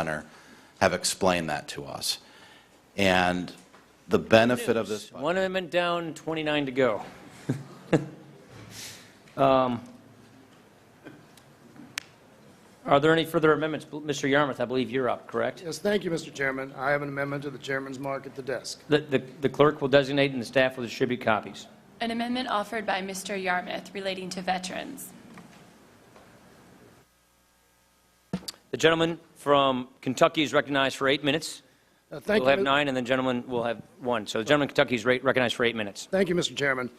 Center have explained that to us. And the benefit of this... One amendment down, 29 to go. Are there any further amendments? Mr. Yarmouth, I believe you're up, correct? Yes, thank you, Mr. Chairman. I have an amendment to the chairman's mark at the desk. The clerk will designate and the staff will distribute copies. An amendment offered by Mr. Yarmouth relating to veterans. The gentleman from Kentucky is recognized for 8 minutes. Thank We'll you. have 9, and the gentleman will have 1. So the gentleman from Kentucky is recognized for 8 minutes. Thank you, Mr. Chairman.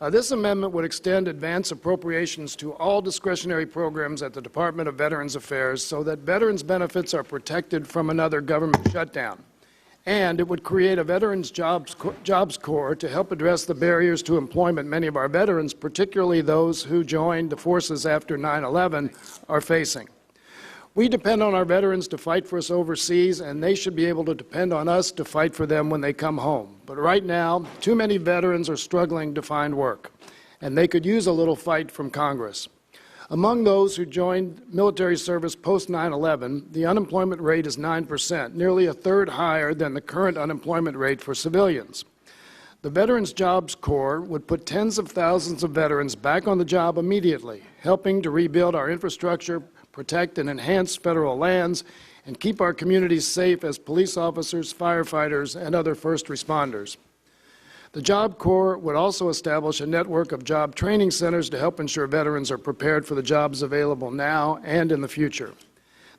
This amendment would extend advance appropriations to all discretionary programs at the Department of Veterans Affairs so that veterans' benefits are protected from another government shutdown. And it would create a Veterans Jobs Corps to help address the barriers to employment many of our veterans, particularly those who joined the forces after 9/11, are facing. We depend on our veterans to fight for us overseas, and they should be able to depend on us to fight for them when they come home. But right now, too many veterans are struggling to find work, and they could use a little fight from Congress. Among those who joined military service post 9/11, the unemployment rate is 9%, nearly a third higher than the current unemployment rate for civilians. The Veterans Jobs Corps would put tens of thousands of veterans back on the job immediately, helping to rebuild our infrastructure, protect and enhance federal lands, and keep our communities safe as police officers, firefighters, and other first responders. The Job Corps would also establish a network of job training centers to help ensure veterans are prepared for the jobs available now and in the future.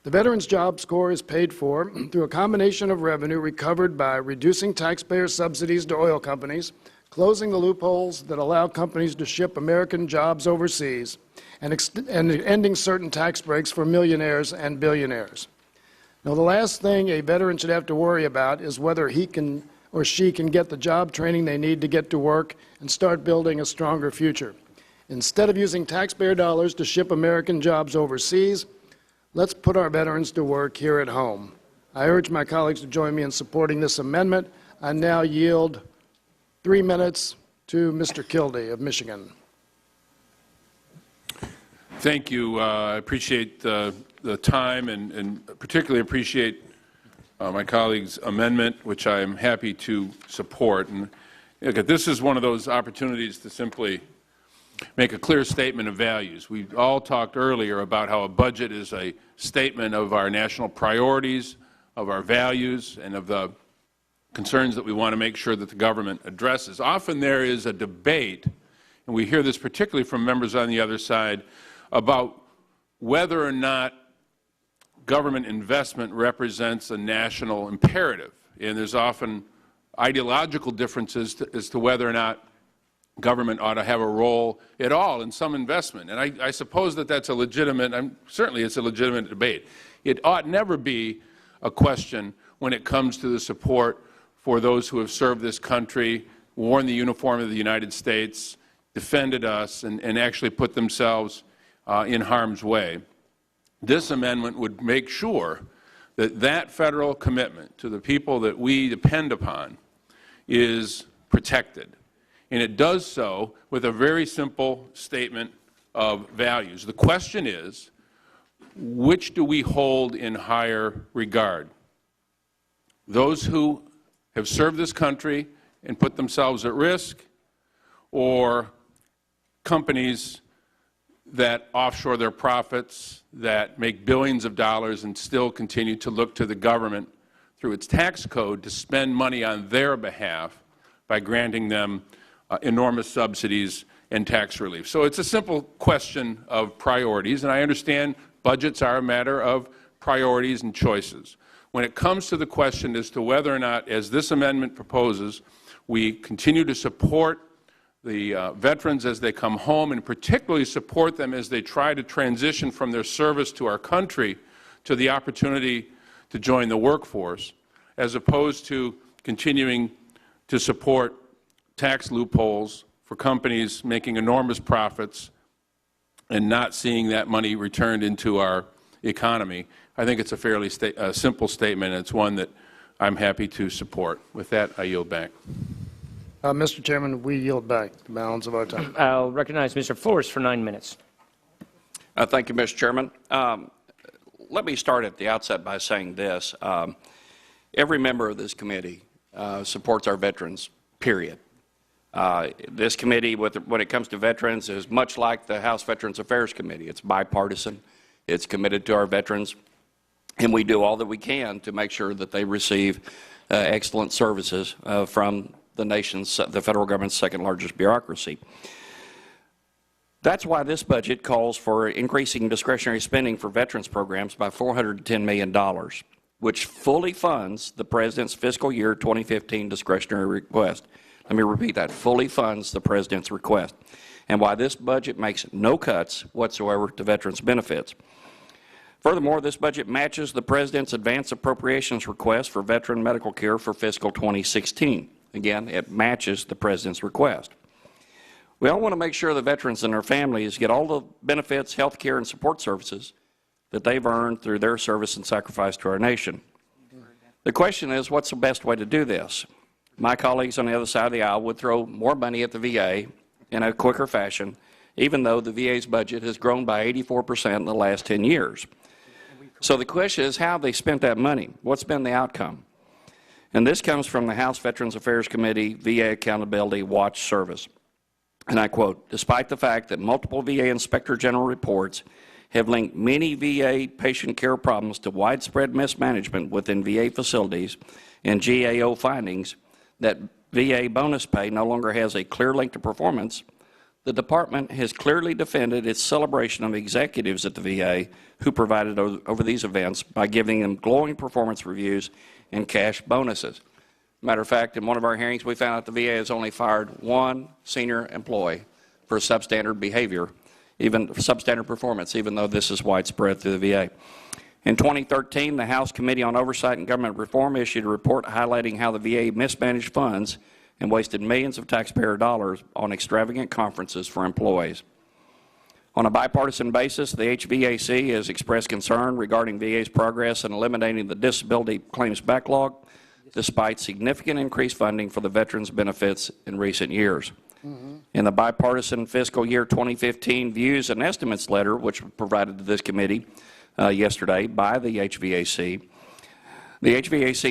The Veterans Jobs Corps is paid for through a combination of revenue recovered by reducing taxpayer subsidies to oil companies, closing the loopholes that allow companies to ship American jobs overseas, and ending certain tax breaks for millionaires and billionaires. Now, the last thing a veteran should have to worry about is whether he can or she can get the job training they need to get to work and start building a stronger future. Instead of using taxpayer dollars to ship American jobs overseas, let's put our veterans to work here at home. I urge my colleagues to join me in supporting this amendment. I now yield 3 minutes to Mr. Kildee of Michigan. Thank you. I appreciate the time and particularly appreciate my colleague's amendment, which I am happy to support. And look, this is one of those opportunities to simply make a clear statement of values. We all talked earlier about how a budget is a statement of our national priorities, of our values, and of the concerns that we want to make sure that the government addresses. Often there is a debate, and we hear this particularly from members on the other side, about whether or not government investment represents a national imperative. And there's often ideological differences as to whether or not government ought to have a role at all in some investment. And I suppose that that's a legitimate, certainly it's a legitimate debate. It ought never be a question when it comes to the support for those who have served this country, worn the uniform of the United States, defended us, and actually put themselves in harm's way. This amendment would make sure that that federal commitment to the people that we depend upon is protected. And it does so with a very simple statement of values. The question is, which do we hold in higher regard? Those who have served this country and put themselves at risk, or companies that offshore their profits, that make billions of dollars and still continue to look to the government through its tax code to spend money on their behalf by granting them enormous subsidies and tax relief. So it's a simple question of priorities, and I understand budgets are a matter of priorities and choices. When it comes to the question as to whether or not, as this amendment proposes, we continue to support the veterans as they come home, and particularly support them as they try to transition from their service to our country to the opportunity to join the workforce, as opposed to continuing to support tax loopholes for companies making enormous profits and not seeing that money returned into our economy. I think it's a fairly simple statement, and it's one that I'm happy to support. With that, I yield back. Mr. Chairman, we yield back the balance of our time. I'll recognize Mr. Forrest for 9 minutes. Thank you, Mr. Chairman. let me start at the outset by saying this. Every member of this committee supports our veterans, period. This committee, when it comes to veterans, is much like the House Veterans Affairs Committee. It's bipartisan. It's committed to our veterans, and we do all that we can to make sure that they receive excellent services from the federal government's second largest bureaucracy. That's why this budget calls for increasing discretionary spending for veterans programs by $410 million, which fully funds the President's fiscal year 2015 discretionary request. Let me repeat that, fully funds the President's request, and why this budget makes no cuts whatsoever to veterans' benefits. Furthermore, this budget matches the President's advance appropriations request for veteran medical care for fiscal 2016. Again, it matches the President's request. We all want to make sure the veterans and their families get all the benefits, health care, and support services that they've earned through their service and sacrifice to our nation. The question is, what's the best way to do this? My colleagues on the other side of the aisle would throw more money at the VA in a quicker fashion, even though the VA's budget has grown by 84% in the last 10 years. So the question is, how have they spent that money? What's been the outcome? And this comes from the House Veterans Affairs Committee VA Accountability Watch Service. And I quote, "Despite the fact that multiple VA Inspector General reports have linked many VA patient care problems to widespread mismanagement within VA facilities and GAO findings that VA bonus pay no longer has a clear link to performance, the Department has clearly defended its celebration of executives at the VA who provided over these events by giving them glowing performance reviews and cash bonuses." Matter of fact, in one of our hearings, we found out the VA has only fired one senior employee for substandard behavior, even substandard performance, even though this is widespread through the VA. In 2013, the House Committee on Oversight and Government Reform issued a report highlighting how the VA mismanaged funds and wasted millions of taxpayer dollars on extravagant conferences for employees. On a bipartisan basis, the HVAC has expressed concern regarding VA's progress in eliminating the disability claims backlog, despite significant increased funding for the veterans' benefits in recent years. In the bipartisan fiscal year 2015 Views and Estimates letter, which was provided to this committee yesterday by the HVAC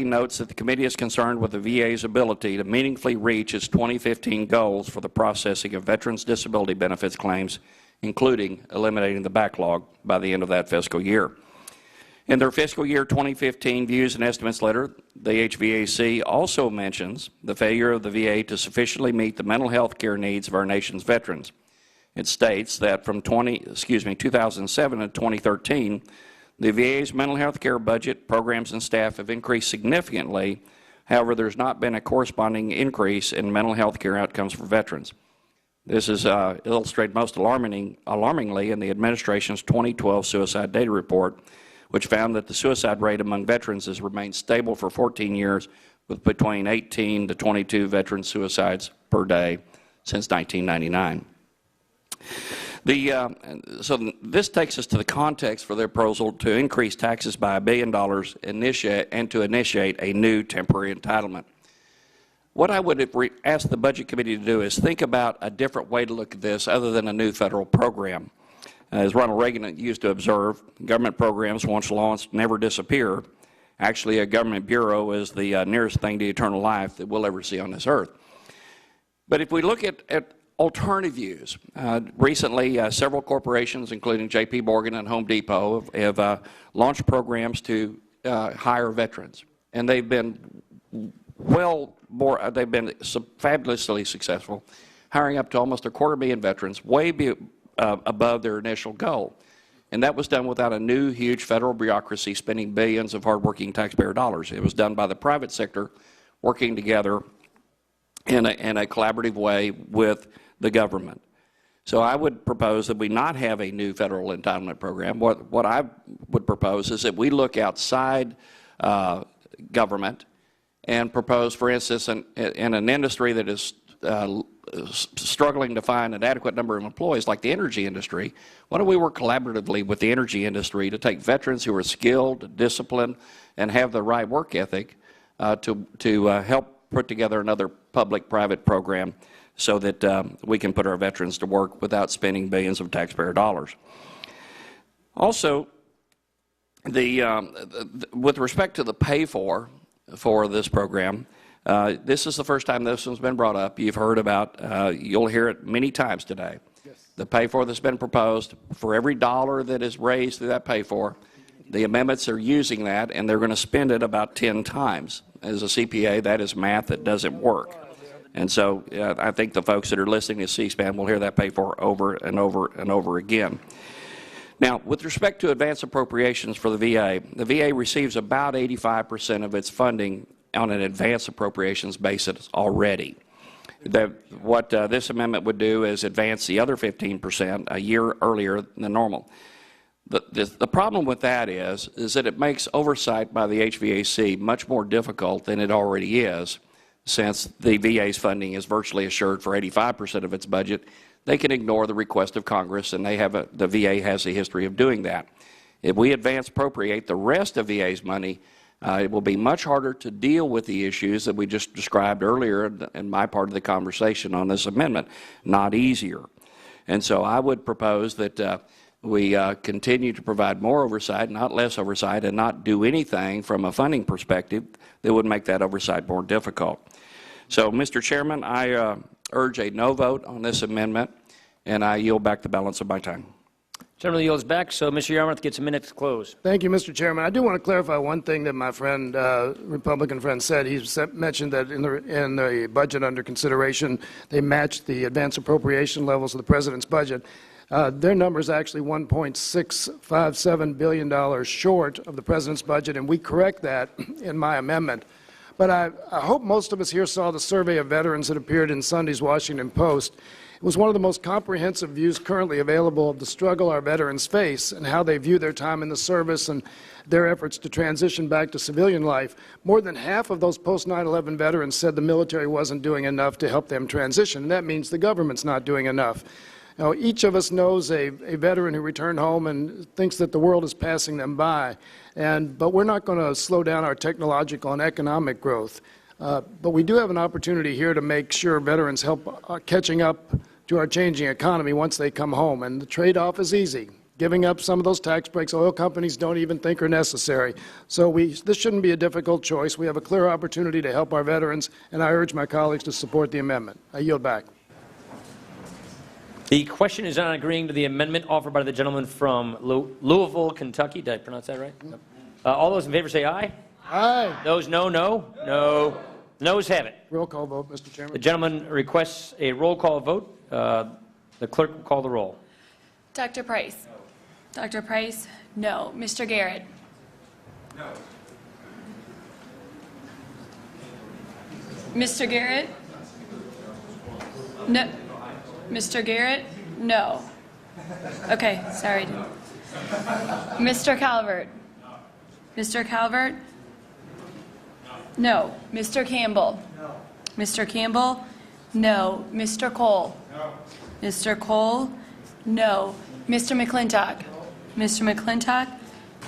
notes that the committee is concerned with the VA's ability to meaningfully reach its 2015 goals for the processing of veterans' disability benefits claims, including eliminating the backlog by the end of that fiscal year. In their fiscal year 2015 Views and Estimates letter, the HVAC also mentions the failure of the VA to sufficiently meet the mental health care needs of our nation's veterans. It states that from 2007 to 2013, the VA's mental health care budget, programs, and staff have increased significantly. However, there's not been a corresponding increase in mental health care outcomes for veterans. This is illustrated most alarmingly in the administration's 2012 suicide data report, which found that the suicide rate among veterans has remained stable for 14 years, with between 18 to 22 veteran suicides per day since 1999. So this takes us to the context for their proposal to increase taxes by $1 billion and to initiate a new temporary entitlement. What I would ask the Budget Committee to do is think about a different way to look at this other than a new federal program. As Ronald Reagan used to observe, government programs, once launched, never disappear. Actually, a government bureau is the nearest thing to eternal life that we'll ever see on this earth. But if we look at alternative views, recently several corporations, including J.P. Morgan and Home Depot, have launched programs to hire veterans, and they've been fabulously successful, hiring up to almost 250,000 veterans, way above their initial goal. And that was done without a new, huge federal bureaucracy spending billions of hardworking taxpayer dollars. It was done by the private sector working together in a collaborative way with the government. So I would propose that we not have a new federal entitlement program. What I would propose is that we look outside government and propose, for instance, in an industry that is struggling to find an adequate number of employees, like the energy industry, why don't we work collaboratively with the energy industry to take veterans who are skilled, disciplined, and have the right work ethic to help put together another public-private program so that we can put our veterans to work without spending billions of taxpayer dollars. Also, With respect to the pay for this program, this is the first time this one's been brought up. You've heard about, you'll hear it many times today. Yes. The pay for that's been proposed, for every dollar that is raised through that pay for, the amendments are using that, and they're going to spend it about 10 times. As a CPA, that is math that doesn't work. And so I think the folks that are listening to C-SPAN will hear that pay for over and over and over again. Now, with respect to advance appropriations for the VA receives about 85% of its funding on an advance appropriations basis already. What this amendment would do is advance the other 15% a year earlier than normal. The problem with that is that it makes oversight by the HVAC much more difficult than it already is, since the VA's funding is virtually assured for 85% of its budget. They can ignore the request of Congress, and the VA has a history of doing that. If we advance appropriate the rest of VA's money, it will be much harder to deal with the issues that we just described earlier in my part of the conversation on this amendment, not easier. And so I would propose that we continue to provide more oversight, not less oversight, and not do anything from a funding perspective that would make that oversight more difficult. So, Mr. Chairman, I urge a no vote on this amendment, and I yield back the balance of my time. Gentleman yields back, so Mr. Yarmouth gets a minute to close. Thank you, Mr. Chairman. I do want to clarify one thing that my friend, Republican friend, said. He mentioned that in the budget under consideration, they matched the advance appropriation levels of the President's budget. Their number is actually $1.657 billion short of the President's budget, and we correct that in my amendment. But I hope most of us here saw the survey of veterans that appeared in Sunday's Washington Post. It was one of the most comprehensive views currently available of the struggle our veterans face and how they view their time in the service and their efforts to transition back to civilian life. More than half of those post-9/11 veterans said the military wasn't doing enough to help them transition, and that means the government's not doing enough. Now, each of us knows a veteran who returned home and thinks that the world is passing them by, but we're not going to slow down our technological and economic growth. But we do have an opportunity here to make sure veterans help catching up to our changing economy once they come home. And the trade-off is easy. Giving up some of those tax breaks oil companies don't even think are necessary. So this shouldn't be a difficult choice. We have a clear opportunity to help our veterans, and I urge my colleagues to support the amendment. I yield back. The question is on agreeing to the amendment offered by the gentleman from Louisville, Kentucky. Did I pronounce that right? No. All those in favor say aye. Aye. Those no, no. No. Noes have it. Roll call vote, Mr. Chairman. The gentleman requests a roll call vote. The clerk will call the roll. Dr. Price? No. Dr. Price? No. Mr. Garrett? No. Mr. Garrett? No. Mr. Garrett? No. Okay, sorry. Mr. Calvert? Mr. Calvert? No. Mr. Campbell? No. Mr. Campbell? No. Mr. Cole? No. Mr. Cole? No. Mr. McClintock? No. Mr. McClintock?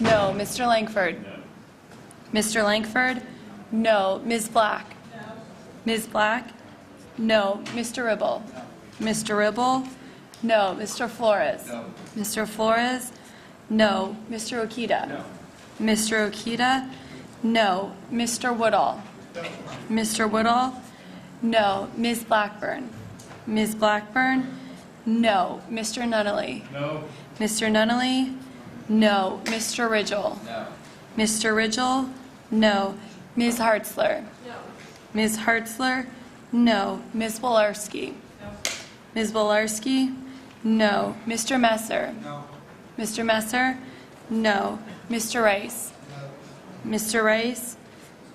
No. Mr. Langford? No. Mr. Langford? No. Ms. Black? No. Ms. Black? No. Mr. Ribble? No. Mr. Ribble? No. Mr. Flores? No. Mr. Flores? No. Mr. Okita? No. Mr. Okita? No. Mr. Woodall? No. Mr. Woodall? No. Ms. Blackburn? Ms. Blackburn? No. Mr. Nunnally? No. Mr. Nunnally? No. Mr. Ridgell? No. Mr. Ridgell? No. Ms. Hartzler? No. Ms. Hartzler? No. Ms. Wolarski? No. Ms. Wolarski? No. Mr. Messer? No. Mr. Messer? No. Mr. Rice? No. Mr. Rice?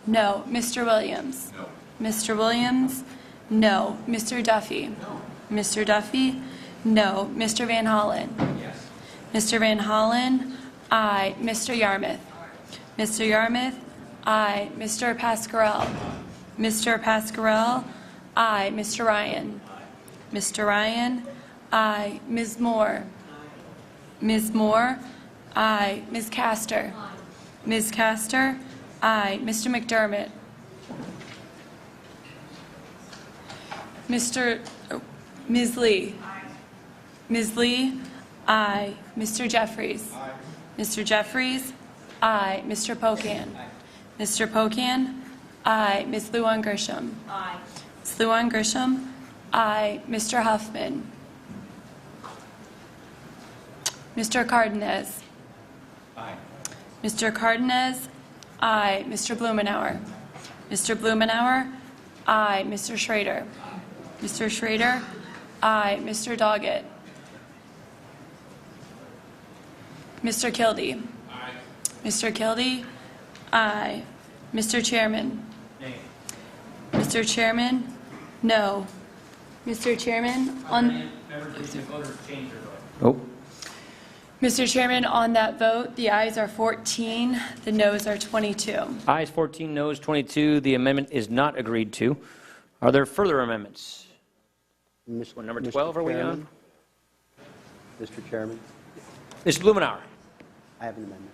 No. Mr. Williams? No. Mr. Williams? No. Mr. Duffy? No. Mr. Duffy? No. Mr. Van Hollen? Yes. Mr. Van Hollen? Aye. Mr. Yarmouth? Mr. Yarmouth? Aye. Mr. Pascarell? Mr. Pascarell? Aye. Mr. Ryan? Mr. Ryan? Aye. Ms. Moore? Ms. Moore? Aye. Ms. Castor? Ms. Castor? Aye. Mr. McDermott? Ms. Lee? Ms. Lee? Aye. Mr. Jeffries? Mr. Jeffries? Aye. Mr. Pocan. Mr. Pocan. Aye. Ms. Luan Grisham. Aye. Ms. Luan Grisham. Aye. Mr. Huffman. Mr. Cardenas. Aye. Mr. Cardenas. Aye. Mr. Blumenauer. Mr. Blumenauer. Aye. Mr. Schrader. Mr. Schrader. Aye. Mr. Doggett. Mr. Kildee. Aye. Mr. Kildee. Aye. Mr. Chairman. Nay. Mr. Chairman. No. Mr. Chairman, on... Nope. Mr. Chairman, on that vote, the ayes are 14, the noes are 22. Ayes 14, noes 22. The amendment is not agreed to. Are there further amendments? What, number 12 are we on? Mr. Chairman, Mr. Blumenauer. I have an amendment.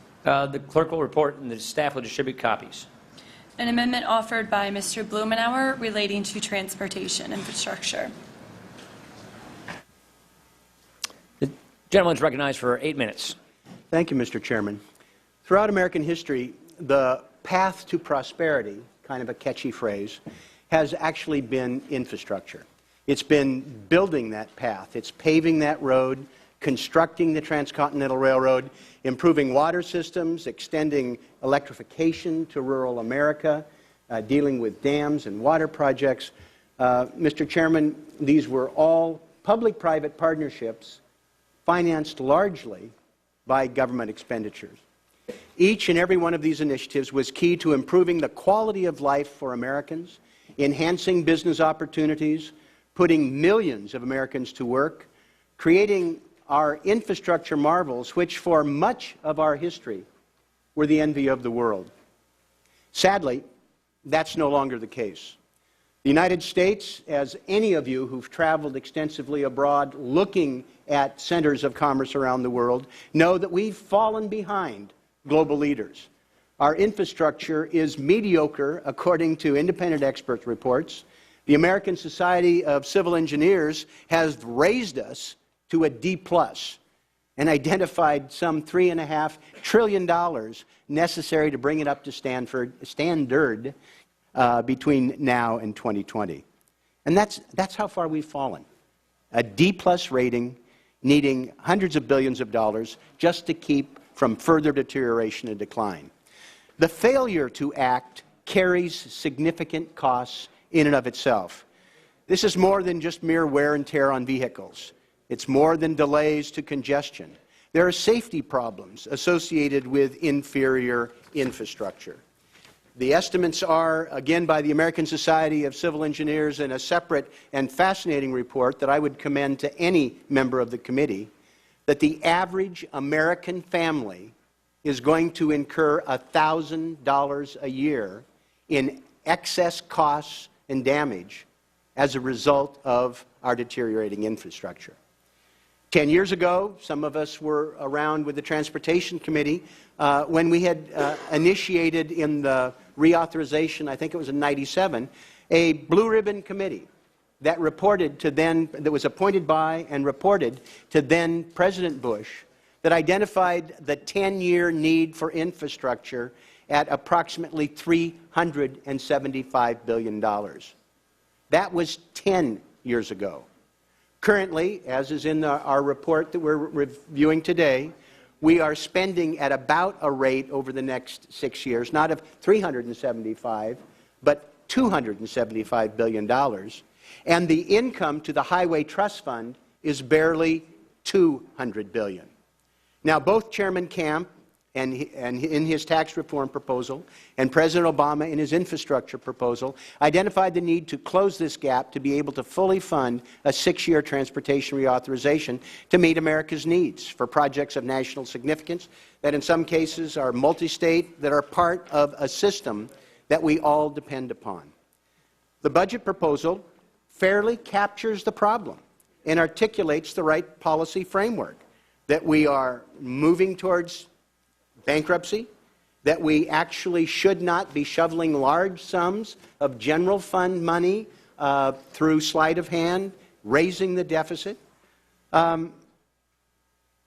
The clerk will report and the staff will distribute copies. An amendment offered by Mr. Blumenauer relating to transportation infrastructure. The gentleman is recognized for 8 minutes. Thank you, Mr. Chairman. Throughout American history, the path to prosperity, kind of a catchy phrase, has actually been infrastructure. It's been building that path. It's paving that road, constructing the Transcontinental Railroad, improving water systems, extending electrification to rural America, dealing with dams and water projects. Mr. Chairman, these were all public-private partnerships financed largely by government expenditures. Each and every one of these initiatives was key to improving the quality of life for Americans, enhancing business opportunities, putting millions of Americans to work, creating our infrastructure marvels, which for much of our history were the envy of the world. Sadly, that's no longer the case. The United States, as any of you who've traveled extensively abroad looking at centers of commerce around the world, know that we've fallen behind global leaders. Our infrastructure is mediocre, according to independent expert reports. The American Society of Civil Engineers has raised us to a D+ and identified some $3.5 trillion necessary to bring it up to standard between now and 2020. And that's how far we've fallen. A D+ rating, needing hundreds of billions of dollars just to keep from further deterioration and decline. The failure to act carries significant costs in and of itself. This is more than just mere wear and tear on vehicles. It's more than delays to congestion. There are safety problems associated with inferior infrastructure. The estimates are, again, by the American Society of Civil Engineers in a separate and fascinating report that I would commend to any member of the committee, that the average American family is going to incur $1,000 a year in excess costs and damage as a result of our deteriorating infrastructure. 10 years ago, some of us were around with the Transportation Committee when we had initiated in the reauthorization, I think it was in '97, a blue ribbon committee that was appointed by and reported to then President Bush, that identified the 10-year need for infrastructure at approximately $375 billion. That was 10 years ago. Currently, as is in our report that we're reviewing today, we are spending at about a rate over the next 6 years, not of $375, but $275 billion. And the income to the Highway Trust Fund is barely $200 billion. Now, both Chairman Camp and in his tax reform proposal and President Obama in his infrastructure proposal identified the need to close this gap to be able to fully fund a 6-year transportation reauthorization to meet America's needs for projects of national significance that in some cases are multi-state, that are part of a system that we all depend upon. The budget proposal fairly captures the problem and articulates the right policy framework, that we are moving towards bankruptcy, that we actually should not be shoveling large sums of general fund money through sleight of hand, raising the deficit.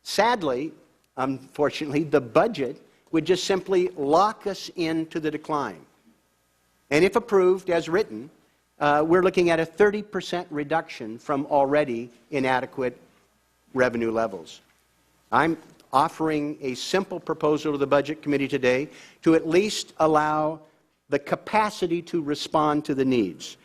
Sadly, unfortunately, the budget would just simply lock us into the decline. And if approved as written, we're looking at a 30% reduction from already inadequate revenue levels. I'm offering a simple proposal to the Budget Committee today to at least allow the capacity to respond to the needs,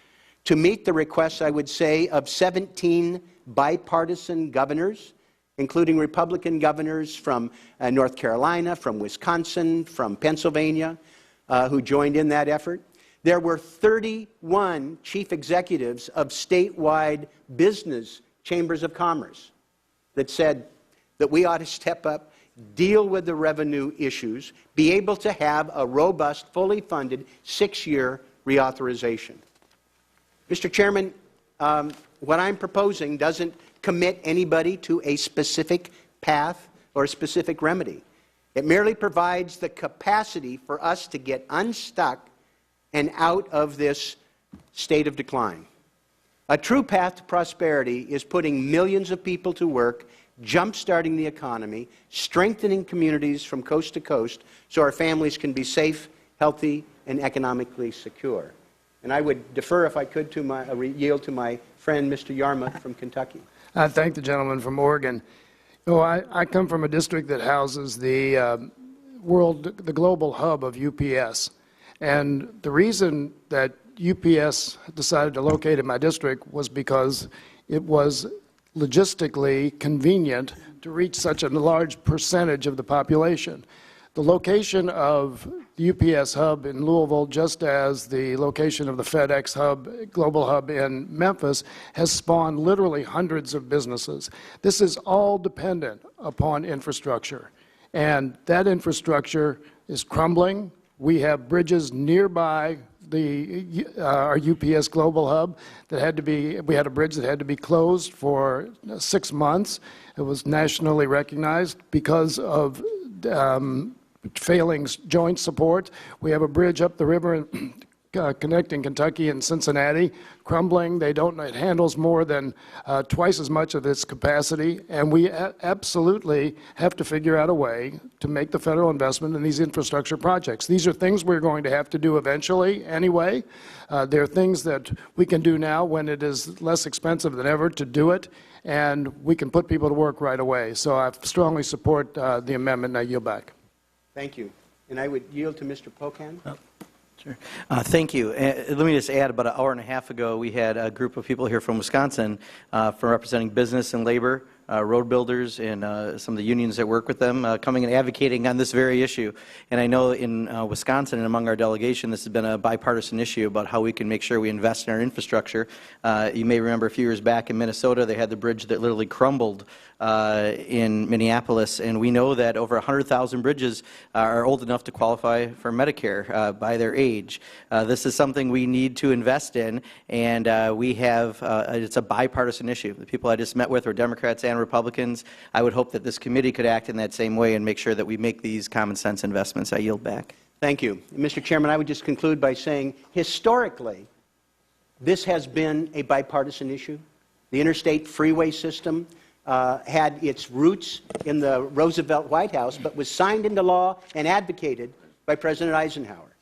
to meet the requests, I would say, of 17 bipartisan governors, including Republican governors from North Carolina, from Wisconsin, from Pennsylvania, who joined in that effort. There were 31 chief executives of statewide business chambers of commerce that said that we ought to step up, deal with the revenue issues, be able to have a robust, fully funded 6-year reauthorization. Mr. Chairman, what I'm proposing doesn't commit anybody to a specific path or a specific remedy. It merely provides the capacity for us to get unstuck and out of this state of decline. A true path to prosperity is putting millions of people to work, jump-starting the economy, strengthening communities from coast to coast so our families can be safe, healthy, and economically secure. And I would defer, if I could, to yield to my friend, Mr. Yarmouth from Kentucky. I thank the gentleman from Oregon. You know, I come from a district that houses the global hub of UPS. And the reason that UPS decided to locate in my district was because it was logistically convenient to reach such a large percentage of the population. The location of the UPS hub in Louisville, just as the location of the FedEx hub, global hub in Memphis, has spawned literally hundreds of businesses. This is all dependent upon infrastructure, and that infrastructure is crumbling. We have bridges nearby our UPS global hub that had to be, we had a bridge that had to be closed for 6 months. It was nationally recognized because of failing joint support. We have a bridge up the river connecting Kentucky and Cincinnati, crumbling. It handles more than twice as much of its capacity, and we absolutely have to figure out a way to make the federal investment in these infrastructure projects. These are things we're going to have to do eventually anyway. There are things that we can do now when it is less expensive than ever to do it, and we can put people to work right away. So I strongly support the amendment, and I yield back. Thank you. And I would yield to Mr. Pocan. Sure. Thank you. Let me just add, about an hour and a half ago, we had a group of people here from Wisconsin for representing business and labor, road builders, and some of the unions that work with them coming and advocating on this very issue. And I know in Wisconsin and among our delegation, this has been a bipartisan issue about how we can make sure we invest in our infrastructure. You may remember a few years back in Minnesota, they had the bridge that literally crumbled in Minneapolis, and we know that over 100,000 bridges are old enough to qualify for Medicare by their age. This is something we need to invest in, and we have, it's a bipartisan issue. The people I just met with were Democrats and Republicans. I would hope that this committee could act in that same way and make sure that we make these common sense investments. I yield back. Thank you. Mr. Chairman, I would just conclude by saying, historically, this has been a bipartisan issue. The interstate freeway system had its roots in the Roosevelt White House, but was signed into law and advocated by President Eisenhower.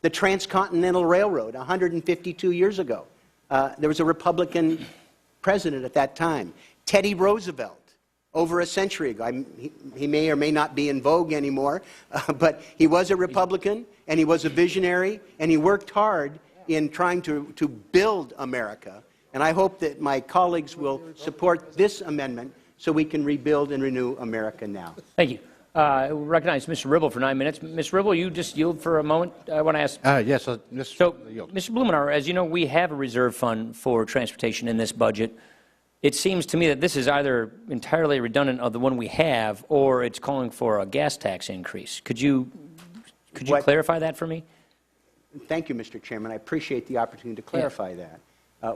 The Transcontinental Railroad, 152 years ago, there was a Republican president at that time. Teddy Roosevelt, over a century ago. He may or may not be in vogue anymore, but he was a Republican, and he was a visionary, and he worked hard in trying to build America. And I hope that my colleagues will support this amendment so we can rebuild and renew America now. Thank you. I recognize Mr. Ribble for 9 minutes. Ms. Ribble, you just yield for a moment. I want to ask. Yes, so, Mr. Blumenauer, as you know, we have a reserve fund for transportation in this budget. It seems to me that this is either entirely redundant of the one we have, or it's calling for a gas tax increase. Could you clarify that for me? Thank you, Mr. Chairman. I appreciate the opportunity to clarify that.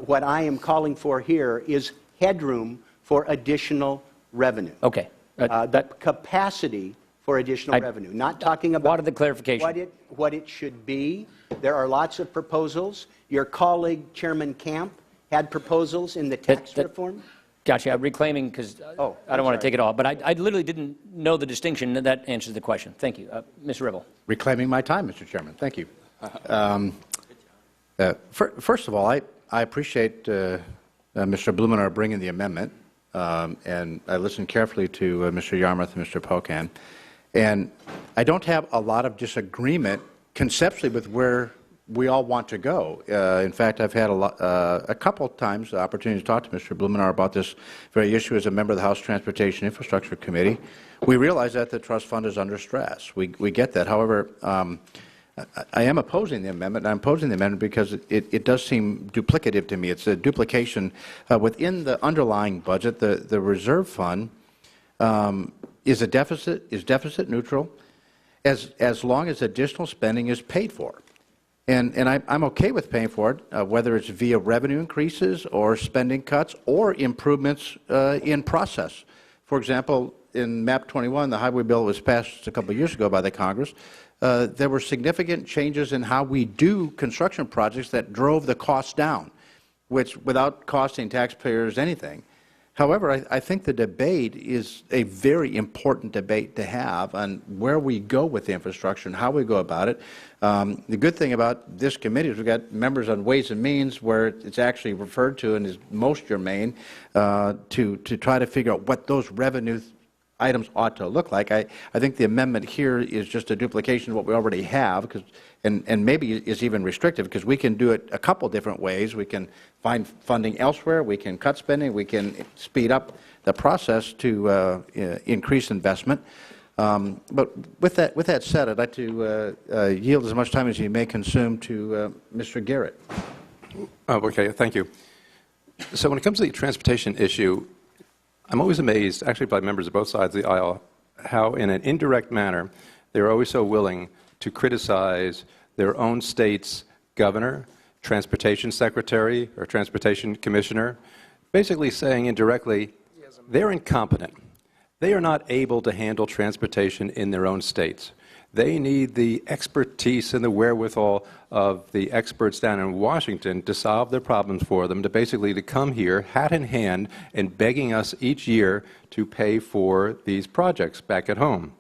What I am calling for here is headroom for additional revenue. Okay. The capacity for additional revenue. Not talking about wanted the clarification. What it should be. There are lots of proposals. Your colleague, Chairman Camp, had proposals in the tax reform. Gotcha. Reclaiming, because I don't want to take it all, but I literally didn't know the distinction. That answers the question. Thank you. Ms. Ribble. Reclaiming my time, Mr. Chairman. Thank you. First of all, I appreciate Mr. Blumenauer bringing the amendment, and I listened carefully to Mr. Yarmouth and Mr. Pocan. And I don't have a lot of disagreement conceptually with where we all want to go. In fact, I've had a couple of times the opportunity to talk to Mr. Blumenauer about this very issue as a member of the House Transportation Infrastructure Committee. We realize that the trust fund is under stress. We get that. However, I am opposing the amendment, and I'm opposing the amendment because it does seem duplicative to me. It's a duplication within the underlying budget. The reserve fund is deficit neutral as long as additional spending is paid for. And I'm okay with paying for it, whether it's via revenue increases or spending cuts or improvements in process. For example, in MAP 21, the highway bill was passed a couple of years ago by the Congress. There were significant changes in how we do construction projects that drove the cost down, which without costing taxpayers anything. However, I think the debate is a very important debate to have on where we go with the infrastructure and how we go about it. The good thing about this committee is we've got members on Ways and Means where it's actually referred to and is most germane to try to figure out what those revenue items ought to look like. I think the amendment here is just a duplication of what we already have, and maybe is even restrictive because we can do it a couple different ways. We can find funding elsewhere, we can cut spending, we can speed up the process to increase investment. But with that said, I'd like to yield as much time as you may consume to Mr. Garrett. Okay, thank you. So when it comes to the transportation issue, I'm always amazed, actually by members of both sides of the aisle, how in an indirect manner they're always so willing to criticize their own state's governor, transportation secretary, or transportation commissioner, basically saying indirectly, they're incompetent. They are not able to handle transportation in their own states. They need the expertise and the wherewithal of the experts down in Washington to solve their problems for them, to come here, hat in hand, and begging us each year to pay for these projects back at home.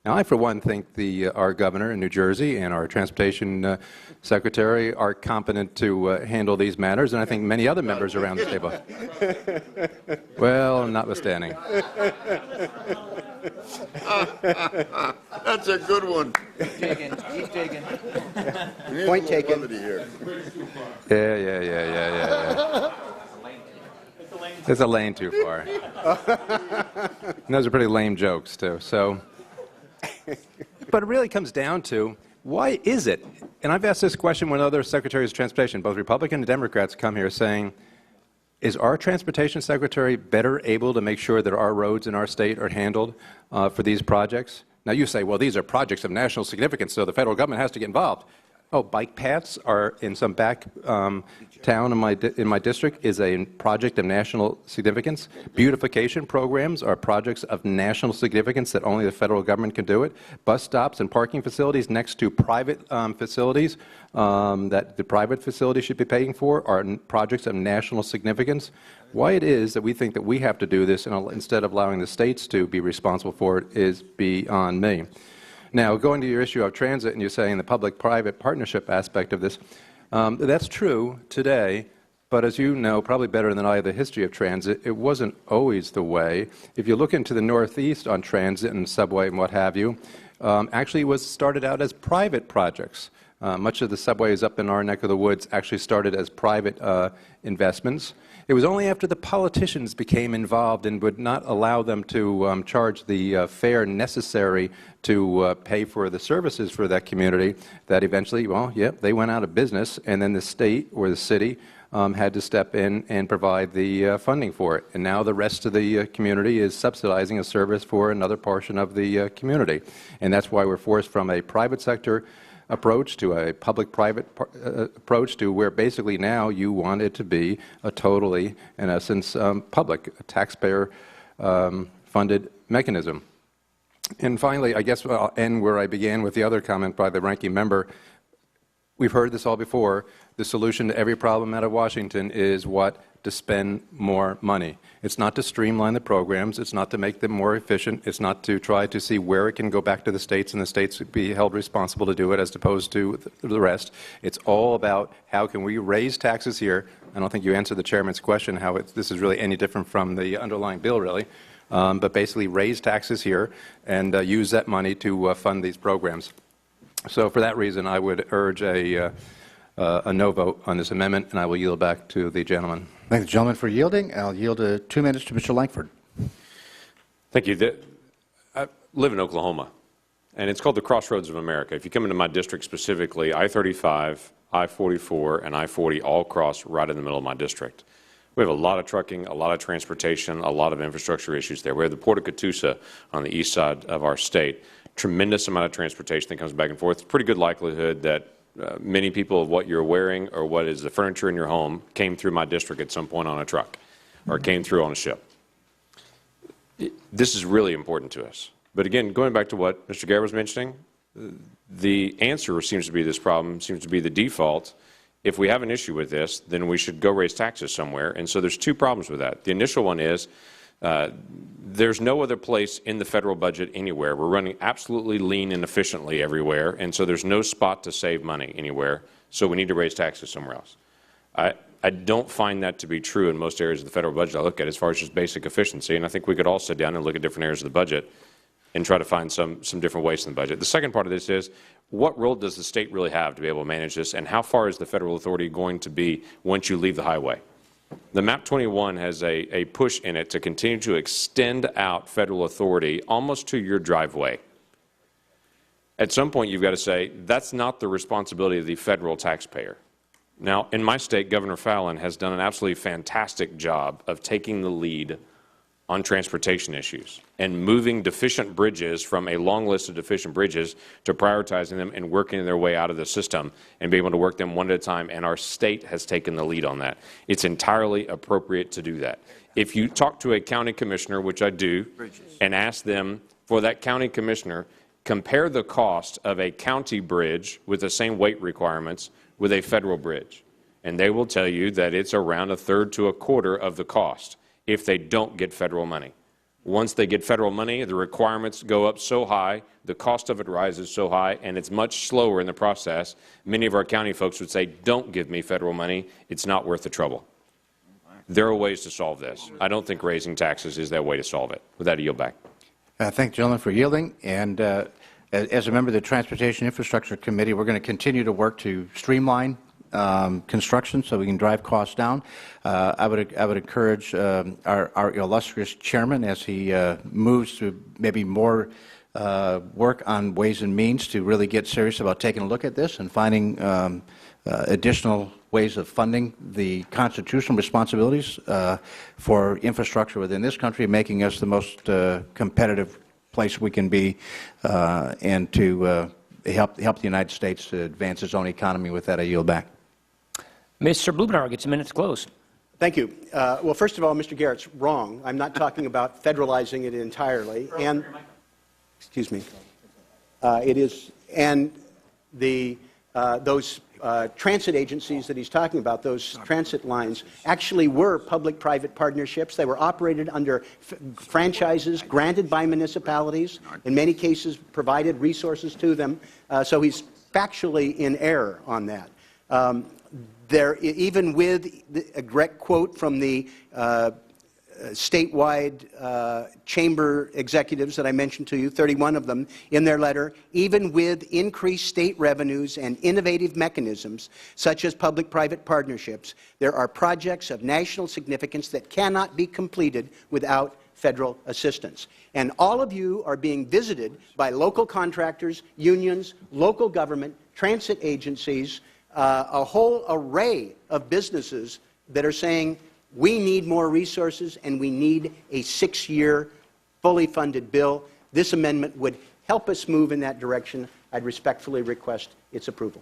Now, I, for one, think our governor in New Jersey and our transportation secretary are competent to handle these matters, and I think many other members around the table. Well, notwithstanding. That's a good one. He's taken. Point taken. Yeah. It's a lane too far. And those are pretty lame jokes, too. So, but it really comes down to, why is it? And I've asked this question when other secretaries of transportation, both Republican and Democrats, come here saying, is our transportation secretary better able to make sure that our roads in our state are handled for these projects? Now you say, well, these are projects of national significance, so the federal government has to get involved. Oh, bike paths are in some back town in my district is a project of national significance. Beautification programs are projects of national significance that only the federal government can do it. Bus stops and parking facilities next to private facilities that the private facilities should be paying for are projects of national significance. Why it is that we think that we have to do this instead of allowing the states to be responsible for it is beyond me. Now, going to your issue of transit, and you're saying the public-private partnership aspect of this, that's true today, but as you know, probably better than I, the history of transit, it wasn't always the way. If you look into the Northeast on transit and subway and what have you, actually it was started out as private projects. Much of the subways up in our neck of the woods actually started as private investments. It was only after the politicians became involved and would not allow them to charge the fare necessary to pay for the services for that community that eventually, well, yeah, they went out of business, and then the state or the city had to step in and provide the funding for it. And now the rest of the community is subsidizing a service for another portion of the community. And that's why we're forced from a private sector approach to a public-private approach to where basically now you want it to be a totally, in essence, public, taxpayer-funded mechanism. And finally, I guess I'll end where I began with the other comment by the ranking member. we've heard this all before. The solution to every problem out of Washington is what? To spend more money. It's not to streamline the programs. It's not to make them more efficient. It's not to try to see where it can go back to the states and the states be held responsible to do it as opposed to the rest. It's all about how can we raise taxes here. I don't think you answered the chairman's question how this is really any different from the underlying bill, really. But basically raise taxes here and use that money to fund these programs. So for that reason, I would urge a no vote on this amendment, and I will yield back to the gentleman. Thank the gentleman for yielding. I'll yield 2 minutes to Mr. Langford. Thank you. I live in Oklahoma, and it's called the Crossroads of America. If you come into my district specifically, I-35, I-44, and I-40 all cross right in the middle of my district. We have a lot of trucking, a lot of transportation, a lot of infrastructure issues there. We have the Port of Catoosa on the east side of our state. Tremendous amount of transportation that comes back and forth. It's a pretty good likelihood that many people of what you're wearing or what is the furniture in your home came through my district at some point on a truck or came through on a ship. This is really important to us. But again, going back to what Mr. Garrett was mentioning, the answer seems to be this problem, seems to be the default. If we have an issue with this, then we should go raise taxes somewhere. And so there's two problems with that. The initial one is there's no other place in the federal budget anywhere. We're running absolutely lean and efficiently everywhere, and so there's no spot to save money anywhere, so we need to raise taxes somewhere else. I don't find that to be true in most areas of the federal budget I look at as far as just basic efficiency, and I think we could all sit down and look at different areas of the budget and try to find some different ways in the budget. The second part of this is, what role does the state really have to be able to manage this, and how far is the federal authority going to be once you leave the highway? The MAP 21 has a push in it to continue to extend out federal authority almost to your driveway. At some point, you've got to say, that's not the responsibility of the federal taxpayer. Now, in my state, Governor Fallin has done an absolutely fantastic job of taking the lead on transportation issues and moving deficient bridges from a long list of deficient bridges to prioritizing them and working their way out of the system and be able to work them one at a time, and our state has taken the lead on that. It's entirely appropriate to do that. If you talk to a county commissioner, which I do, and ask them for that county commissioner, compare the cost of a county bridge with the same weight requirements with a federal bridge, and they will tell you that it's around a third to a quarter of the cost if they don't get federal money. Once they get federal money, the requirements go up so high, the cost of it rises so high, and it's much slower in the process. Many of our county folks would say, don't give me federal money, it's not worth the trouble. There are ways to solve this. I don't think raising taxes is that way to solve it. With that, I yield back. Thank the gentleman for yielding. And as a member of the Transportation Infrastructure Committee, we're going to continue to work to streamline construction so we can drive costs down. I would encourage our illustrious chairman, as he moves to maybe more work on ways and means, to really get serious about taking a look at this and finding additional ways of funding the constitutional responsibilities for infrastructure within this country, making us the most competitive place we can be, and to help the United States to advance its own economy. With that, I yield back. Mr. Blumenauer gets a minute to close. Thank you. Well, first of all, Mr. Garrett's wrong. I'm not talking about federalizing it entirely. And, excuse me, it is, and the those transit agencies that he's talking about, those transit lines, actually were public-private partnerships. They were operated under franchises granted by municipalities, in many cases provided resources to them. So he's factually in error on that. Even with a direct quote from the statewide chamber executives that I mentioned to you, 31 of them, in their letter, even with increased state revenues and innovative mechanisms, such as public-private partnerships, there are projects of national significance that cannot be completed without federal assistance. And all of you are being visited by local contractors, unions, local government, transit agencies, a whole array of businesses that are saying, we need more resources and we need a 6-year, fully funded bill. This amendment would help us move in that direction. I'd respectfully request its approval.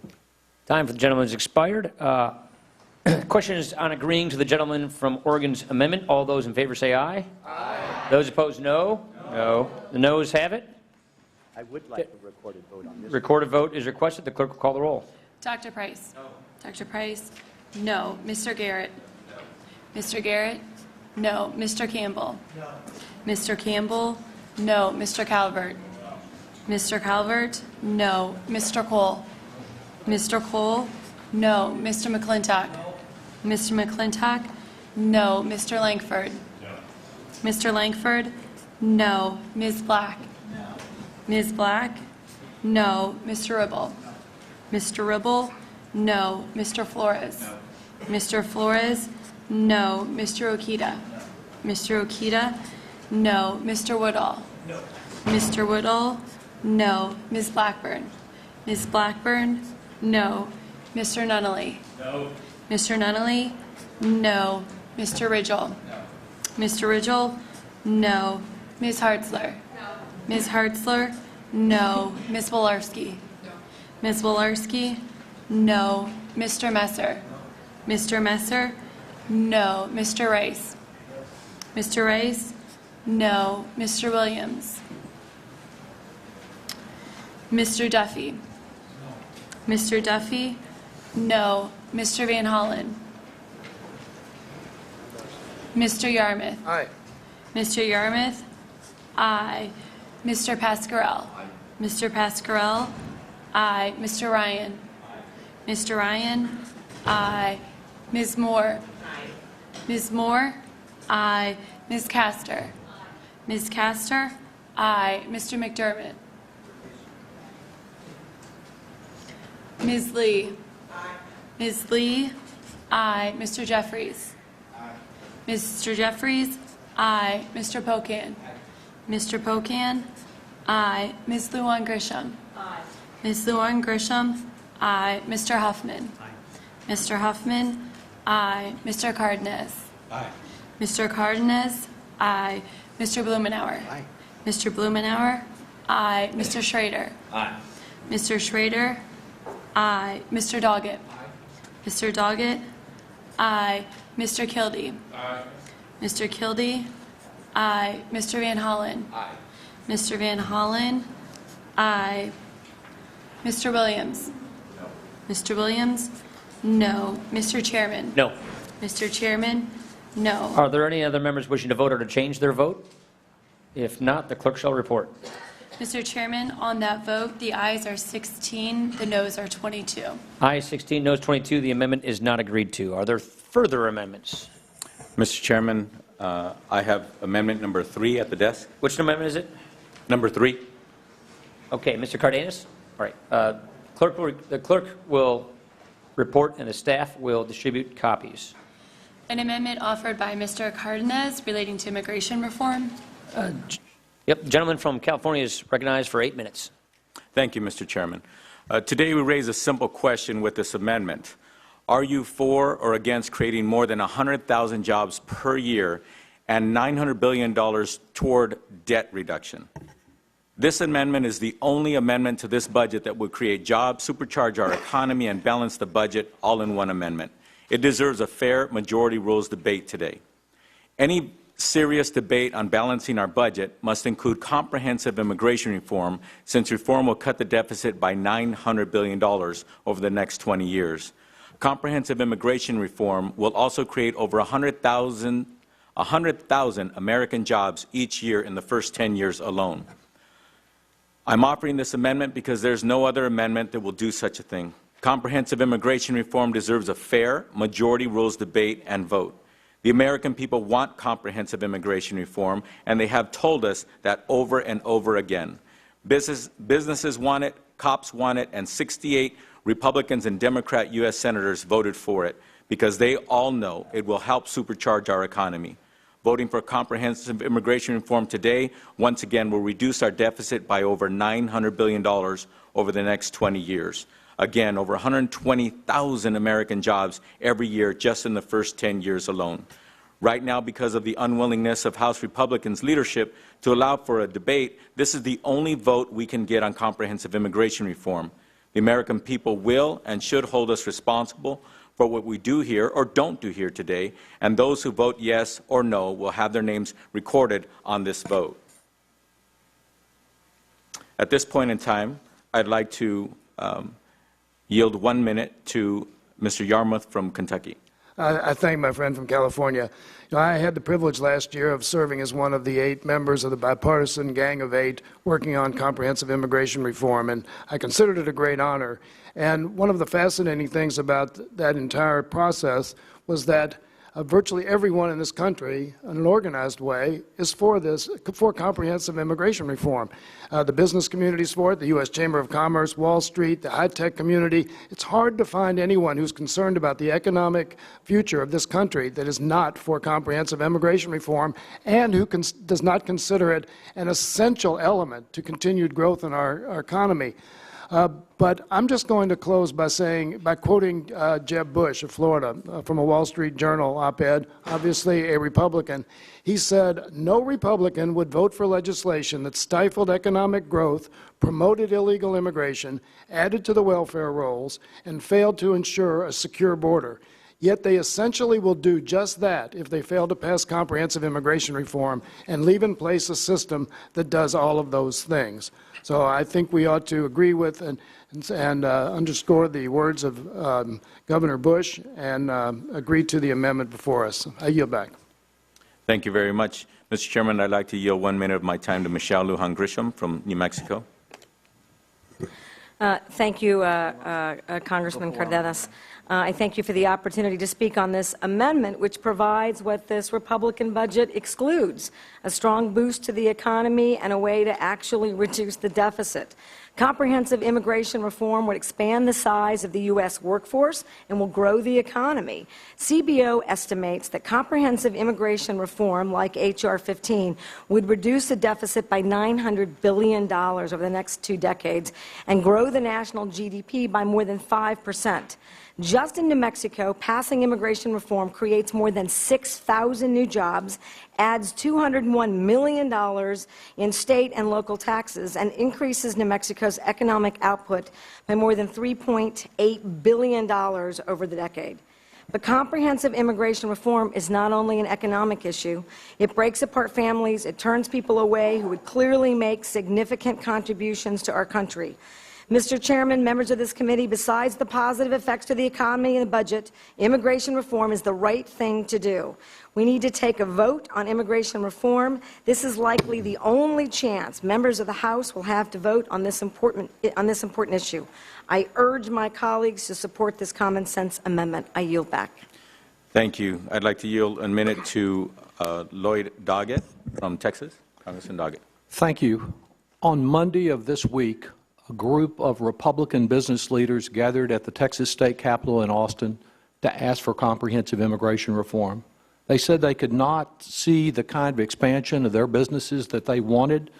Time for the gentleman has expired. Question is on agreeing to the gentleman from Oregon's amendment. All those in favor say aye. Aye. Those opposed, no. No. The noes have it. I would like a recorded vote on this. Recorded vote is requested. The clerk will call the roll. Dr. Price? No. Dr. Price? No. Mr. Garrett? No. Mr. Garrett? No. Mr. Campbell? No. Mr. Campbell? No. Mr. Calvert? No. Mr. Calvert? No. Mr. Cole? Mr. Cole? No. Mr. McClintock? No. Mr. McClintock? No. Mr. Langford? No. Mr. Langford? No. Ms. Black? No. Ms. Black? No. Mr. Ribble? No. Mr. Ribble? No. Mr. Flores? No. Mr. Flores? No. Mr. Okita? No. Mr. Okita? No. Mr. Woodall? No. Mr. Woodall? No. Ms. Blackburn? Ms. Blackburn? No. Mr. Nunnally? No. Mr. Nunnally? No. Mr. Ridgell? No. Mr. Ridgell? No. Ms. Hartzler? No. Ms. Hartzler? No. Ms. Wolarski? No. Ms. Wolarski? No. Mr. Messer? No. Mr. Messer? No. Mr. Rice? No. Mr. Rice? No. Mr. Williams? Mr. Duffy? No. Mr. Duffy? No. Mr. Van Hollen? Mr. Yarmouth? Aye. Mr. Yarmouth? Aye. Mr. Pascarell? Aye. Mr. Pascarell? Aye. Mr. Ryan? Aye. Mr. Ryan? Aye. Ms. Moore? Aye. Ms. Moore? Aye. Ms. Castor? Aye. Ms. Castor? Aye. Mr. McDermott? Ms. Lee? Aye. Ms. Lee? Aye. Mr. Jeffries? Aye. Mr. Jeffries? Aye. Mr. Pocan? Aye. Mr. Pocan? Aye. Ms. Luan Grisham? Aye. Ms. Luan Grisham? Aye. Mr. Huffman? Aye. Mr. Huffman? Aye. Mr. Cardenas? Aye. Mr. Cardenas? Aye. Mr. Blumenauer? Aye. Mr. Blumenauer? Aye. Mr. Schrader? Aye. Mr. Schrader? Aye. Mr. Doggett? Aye. Mr. Doggett? Aye. Mr. Kildee? Aye. Mr. Kildee? Aye. Mr. Van Hollen? Aye. Mr. Van Hollen? Aye. Mr. Williams? No. Mr. Williams? No. Mr. Chairman? No. Mr. Chairman? No. Are there any other members wishing to vote or to change their vote? If not, the clerk shall report. Mr. Chairman, on that vote, the ayes are 16, the noes are 22. Ayes 16, noes 22. The amendment is not agreed to. Are there further amendments? Mr. Chairman, I have amendment number 3 at the desk. Which amendment is it? Number 3. Okay, Mr. Cardenas? All right. The clerk will report and the staff will distribute copies. An amendment offered by Mr. Cardenas relating to immigration reform. Yep, gentleman from California is recognized for 8 minutes. Thank you, Mr. Chairman. Today we raise a simple question with this amendment. Are you for or against creating more than 100,000 jobs per year and $900 billion toward debt reduction? This amendment is the only amendment to this budget that would create jobs, supercharge our economy, and balance the budget all in one amendment. It deserves a fair majority rules debate today. Any serious debate on balancing our budget must include comprehensive immigration reform, since reform will cut the deficit by $900 billion over the next 20 years. Comprehensive immigration reform will also create over 100,000 American jobs each year in the first 10 years alone. I'm offering this amendment because there's no other amendment that will do such a thing. Comprehensive immigration reform deserves a fair majority rules debate and vote. The American people want comprehensive immigration reform, and they have told us that over and over again. Businesses want it, cops want it, and 68 Republicans and Democrat U.S. senators voted for it because they all know it will help supercharge our economy. Voting for comprehensive immigration reform today, once again, will reduce our deficit by over $900 billion over the next 20 years. Again, over 120,000 American jobs every year just in the first 10 years alone. Right now, because of the unwillingness of House Republicans' leadership to allow for a debate, this is the only vote we can get on comprehensive immigration reform. The American people will and should hold us responsible for what we do here or don't do here today, and those who vote yes or no will have their names recorded on this vote. At this point in time, I'd like to Yield 1 minute to Mr. Yarmouth from Kentucky. I thank my friend from California. I had the privilege last year of serving as one of the 8 members of the bipartisan Gang of 8 working on comprehensive immigration reform, and I considered it a great honor. And one of the fascinating things about that entire process was that virtually everyone in this country, in an organized way, is for comprehensive immigration reform. The business community is for it, the U.S. Chamber of Commerce, Wall Street, the high-tech community. It's hard to find anyone who's concerned about the economic future of this country that is not for comprehensive immigration reform and who does not consider it an essential element to continued growth in our economy. But I'm just going to close by quoting Jeb Bush of Florida from a Wall Street Journal op-ed, obviously a Republican. He said, "No Republican would vote for legislation that stifled economic growth, promoted illegal immigration, added to the welfare rolls, and failed to ensure a secure border. Yet they essentially will do just that if they fail to pass comprehensive immigration reform and leave in place a system that does all of those things." So I think we ought to agree with and underscore the words of Governor Bush and agree to the amendment before us. I yield back. Thank you very much. Mr. Chairman, I'd like to yield 1 minute of my time to Michelle Lujan Grisham from New Mexico. Thank you, Congressman Cardenas. I thank you for the opportunity to speak on this amendment, which provides what this Republican budget excludes, a strong boost to the economy and a way to actually reduce the deficit. Comprehensive immigration reform would expand the size of the U.S. workforce and will grow the economy. CBO estimates that comprehensive immigration reform, like H.R. 15, would reduce the deficit by $900 billion over the next 2 decades and grow the national GDP by more than 5%. Just in New Mexico, passing immigration reform creates more than 6,000 new jobs, adds $201 million in state and local taxes, and increases New Mexico's economic output by more than $3.8 billion over the decade. But comprehensive immigration reform is not only an economic issue. It breaks apart families. It turns people away who would clearly make significant contributions to our country. Mr. Chairman, members of this committee, besides the positive effects to the economy and the budget, immigration reform is the right thing to do. We need to take a vote on immigration reform. This is likely the only chance members of the House will have to vote on this important issue. I urge my colleagues to support this common sense amendment. I yield back. Thank you. I'd like to yield a minute to Lloyd Doggett from Texas. Congressman Doggett. Thank you. On Monday of this week, a group of Republican business leaders gathered at the Texas State Capitol in Austin to ask for comprehensive immigration reform. They said they could not see the kind of expansion of their businesses that they wanted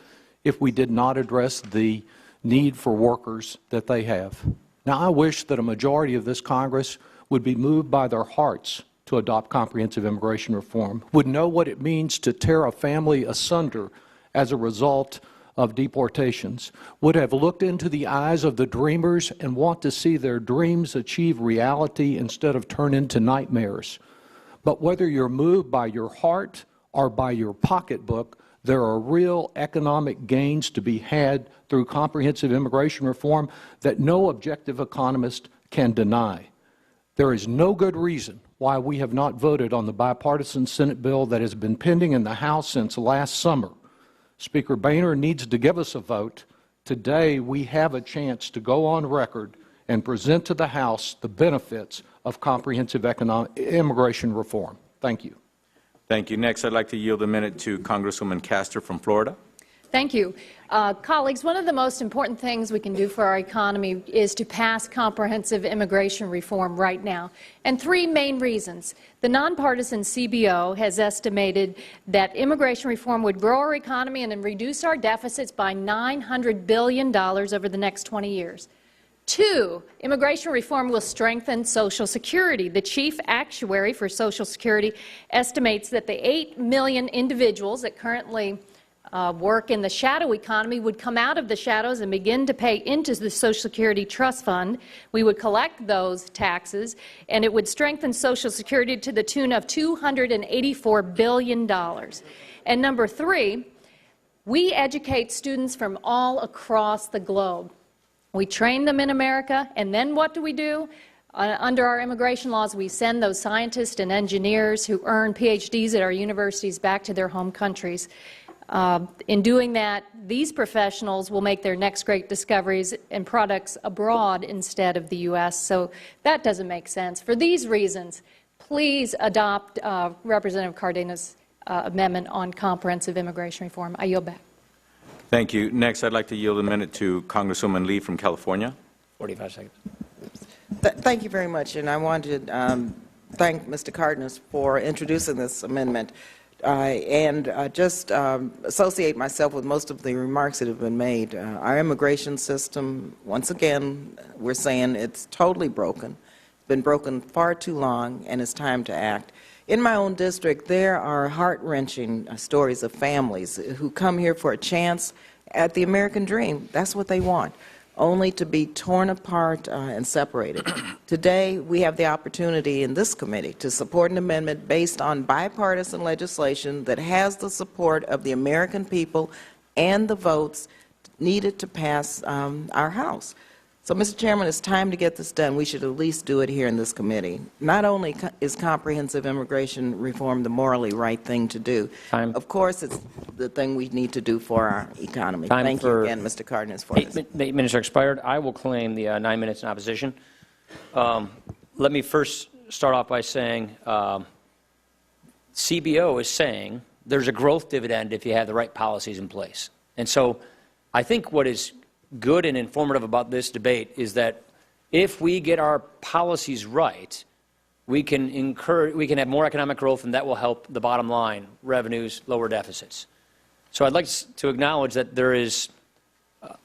if we did not address the need for workers that they have. Now, I wish that a majority of this Congress would be moved by their hearts to adopt comprehensive immigration reform, would know what it means to tear a family asunder as a result of deportations, would have looked into the eyes of the dreamers and want to see their dreams achieve reality instead of turn into nightmares. But whether you're moved by your heart or by your pocketbook, there are real economic gains to be had through comprehensive immigration reform that no objective economist can deny. There is no good reason why we have not voted on the bipartisan Senate bill that has been pending in the House since last summer. Speaker Boehner needs to give us a vote. Today, we have a chance to go on record and present to the House the benefits of comprehensive immigration reform. Thank you. Thank you. Next, I'd like to yield a minute to Congresswoman Castor from Florida. Thank you. Colleagues, one of the most important things we can do for our economy is to pass comprehensive immigration reform right now. And 3 main reasons. The nonpartisan CBO has estimated that immigration reform would grow our economy and then reduce our deficits by $900 billion over the next 20 years. 2, immigration reform will strengthen Social Security. The chief actuary for Social Security estimates that the 8 million individuals that currently work in the shadow economy would come out of the shadows and begin to pay into the Social Security Trust Fund. We would collect those taxes, and it would strengthen Social Security to the tune of $284 billion. And number 3, we educate students from all across the globe. We train them in America, and then what do? Under our immigration laws, we send those scientists and engineers who earn PhDs at our universities back to their home countries. In doing that, these professionals will make their next great discoveries and products abroad instead of the U.S., so that doesn't make sense. For these reasons, please adopt Representative Cardenas' amendment on comprehensive immigration reform. I yield back. Thank you. Next, I'd like to yield a minute to Congresswoman Lee from California. 45 seconds. Thank you very much, and I want to thank Mr. Cardenas for introducing this amendment and just associate myself with most of the remarks that have been made. Our immigration system, once again, we're saying it's totally broken. It's been broken far too long, and it's time to act. In my own district, there are heart-wrenching stories of families who come here for a chance at the American dream. That's what they want, only to be torn apart and separated. Today, we have the opportunity in this committee to support an amendment based on bipartisan legislation that has the support of the American people and the votes needed to pass our House. So, Mr. Chairman, it's time to get this done. We should at least do it here in this committee. Not only is comprehensive immigration reform the morally right thing to do, of course, it's the thing we need to do for our economy. Thank you again, Mr. Cardenas, for this. 8 minutes are expired. I will claim the 9 minutes in opposition. Let me first start off by saying CBO is saying there's a growth dividend if you have the right policies in place. And so I think what is good and informative about this debate is that if we get our policies right, we can have more economic growth, and that will help the bottom line, revenues, lower deficits. So I'd like to acknowledge that there is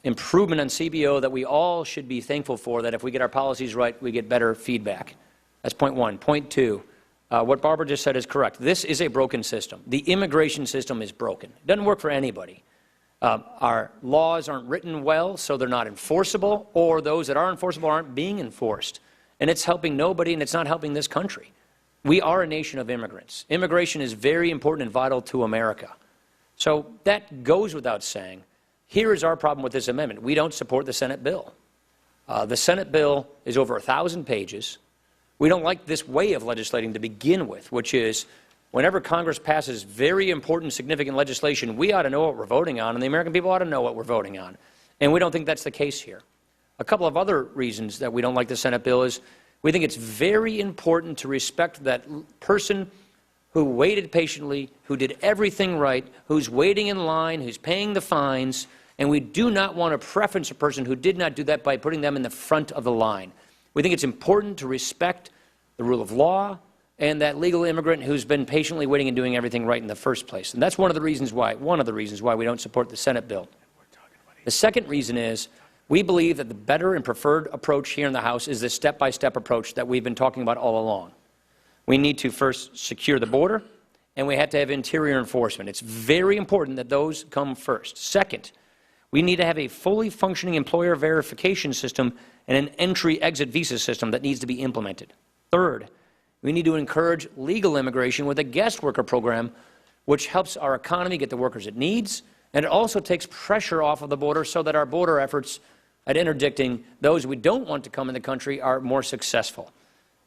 improvement on CBO that we all should be thankful for, that if we get our policies right, we get better feedback. That's point one. Point two, what Barbara just said is correct. This is a broken system. The immigration system is broken. It doesn't work for anybody. Our laws aren't written well, so they're not enforceable, or those that are enforceable aren't being enforced. And it's helping nobody, and it's not helping this country. We are a nation of immigrants. Immigration is very important and vital to America. So that goes without saying. Here is our problem with this amendment. We don't support the Senate bill. The Senate bill is over 1,000 pages. We don't like this way of legislating to begin with, which is whenever Congress passes very important, significant legislation, we ought to know what we're voting on, and the American people ought to know what we're voting on. And we don't think that's the case here. A couple of other reasons that we don't like the Senate bill is we think it's very important to respect that person who waited patiently, who did everything right, who's waiting in line, who's paying the fines, and we do not want to preference a person who did not do that by putting them in the front of the line. We think it's important to respect the rule of law and that legal immigrant who's been patiently waiting and doing everything right in the first place. And that's one of the reasons why we don't support the Senate bill. The second reason is we believe that the better and preferred approach here in the House is this step-by-step approach that we've been talking about all along. We need to first secure the border, and we have to have interior enforcement. It's very important that those come first. Second, we need to have a fully functioning employer verification system and an entry-exit visa system that needs to be implemented. Third, we need to encourage legal immigration with a guest worker program, which helps our economy get the workers it needs, and it also takes pressure off of the border so that our border efforts at interdicting those we don't want to come in the country are more successful.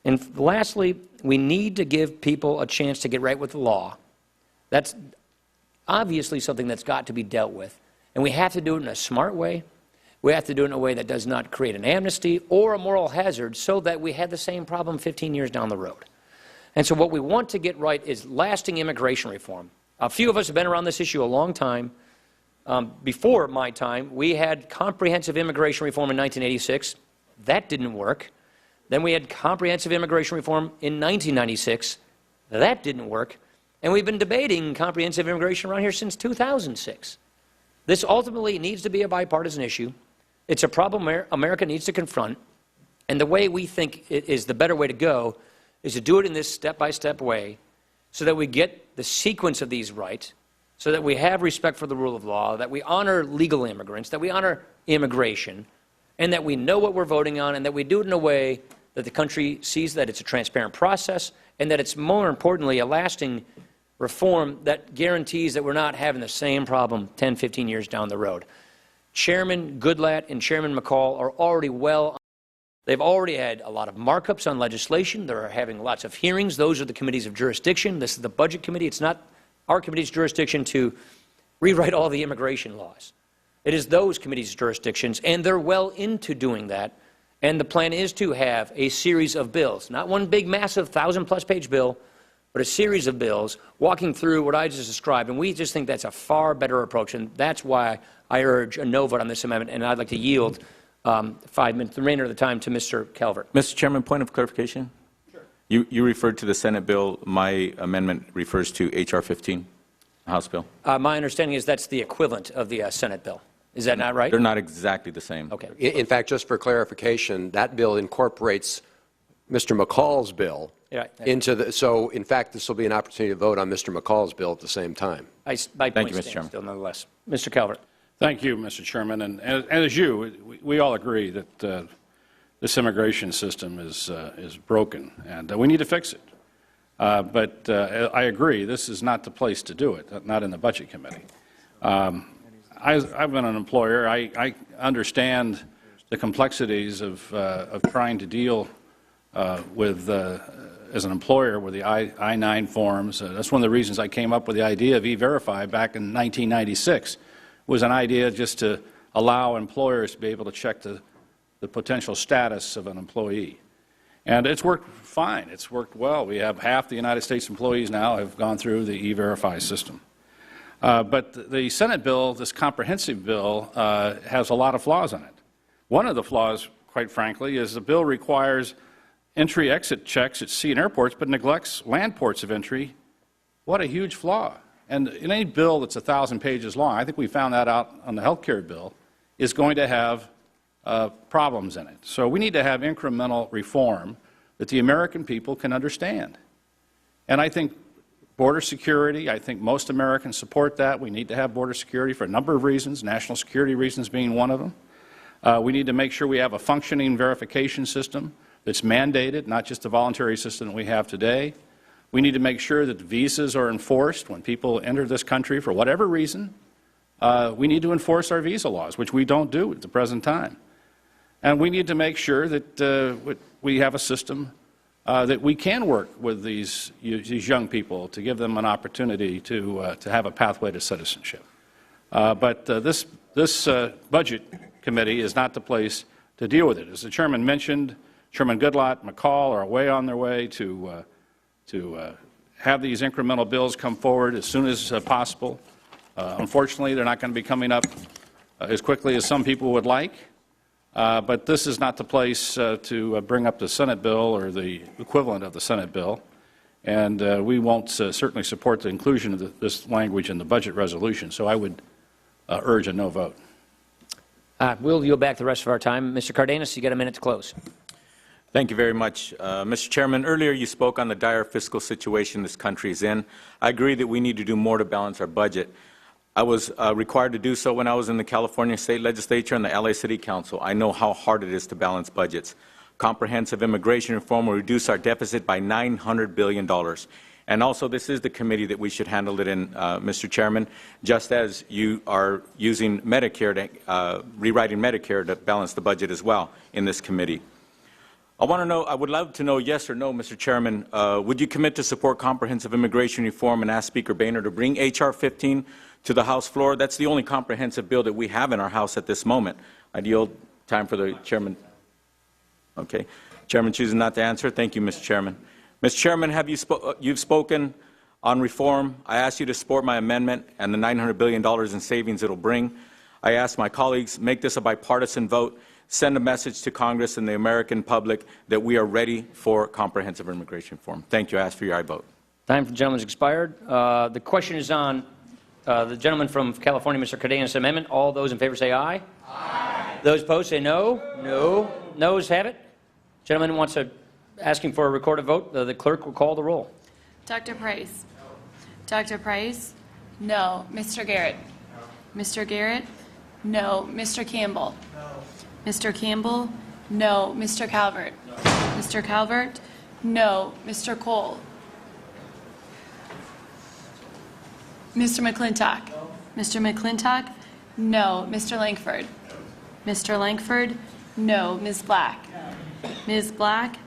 And lastly, we need to give people a chance to get right with the law. That's obviously something that's got to be dealt with, and we have to do it in a smart way. We have to do it in a way that does not create an amnesty or a moral hazard so that we had the same problem 15 years down the road. And so what we want to get right is lasting immigration reform. A few of us have been around this issue a long time. Before my time, we had comprehensive immigration reform in 1986. That didn't work. Then we had comprehensive immigration reform in 1996. That didn't work. And we've been debating comprehensive immigration around here since 2006. This ultimately needs to be a bipartisan issue. It's a problem America needs to confront, and the way we think is the better way to go is to do it in this step-by-step way so that we get the sequence of these right, so that we have respect for the rule of law, that we honor legal immigrants, that we honor immigration, and that we know what we're voting on, and that we do it in a way that the country sees that it's a transparent process, and that it's, more importantly, a lasting reform that guarantees that we're not having the same problem 10, 15 years down the road. Chairman Goodlatte and Chairman McCall are already well. They've already had a lot of markups on legislation. They're having lots of hearings. Those are the committees of jurisdiction. This is the Budget Committee. It's not our committee's jurisdiction to rewrite all the immigration laws. It is those committees' jurisdictions, and they're well into doing that. And the plan is to have a series of bills, not one big, massive 1,000-plus page bill, but a series of bills walking through what I just described. And we just think that's a far better approach, and that's why I urge a no vote on this amendment. And I'd like to yield 5 minutes, the remainder of the time, to Mr. Calvert. Mr. Chairman, point of clarification. Sure. You referred to the Senate bill. My amendment refers to H.R. 15, House bill. My understanding is that's the equivalent of the Senate bill. Is that not right? They're not exactly the same. Okay. In fact, just for clarification, that bill incorporates Mr. McCall's bill into the, so in fact, this will be an opportunity to vote on Mr. McCall's bill at the same time. Thank you, Mr. Chairman. Still, nonetheless. Mr. Calvert. Thank you, Mr. Chairman. And as you, we all agree that this immigration system is broken, and we need to fix it. But I agree, this is not the place to do it, not in the Budget Committee. I've been an employer. I understand the complexities of trying to deal with, as an employer, with the I-9 forms. That's one of the reasons I came up with the idea of E-Verify back in 1996. It was an idea just to allow employers to be able to check the potential status of an employee. And it's worked fine. It's worked well. We have half the United States employees now have gone through the E-Verify system. But the Senate bill, this comprehensive bill, has a lot of flaws in it. One of the flaws, quite frankly, is the bill requires entry-exit checks at sea and airports, but neglects land ports of entry. What a huge flaw. And in any bill that's 1,000 pages long, I think we found that out on the health care bill, is going to have problems in it. So we need to have incremental reform that the American people can understand. And I think border security, I think most Americans support that. We need to have border security for a number of reasons, national security reasons being one of them. We need to make sure we have a functioning verification system that's mandated, not just the voluntary system that we have today. We need to make sure that the visas are enforced when people enter this country for whatever reason. We need to enforce our visa laws, which we don't do at the present time. And we need to make sure that we have a system that we can work with these young people to give them an opportunity to have a pathway to citizenship. But this Budget Committee is not the place to deal with it. As the Chairman mentioned, Chairman Goodlatte, McCall are way on their way to have these incremental bills come forward as soon as possible. Unfortunately, they're not going to be coming up as quickly as some people would like. But this is not the place to bring up the Senate bill or the equivalent of the Senate bill. And we won't certainly support the inclusion of this language in the budget resolution. So I would urge a no vote. We'll yield back the rest of our time. Mr. Cardenas, you got a minute to close. Thank you very much. Mr. Chairman, earlier you spoke on the dire fiscal situation this country is in. I agree that we need to do more to balance our budget. I was required to do so when I was in the California State Legislature and the LA City Council. I know how hard it is to balance budgets. Comprehensive immigration reform will reduce our deficit by $900 billion. And also, this is the committee that we should handle it in, Mr. Chairman, just as you are using Medicare, rewriting Medicare to balance the budget as well in this committee. I would love to know, yes or no, Mr. Chairman, would you commit to support comprehensive immigration reform and ask Speaker Boehner to bring H.R. 15 to the House floor? That's the only comprehensive bill that we have in our House at this moment. I'd yield time for the Chairman. Okay. Chairman chooses not to answer. Thank you, Mr. Chairman. Mr. Chairman, you've spoken on reform. I ask you to support my amendment and the $900 billion in savings it will bring. I ask my colleagues, make this a bipartisan vote. Send a message to Congress and the American public that we are ready for comprehensive immigration reform. Thank you. I ask for your aye vote. Time for the gentleman's expired. The question is on the gentleman from California, Mr. Cardenas' amendment. All those in favor say aye. Aye. Those opposed say no. No. Noes have it. Gentleman wants to asking for a recorded vote. The clerk will call the roll. Dr. Price? No. Dr. Price? No. Mr. Garrett? No. Mr. Garrett? No. Mr. Campbell? No. Mr. Campbell? No. Mr. Calvert? No. Mr. Calvert? No. Mr. Cole? Mr. McClintock? No. Mr. McClintock? No. Mr. Langford? Mr. Langford? No. Ms. Black? Ms. Black?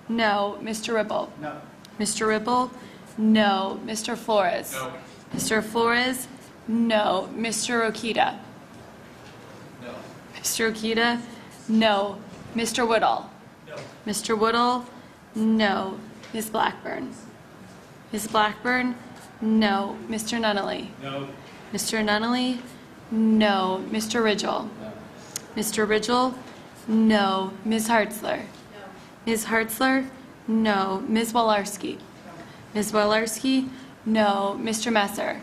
No. Mr. Ribble? No. Mr. Ribble? No. Mr. Flores? No. Mr. Flores? No. Mr. Rokita? No. Mr. Rokita? No. Mr. Woodall? No. Mr. Woodall? No. Ms. Blackburn? Ms. Blackburn? No. Mr. Nunnally? No. Mr. Nunnally? No. Mr. Ridgel? No. Mr. Ridgel? No. Ms. Hartzler? No. Ms. Hartzler? No. Ms. Walarski? Ms. Walarski? No. Mr. Messer?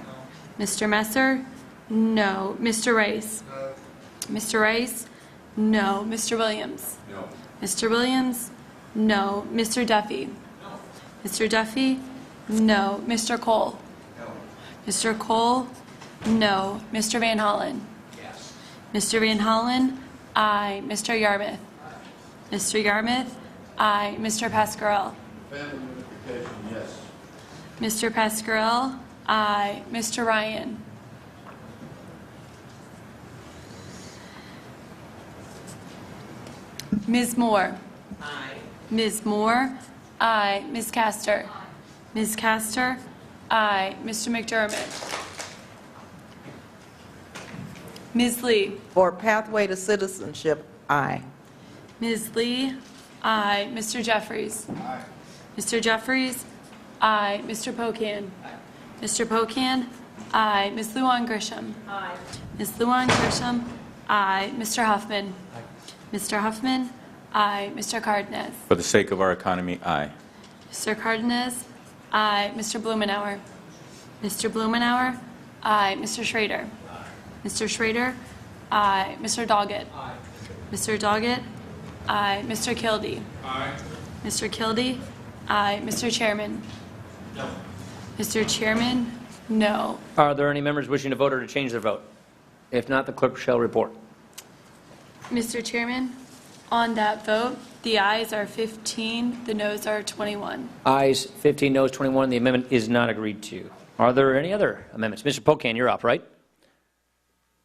Mr. Messer? No. Mr. Rice? Mr. Rice? No. Mr. Williams? No. Mr. Williams? No. Mr. Duffy? Mr. Duffy? No. Mr. Cole? Mr. Cole? No. Mr. Van Hollen? Yes. Mr. Van Hollen? Aye. Mr. Yarmouth? Mr. Yarmouth? Aye. Mr. Pascarell? Family unification, yes. Mr. Pascarell? Aye. Mr. Ryan? Ms. Moore? Aye. Ms. Moore? Aye. Ms. Castor? Ms. Castor? Aye. Mr. McDermott? Ms. Lee? For Pathway to Citizenship, aye. Ms. Lee? Aye. Mr. Jeffries? Aye. Mr. Jeffries? Aye. Mr. Pocan? Mr. Pocan? Aye. Ms. Luan Grisham? Aye. Ms. Luan Grisham? Aye. Mr. Huffman? Aye. Mr. Huffman? Aye. Mr. Cardenas? For the sake of our economy, aye. Mr. Cardenas? Aye. Mr. Blumenauer? Mr. Blumenauer? Aye. Mr. Schrader? Mr. Schrader? Aye. Mr. Doggett? Aye. Mr. Doggett? Aye. Mr. Kildee? Aye. Mr. Kildee? Aye. Mr. Chairman? No. Mr. Chairman? No. Are there any members wishing to vote or to change their vote? If not, the clerk shall report. Mr. Chairman, on that vote, the ayes are 15, the noes are 21. Ayes 15, noes 21. The amendment is not agreed to. Are there any other amendments? Mr. Pocan, you're up, right?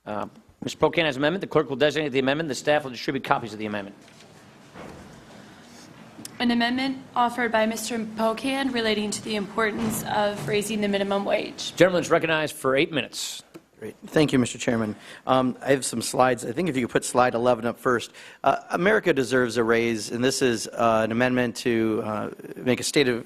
Mr. Pocan has an amendment. The clerk will designate the amendment. The staff will distribute copies of the amendment. An amendment offered by Mr. Pocan relating to the importance of raising the minimum wage. Gentleman is recognized for 8 minutes. Great. Thank you, Mr. Chairman. I have some slides. I think if you could put slide 11 up first. America deserves a raise, and this is an amendment to make a state of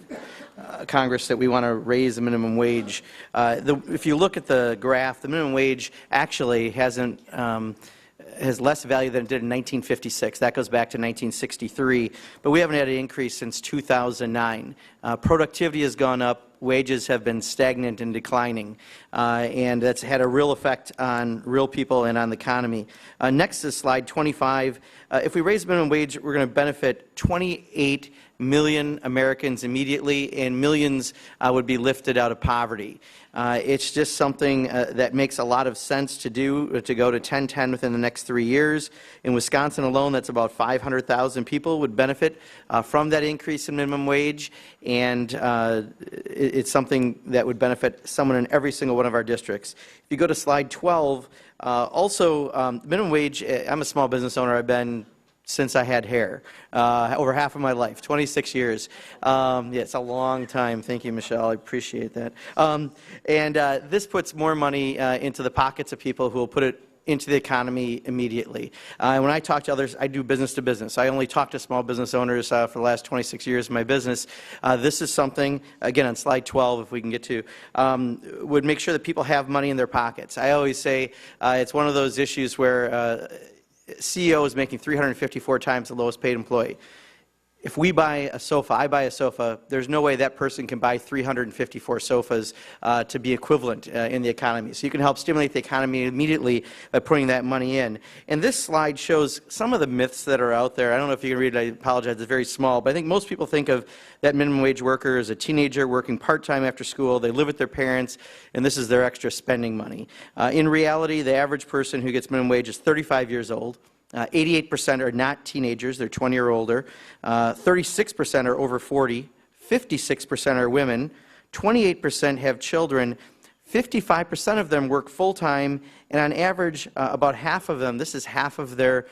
Congress that we want to raise the minimum wage. If you look at the graph, the minimum wage actually has less value than it did in 1956. That goes back to 1963. But we haven't had an increase since 2009. Productivity has gone up. Wages have been stagnant and declining. And that's had a real effect on real people and on the economy. Next is slide 25. If we raise minimum wage, we're going to benefit 28 million Americans immediately, and millions would be lifted out of poverty. It's just something that makes a lot of sense to do, to go to 10-10 within the next 3 years. In Wisconsin alone, that's about 500,000 people would benefit from that increase in minimum wage, and it's something that would benefit someone in every single one of our districts. If you go to slide 12, also minimum wage, I'm a small business owner. I've been since I had hair, over half of my life, 26 years. Yeah, it's a long time. Thank you, Michelle. I appreciate that. This puts more money into the pockets of people who will put it into the economy immediately. When I talk to others, I do business to business. I only talk to small business owners for the last 26 years of my business. This is something, again, on slide 12, if we can get to, would make sure that people have money in their pockets. I always say it's one of those issues where CEO is making 354 times the lowest paid employee. If we buy a sofa, I buy a sofa, there's no way that person can buy 354 sofas to be equivalent in the economy. So you can help stimulate the economy immediately by putting that money in. And this slide shows some of the myths that are out there. I don't know if you can read it, I apologize, it's very small, but I think most people think of that minimum wage worker as a teenager working part-time after school. They live with their parents, and this is their extra spending money. In reality, the average person who gets minimum wage is 35 years old. 88% are not teenagers, they're 20 or older. 36% are over 40. 56% are women. 28% have children. 55% of them work full-time, and on average, about half of them, this is half of their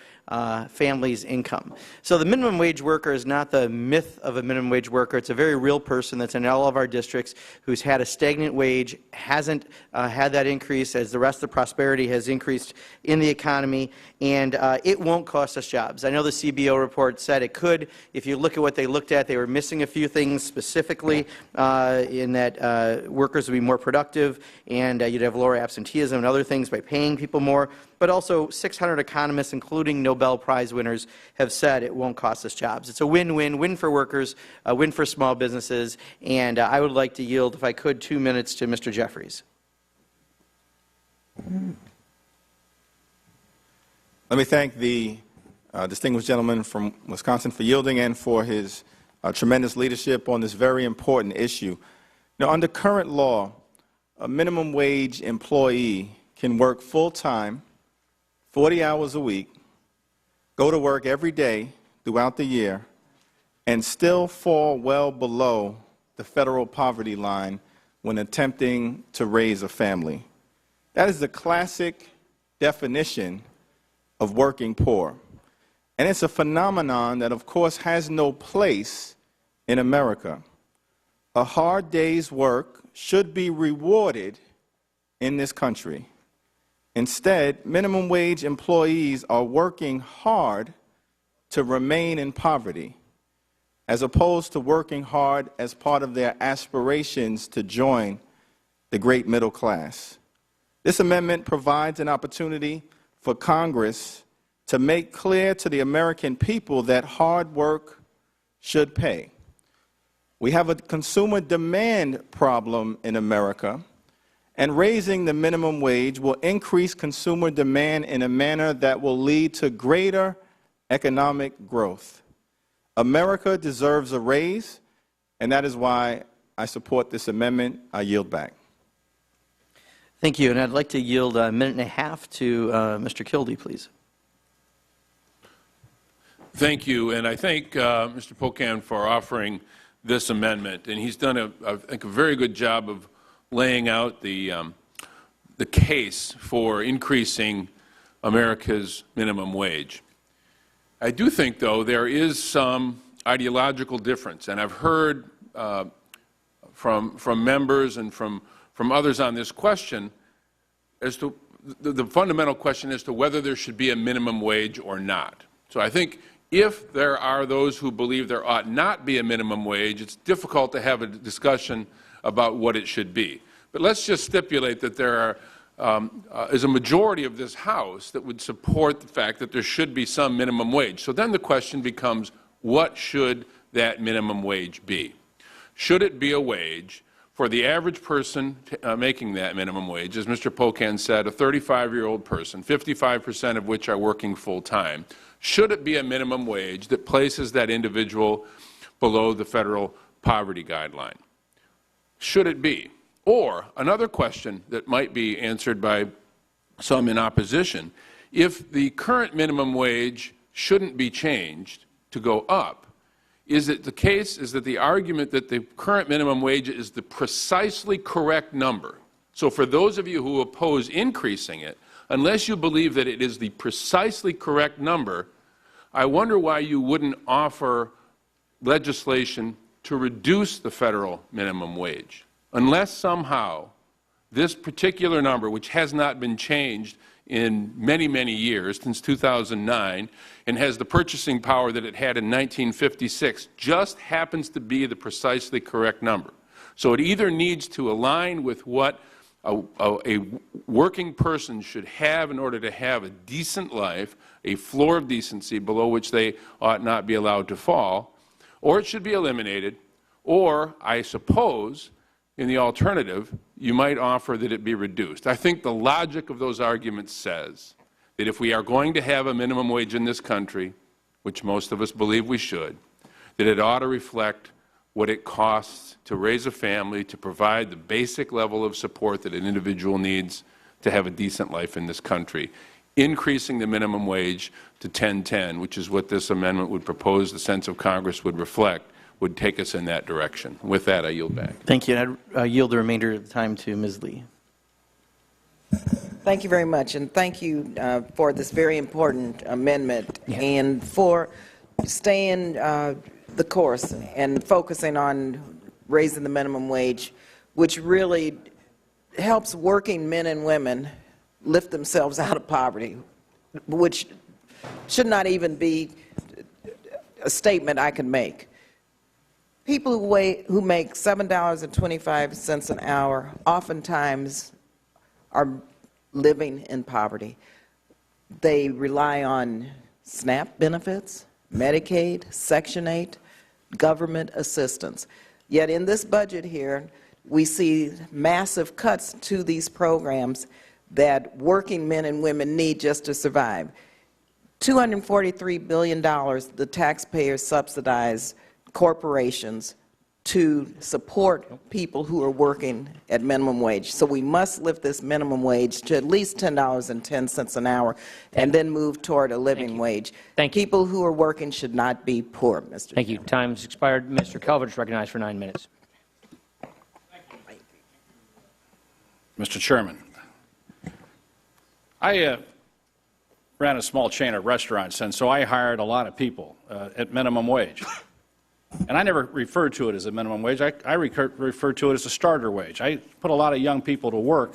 family's income. So the minimum wage worker is not the myth of a minimum wage worker. It's a very real person that's in all of our districts who's had a stagnant wage, hasn't had that increase as the rest of the prosperity has increased in the economy, and it won't cost us jobs. I know the CBO report said it could. If you look at what they looked at, they were missing a few things specifically in that workers would be more productive, and you'd have lower absenteeism and other things by paying people more. But also 600 economists, including Nobel Prize winners, have said it won't cost us jobs. It's a win-win, win for workers, a win for small businesses, and I would like to yield, if I could, 2 minutes to Mr. Jeffries. Let me thank the distinguished gentleman from Wisconsin for yielding and for his tremendous leadership on this very important issue. Now, under current law, a minimum wage employee can work full-time, 40 hours a week, go to work every day throughout the year, and still fall well below the federal poverty line when attempting to raise a family. That is the classic definition of working poor. And it's a phenomenon that, of course, has no place in America. A hard day's work should be rewarded in this country. Instead, minimum wage employees are working hard to remain in poverty, as opposed to working hard as part of their aspirations to join the great middle class. This amendment provides an opportunity for Congress to make clear to the American people that hard work should pay. We have a consumer demand problem in America, and raising the minimum wage will increase consumer demand in a manner that will lead to greater economic growth. America deserves a raise, and that is why I support this amendment. I yield back. Thank you, and I'd like to yield a minute and a half to Mr. Kildee, please. Thank you, and I thank Mr. Pocan for offering this amendment, and he's done, I think, a very good job of laying out the case for increasing America's minimum wage. I do think, though, there is some ideological difference, and I've heard from members and from others on this question as to the fundamental question as to whether there should be a minimum wage or not. So I think if there are those who believe there ought not be a minimum wage, it's difficult to have a discussion about what it should be. But let's just stipulate that there is a majority of this House that would support the fact that there should be some minimum wage. So then the question becomes, what should that minimum wage be? Should it be a wage for the average person making that minimum wage, as Mr. Pocan said, a 35-year-old person, 55% of which are working full-time? Should it be a minimum wage that places that individual below the federal poverty guideline? Should it be? Or another question that might be answered by some in opposition, if the current minimum wage shouldn't be changed to go up, is it the case, is that the argument that the current minimum wage is the precisely correct number? So for those of you who oppose increasing it, unless you believe that it is the precisely correct number, I wonder why you wouldn't offer legislation to reduce the federal minimum wage, unless somehow this particular number, which has not been changed in many, many years, since 2009, and has the purchasing power that it had in 1956, just happens to be the precisely correct number. So it either needs to align with what a working person should have in order to have a decent life, a floor of decency below which they ought not be allowed to fall, or it should be eliminated, or, I suppose, in the alternative, you might offer that it be reduced. I think the logic of those arguments says that if we are going to have a minimum wage in this country, which most of us believe we should, that it ought to reflect what it costs to raise a family, to provide the basic level of support that an individual needs to have a decent life in this country. Increasing the minimum wage to $10.10, which is what this amendment would propose, the sense of Congress would reflect, would take us in that direction. With that, I yield back. Thank you. And I yield the remainder of the time to Ms. Lee. Thank you very much, and thank you for this very important amendment and for staying the course and focusing on raising the minimum wage, which really helps working men and women lift themselves out of poverty, which should not even be a statement I can make. People who make $7.25 an hour oftentimes are living in poverty. They rely on SNAP benefits, Medicaid, Section 8, government assistance. Yet in this budget here, we see massive cuts to these programs that working men and women need just to survive. $243 billion the taxpayers subsidize corporations to support people who are working at minimum wage. So we must lift this minimum wage to at least $10.10 an hour and then move toward a living wage. People who are working should not be poor, Mr. Thank you. Time's expired. Mr. Calvert is recognized for 9 minutes. Mr. Chairman, I ran a small chain of restaurants, and so I hired a lot of people at minimum wage. And I never referred to it as a minimum wage. I referred to it as a starter wage. I put a lot of young people to work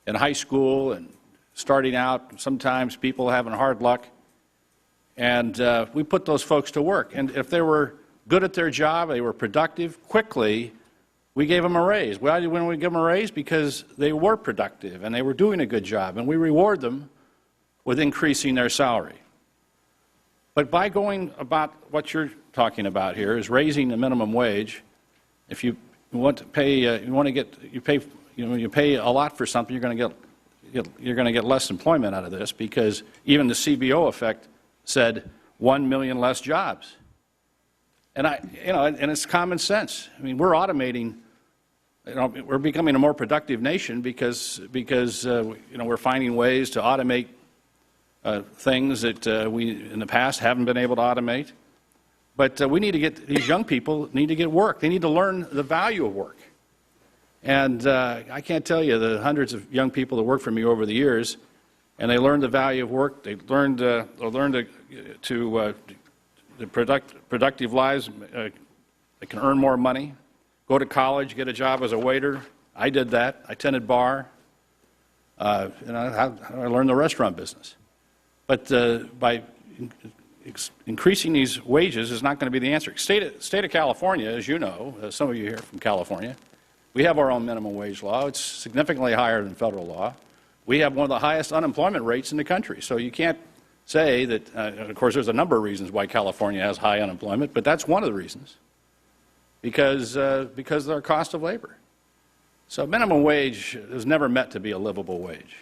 in high school and starting out, sometimes people having hard luck. And we put those folks to work. And if they were good at their job, they were productive, quickly, we gave them a raise. Why did we give them a raise? Because they were productive and they were doing a good job. And we reward them with increasing their salary. But by going about what you're talking about here is raising the minimum wage. If you want to pay, you pay a lot for something, you're going to get less employment out of this, because even the CBO effect said 1 million less jobs. And and it's common sense. I mean, we're automating. We're becoming a more productive nation because we're finding ways to automate things that we in the past haven't been able to automate. But we need to get, these young people need to get work. They need to learn the value of work. And I can't tell you the hundreds of young people that work for me over the years, and they learned the value of work. They learned productive lives. They can earn more money, go to college, get a job as a waiter. I did that. I tended bar. I learned the restaurant business. But by increasing these wages is not going to be the answer. State of California, as you know, some of you here from California, we have our own minimum wage law. It's significantly higher than federal law. We have one of the highest unemployment rates in the country. So you can't say that, of course, there's a number of reasons why California has high unemployment, but that's one of the reasons, because of our cost of labor. So minimum wage was never meant to be a livable wage.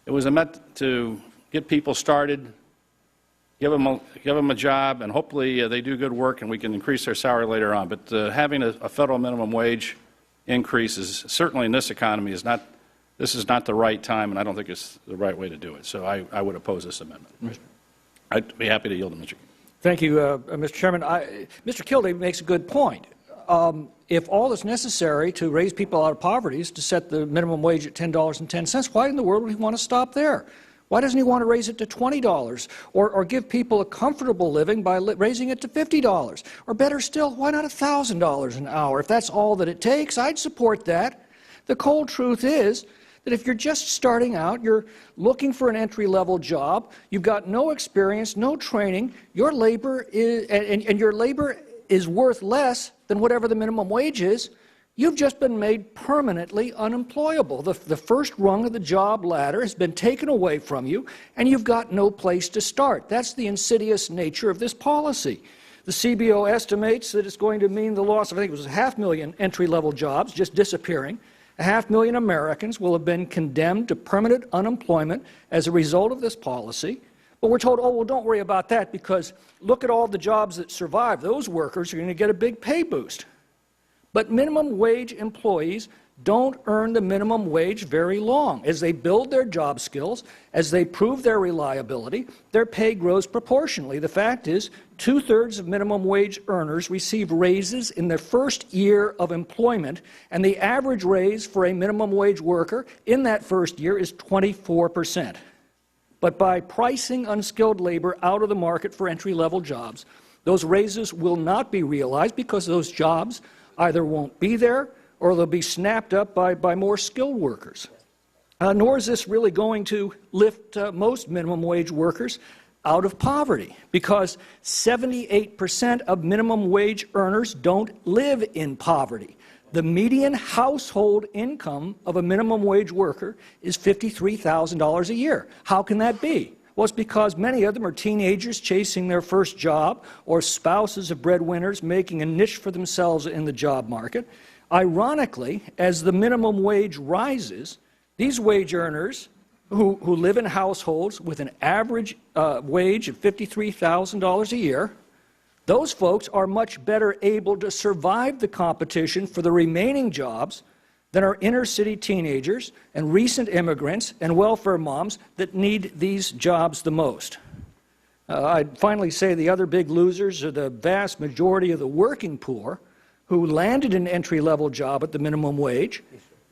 It was meant to get people started, give them a job, and hopefully they do good work and we can increase their salary later on. But having a federal minimum wage increase is certainly in this economy this is not the right time, and I don't think it's the right way to do it. So I would oppose this amendment. I'd be happy to yield to Mr. Thank you, Mr. Chairman. Mr. Kildee makes a good point. If all that's necessary to raise people out of poverty is to set the minimum wage at $10.10, why in the world would he want to stop there? Why doesn't he want to raise it to $20 or give people a comfortable living by raising it to $50? Or better still, why not $1,000 an hour? If that's all that it takes, I'd support that. The cold truth is that if you're just starting out, you're looking for an entry-level job, you've got no experience, no training, your labor is, and your labor is worth less than whatever the minimum wage is, you've just been made permanently unemployable. The first rung of the job ladder has been taken away from you, and you've got no place to start. That's the insidious nature of this policy. The CBO estimates that it's going to mean the loss of, I think it was 500,000 entry-level jobs just disappearing. 500,000 Americans will have been condemned to permanent unemployment as a result of this policy. But we're told, oh, well, don't worry about that, because look at all the jobs that survive. Those workers are going to get a big pay boost. But minimum wage employees don't earn the minimum wage very long. As they build their job skills, as they prove their reliability, their pay grows proportionally. The fact is, 2/3 of minimum wage earners receive raises in their first year of employment, and the average raise for a minimum wage worker in that first year is 24%. But by pricing unskilled labor out of the market for entry-level jobs, those raises will not be realized because those jobs either won't be there or they'll be snapped up by more skilled workers. Nor is this really going to lift most minimum wage workers out of poverty, because 78% of minimum wage earners don't live in poverty. The median household income of a minimum wage worker is $53,000 a year. How can that be? Well, it's because many of them are teenagers chasing their first job, or spouses of breadwinners making a niche for themselves in the job market. Ironically, as the minimum wage rises, these wage earners who live in households with an average wage of $53,000 a year, those folks are much better able to survive the competition for the remaining jobs than are inner-city teenagers and recent immigrants and welfare moms that need these jobs the most. I'd finally say the other big losers are the vast majority of the working poor who landed an entry-level job at the minimum wage,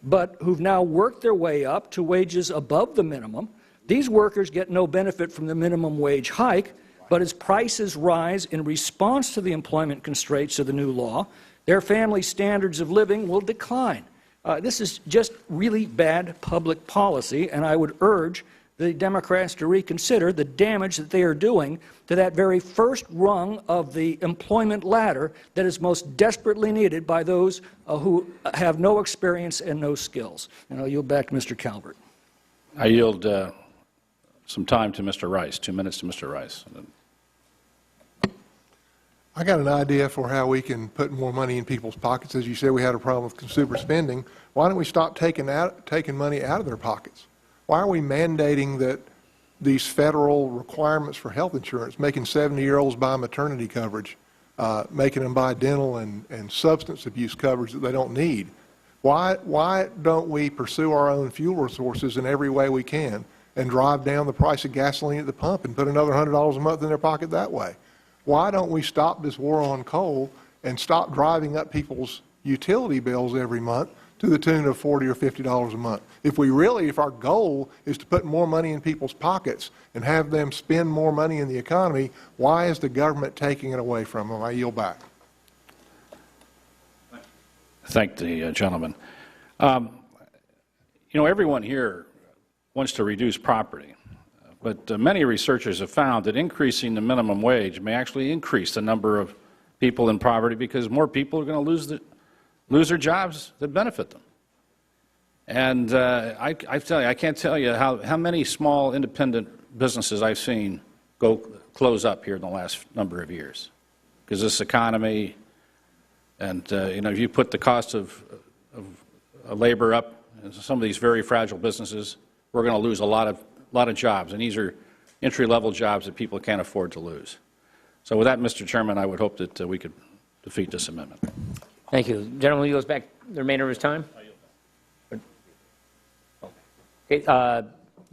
but who've now worked their way up to wages above the minimum. These workers get no benefit from the minimum wage hike, but as prices rise in response to the employment constraints of the new law, their family standards of living will decline. This is just really bad public policy, and I would urge the Democrats to reconsider the damage that they are doing to that very first rung of the employment ladder that is most desperately needed by those who have no experience and no skills. And I'll yield back to Mr. Calvert. I yield some time to Mr. Rice, 2 minutes to Mr. Rice. I got an idea for how we can put more money in people's pockets. As you said, we had a problem with consumer spending. Why don't we stop taking money out of their pockets? Why are we mandating that these federal requirements for health insurance, making 70-year-olds buy maternity coverage, making them buy dental and substance abuse coverage that they don't need? Why don't we pursue our own fuel resources in every way we can and drive down the price of gasoline at the pump and put another $100 a month in their pocket that way? Why don't we stop this war on coal and stop driving up people's utility bills every month to the tune of $40 or $50 a month? If our goal is to put more money in people's pockets and have them spend more money in the economy, why is the government taking it away from them? I yield back. Thank the gentleman. Everyone here wants to reduce poverty, but many researchers have found that increasing the minimum wage may actually increase the number of people in poverty because more people are going to lose their jobs that benefit them. And I can't tell you how many small independent businesses I've seen close up here in the last number of years, because this economy, and if you put the cost of labor up in some of these very fragile businesses, we're going to lose a lot of jobs, and these are entry-level jobs that people can't afford to lose. So with that, Mr. Chairman, I would hope that we could defeat this amendment. Thank you. The gentleman yields back the remainder of his time. Okay,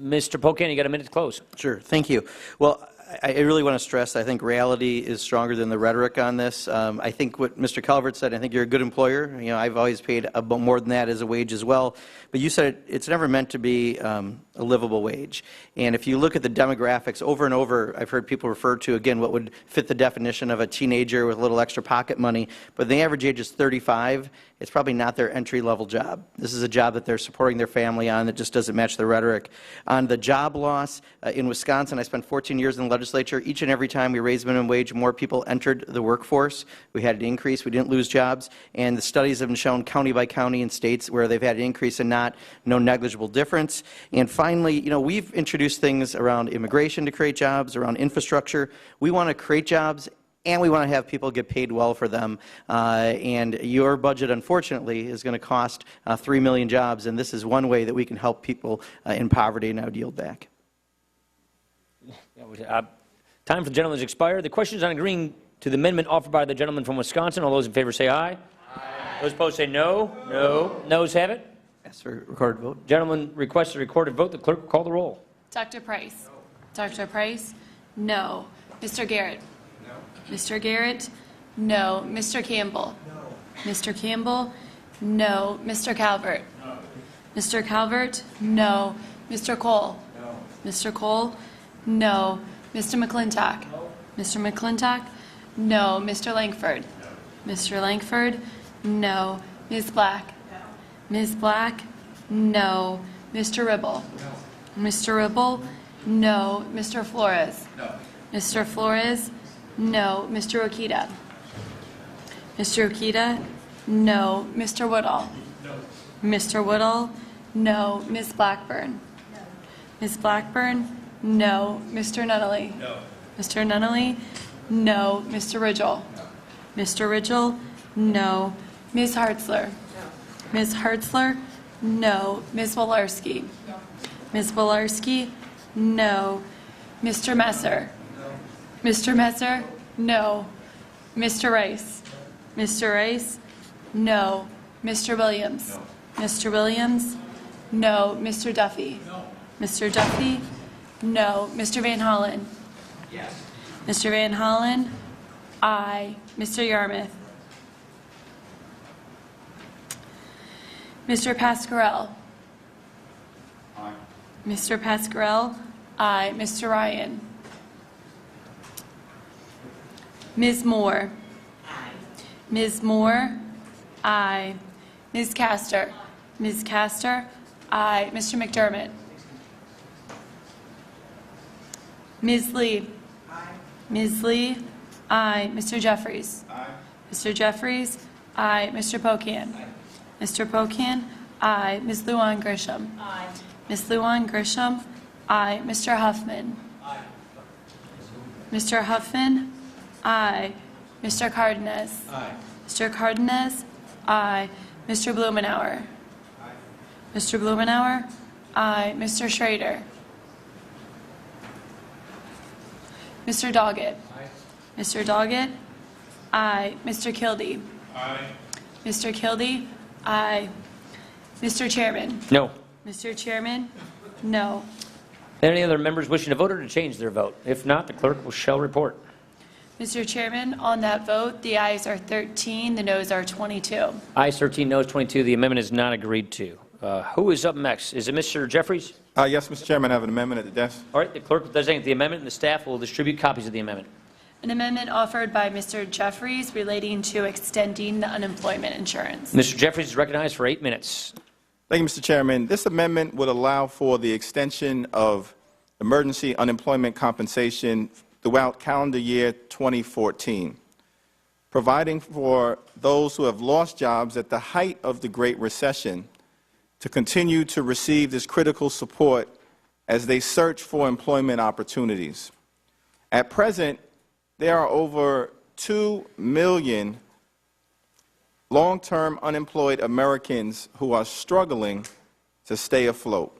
Mr. Pocan, you got a minute to close. Sure. Thank you. Well, I really want to stress, I think reality is stronger than the rhetoric on this. I think what Mr. Calvert said, I think you're a good employer. I've always paid more than that as a wage as well. But you said it's never meant to be a livable wage. And if you look at the demographics over and over, I've heard people refer to, again, what would fit the definition of a teenager with a little extra pocket money. But the average age is 35. It's probably not their entry-level job. This is a job that they're supporting their family on that just doesn't match the rhetoric. On the job loss, in Wisconsin, I spent 14 years in the legislature. Each and every time we raised minimum wage, more people entered the workforce. We had an increase. We didn't lose jobs. And the studies have been shown county by county in states where they've had an increase and no negligible difference. And finally, we've introduced things around immigration to create jobs, around infrastructure. We want to create jobs, and we want to have people get paid well for them. And your budget, unfortunately, is going to cost 3 million jobs, and this is one way that we can help people in poverty. And I would yield back. Time for the gentleman has expired. The question is on agreeing to the amendment offered by the gentleman from Wisconsin. All those in favor say aye. Aye. Those opposed say no. No. Noes have it. Ask for recorded vote. Gentleman requests a recorded vote. The clerk will call the roll. Dr. Price? Dr. Price? No. Mr. Garrett? No. Mr. Garrett? No. Mr. Campbell? No. Mr. Campbell? No. Mr. Calvert? No. Mr. Calvert? No. Mr. Cole? No. Mr. Cole? No. Mr. McClintock? No. Mr. McClintock? No. Mr. Langford? No. Mr. Langford? No. Ms. Black? No. Ms. Black? No. Mr. Ribble? No. Mr. Ribble? No. Mr. Flores? No. Mr. Flores? No. Mr. Okita? Mr. Okita? No. Mr. Woodall? No. Mr. Woodall? No. Ms. Blackburn? No. Ms. Blackburn? No. Mr. Nunnally? No. Mr. Nunnally? No. Mr. Ridgell? No. Mr. Ridgell? No. Ms. Hartzler? No. Ms. Hartzler? No. Ms. Wolarski? No. Ms. Wolarski? No. Mr. Messer? No. Mr. Messer? No. Mr. Rice? No. Mr. Rice? No. Mr. Williams? No. Mr. Williams? No. Mr. Duffy? No. Mr. Duffy? No. Mr. Van Hollen? Yes. Mr. Van Hollen? Aye. Mr. Yarmouth? Mr. Pascarell? Aye. Mr. Pascarell? Aye. Mr. Ryan? Ms. Moore? Aye. Ms. Moore? Aye. Ms. Castor? Ms. Castor? Aye. Mr. McDermott? Ms. Lee? Aye. Ms. Lee? Aye. Mr. Jeffries? Aye. Mr. Jeffries? Aye. Mr. Pocan? Aye. Mr. Pocan? Aye. Ms. Luan Grisham? Aye. Ms. Luan Grisham? Aye. Mr. Huffman? Aye. Mr. Huffman? Aye. Mr. Cardenas? Aye. Mr. Cardenas? Aye. Mr. Blumenauer? Aye. Mr. Blumenauer? Aye. Mr. Schrader? Mr. Doggett? Aye. Mr. Doggett? Aye. Mr. Kildee? Aye. Mr. Kildee? Aye. Mr. Chairman? No. Mr. Chairman? No. Any other members wishing to vote or to change their vote? If not, the clerk shall report. Mr. Chairman, on that vote, the ayes are 13, the noes are 22. Ayes 13, noes 22. The amendment is not agreed to. Who is up next? Is it Mr. Jeffries? Yes, Mr. Chairman, I have an amendment at the desk. All right, the clerk will designate the amendment, and the staff will distribute copies of the amendment. An amendment offered by Mr. Jeffries relating to extending the unemployment insurance. Mr. Jeffries is recognized for 8 minutes. Thank you, Mr. Chairman. This amendment would allow for the extension of emergency unemployment compensation throughout calendar year 2014, providing for those who have lost jobs at the height of the Great Recession to continue to receive this critical support as they search for employment opportunities. At present, there are over 2 million long-term unemployed Americans who are struggling to stay afloat.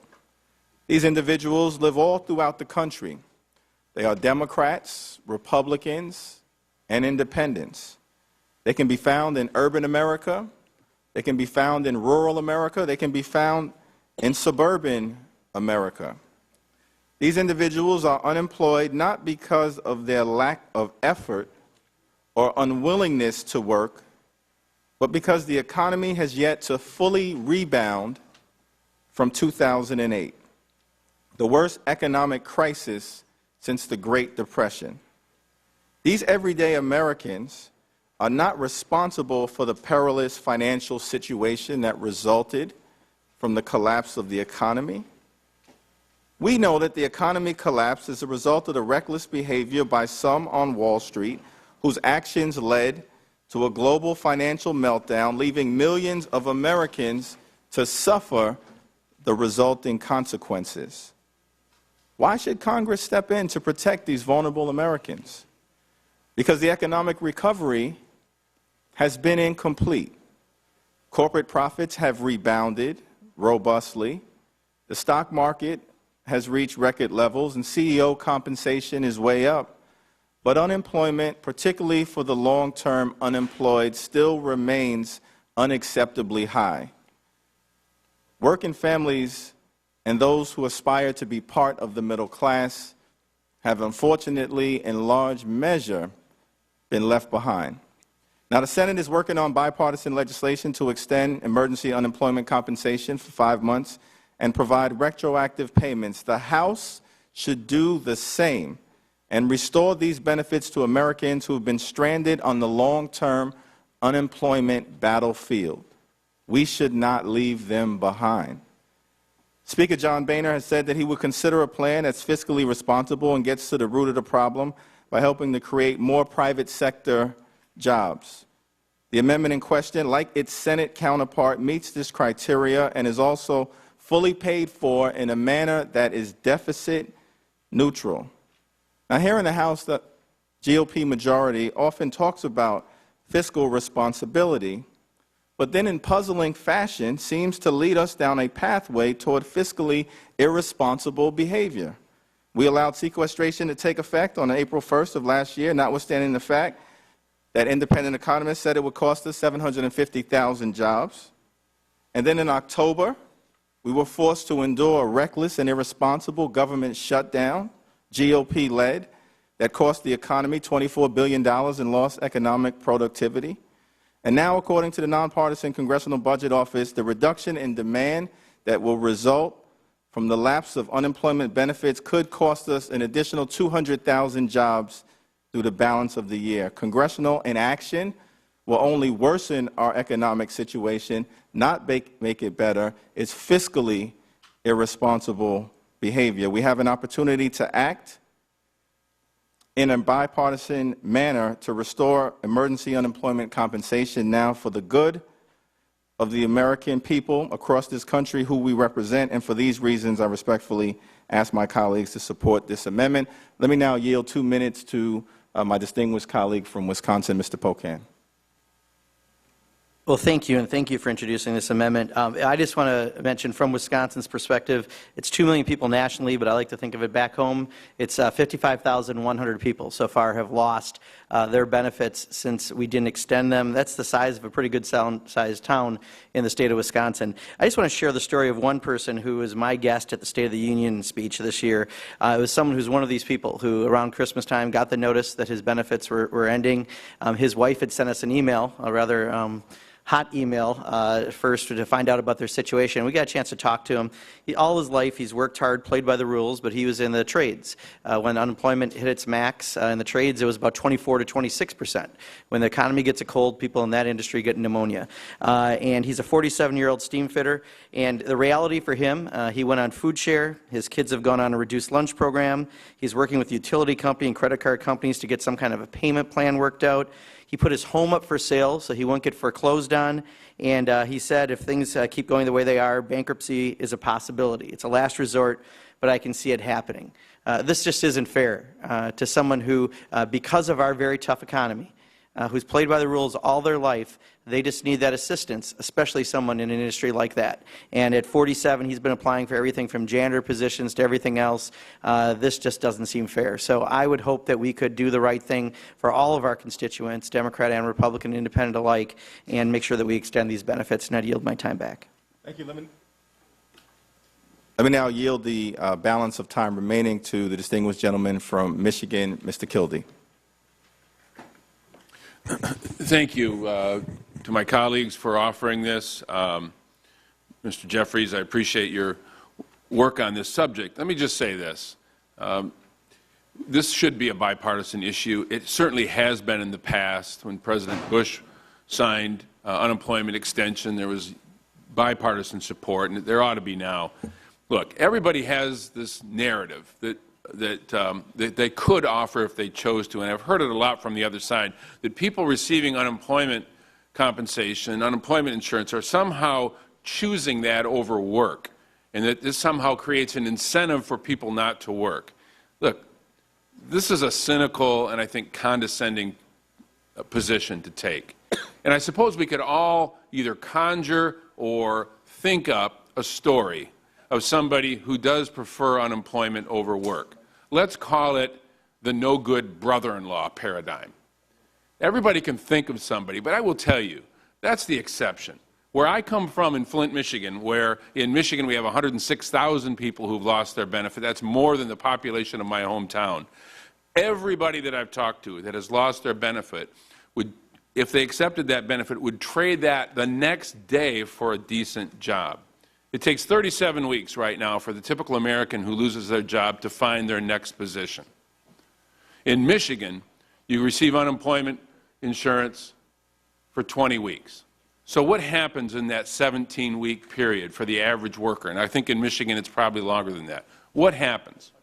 These individuals live all throughout the country. They are Democrats, Republicans, and independents. They can be found in urban America. They can be found in rural America. They can be found in suburban America. These individuals are unemployed not because of their lack of effort or unwillingness to work, but because the economy has yet to fully rebound from 2008, the worst economic crisis since the Great Depression. These everyday Americans are not responsible for the perilous financial situation that resulted from the collapse of the economy. We know that the economy collapsed as a result of the reckless behavior by some on Wall Street whose actions led to a global financial meltdown, leaving millions of Americans to suffer the resulting consequences. Why should Congress step in to protect these vulnerable Americans? Because the economic recovery has been incomplete. Corporate profits have rebounded robustly. The stock market has reached record levels, and CEO compensation is way up. But unemployment, particularly for the long-term unemployed, still remains unacceptably high. Working families and those who aspire to be part of the middle class have unfortunately, in large measure, been left behind. Now, the Senate is working on bipartisan legislation to extend emergency unemployment compensation for 5 months and provide retroactive payments. The House should do the same and restore these benefits to Americans who have been stranded on the long-term unemployment battlefield. We should not leave them behind. Speaker John Boehner has said that he would consider a plan that's fiscally responsible and gets to the root of the problem by helping to create more private sector jobs. The amendment in question, like its Senate counterpart, meets this criteria and is also fully paid for in a manner that is deficit neutral. Now, here in the House, the GOP majority often talks about fiscal responsibility, but then in puzzling fashion seems to lead us down a pathway toward fiscally irresponsible behavior. We allowed sequestration to take effect on April 1st of last year, notwithstanding the fact that independent economists said it would cost us 750,000 jobs. And then in October, we were forced to endure a reckless and irresponsible government shutdown, GOP-led, that cost the economy $24 billion in lost economic productivity. And now, according to the nonpartisan Congressional Budget Office, the reduction in demand that will result from the lapse of unemployment benefits could cost us an additional 200,000 jobs through the balance of the year. Congressional inaction will only worsen our economic situation, not make it better. It's fiscally irresponsible behavior. We have an opportunity to act in a bipartisan manner to restore emergency unemployment compensation now for the good of the American people across this country who we represent, and for these reasons I respectfully ask my colleagues to support this amendment. Let me now yield 2 minutes to my distinguished colleague from Wisconsin, Mr. Pocan. Well, thank you, and thank you for introducing this amendment. I just want to mention from Wisconsin's perspective, it's 2 million people nationally, but I like to think of it back home. It's 55,100 people so far have lost their benefits since we didn't extend them. That's the size of a pretty good sized town in the state of Wisconsin. I just want to share the story of one person who was my guest at the State of the Union speech this year. It was someone who's one of these people who around Christmas time got the notice that his benefits were ending. His wife had sent us an email, a rather hot email first to find out about their situation. We got a chance to talk to him. All his life he's worked hard, played by the rules, but he was in the trades. When unemployment hit its max in the trades, it was about 24 to 26%. When the economy gets a cold, people in that industry get pneumonia. And he's a 47-year-old steam fitter. And the reality for him, he went on food share. His kids have gone on a reduced lunch program. He's working with the utility company and credit card companies to get some kind of a payment plan worked out. He put his home up for sale so he won't get foreclosed on, and he said if things keep going the way they are, bankruptcy is a possibility. It's a last resort, but I can see it happening. This just isn't fair to someone who, because of our very tough economy, who's played by the rules all their life, they just need that assistance, especially someone in an industry like that. And at 47, he's been applying for everything from janitor positions to everything else. This just doesn't seem fair. So I would hope that we could do the right thing for all of our constituents, Democrat and Republican, independent alike, and make sure that we extend these benefits. And I'd yield my time back. Thank you. Let me now yield the balance of time remaining to the distinguished gentleman from Michigan, Mr. Kildee. Thank you to my colleagues for offering this. Mr. Jeffries, I appreciate your work on this subject. Let me just say this. This should be a bipartisan issue. It certainly has been in the past. When President Bush signed unemployment extension, there was bipartisan support, and there ought to be now. Look, everybody has this narrative that they could offer if they chose to, and I've heard it a lot from the other side, that people receiving unemployment compensation, unemployment insurance, are somehow choosing that over work, and that this somehow creates an incentive for people not to work. Look, this is a cynical and I think condescending position to take. And I suppose we could all either conjure or think up a story of somebody who does prefer unemployment over work. Let's call it the no-good brother-in-law paradigm. Everybody can think of somebody, but I will tell you, That's the exception. Where I come from in Flint, Michigan, where in Michigan we have 106,000 people who've lost their benefit, that's more than the population of my hometown. Everybody that I've talked to that has lost their benefit would, if they accepted that benefit, would trade that the next day for a decent job. It takes 37 weeks right now for the typical American who loses their job to find their next position. In Michigan, you receive unemployment insurance for 20 weeks. So what happens in that 17-week period for the average worker? And I think in Michigan it's probably longer than that. What happens?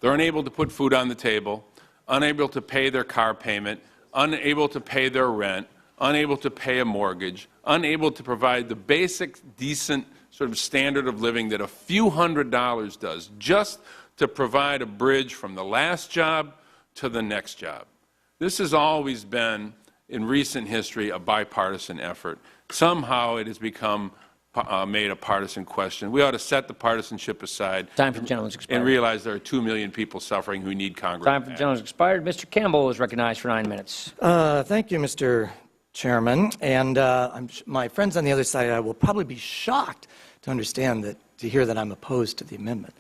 They're unable to put food on the table, unable to pay their car payment, unable to pay their rent, unable to pay a mortgage, unable to provide the basic, decent sort of standard of living that a few $100s does, just to provide a bridge from the last job to the next job. This has always been, in recent history, a bipartisan effort. Somehow it has become made a partisan question. We ought to set the partisanship aside. Time for the gentleman's expired. And realize there are 2 million people suffering who need Congress. Time for the gentleman's expired. Mr. Campbell is recognized for 9 minutes. Thank you, Mr. Chairman. And my friends on the other side, I will probably be shocked to understand that, to hear that I'm opposed to the amendment.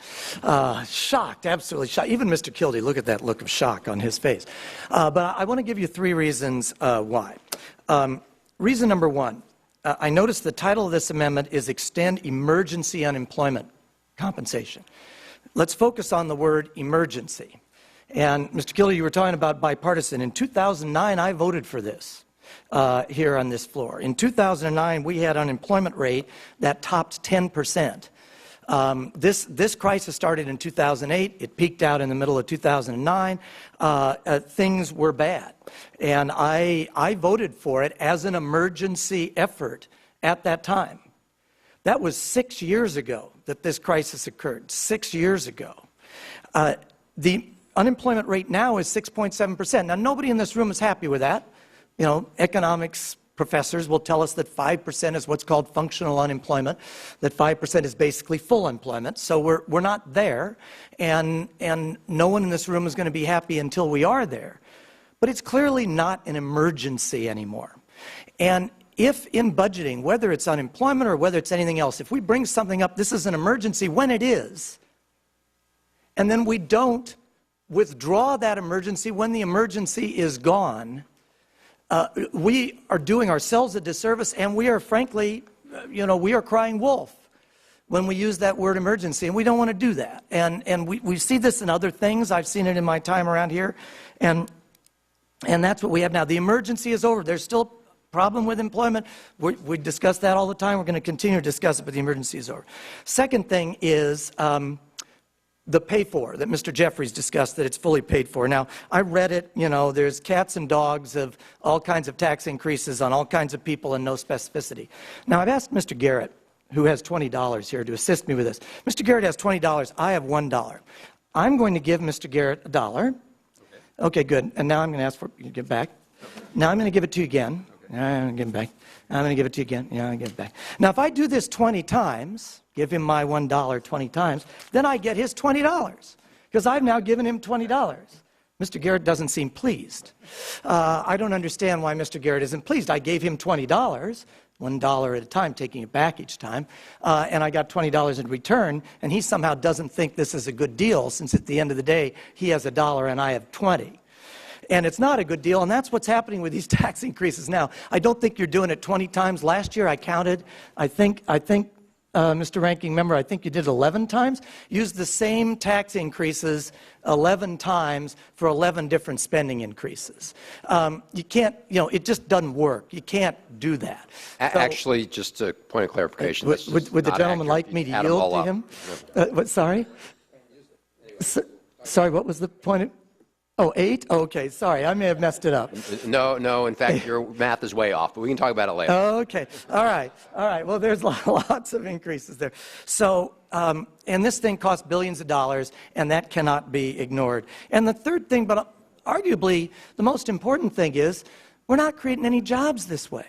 Shocked, absolutely shocked. Even Mr. Kildee, look at that look of shock on his face. But I want to give you 3 reasons why. Reason number 1. I noticed the title of this amendment is Extend Emergency Unemployment Compensation. Let's focus on the word emergency. And Mr. Kildee, you were talking about bipartisan. In 2009, I voted for this here on this floor. In 2009, we had an unemployment rate that topped 10%. This crisis started in 2008. It peaked out in the middle of 2009. Things were bad. And I voted for it as an emergency effort at that time. That was 6 years ago that this crisis occurred, 6 years ago. The unemployment rate now is 6.7%. Now, nobody in this room is happy with that. You know, economics professors will tell us that 5% is what's called functional unemployment, that 5% is basically full employment. So we're not there, and no one in this room is going to be happy until we are there. But it's clearly not an emergency anymore. And if in budgeting, whether it's unemployment or whether it's anything else, if we bring something up, this is an emergency when it is, and then we don't withdraw that emergency when the emergency is gone, we are doing ourselves a disservice, and we are, frankly, we are crying wolf when we use that word emergency, and we don't want to do that. And we see this in other things. I've seen it in my time around here, and that's what we have now. The emergency is over. There's still a problem with employment. We discuss that all the time. We're going to continue to discuss it, but the emergency is over. Second thing is the pay for that Mr. Jeffries discussed, that it's fully paid for. Now, I read it, there's cats and dogs of all kinds of tax increases on all kinds of people and no specificity. Now, I've asked Mr. Garrett, who has $20 here, to assist me with this. Mr. Garrett has $20. I have $1. I'm going to give Mr. Garrett $1. Okay, good. And now I'm going to ask for you to give it back. Now I'm going to give it to you again. I'm going to give it back. I'm going to give it to you again. Yeah, I'm going to give it back. Now, if I do this 20 times, give him my $1 20 times, then I get his $20, because I've now given him $20. Mr. Garrett doesn't seem pleased. I don't understand why Mr. Garrett isn't pleased. I gave him $20, $1 at a time, taking it back each time, and I got $20 in return, and he somehow doesn't think this is a good deal, since at the end of the day, he has $1 and I have 20. And it's not a good deal, and that's what's happening with these tax increases now. I don't think you're doing it 20 times. Last year I counted, I think, Mr. Ranking Member, I think you did 11 times. Used the same tax increases 11 times for 11 different spending increases. You can't, it just doesn't work. You can't do that. Actually, just a point of clarification. Would the gentleman like me to yield to him? Sorry? Sorry, what was the point? Oh, 8? Okay, sorry, I may have messed it up. No, in fact, your math is way off, but we can talk about it later. Okay, all right. Well, there's lots of increases there. So, and this thing costs billions of dollars, and that cannot be ignored. And the third thing, but arguably the most important thing, is we're not creating any jobs this way.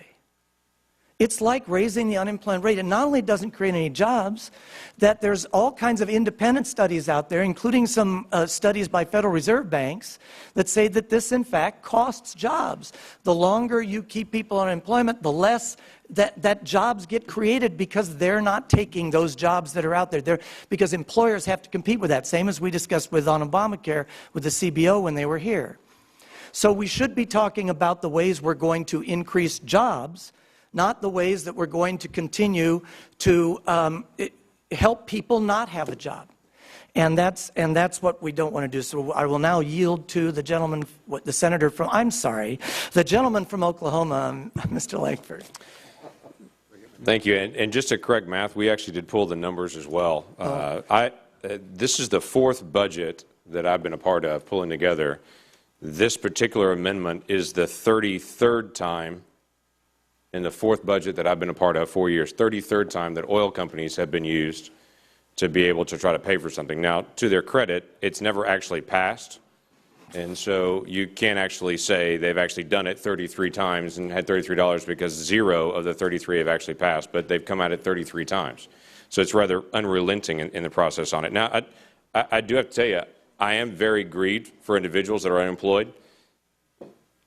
It's like raising the unemployment rate. It not only doesn't create any jobs, that there's all kinds of independent studies out there, including some studies by Federal Reserve banks, that say that this, in fact, costs jobs. The longer you keep people on unemployment, the less that jobs get created because they're not taking those jobs that are out there. Because employers have to compete with that, same as we discussed with on Obamacare with the CBO when they were here. So we should be talking about the ways we're going to increase jobs, not the ways that we're going to continue to help people not have a job. And that's what we don't want to do. So I will now yield to the gentleman, the senator from, the gentleman from Oklahoma, Mr. Langford. Thank you. And just to correct math, we actually did pull the numbers as well. This is the fourth budget that I've been a part of pulling together. This particular amendment is the 33rd time in the fourth budget that I've been a part of, 4 years, 33rd time that oil companies have been used to be able to try to pay for something. Now, to their credit, it's never actually passed. And so you can't actually say they've actually done it 33 times and had $33 because 0 of the 33 have actually passed, but they've come at it 33 times. So it's rather unrelenting in the process on it. Now, I do have to tell you, I am very grieved for individuals that are unemployed.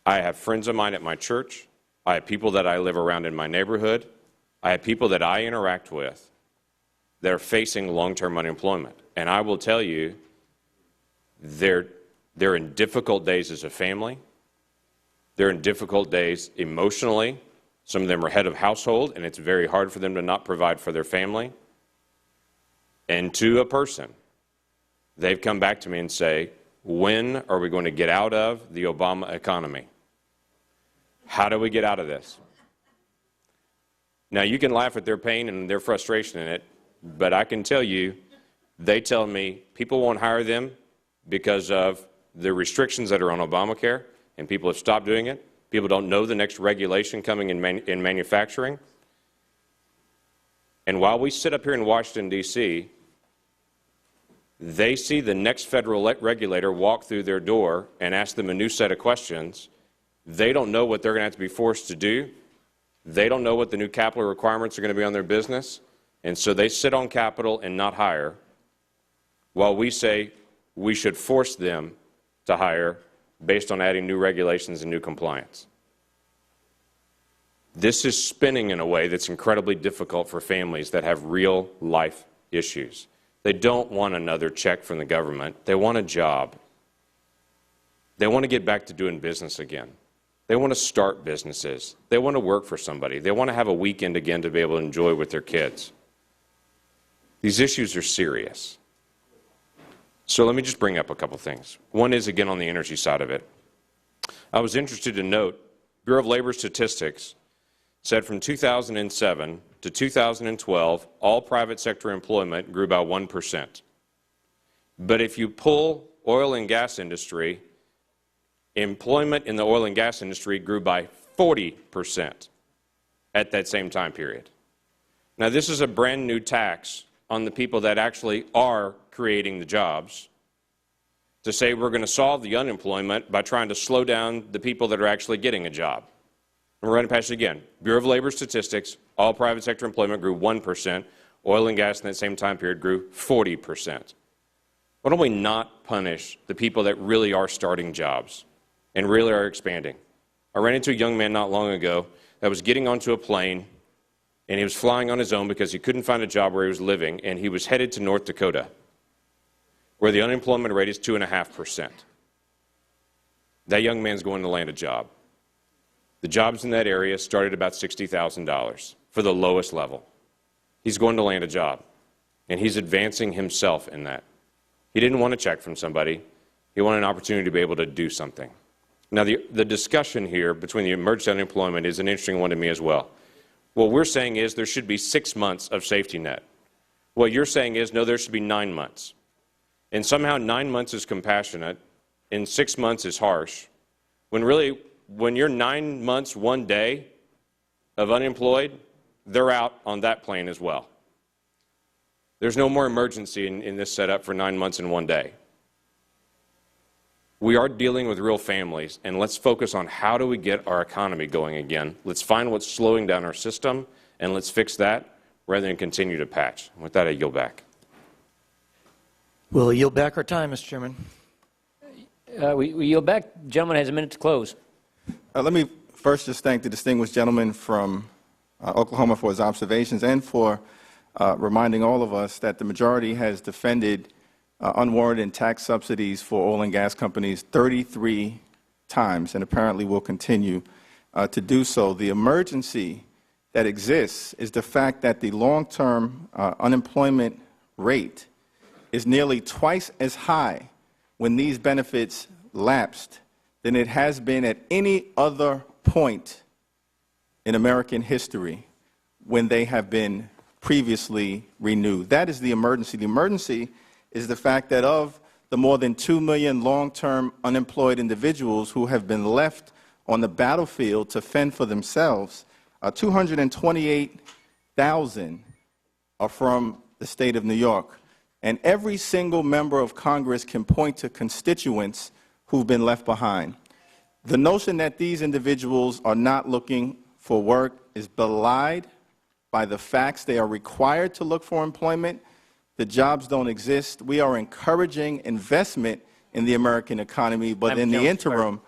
I have friends of mine at my church. I have people that I live around in my neighborhood. I have people that I interact with that are facing long-term unemployment. And I will tell you, they're in difficult days as a family. They're in difficult days emotionally. Some of them are head of household, and it's very hard for them to not provide for their family. And to a person, they've come back to me and say, when are we going to get out of the Obama economy? How do we get out of this? Now, you can laugh at their pain and their frustration in it, but I can tell you, they tell me people won't hire them because of the restrictions that are on Obamacare, and people have stopped doing it. People don't know the next regulation coming in manufacturing. And while we sit up here in Washington, D.C., they see the next federal regulator walk through their door and ask them a new set of questions. They don't know what they're going to have to be forced to do. They don't know what the new capital requirements are going to be on their business. And so they sit on capital and not hire, while we say we should force them to hire based on adding new regulations and new compliance. This is spinning in a way that's incredibly difficult for families that have real life issues. They don't want another check from the government. They want a job. They want to get back to doing business again. They want to start businesses. They want to work for somebody. They want to have a weekend again to be able to enjoy with their kids. These issues are serious. So let me just bring up a couple things. One is, again, on the energy side of it. I was interested to note, Bureau of Labor Statistics said from 2007 to 2012, all private sector employment grew by 1%. But if you pull oil and gas industry, employment in the oil and gas industry grew by 40% at that same time period. Now, this is a brand new tax on the people that actually are creating the jobs, to say we're going to solve the unemployment by trying to slow down the people that are actually getting a job. We're running past it again. Bureau of Labor Statistics, all private sector employment grew 1%. Oil and gas in that same time period grew 40%. Why don't we not punish the people that really are starting jobs and really are expanding? I ran into a young man not long ago that was getting onto a plane, and he was flying on his own because he couldn't find a job where he was living, and he was headed to North Dakota, where the unemployment rate is 2.5%. That young man's going to land a job. The jobs in that area start at about $60,000 for the lowest level. He's going to land a job, and he's advancing himself in that. He didn't want a check from somebody. He wanted an opportunity to be able to do something. Now, the discussion here between the emergency unemployment is an interesting one to me as well. What we're saying is there should be 6 months of safety net. What you're saying is, no, there should be 9 months. And somehow 9 months is compassionate and 6 months is harsh, when really, when you're 9 months, 1 day of unemployed, they're out on that plane as well. There's no more emergency in this setup for 9 months and 1 day. we are dealing with real families, and let's focus on how do we get our economy going again. Let's find what's slowing down our system, and let's fix that rather than continue to patch. With that, I yield back. We'll yield back our time, Mr. Chairman. We yield back. The gentleman has a minute to close. Let me first just thank the distinguished gentleman from Oklahoma for his observations and for reminding all of us that the majority has defended unwarranted tax subsidies for oil and gas companies 33 times and apparently will continue to do so. The emergency that exists is the fact that the long-term unemployment rate is nearly twice as high when these benefits lapsed than it has been at any other point in American history when they have been previously renewed. That is the emergency. The emergency is the fact that of the more than 2 million long-term unemployed individuals who have been left on the battlefield to fend for themselves, 228,000 are from the state of New York. And every single member of Congress can point to constituents who've been left behind. The notion that these individuals are not looking for work is belied by the facts. They are required to look for employment. The jobs don't exist. We are encouraging investment in the American economy, but in the interim,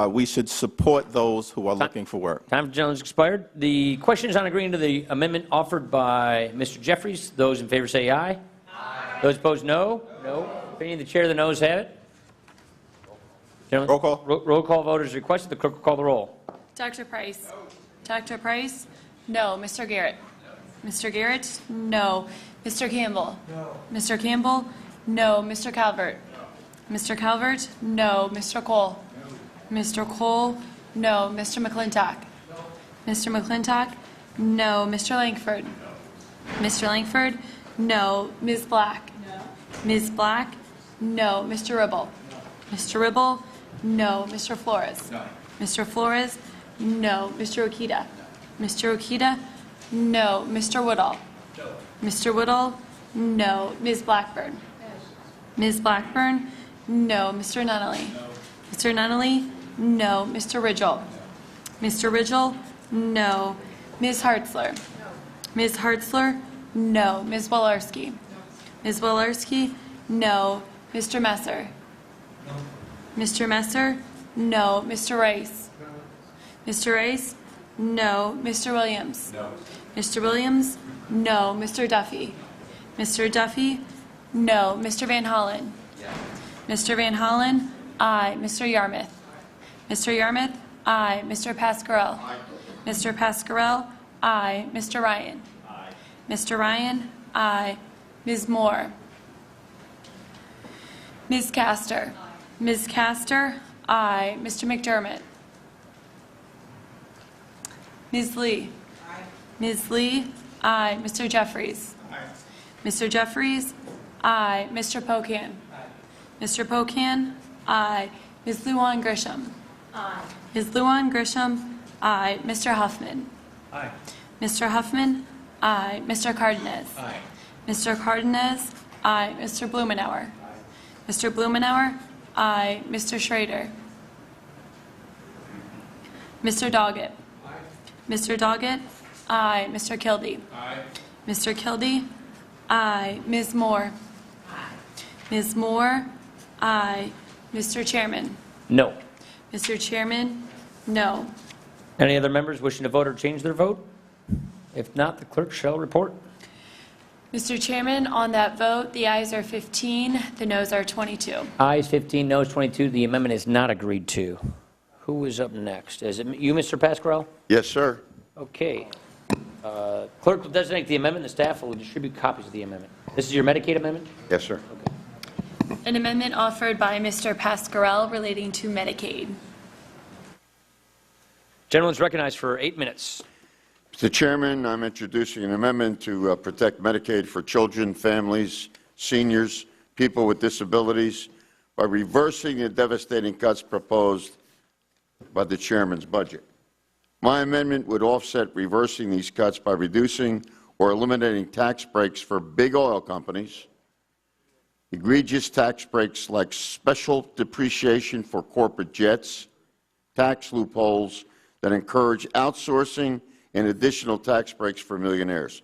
we should support those who are looking for work. Time for gentleman's expired. The question is on agreeing to the amendment offered by Mr. Jeffries. Those in favor say aye. Aye. Those opposed, no. No. Opinion of the chair, the noes have it. Gentlemen, roll call. Roll call vote is requested. The clerk will call the roll. Dr. Price? No. Dr. Price? No. Mr. Garrett? No. Mr. Garrett? No. Mr. Campbell? No. Mr. Campbell? No. Mr. Calvert? No. Mr. Calvert? No. Mr. Cole? No. Mr. Cole? No. Mr. McClintock? No. Mr. McClintock? No. Mr. Langford? No. Mr. Langford? No. Ms. Black? No. Ms. Black? No. Mr. Ribble? No. Mr. Ribble? No. Mr. Flores? No. Mr. Flores? No. Mr. Okita? No. Mr. Okita? No. Mr. Woodall? No. Mr. Woodall? No. Ms. Blackburn? Yes. Ms. Blackburn? No. Mr. Nunnally? No. Mr. Nunnally? No. Mr. Ridgell? No. Mr. Ridgell? No. Ms. Hartzler? No. Ms. Hartzler? No. Ms. Walarski? No. Ms. Walarski? No. Mr. Messer? No. Mr. Messer? No. Mr. Rice? No. Mr. Rice? No. Mr. Williams? No. Mr. Williams? No. Mr. Duffy? Mr. Duffy? No. Mr. Van Hollen? Yes. Mr. Van Hollen? Aye. Mr. Yarmouth? Mr. Yarmouth? Aye. Mr. Pascarell? Aye. Mr. Pascarell? Aye. Mr. Ryan? Aye. Mr. Ryan? Aye. Ms. Moore? Ms. Castor? Aye. Ms. Castor? Aye. Mr. McDermott? Ms. Lee? Aye. Ms. Lee? Aye. Mr. Jeffries? Aye. Mr. Jeffries? Aye. Mr. Pocan? Aye. Mr. Pocan? Aye. Ms. Luan Grisham? Aye. Ms. Luan Grisham? Aye. Mr. Huffman? Aye. Mr. Huffman? Aye. Mr. Cardenas? Aye. Mr. Cardenas? Aye. Mr. Blumenauer? Aye. Mr. Blumenauer? Aye. Mr. Schrader? Mr. Doggett? Aye. Mr. Doggett? Aye. Mr. Kildee? Aye. Mr. Kildee? Aye. Ms. Moore? Aye. Ms. Moore? Aye. Mr. Chairman? No. Mr. Chairman? No. Any other members wishing to vote or change their vote? If not, the clerk shall report. Mr. Chairman, on that vote, the ayes are 15, the noes are 22. Ayes 15, noes 22. The amendment is not agreed to. Who is up next? Is it you, Mr. Pascarell? Yes, sir. Okay. Clerk will designate the amendment. The staff will distribute copies of the amendment. This is your Medicaid amendment? Yes, sir. Okay. An amendment offered by Mr. Pascarell relating to Medicaid. Gentleman's recognized for 8 minutes. Mr. Chairman, I'm introducing an amendment to protect Medicaid for children, families, seniors, people with disabilities by reversing the devastating cuts proposed by the chairman's budget. My amendment would offset reversing these cuts by reducing or eliminating tax breaks for big oil companies, egregious tax breaks like special depreciation for corporate jets, tax loopholes that encourage outsourcing, and additional tax breaks for millionaires.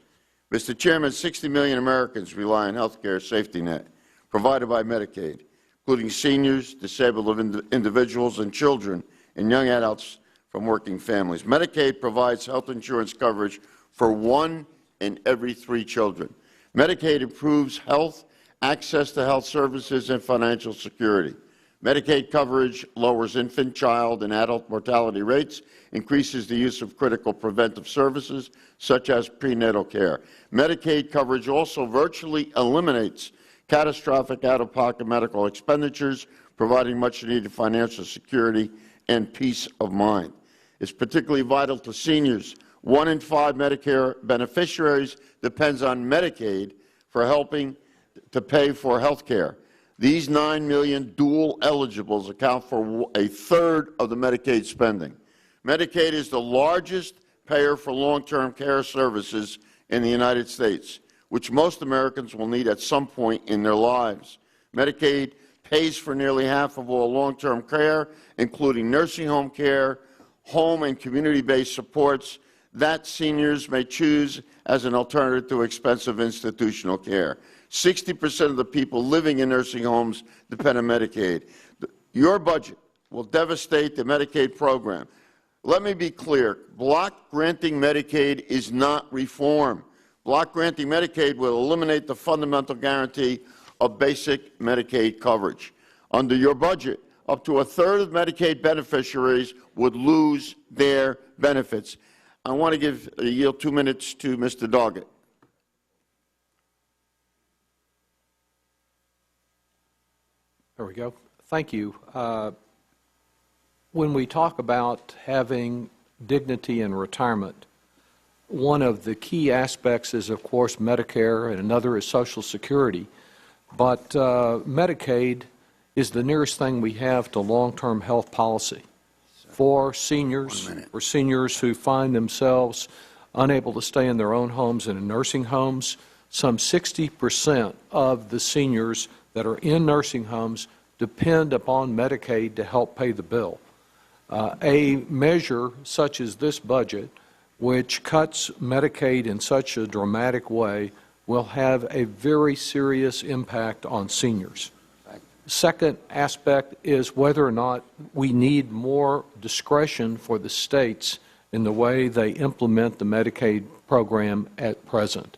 Mr. Chairman, 60 million Americans rely on health care safety net provided by Medicaid, including seniors, disabled individuals, and children and young adults from working families. Medicaid provides health insurance coverage for 1 in every 3 children. Medicaid improves health, access to health services, and financial security. Medicaid coverage lowers infant, child, and adult mortality rates, increases the use of critical preventive services, such as prenatal care. Medicaid coverage also virtually eliminates catastrophic out-of-pocket medical expenditures, providing much-needed financial security and peace of mind. It's particularly vital to seniors. 1 in 5 Medicare beneficiaries depends on Medicaid for helping to pay for health care. These 9 million dual eligibles account for a third of the Medicaid spending. Medicaid is the largest payer for long-term care services in the United States, which most Americans will need at some point in their lives. Medicaid pays for nearly half of all long-term care, including nursing home care, home and community-based supports that seniors may choose as an alternative to expensive institutional care. 60% of the people living in nursing homes depend on Medicaid. Your budget will devastate the Medicaid program. Let me be clear. Block granting Medicaid is not reform. Block granting Medicaid will eliminate the fundamental guarantee of basic Medicaid coverage. Under your budget, up to a third of Medicaid beneficiaries would lose their benefits. I want to yield 2 minutes to Mr. Doggett. There we go. Thank you. When we talk about having dignity in retirement, one of the key aspects is, of course, Medicare, and another is Social Security. But Medicaid is the nearest thing we have to long-term health policy for seniors, who find themselves unable to stay in their own homes and in nursing homes. Some 60% of the seniors that are in nursing homes depend upon Medicaid to help pay the bill. A measure such as this budget, which cuts Medicaid in such a dramatic way, will have a very serious impact on seniors. Second aspect is whether or not we need more discretion for the states in the way they implement the Medicaid program at present.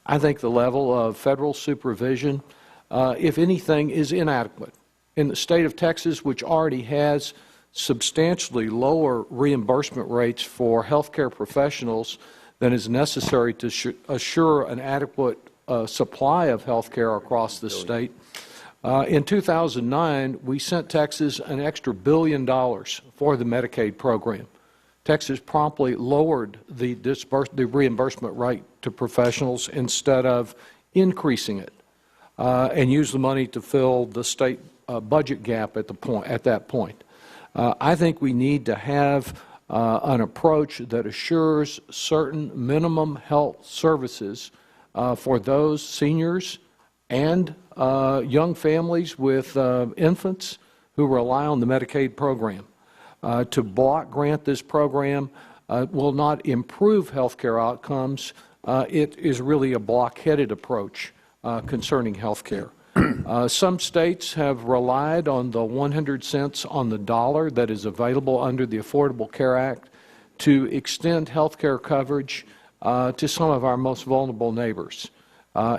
I think the level of federal supervision, if anything, is inadequate. In the state of Texas, which already has substantially lower reimbursement rates for healthcare professionals than is necessary to assure an adequate supply of health care across the state, in 2009, we sent Texas an extra $1 billion for the Medicaid program. Texas promptly lowered the reimbursement rate to professionals instead of increasing it, and used the money to fill the state budget gap at that point. I think we need to have an approach that assures certain minimum health services for those seniors and young families with infants who rely on the Medicaid program. To block grant this program will not improve health care outcomes. It is really a blockheaded approach concerning health care. Some states have relied on the 100 cents on the dollar that is available under the Affordable Care Act to extend health care coverage to some of our most vulnerable neighbors.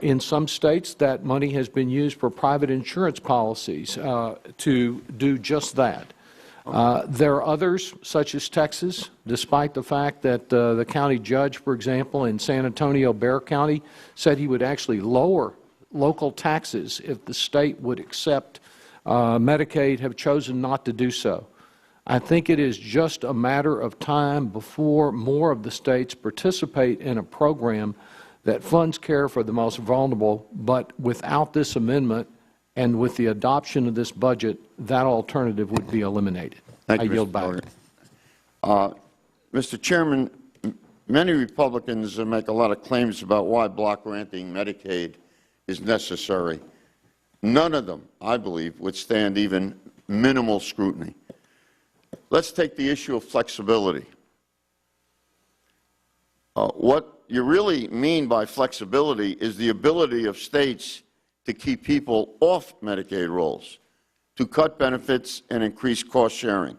In some states, that money has been used for private insurance policies to do just that. There are others, such as Texas, despite the fact that the county judge, for example, in San Antonio, Bexar County, said he would actually lower local taxes if the state would accept Medicaid, have chosen not to do so. I think it is just a matter of time before more of the states participate in a program that funds care for the most vulnerable, but without this amendment and with the adoption of this budget, that alternative would be eliminated. Thank you, I yield Mr. back. Mr. Chairman, many Republicans make a lot of claims about why block granting Medicaid is necessary. None of them, I believe, would stand even minimal scrutiny. Let's take the issue of flexibility. What you really mean by flexibility is the ability of states to keep people off Medicaid rolls, to cut benefits and increase cost sharing.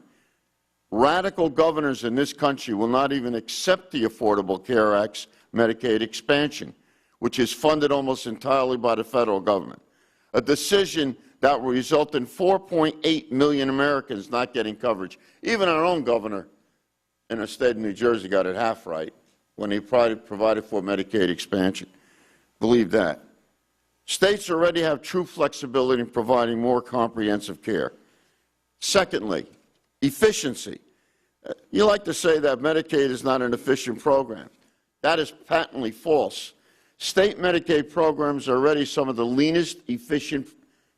Radical governors in this country will not even accept the Affordable Care Act's Medicaid expansion, which is funded almost entirely by the federal government, a decision that will result in 4.8 million Americans not getting coverage. Even our own governor in the state of New Jersey got it half right when he provided for Medicaid expansion. Believe that. States already have true flexibility in providing more comprehensive care. Secondly, efficiency. You like to say that Medicaid is not an efficient program. That is patently false. State Medicaid programs are already some of the leanest, efficient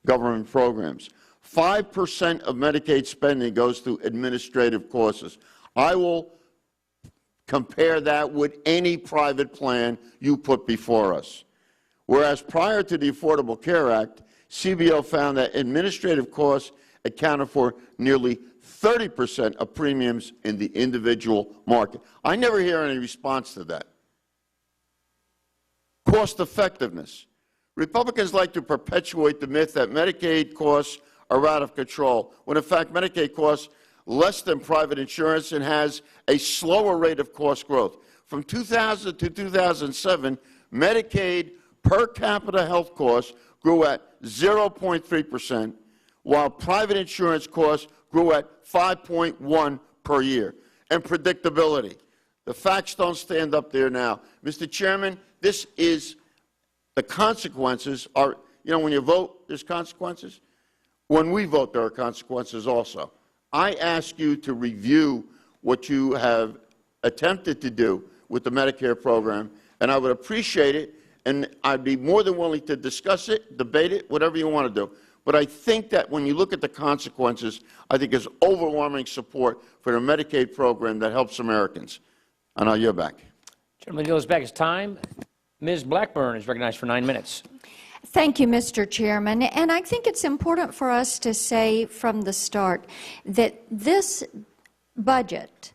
government programs. 5% of Medicaid spending goes to administrative costs. I will compare that with any private plan you put before us. Whereas prior to the Affordable Care Act, CBO found that administrative costs accounted for nearly 30% of premiums in the individual market. I never hear any response to that. Cost effectiveness. Republicans like to perpetuate the myth that Medicaid costs are out of control, when in fact Medicaid costs less than private insurance and has a slower rate of cost growth. From 2000 to 2007, Medicaid per capita health costs grew at 0.3%, while private insurance costs grew at 5.1% per year. And predictability. The facts don't stand up there now. Mr. Chairman, this is, the consequences are, you know, when you vote, there's consequences. When we vote, there are consequences also. I ask you to review what you have attempted to do with the Medicare program, and I would appreciate it, and I'd be more than willing to discuss it, debate it, whatever you want to do. But I think that when you look at the consequences, I think there's overwhelming support for the Medicaid program that helps Americans. And I'll yield back. Gentleman yields back his time. Ms. Blackburn is recognized for 9 minutes. Thank you, Mr. Chairman. And I think it's important for us to say from the start that this budget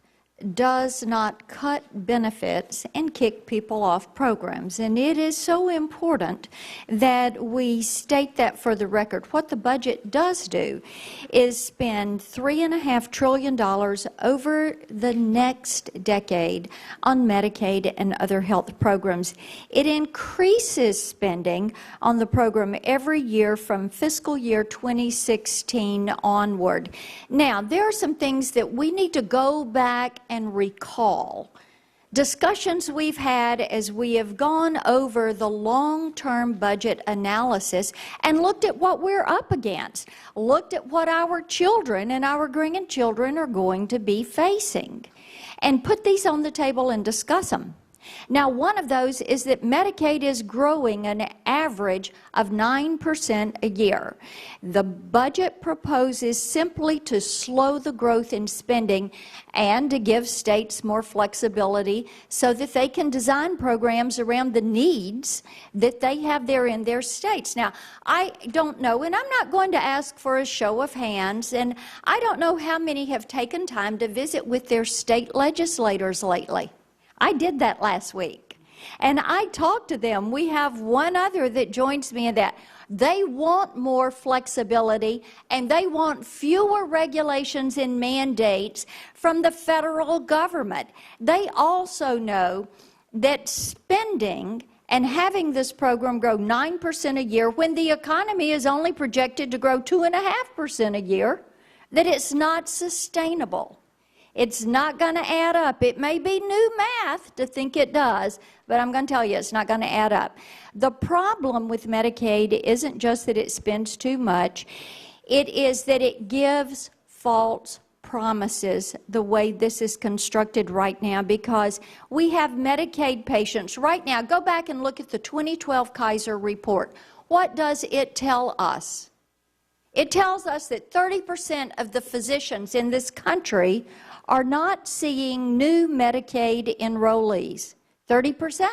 does not cut benefits and kick people off programs. And it is so important that we state that for the record. What the budget does do is spend $3.5 trillion over the next decade on Medicaid and other health programs. It increases spending on the program every year from fiscal year 2016 onward. Now, there are some things that we need to go back and recall. Discussions we've had as we have gone over the long-term budget analysis and looked at what we're up against, looked at what our children and our grandchildren are going to be facing, and put these on the table and discuss them. Now, one of those is that Medicaid is growing an average of 9% a year. The budget proposes simply to slow the growth in spending and to give states more flexibility so that they can design programs around the needs that they have there in their states. Now, I don't know, and I'm not going to ask for a show of hands, and I don't know how many have taken time to visit with their state legislators lately. I did that last week, and I talked to them. We have one other that joins me in that. They want more flexibility, and they want fewer regulations and mandates from the federal government. They also know that spending and having this program grow 9% a year when the economy is only projected to grow 2.5% a year, that it's not sustainable. It's not going to add up. It may be new math to think it does, but I'm going to tell you it's not going to add up. The problem with Medicaid isn't just that it spends too much. It is that it gives false promises the way this is constructed right now, because we have Medicaid patients right now. Go back and look at the 2012 Kaiser report. What does it tell us? It tells us that 30% of the physicians in this country are not seeing new Medicaid enrollees, 30%.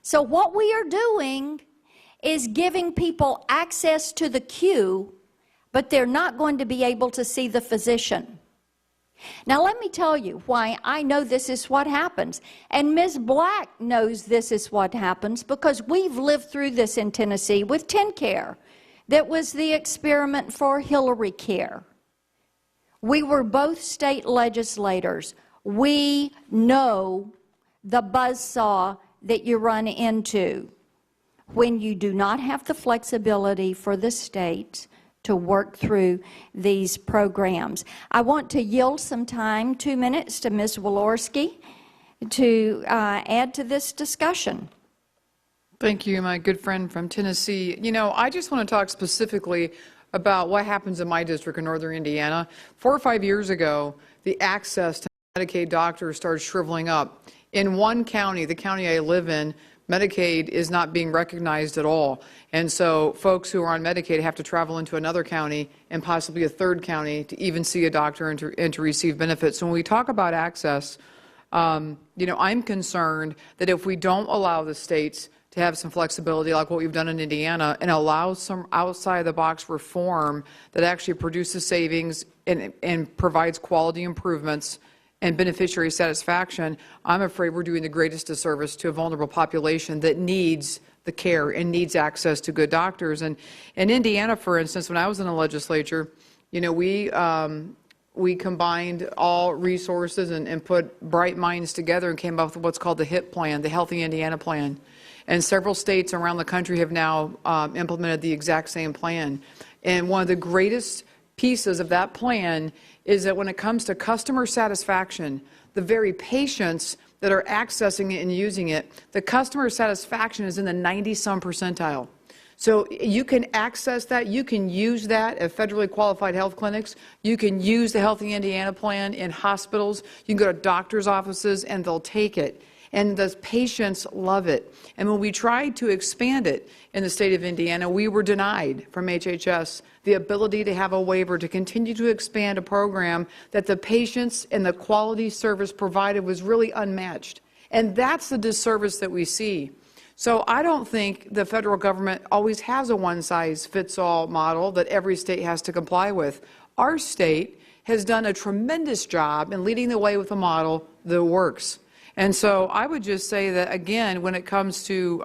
So what we are doing is giving people access to the queue, but they're not going to be able to see the physician. Now, let me tell you why I know this is what happens. And Ms. Black knows this is what happens because we've lived through this in Tennessee with TennCare. That was the experiment for Hillary Care. We were both state legislators. We know the buzzsaw that you run into when you do not have the flexibility for the states to work through these programs. I want to yield some time, 2 minutes, to Ms. Walorski to add to this discussion. Thank you, my good friend from Tennessee. You know, I just want to talk specifically about what happens in my district in northern Indiana. 4 or 5 years ago, the access to Medicaid doctors started shriveling up. In one county, the county I live in, Medicaid is not being recognized at all. And so folks who are on Medicaid have to travel into another county and possibly a third county to even see a doctor and to receive benefits. So when we talk about access, you know, I'm concerned that if we don't allow the states to have some flexibility like what we've done in Indiana and allow some outside-the-box reform that actually produces savings and provides quality improvements and beneficiary satisfaction, I'm afraid we're doing the greatest disservice to a vulnerable population that needs the care and needs access to good doctors. And in Indiana, for instance, when I was in the legislature, you know, we combined all resources and put bright minds together and came up with what's called the HIP plan, the Healthy Indiana Plan. And several states around the country have now implemented the exact same plan. And one of the greatest pieces of that plan is that when it comes to customer satisfaction, the very patients that are accessing it and using it, the customer satisfaction is in the 90-some percentile. So you can access that, you can use that at federally qualified health clinics, you can use the Healthy Indiana Plan in hospitals, you can go to doctor's offices and they'll take it. And the patients love it. And when we tried to expand it in the state of Indiana, we were denied from HHS the ability to have a waiver to continue to expand a program that the patients and the quality service provided was really unmatched. And that's the disservice that we see. So I don't think the federal government always has a one-size-fits-all model that every state has to comply with. Our state has done a tremendous job in leading the way with a model that works. And so I would just say that, again, when it comes to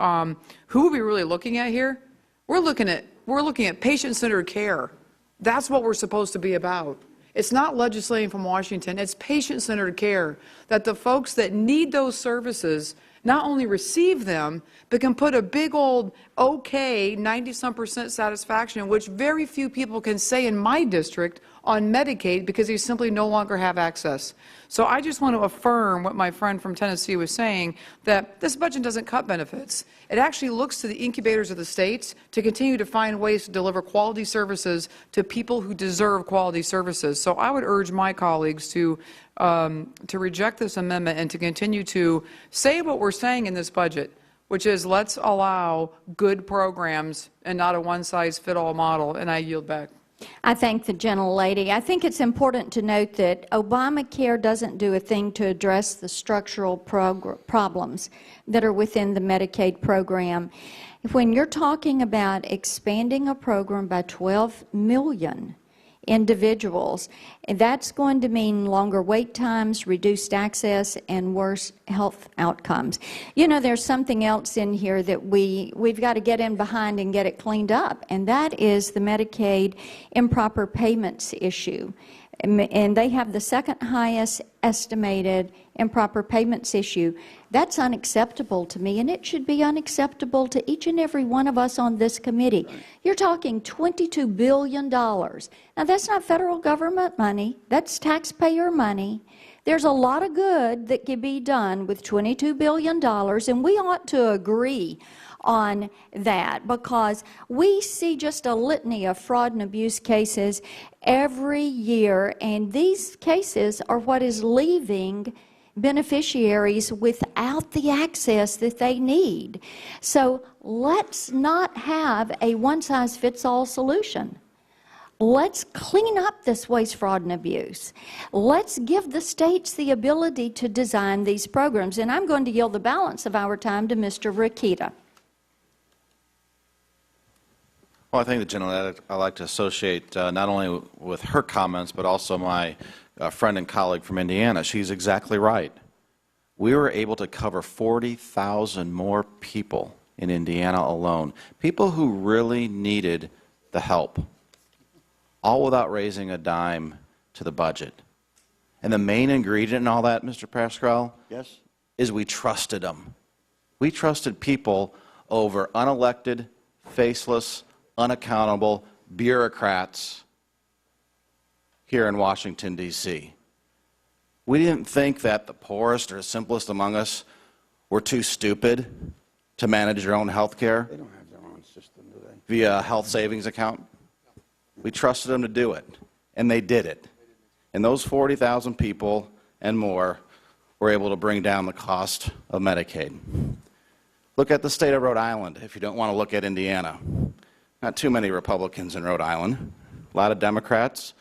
who are we really looking at here, we're looking at patient-centered care. That's what we're supposed to be about. It's not legislating from Washington. It's patient-centered care, that the folks that need those services not only receive them, but can put a big old okay 90-some% satisfaction, which very few people can say in my district on Medicaid because they simply no longer have access. So I just want to affirm what my friend from Tennessee was saying, that this budget doesn't cut benefits. It actually looks to the incubators of the states to continue to find ways to deliver quality services to people who deserve quality services. So I would urge my colleagues to reject this amendment and to continue to say what we're saying in this budget, which is let's allow good programs and not a one-size-fits-all model, and I yield back. I thank the gentlelady. I think it's important to note that Obamacare doesn't do a thing to address the structural problems that are within the Medicaid program. When you're talking about expanding a program by 12 million individuals, that's going to mean longer wait times, reduced access, and worse health outcomes. You know, there's something else in here that we've got to get in behind and get it cleaned up, and that is the Medicaid improper payments issue. And they have the second highest estimated improper payments issue. That's unacceptable to me, and it should be unacceptable to each and every one of us on this committee. You're talking $22 billion. Now, that's not federal government money. That's taxpayer money. There's a lot of good that can be done with $22 billion, and we ought to agree on that, because we see just a litany of fraud and abuse cases every year, and these cases are what is leaving beneficiaries without the access that they need. So let's not have a one-size-fits-all solution. Let's clean up this waste, fraud, and abuse. Let's give the states the ability to design these programs. And I'm going to yield the balance of our time to Mr. Rakita. Well, I think the gentleman, I'd like to associate not only with her comments, but also my friend and colleague from Indiana. She's exactly right. We were able to cover 40,000 more people in Indiana alone, people who really needed the help, all without raising a dime to the budget. And the main ingredient in all that, Mr. Pascrell, Yes? is we trusted them. We trusted people over unelected, faceless, unaccountable bureaucrats here in Washington, D.C. We didn't think that the poorest or simplest among us were too stupid to manage their own health care They don't have their own system, do they? via a health savings account. We trusted them to do it, and they did it. And those 40,000 people and more were able to bring down the cost of Medicaid. Look at the state of Rhode Island if you don't want to look at Indiana. Not too many Republicans in Rhode Island. A lot of Democrats,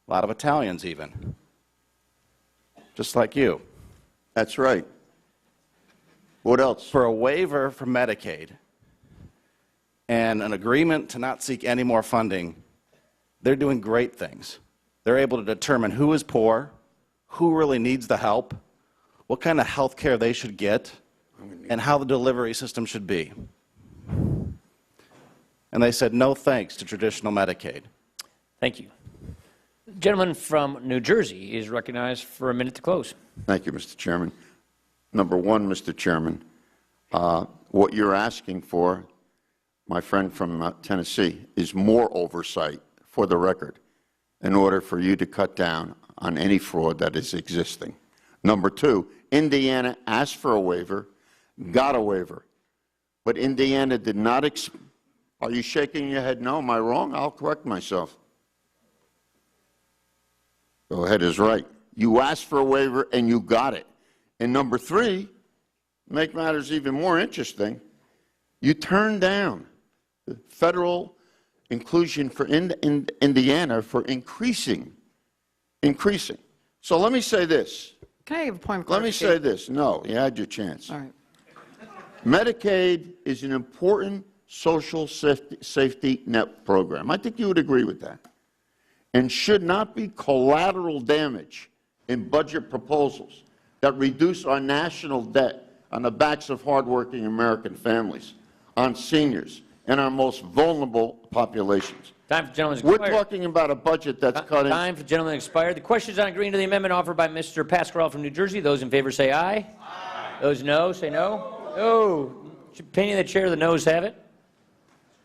a lot of Italians even. Just like you. That's right. What else? For a waiver for Medicaid and an agreement to not seek any more funding, they're doing great things. They're able to determine who is poor, who really needs the help, what kind of health care they should get, and how the delivery system should be. And they said no thanks to traditional Medicaid. Thank you. The gentleman from New Jersey is recognized for a minute to close. Thank you, Mr. Chairman. Number one, Mr. Chairman, what you're asking for, my friend from Tennessee, is more oversight, for the record, in order for you to cut down on any fraud that is existing. Number two, Indiana asked for a waiver, got a waiver, but Indiana did not. Are you shaking your head no? Am I wrong? I'll correct myself. Go ahead is right. You asked for a waiver and you got it. And number three, make matters even more interesting, you turned down the federal inclusion for Indiana for increasing. So let me say this. Can I have a point of Let me clarification? say this. No, you had your chance. All right. Medicaid is an important social safety net program. I think you would agree with that. And should not be collateral damage in budget proposals that reduce our national debt on the backs of hardworking American families, on seniors, and our most vulnerable populations. Time for gentleman's We're expired. talking about a budget that's cutting. Time for gentleman expired. The question is on agreeing to the amendment offered by Mr. Pasquarello from New Jersey. Those in favor say aye. Aye. Those no say no. No. Opinion of the chair, the noes have it.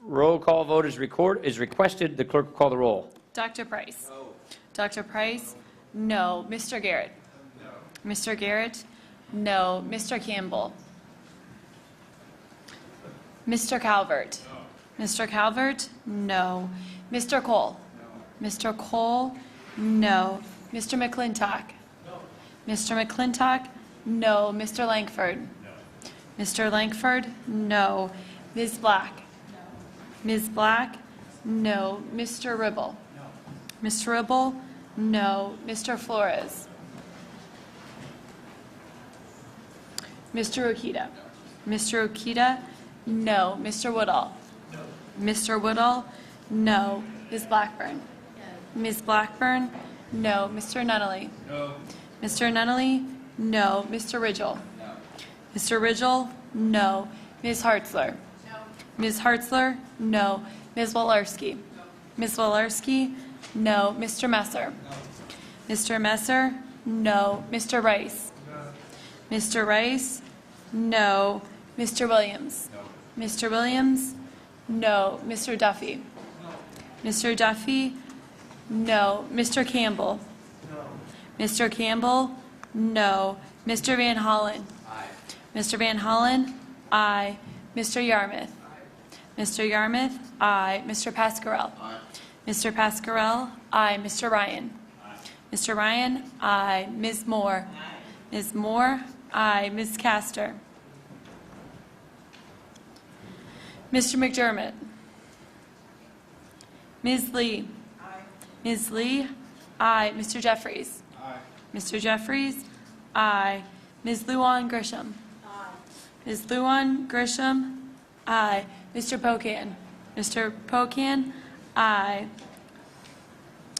Roll call vote is requested. The clerk will call the roll. Dr. Price? No. Dr. Price? No. Mr. Garrett? No. Mr. Garrett? No. Mr. Campbell? Mr. Calvert? No. Mr. Calvert? No. Mr. Cole? No. Mr. Cole? No. Mr. McClintock? No. Mr. McClintock? No. Mr. Langford? No. Mr. Langford? No. Ms. Black? No. Ms. Black? No. Mr. Ribble? No. Mr. Ribble? No. Mr. Flores? Mr. Okita? No. Mr. Okita? No. Mr. Woodall? No. Mr. Woodall? No. Ms. Blackburn? No. Ms. Blackburn? No. Mr. Nunnally? No. Mr. Nunnally? No. Mr. Ridgell? No. Mr. Ridgell? No. Ms. Hartzler? No. Ms. Hartzler? No. Ms. Walorski? No. Ms. Walorski? No. Mr. Messer? No. Mr. Messer? No. Mr. Rice? No. Mr. Rice? No. Mr. Williams? No. Mr. Williams? No. Mr. Duffy? No. Mr. Duffy? No. Mr. Campbell? No. Mr. Campbell? No. Mr. Van Hollen? Aye. Mr. Van Hollen? Aye. Mr. Yarmouth? Aye. Mr. Yarmouth? Aye. Mr. Pasquarello? Aye. Mr. Pasquarello? Aye. Mr. Ryan? Aye. Mr. Ryan? Aye. Ms. Moore? Aye. Ms. Moore? Aye. Ms. Castor? Mr. McDermott? Ms. Lee? Aye. Ms. Lee? Aye. Mr. Jeffries? Aye. Mr. Jeffries? Aye. Ms. Luan Grisham? Aye. Ms. Luan Grisham? Aye. Mr. Pocan? Mr. Pocan? Aye.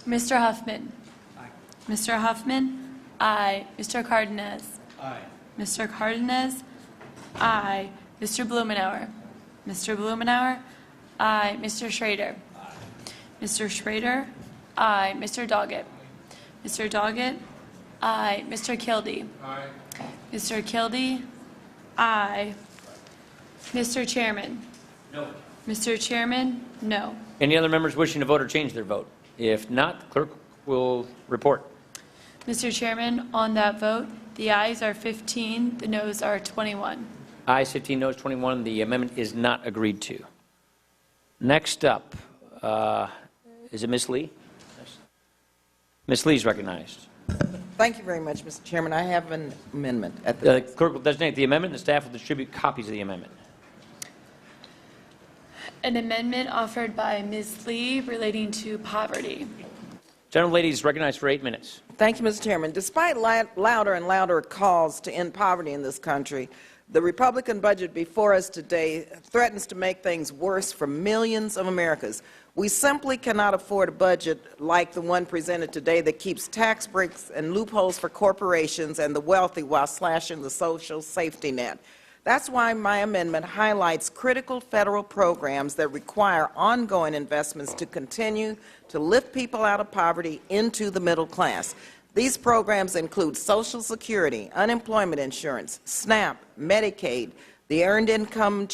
Mr. Huffman? Aye. Mr. Huffman? Aye. Mr. Cardenas? Aye. Mr. Cardenas? Aye. Mr. Blumenauer? Mr. Blumenauer? Aye. Mr. Schrader? Aye. Mr. Schrader? Aye. Mr. Doggett? Mr. Doggett? Aye. Mr. Kildee? Aye. Mr. Kildee? Aye. Mr. Chairman? No. Mr. Chairman? No. Any other members wishing to vote or change their vote? If not, the clerk will report. Mr. Chairman, on that vote, the ayes are 15, the noes are 21. Ayes 15, noes 21. The amendment is not agreed to. Next up, is it Ms. Lee? Ms. Lee is recognized. Thank you very much, Mr. Chairman. I have an amendment at The clerk will designate the amendment, and the staff will distribute copies of the amendment. An amendment offered by Ms. Lee relating to poverty. Gentlelady is recognized for 8 minutes. Thank you, Mr. Chairman. Despite louder and louder calls to end poverty in this country, the Republican budget before us today threatens to make things worse for millions of Americans. We simply cannot afford a budget like the one presented today that keeps tax breaks and loopholes for corporations and the wealthy while slashing the social safety net. That's why my amendment highlights critical federal programs that require ongoing investments to continue to lift people out of poverty into the middle class. These programs include Social Security, unemployment insurance, SNAP, Medicaid, the Earned Income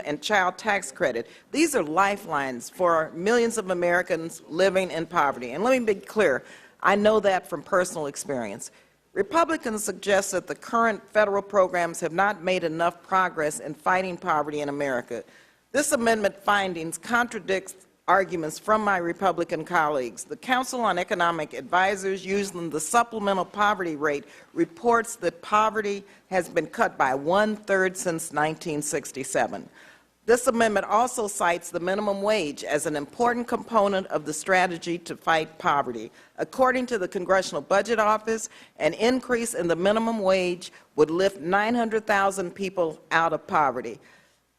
and Child Tax Credit. These are lifelines for millions of Americans living in poverty. And let me be clear, I know that from personal experience. Republicans suggest that the current federal programs have not made enough progress in fighting poverty in America. This amendment findings contradicts arguments from my Republican colleagues. The Council on Economic Advisors, using the supplemental poverty rate, reports that poverty has been cut by 1/3 since 1967. This amendment also cites the minimum wage as an important component of the strategy to fight poverty. According to the Congressional Budget Office, an increase in the minimum wage would lift 900,000 people out of poverty.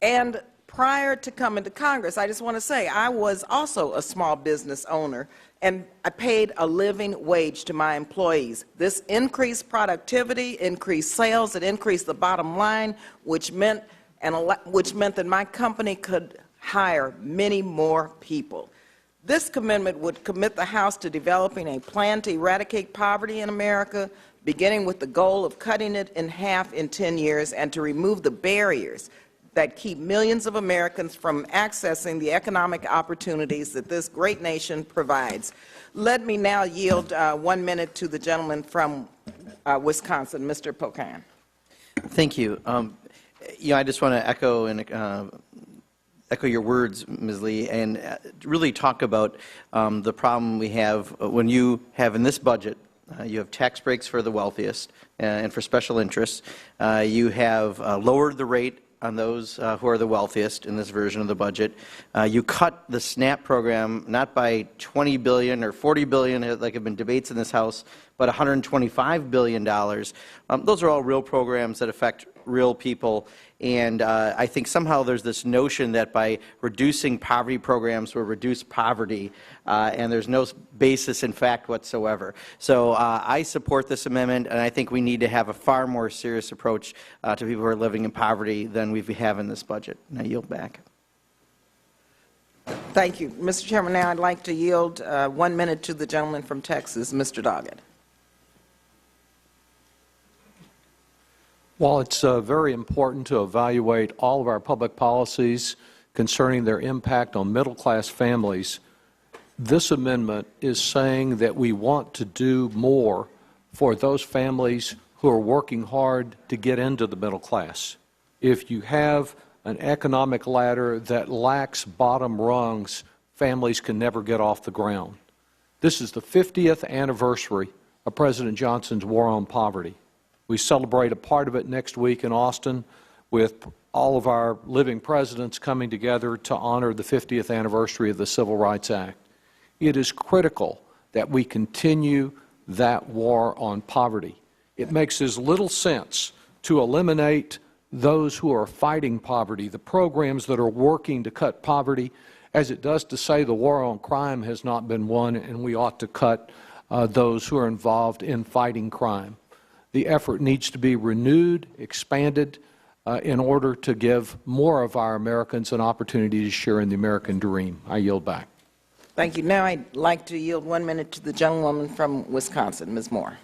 And prior to coming to Congress, I just want to say I was also a small business owner, and I paid a living wage to my employees. This increased productivity, increased sales, it increased the bottom line, which meant that my company could hire many more people. This amendment would commit the House to developing a plan to eradicate poverty in America, beginning with the goal of cutting it in half in 10 years, and to remove the barriers that keep millions of Americans from accessing the economic opportunities that this great nation provides. Let me now yield 1 minute to the gentleman from Wisconsin, Mr. Pocan. Thank you. I just want to echo your words, Ms. Lee, and really talk about the problem we have when you have in this budget. You have tax breaks for the wealthiest and for special interests. You have lowered the rate on those who are the wealthiest in this version of the budget. You cut the SNAP program not by $20 billion or $40 billion, like have been debates in this House, but $125 billion. Those are all real programs that affect real people. And I think somehow there's this notion that by reducing poverty programs will reduce poverty, and there's no basis in fact whatsoever. So I support this amendment, and I think we need to have a far more serious approach to people who are living in poverty than we have in this budget. And I yield back. Thank you. Mr. Chairman, now I'd like to yield 1 minute to the gentleman from Texas, Mr. Doggett. While it's very important to evaluate all of our public policies concerning their impact on middle-class families, this amendment is saying that we want to do more for those families who are working hard to get into the middle class. If you have an economic ladder that lacks bottom rungs, families can never get off the ground. This is the 50th anniversary of President Johnson's War on Poverty. We celebrate a part of it next week in Austin with all of our living presidents coming together to honor the 50th anniversary of the Civil Rights Act. It is critical that we continue that war on poverty. It makes as little sense to eliminate those who are fighting poverty, the programs that are working to cut poverty, as it does to say the war on crime has not been won, and we ought to cut those who are involved in fighting crime. The effort needs to be renewed, expanded, in order to give more of our Americans an opportunity to share in the American dream. I yield back. Thank you. Now I'd like to yield 1 minute to the gentlewoman from Wisconsin, Ms. Moore.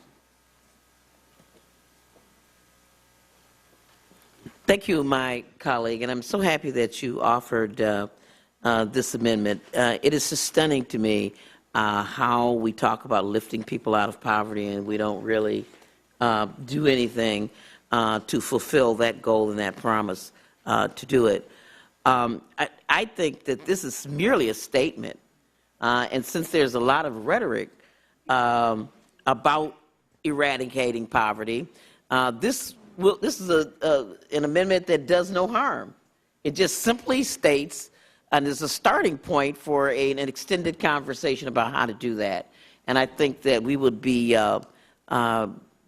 Thank you, my colleague, and I'm so happy that you offered this amendment. It is just stunning to me how we talk about lifting people out of poverty and we don't really do anything to fulfill that goal and that promise to do it. I think that this is merely a statement, and since there's a lot of rhetoric about eradicating poverty, this is an amendment that does no harm. It just simply states, and is a starting point for an extended conversation about how to do that. And I think that we would be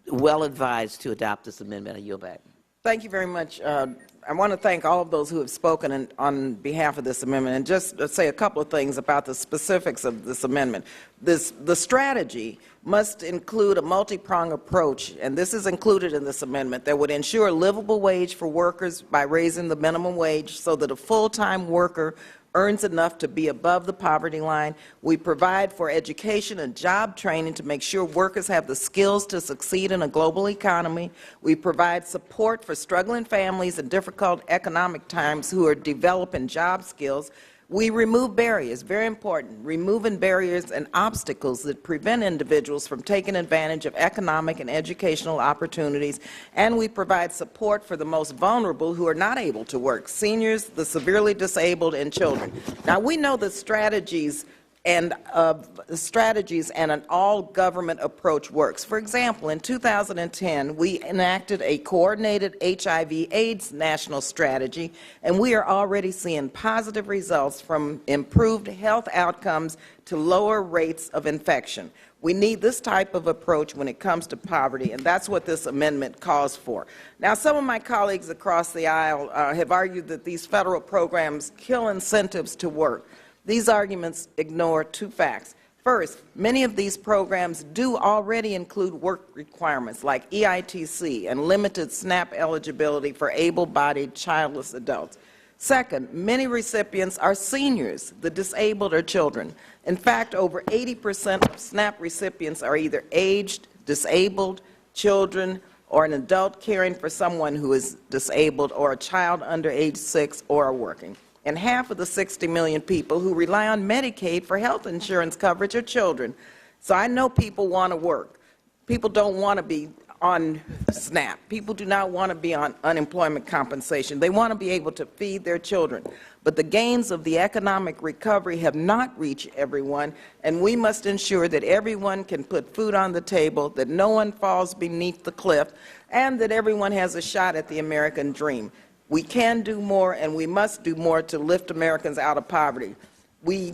well advised to adopt this amendment. I yield back. Thank you very much. I want to thank all of those who have spoken on behalf of this amendment, and just say a couple of things about the specifics of this amendment. The strategy must include a multi-pronged approach, and this is included in this amendment, that would ensure a livable wage for workers by raising the minimum wage so that a full-time worker earns enough to be above the poverty line. We provide for education and job training to make sure workers have the skills to succeed in a global economy. We provide support for struggling families in difficult economic times who are developing job skills. We remove barriers, very important, removing barriers and obstacles that prevent individuals from taking advantage of economic and educational opportunities, and we provide support for the most vulnerable who are not able to work, seniors, the severely disabled, and children. Now, we know that strategies and an all-government approach works. For example, in 2010, we enacted a coordinated HIV/AIDS national strategy, and we are already seeing positive results from improved health outcomes to lower rates of infection. We need this type of approach when it comes to poverty, and that's what this amendment calls for. Now, some of my colleagues across the aisle have argued that these federal programs kill incentives to work. These arguments ignore two facts. First, many of these programs do already include work requirements like EITC and limited SNAP eligibility for able-bodied childless adults. Second, many recipients are seniors, the disabled, or children. In fact, over 80% of SNAP recipients are either aged, disabled, children, or an adult caring for someone who is disabled, or a child under age 6 or are working. And half of the 60 million people who rely on Medicaid for health insurance coverage are children. So I know people want to work. People don't want to be on SNAP. People do not want to be on unemployment compensation. They want to be able to feed their children. But the gains of the economic recovery have not reached everyone, and we must ensure that everyone can put food on the table, that no one falls beneath the cliff, and that everyone has a shot at the American dream. We can do more, and we must do more to lift Americans out of poverty. We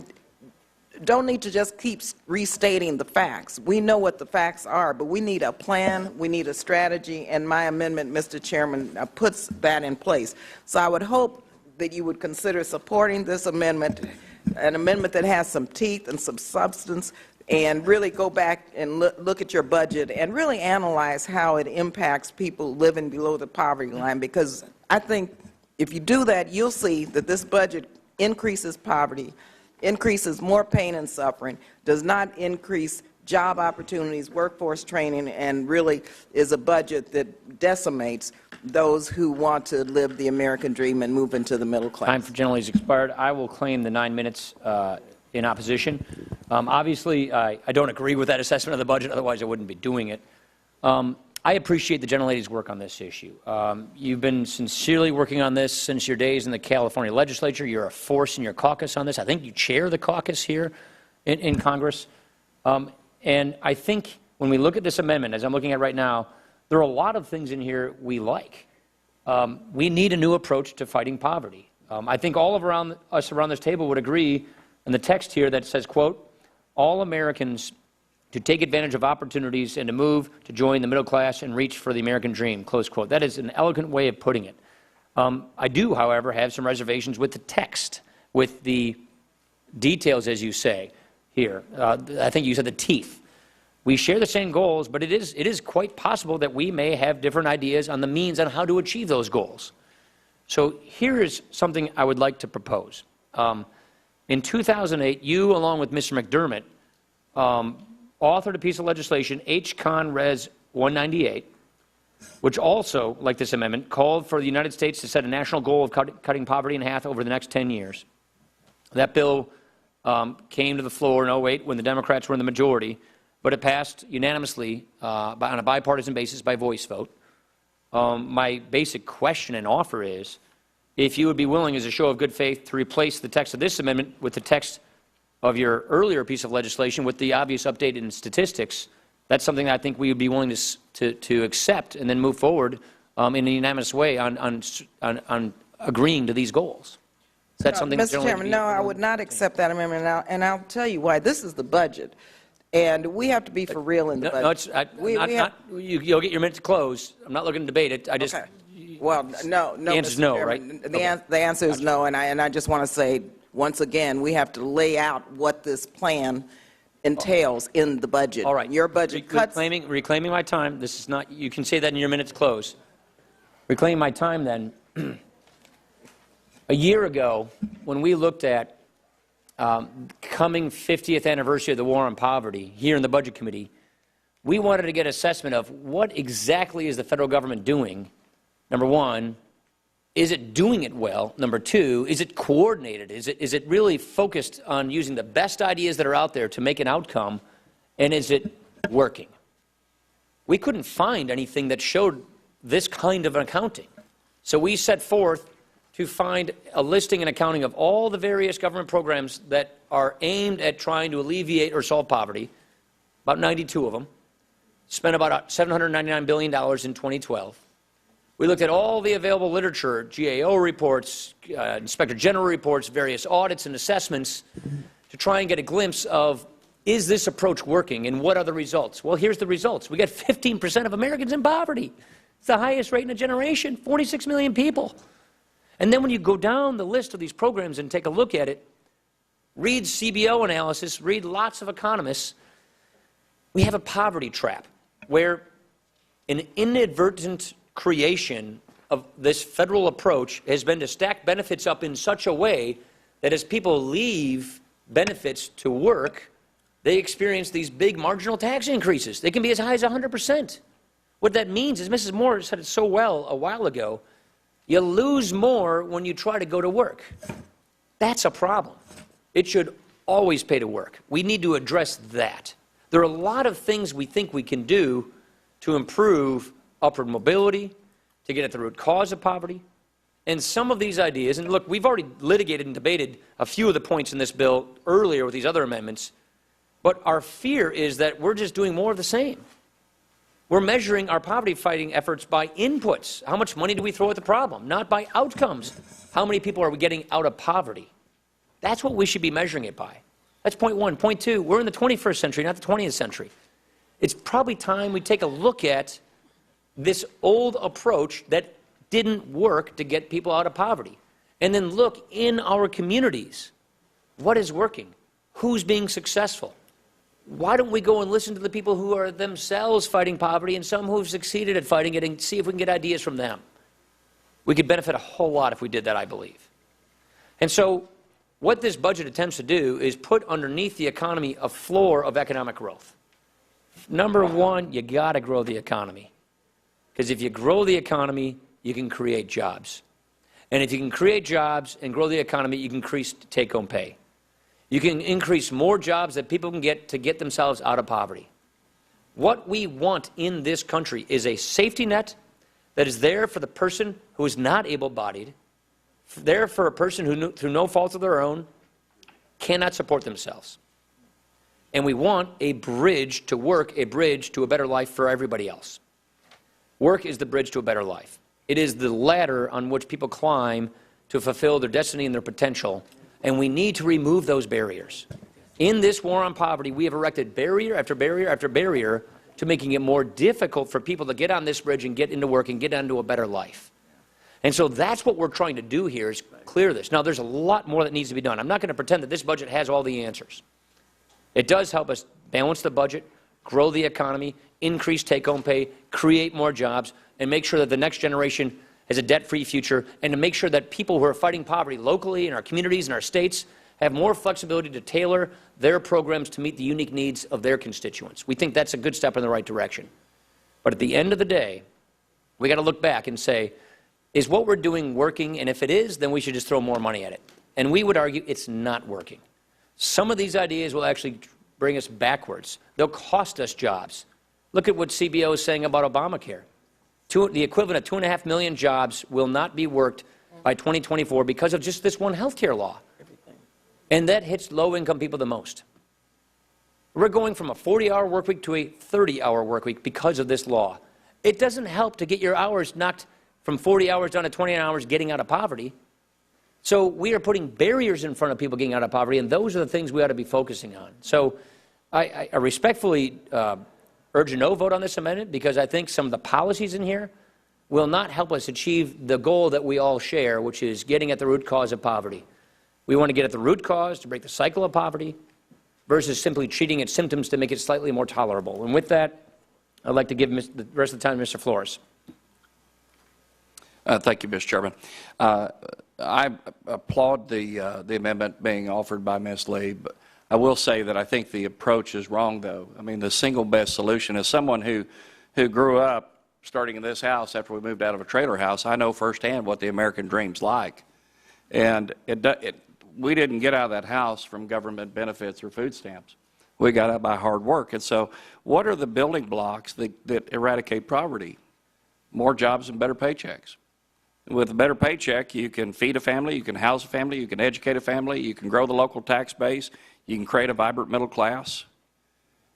don't need to just keep restating the facts. We know what the facts are, but we need a plan, we need a strategy, and my amendment, Mr. Chairman, puts that in place. So I would hope that you would consider supporting this amendment, an amendment that has some teeth and some substance, and really go back and look at your budget and really analyze how it impacts people living below the poverty line, because I think if you do that, you'll see that this budget increases poverty, increases more pain and suffering, does not increase job opportunities, workforce training, and really is a budget that decimates those who want to live the American dream and move into the middle class. Time for generally has expired. I will claim the 9 minutes in opposition. Obviously, I don't agree with that assessment of the budget, otherwise I wouldn't be doing it. I appreciate the gentlelady's work on this issue. You've been sincerely working on this since your days in the California legislature. You're a force in your caucus on this. I think you chair the caucus here in Congress. And I think when we look at this amendment, as I'm looking at right now, there are a lot of things in here we like. We need a new approach to fighting poverty. I think all of us around this table would agree in the text here that says, quote, all Americans to take advantage of opportunities and to move to join the middle class and reach for the American dream, close quote. That is an elegant way of putting it. I do, however, have some reservations with the text, with the details, as you say here. I think you said the teeth. We share the same goals, but it is quite possible that we may have different ideas on the means on how to achieve those goals. So here is something I would like to propose. In 2008, you, along with Mr. McDermott, authored a piece of legislation, H.Con.Res 198, which also, like this amendment, called for the United States to set a national goal of cutting poverty in half over the next 10 years. That bill came to the floor in 2008 when the Democrats were in the majority, but it passed unanimously on a bipartisan basis by voice vote. My basic question and offer is, if you would be willing, as a show of good faith, to replace the text of this amendment with the text of your earlier piece of legislation with the obvious update in statistics, that's something I think we would be willing to accept and then move forward in a unanimous way on agreeing to these goals. Is that something Mr. Chairman, no, I would not accept that amendment, and I'll tell you why. This is the budget, and we have to be for real in the budget. You'll get your minute to close. I'm not looking to debate it. I just. Okay. Well, no. The answer is no, right? The answer is no, and I just want to say, once again, we have to lay out what this plan entails in the budget. All right. Your budget cuts. Reclaiming my time. This is not. You can say that in your minute to close. Reclaiming my time, then. A year ago, when we looked at coming 50th anniversary of the War on Poverty here in the Budget Committee, we wanted to get assessment of what exactly is the federal government doing. Number one, is it doing it well? Number two, is it coordinated? Is it really focused on using the best ideas that are out there to make an outcome? And is it working? We couldn't find anything that showed this kind of an accounting. So we set forth to find a listing and accounting of all the various government programs that are aimed at trying to alleviate or solve poverty, about 92 of them, spent about $799 billion in 2012. We looked at all the available literature, GAO reports, Inspector General reports, various audits and assessments to try and get a glimpse of, is this approach working and what are the results? Well, here's the results. We got 15% of Americans in poverty. It's the highest rate in a generation, 46 million people. And then when you go down the list of these programs and take a look at it, read CBO analysis, read lots of economists, we have a poverty trap where an inadvertent creation of this federal approach has been to stack benefits up in such a way that as people leave benefits to work, they experience these big marginal tax increases. They can be as high as 100%. What that means is, Mrs. Moore said it so well a while ago, you lose more when you try to go to work. That's a problem. It should always pay to work. We need to address that. There are a lot of things we think we can do to improve upward mobility, to get at the root cause of poverty. And some of these ideas, and look, we've already litigated and debated a few of the points in this bill earlier with these other amendments, but our fear is that we're just doing more of the same. We're measuring our poverty-fighting efforts by inputs. How much money do we throw at the problem? Not by outcomes. How many people are we getting out of poverty? That's what we should be measuring it by. That's point one. Point two, we're in the 21st century, not the 20th century. It's probably time we take a look at this old approach that didn't work to get people out of poverty. And then look in our communities. What is working? Who's being successful? Why don't we go and listen to the people who are themselves fighting poverty and some who've succeeded at fighting it and see if we can get ideas from them? We could benefit a whole lot if we did that, I believe. And so what this budget attempts to do is put underneath the economy a floor of economic growth. Number one, you got to grow the economy. Because if you grow the economy, you can create jobs. And if you can create jobs and grow the economy, you can increase take-home pay. You can increase more jobs that people can get to get themselves out of poverty. What we want in this country is a safety net that is there for the person who is not able-bodied, there for a person who, through no fault of their own, cannot support themselves. And we want a bridge to work, a bridge to a better life for everybody else. Work is the bridge to a better life. It is the ladder on which people climb to fulfill their destiny and their potential, and we need to remove those barriers. In this war on poverty, we have erected barrier after barrier after barrier to making it more difficult for people to get on this bridge and get into work and get into a better life. And so that's what we're trying to do here, is clear this. Now, there's a lot more that needs to be done. I'm not going to pretend that this budget has all the answers. It does help us balance the budget, grow the economy, increase take-home pay, create more jobs, and make sure that the next generation has a debt-free future, and to make sure that people who are fighting poverty locally in our communities and our states have more flexibility to tailor their programs to meet the unique needs of their constituents. We think that's a good step in the right direction. But at the end of the day, we got to look back and say, is what we're doing working? And if it is, then we should just throw more money at it. And we would argue it's not working. Some of these ideas will actually bring us backwards. They'll cost us jobs. Look at what CBO is saying about Obamacare. The equivalent of 2.5 million jobs will not be worked by 2024 because of just this one health care law. And that hits low-income people the most. We're going from a 40-hour work week to a 30-hour work week because of this law. It doesn't help to get your hours knocked from 40 hours down to 20 hours getting out of poverty. So we are putting barriers in front of people getting out of poverty, and those are the things we ought to be focusing on. So I respectfully urge a no vote on this amendment, because I think some of the policies in here will not help us achieve the goal that we all share, which is getting at the root cause of poverty. We want to get at the root cause to break the cycle of poverty versus simply treating its symptoms to make it slightly more tolerable. And with that, I'd like to give the rest of the time to Mr. Flores. Thank you, Mr. Chairman. I applaud the amendment being offered by Ms. Lee, but I will say that I think the approach is wrong, though. I mean, the single best solution, as someone who grew up starting in this house after we moved out of a trailer house, I know firsthand what the American dream's like. And we didn't get out of that house from government benefits or food stamps. We got out by hard work. And so what are the building blocks that eradicate poverty? More jobs and better paychecks. With a better paycheck, you can feed a family, you can house a family, you can educate a family, you can grow the local tax base, you can create a vibrant middle class.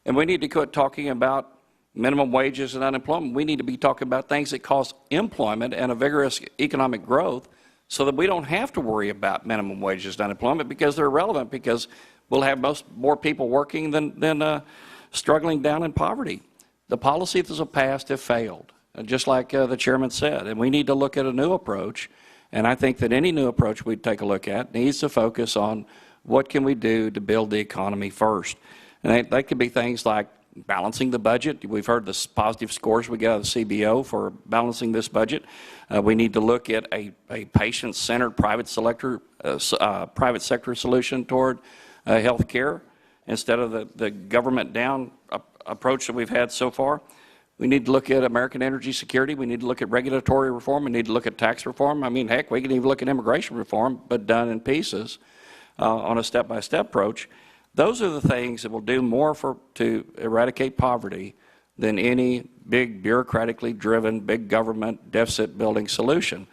And we need to quit talking about minimum wages and unemployment. We need to be talking about things that cause employment and a vigorous economic growth, so that we don't have to worry about minimum wages and unemployment, because they're irrelevant, because we'll have more people working than struggling down in poverty. The policies that have passed have failed, just like the chairman said, and we need to look at a new approach. And I think that any new approach we take a look at needs to focus on what can we do to build the economy first. And that could be things like balancing the budget. We've heard the positive scores we get out of the CBO for balancing this budget. We need to look at a patient-centered private sector solution toward health care instead of the government-down approach that we've had so far. We need to look at American energy security. We need to look at regulatory reform. We need to look at tax reform. I mean, heck, we can even look at immigration reform, but done in pieces on a step-by-step approach. Those are the things that will do more to eradicate poverty than any big bureaucratically driven, big government deficit-building solution.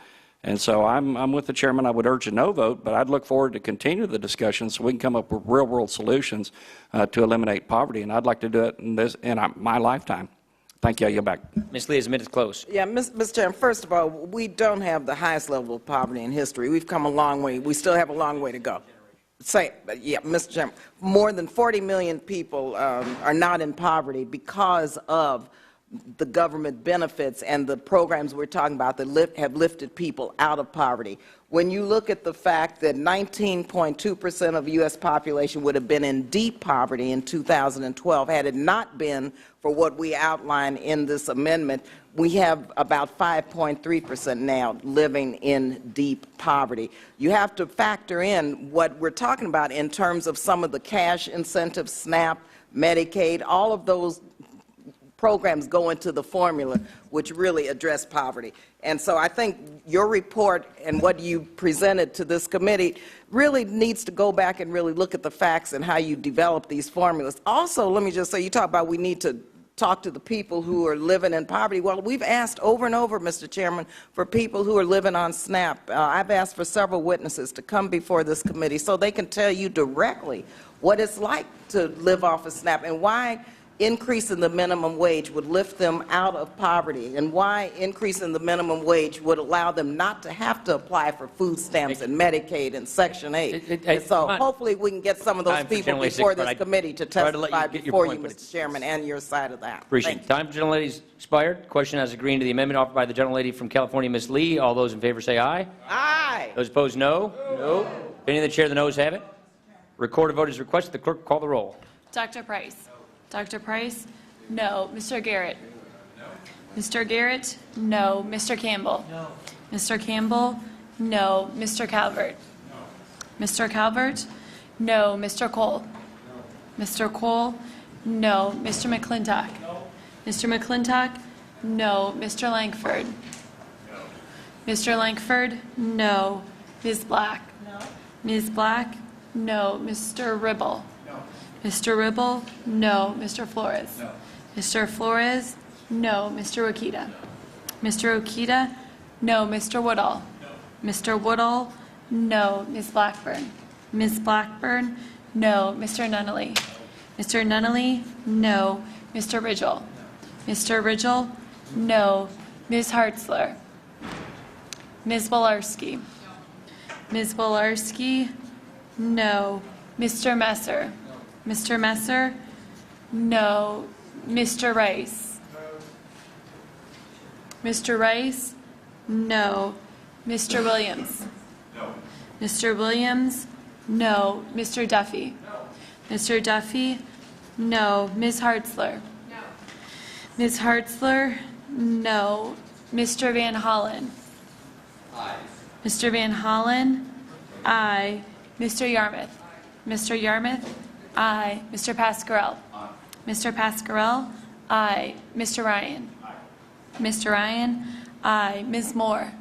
And so I'm with the chairman. I would urge a no vote, but I'd look forward to continue the discussion so we can come up with real-world solutions to eliminate poverty. And I'd like to do it in my lifetime. Thank you. I yield back. Ms. Lee, as a minute to close. Yeah, Mr. Chairman, first of all, we don't have the highest level of poverty in history. We've come a long way. We still have a long way to go. Yeah, Mr. Chairman, more than 40 million people are not in poverty because of the government benefits and the programs we're talking about that have lifted people out of poverty. When you look at the fact that 19.2% of the U.S. population would have been in deep poverty in 2012, had it not been for what we outline in this amendment, we have about 5.3% now living in deep poverty. You have to factor in what we're talking about in terms of some of the cash incentives, SNAP, Medicaid, all of those programs go into the formula which really address poverty. And so I think your report and what you presented to this committee really needs to go back and really look at the facts and how you develop these formulas. Also, let me just say, you talk about we need to talk to the people who are living in poverty. Well, we've asked over and over, Mr. Chairman, for people who are living on SNAP. I've asked for several witnesses to come before this committee so they can tell you directly what it's like to live off of SNAP and why increasing the minimum wage would lift them out of poverty, and why increasing the minimum wage would allow them not to have to apply for food stamps and Medicaid and Section 8. And so hopefully we can get some of those people before this committee to testify before you, Mr. Chairman, and your side of that. Appreciate it. Time for gentlelady's expired. Question as agreeing to the amendment offered by the gentlelady from California, Ms. Lee. All those in favor say aye. Aye. Those opposed, no. No. Opinion of the chair, the noes have it. Recorded vote is requested. The clerk will call the roll. Dr. Price. Dr. Price? No. Mr. Garrett? No. Mr. Garrett? No. Mr. Campbell? No. Mr. Campbell? No. Mr. Calvert? No. Mr. Calvert? No. Mr. Cole? No. Mr. Cole? No. Mr. McClintock? No. Mr. McClintock? No. Mr. Langford? No. Mr. Langford? No. Ms. Black? No. Ms. Black? No. Mr. Ribble? No. Mr. Ribble? No. Mr. Flores? No. Mr. Flores? No. Mr. Okita? No. Mr. Okita? No. Mr. Woodall? No. Mr. Woodall? No. Ms. Blackburn? Ms. Blackburn? No. Mr. Nunnally? No. Mr. Nunnally? No. Mr. Ridgel? No. Mr. Ridgel? No. Ms. Hartzler? Ms. Wolarski? No. Ms. Wolarski? No. Mr. Messer? No. Mr. Messer? No. Mr. Rice? No. Mr. Rice? No. Mr. Williams? No. Mr. Williams? No. Mr. Duffy? No. Mr. Duffy? No. Ms. Hartzler? No. Ms. Hartzler? No. Mr. Van Hollen? Aye. Mr. Van Hollen? Aye. Mr. Yarmouth? Mr. Yarmouth? Aye. Mr. Pascarell? Aye. Mr. Pascarell? Aye. Mr. Ryan? Aye. Mr. Ryan? Aye. Ms. Moore?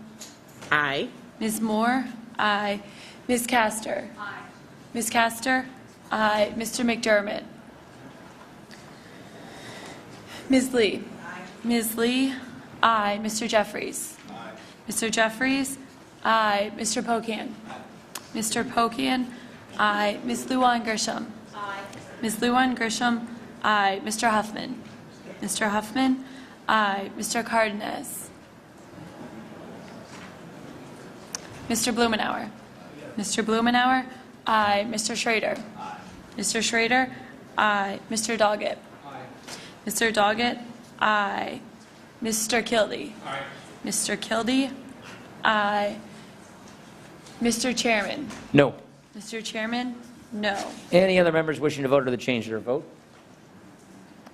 Aye. Ms. Moore? Aye. Ms. Castor? Aye. Ms. Castor? Aye. Mr. McDermott? Ms. Lee? Aye. Ms. Lee? Aye. Mr. Jeffries? Aye. Mr. Jeffries? Aye. Mr. Pocan? Aye. Mr. Pocan? Aye. Ms. Luan Grisham? Aye. Ms. Luan Grisham? Aye. Mr. Huffman? Mr. Huffman? Aye. Mr. Cardenas? Mr. Blumenauer? Mr. Blumenauer? Aye. Mr. Schrader? Aye. Mr. Schrader? Aye. Mr. Doggett? Aye. Mr. Doggett? Aye. Mr. Kildee? Aye. Mr. Kildee? Aye. Mr. Chairman? No. Mr. Chairman? No. Any other members wishing to vote or to change their vote?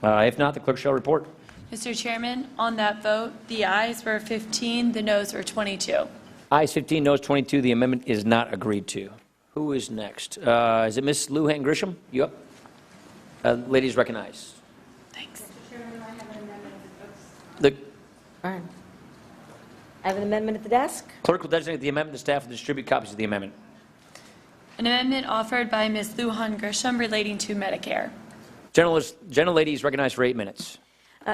If not, the clerk shall report. Mr. Chairman, on that vote, the ayes were 15, the noes were 22. Ayes 15, noes 22. The amendment is not agreed to. Who is next? Is it Ms. Lujan Grisham? You up? Ladies recognized. Thanks. Mr. Chairman, I have an amendment at The All right. I have an amendment at the desk. clerk will designate the amendment. The staff will distribute copies of the amendment. An amendment offered by Ms. Lujan Grisham relating to Medicare. Gentlelady recognized for 8 minutes.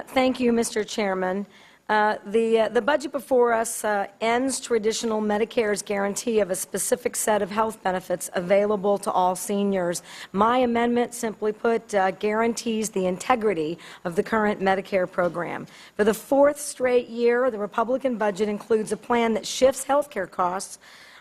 Thank you, Mr. Chairman. The budget before us ends traditional Medicare's guarantee of a specific set of health benefits available to all seniors. My amendment, simply put, guarantees the integrity of the current Medicare program. For the 4th straight year, the Republican budget includes a plan that shifts health care costs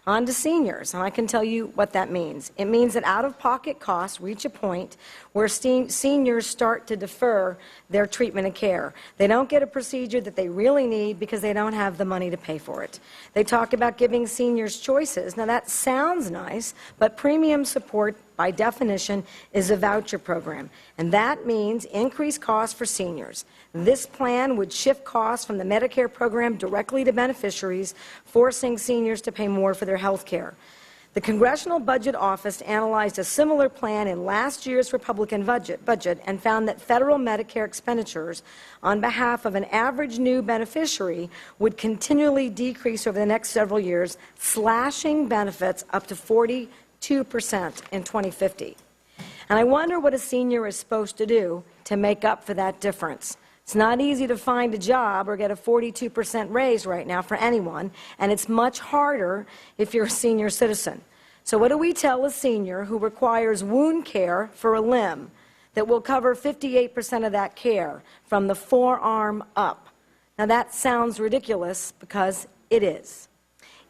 onto seniors, and I can tell you what that means. It means that out-of-pocket costs reach a point where seniors start to defer their treatment and care. They don't get a procedure that they really need because they don't have the money to pay for it. They talk about giving seniors choices. Now, that sounds nice, but premium support, by definition, is a voucher program, and that means increased costs for seniors. This plan would shift costs from the Medicare program directly to beneficiaries, forcing seniors to pay more for their health care. The Congressional Budget Office analyzed a similar plan in last year's Republican budget and found that federal Medicare expenditures on behalf of an average new beneficiary would continually decrease over the next several years, slashing benefits up to 42% in 2050. And I wonder what a senior is supposed to do to make up for that difference. It's not easy to find a job or get a 42% raise right now for anyone, and it's much harder if you're a senior citizen. So what do we tell a senior who requires wound care for a limb? that will cover 58% of that care from the forearm up. Now that sounds ridiculous because it is.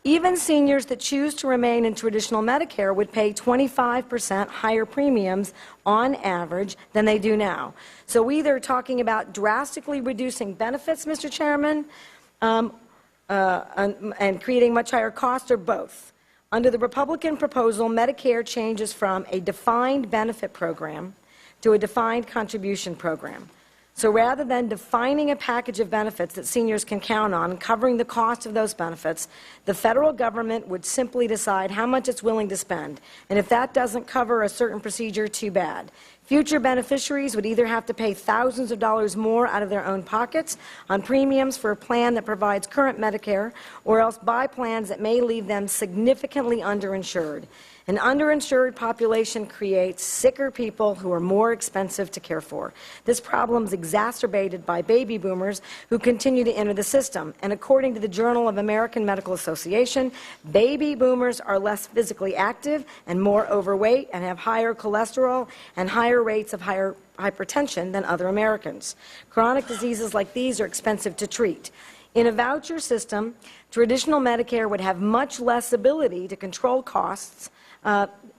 Even seniors that choose to remain in traditional Medicare would pay 25% higher premiums on average than they do now. So either talking about drastically reducing benefits, Mr. Chairman, and creating much higher costs, or both. Under the Republican proposal, Medicare changes from a defined benefit program to a defined contribution program. So rather than defining a package of benefits that seniors can count on and covering the cost of those benefits, the federal government would simply decide how much it's willing to spend. And if that doesn't cover a certain procedure, too bad. Future beneficiaries would either have to pay thousands of dollars more out of their own pockets on premiums for a plan that provides current Medicare, or else buy plans that may leave them significantly underinsured. An underinsured population creates sicker people who are more expensive to care for. This problem is exacerbated by baby boomers who continue to enter the system. And according to the Journal of American Medical Association, baby boomers are less physically active and more overweight and have higher cholesterol and higher rates of hypertension than other Americans. Chronic diseases like these are expensive to treat. In a voucher system, traditional Medicare would have much less ability to control costs.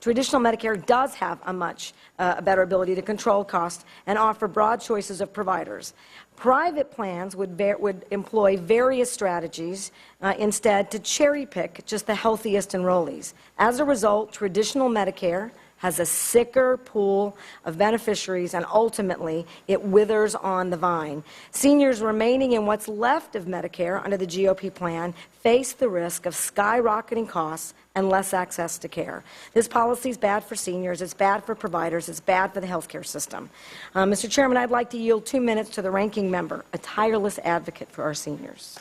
Traditional Medicare does have a much better ability to control costs and offer broad choices of providers. Private plans would employ various strategies instead to cherry pick just the healthiest enrollees. As a result, traditional Medicare has a sicker pool of beneficiaries, and ultimately it withers on the vine. Seniors remaining in what's left of Medicare under the GOP plan face the risk of skyrocketing costs and less access to care. This policy is bad for seniors, it's bad for providers, it's bad for the healthcare system. Mr. Chairman, I'd like to yield 2 minutes to the ranking member, a tireless advocate for our seniors.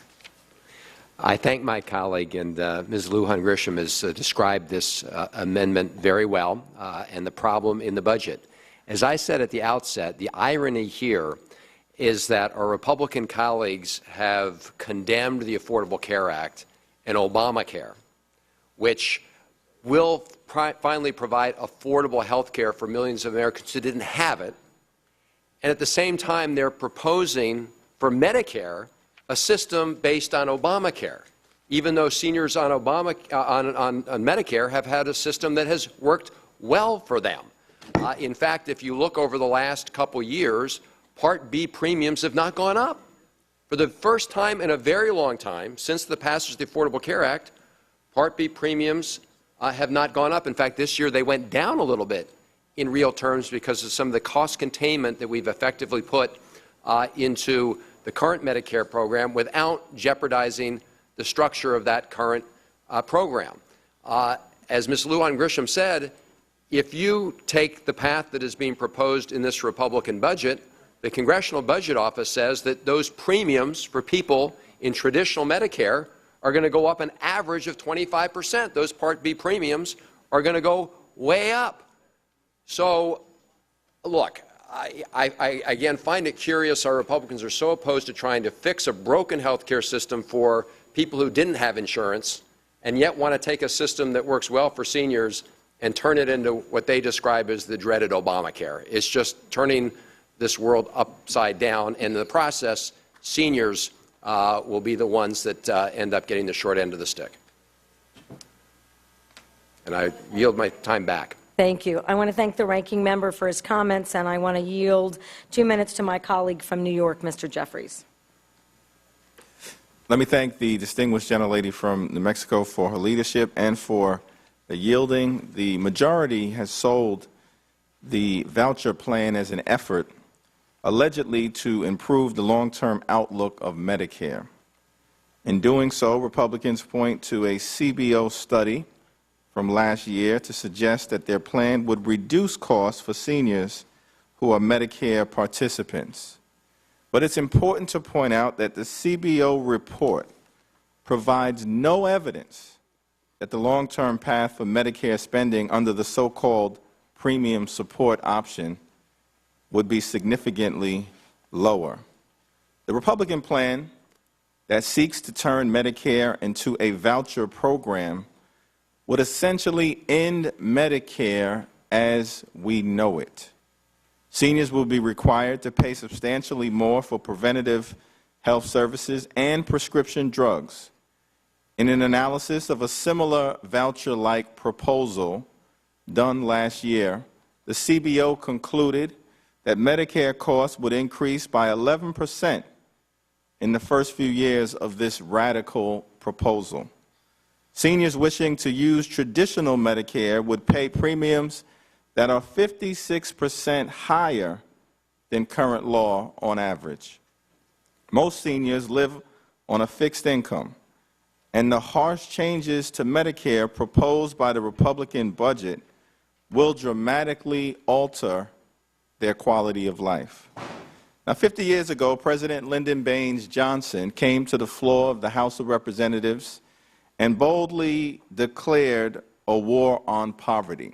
I thank my colleague, and Ms. Lujan Grisham has described this amendment very well and the problem in the budget. As I said at the outset, the irony here is that our Republican colleagues have condemned the Affordable Care Act and Obamacare, which will finally provide affordable health care for millions of Americans who didn't have it, and at the same time they're proposing for Medicare a system based on Obamacare, even though seniors on Medicare have had a system that has worked well for them. In fact, if you look over the last couple years, Part B premiums have not gone up. For the first time in a very long time, since the passage of the Affordable Care Act, Part B premiums have not gone up. In fact, this year they went down a little bit in real terms because of some of the cost containment that we've effectively put into the current Medicare program without jeopardizing the structure of that current program. As Ms. Lujan Grisham said, if you take the path that is being proposed in this Republican budget, the Congressional Budget Office says that those premiums for people in traditional Medicare are going to go up an average of 25%. Those Part B premiums are going to go way up. So, look, I again find it curious our Republicans are so opposed to trying to fix a broken health care system for people who didn't have insurance, and yet want to take a system that works well for seniors and turn it into what they describe as the dreaded Obamacare. It's just turning this world upside down, and in the process, seniors will be the ones that end up getting the short end of the stick. And I yield my time back. Thank you. I want to thank the ranking member for his comments, and I want to yield 2 minutes to my colleague from New York, Mr. Jeffries. Let me thank the distinguished gentlelady from New Mexico for her leadership and for the yielding. The majority has sold the voucher plan as an effort allegedly to improve the long-term outlook of Medicare. In doing so, Republicans point to a CBO study from last year to suggest that their plan would reduce costs for seniors who are Medicare participants. But it's important to point out that the CBO report provides no evidence that the long-term path for Medicare spending under the so-called premium support option would be significantly lower. The Republican plan that seeks to turn Medicare into a voucher program would essentially end Medicare as we know it. Seniors will be required to pay substantially more for preventative health services and prescription drugs. In an analysis of a similar voucher-like proposal done last year, the CBO concluded that Medicare costs would increase by 11% in the first few years of this radical proposal. Seniors wishing to use traditional Medicare would pay premiums that are 56% higher than current law on average. Most seniors live on a fixed income, and the harsh changes to Medicare proposed by the Republican budget will dramatically alter their quality of life. Now, 50 years ago, President Lyndon Baines Johnson came to the floor of the House of Representatives and boldly declared a war on poverty.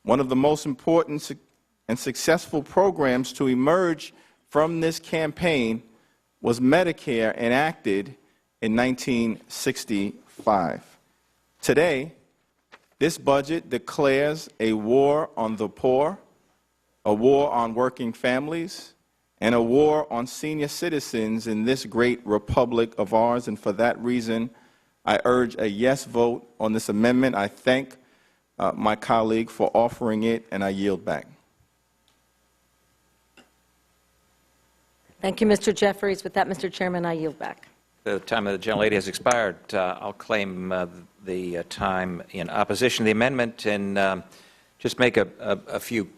One of the most important and successful programs to emerge from this campaign was Medicare, enacted in 1965. Today, this budget declares a war on the poor, a war on working families, and a war on senior citizens in this great republic of ours. And for that reason, I urge a yes vote on this amendment. I thank my colleague for offering it, and I yield back. Thank you, Mr. Jeffries. With that, Mr. Chairman, I yield back. The time of the gentlelady has expired. I'll claim the time in opposition to the amendment and just make a few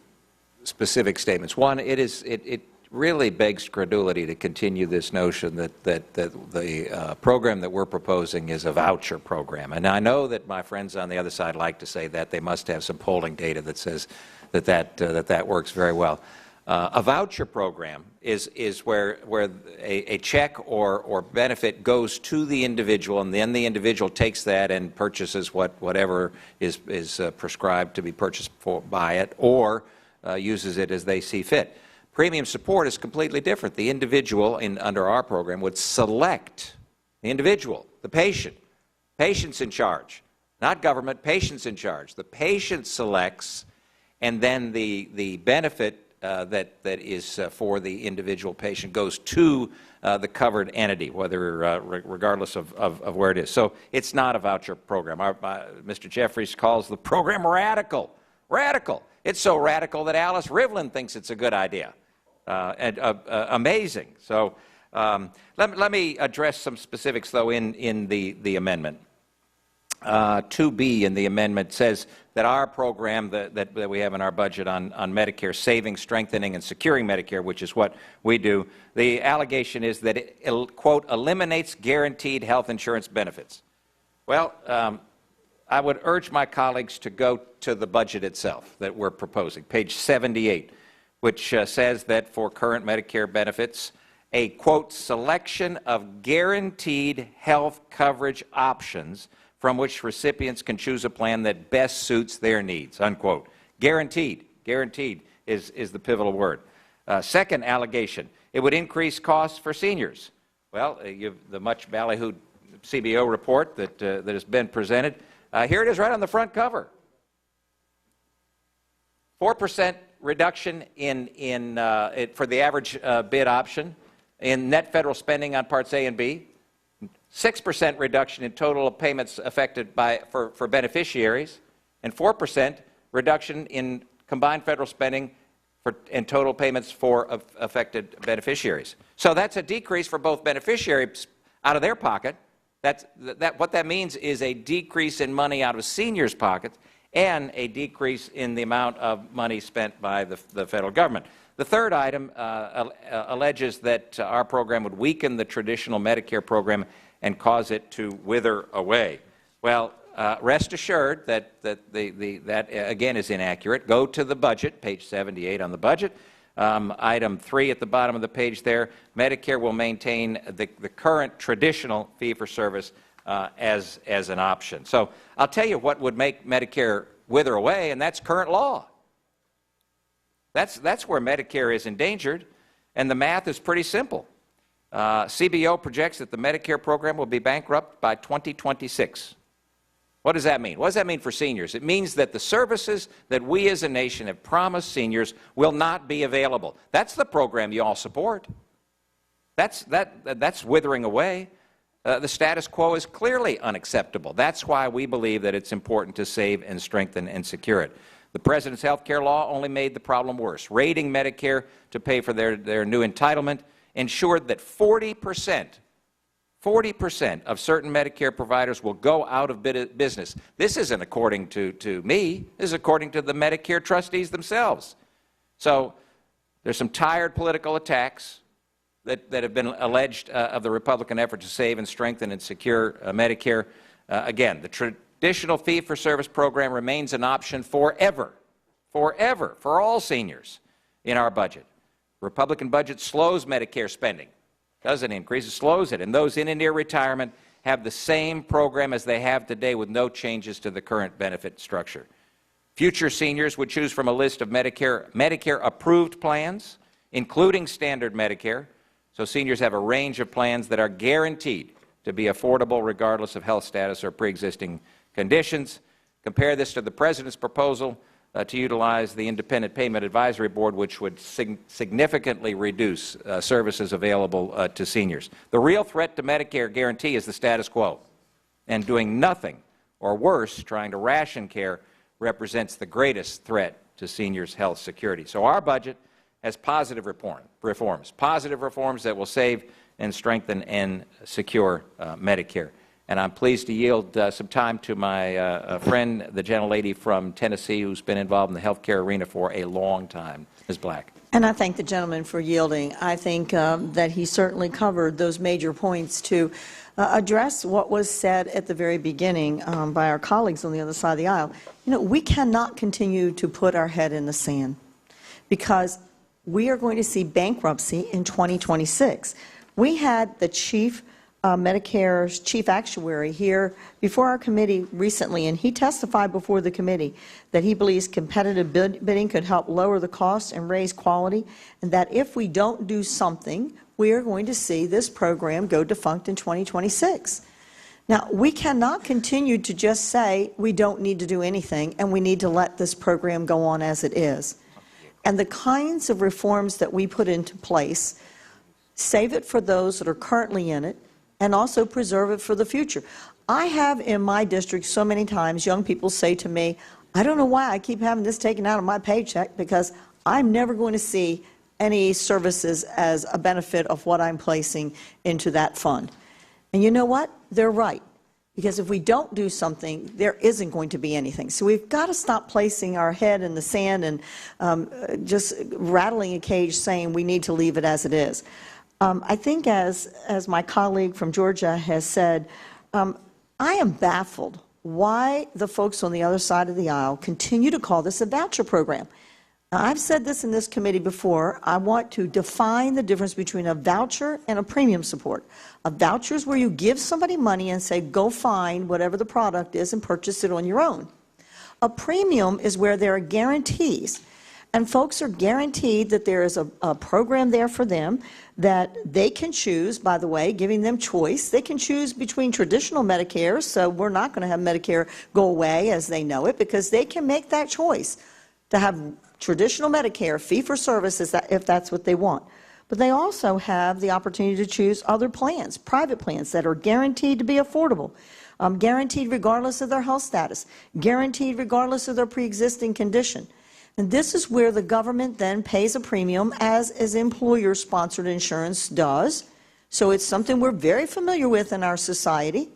specific statements. One, it really begs credulity to continue this notion that the program that we're proposing is a voucher program. And I know that my friends on the other side like to say that. They must have some polling data that says that works very well. A voucher program is where a check or benefit goes to the individual, and then the individual takes that and purchases whatever is prescribed to be purchased by it, or uses it as they see fit. Premium support is completely different. The individual under our program would select the individual, the patient. Patient's in charge, not government. Patient's in charge. The patient selects, and then the benefit that is for the individual patient goes to the covered entity, regardless of where it is. So it's not a voucher program. Mr. Jeffries calls the program radical. Radical. It's so radical that Alice Rivlin thinks it's a good idea. Amazing. So let me address some specifics, though, in the amendment. 2B in the amendment says that our program that we have in our budget on Medicare, saving, strengthening, and securing Medicare, which is what we do, the allegation is that it, quote, eliminates guaranteed health insurance benefits. Well, I would urge my colleagues to go to the budget itself that we're proposing, page 78, which says that for current Medicare benefits, a, quote, selection of guaranteed health coverage options from which recipients can choose a plan that best suits their needs, unquote. Guaranteed. Guaranteed is the pivotal word. Second allegation, it would increase costs for seniors. Well, the much ballyhooed CBO report that has been presented, here it is right on the front cover. 4% reduction for the average bid option in net federal spending on Parts A and B. 6% reduction in total payments affected for beneficiaries, and 4% reduction in combined federal spending and total payments for affected beneficiaries. So that's a decrease for both beneficiaries out of their pocket. What that means is a decrease in money out of seniors' pockets and a decrease in the amount of money spent by the federal government. The third item alleges that our program would weaken the traditional Medicare program and cause it to wither away. Well, rest assured that again is inaccurate. Go to the budget, page 78 on the budget. Item 3 at the bottom of the page there, Medicare will maintain the current traditional fee-for-service as an option. So I'll tell you what would make Medicare wither away, and that's current law. That's where Medicare is endangered, and the math is pretty simple. CBO projects that the Medicare program will be bankrupt by 2026. What does that mean? What does that mean for seniors? It means that the services that we as a nation have promised seniors will not be available. That's the program you all support. That's withering away. The status quo is clearly unacceptable. That's why we believe that it's important to save and strengthen and secure it. The President's health care law only made the problem worse. Raiding Medicare to pay for their new entitlement ensured that 40% of certain Medicare providers will go out of business. This isn't according to me. This is according to the Medicare trustees themselves. So there's some tired political attacks that have been alleged of the Republican effort to save and strengthen and secure Medicare. Again, the traditional fee-for-service program remains an option forever, for all seniors in our budget. Republican budget slows Medicare spending. Doesn't increase, it slows it. And those in and near retirement have the same program as they have today with no changes to the current benefit structure. Future seniors would choose from a list of Medicare-approved plans, including standard Medicare. So seniors have a range of plans that are guaranteed to be affordable regardless of health status or pre-existing conditions. Compare this to the President's proposal to utilize the Independent Payment Advisory Board, which would significantly reduce services available to seniors. The real threat to Medicare guarantee is the status quo, and doing nothing, or worse, trying to ration care, represents the greatest threat to seniors' health security. So our budget has positive reforms that will save and strengthen and secure Medicare. And I'm pleased to yield some time to my friend, the gentlelady from Tennessee, who's been involved in the health care arena for a long time, Ms. Black. And I thank the gentleman for yielding. I think that he certainly covered those major points to address what was said at the very beginning by our colleagues on the other side of the aisle. You know, we cannot continue to put our head in the sand because we are going to see bankruptcy in 2026. We had the Medicare's chief actuary here before our committee recently, and he testified before the committee that he believes competitive bidding could help lower the cost and raise quality, and that if we don't do something, we are going to see this program go defunct in 2026. Now, we cannot continue to just say we don't need to do anything and we need to let this program go on as it is. And the kinds of reforms that we put into place, save it for those that are currently in it, and also preserve it for the future. I have in my district so many times young people say to me, I don't know why I keep having this taken out of my paycheck because I'm never going to see any services as a benefit of what I'm placing into that fund. And you know what? They're right. Because if we don't do something, there isn't going to be anything. So we've got to stop placing our head in the sand and just rattling a cage saying we need to leave it as it is. I think as my colleague from Georgia has said, I am baffled why the folks on the other side of the aisle continue to call this a voucher program. Now, I've said this in this committee before. I want to define the difference between a voucher and a premium support. A voucher is where you give somebody money and say, go find whatever the product is and purchase it on your own. A premium is where there are guarantees. And folks are guaranteed that there is a program there for them that they can choose, by the way, giving them choice. They can choose between traditional Medicare, so we're not going to have Medicare go away as they know it, because they can make that choice to have traditional Medicare, fee-for-service, if that's what they want. But they also have the opportunity to choose other plans, private plans that are guaranteed to be affordable, guaranteed regardless of their health status, guaranteed regardless of their pre-existing condition. And this is where the government then pays a premium, as employer-sponsored insurance does. So it's something we're very familiar with in our society.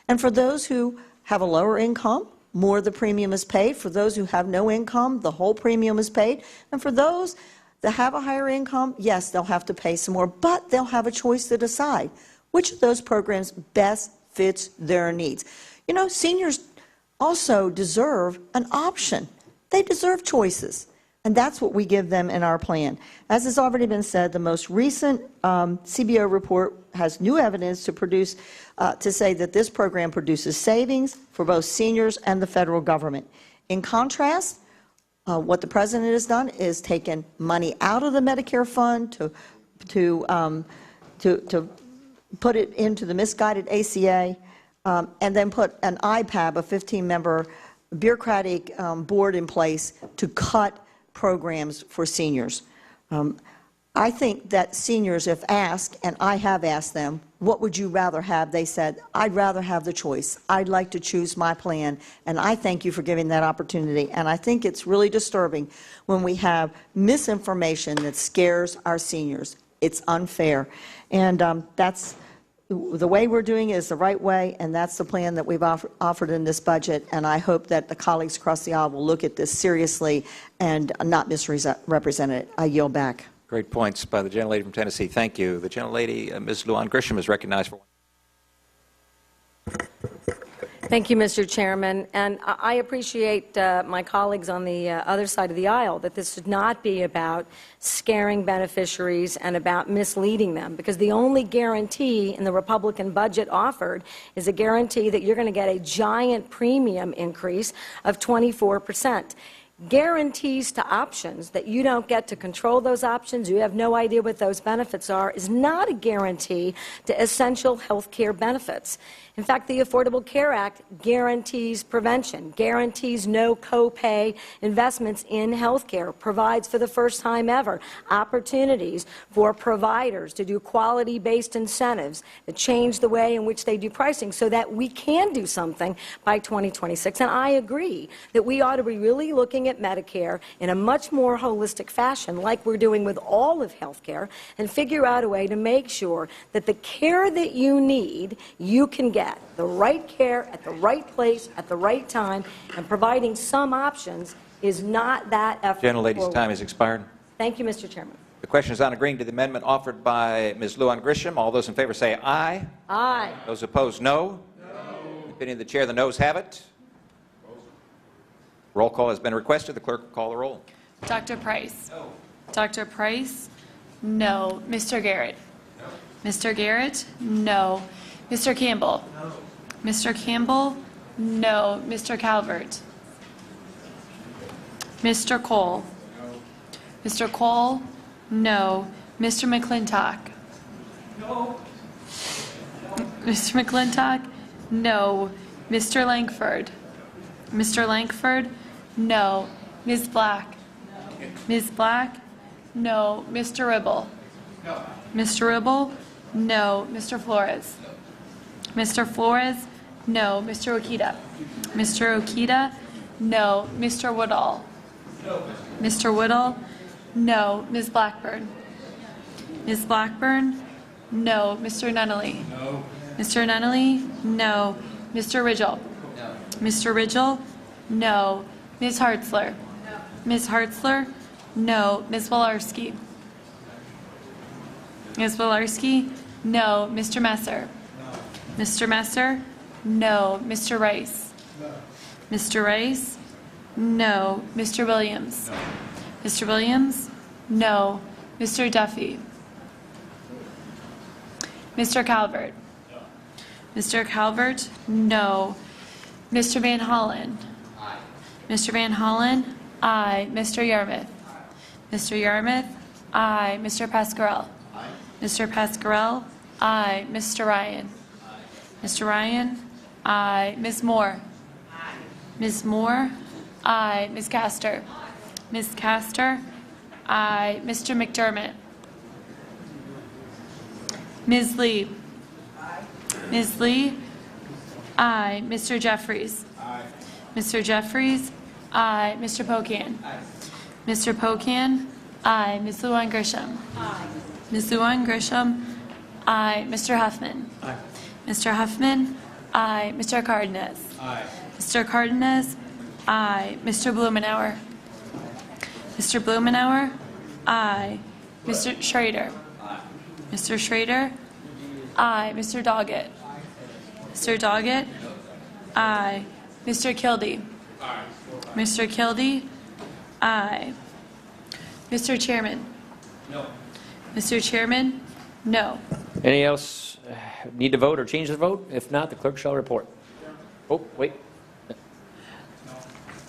And for those who have a lower income, more of the premium is paid. For those who have no income, the whole premium is paid. And for those that have a higher income, yes, they'll have to pay some more, but they'll have a choice to decide which of those programs best fits their needs. You know, seniors also deserve an option. They deserve choices, and that's what we give them in our plan. As has already been said, the most recent CBO report has new evidence to say that this program produces savings for both seniors and the federal government. In contrast, what the President has done is taken money out of the Medicare fund to put it into the misguided ACA. and then put an IPAB, a 15-member bureaucratic board in place to cut programs for seniors. I think that seniors, if asked, and I have asked them, what would you rather have? They said, I'd rather have the choice. I'd like to choose my plan, and I thank you for giving that opportunity. And I think it's really disturbing when we have misinformation that scares our seniors. It's unfair. And that's the way we're doing it is the right way, and that's the plan that we've offered in this budget. And I hope that the colleagues across the aisle will look at this seriously and not misrepresent it. I yield back. Great points by the gentlelady from Tennessee. Thank you. The gentlelady, Ms. Luan Grisham, is recognized for. Thank you, Mr. Chairman. And I appreciate my colleagues on the other side of the aisle that this should not be about scaring beneficiaries and about misleading them, because the only guarantee in the Republican budget offered is a guarantee that you're going to get a giant premium increase of 24%. Guarantees to options that you don't get to control those options, you have no idea what those benefits are, is not a guarantee to essential health care benefits. In fact, the Affordable Care Act guarantees prevention, guarantees no copay investments in health care, provides for the first time ever opportunities for providers to do quality-based incentives that change the way in which they do pricing so that we can do something by 2026. And I agree that we ought to be really looking at Medicare in a much more holistic fashion, like we're doing with all of health care, and figure out a way to make sure that the care that you need, you can get. The right care at the right place at the right time, and providing some options is not that effort. Gentlelady's time has expired. Thank you, Mr. Chairman. The question is on agreeing to the amendment offered by Ms. Luan Grisham. All those in favor say aye. Aye. Those opposed, no. In the opinion of the chair, the noes have it. Roll call has been requested. The clerk will call the roll. Dr. Price? No. Dr. Price? No. Mr. Garrett? No. Mr. Garrett? No. Mr. Campbell? No. Mr. Campbell? No. Mr. Calvert? Mr. Cole? No. Mr. Cole? No. Mr. McClintock? No. Mr. McClintock? No. Mr. Langford? Mr. Langford? No. Ms. Black? No. Ms. Black? No. Mr. Ribble? No. Mr. Ribble? No. Mr. Flores? No. Mr. Flores? No. Mr. Okita? Mr. Okita? No. Mr. Woodall? No. Mr. Woodall? No. Ms. Blackburn? Ms. Blackburn? No. Mr. Nunnally? No. Mr. Nunnally? No. Mr. Ridgell? No. Mr. Ridgell? No. Ms. Hartzler? No. Ms. Hartzler? No. Ms. Walorski? Ms. Walorski? No. Mr. Messer? No. Mr. Messer? No. Mr. Rice? No. Mr. Rice? No. Mr. Williams? No. Mr. Williams? No. Mr. Duffy? Mr. Calvert? No. Mr. Calvert? No. Mr. Van Hollen? Aye. Mr. Van Hollen? Aye. Mr. Yarmouth? Aye. Mr. Yarmouth? Aye. Mr. Pasquarel? Aye. Mr. Pasquarel? Aye. Mr. Ryan? Aye. Mr. Ryan? Aye. Ms. Moore? Aye. Ms. Moore? Aye. Ms. Castor? Aye. Ms. Castor? Aye. Mr. McDermott? Ms. Lee? Aye. Ms. Lee? Aye. Mr. Jeffries? Aye. Mr. Jeffries? Aye. Mr. Pocan? Aye. Mr. Pocan? Aye. Ms. Luan Grisham? Aye. Ms. Luan Grisham? Aye. Mr. Huffman? Aye. Mr. Huffman? Aye. Mr. Cardenas? Aye. Mr. Cardenas? Aye. Mr. Blumenauer? Mr. Blumenauer? Aye. Mr. Schrader? Aye. Mr. Schrader? Aye. Mr. Doggett? Mr. Doggett? Aye. Mr. Kildee? Aye. Mr. Kildee? Aye. Mr. Chairman? No. Mr. Chairman? No. Any else need to vote or change the vote? If not, the clerk shall report. Oh, wait.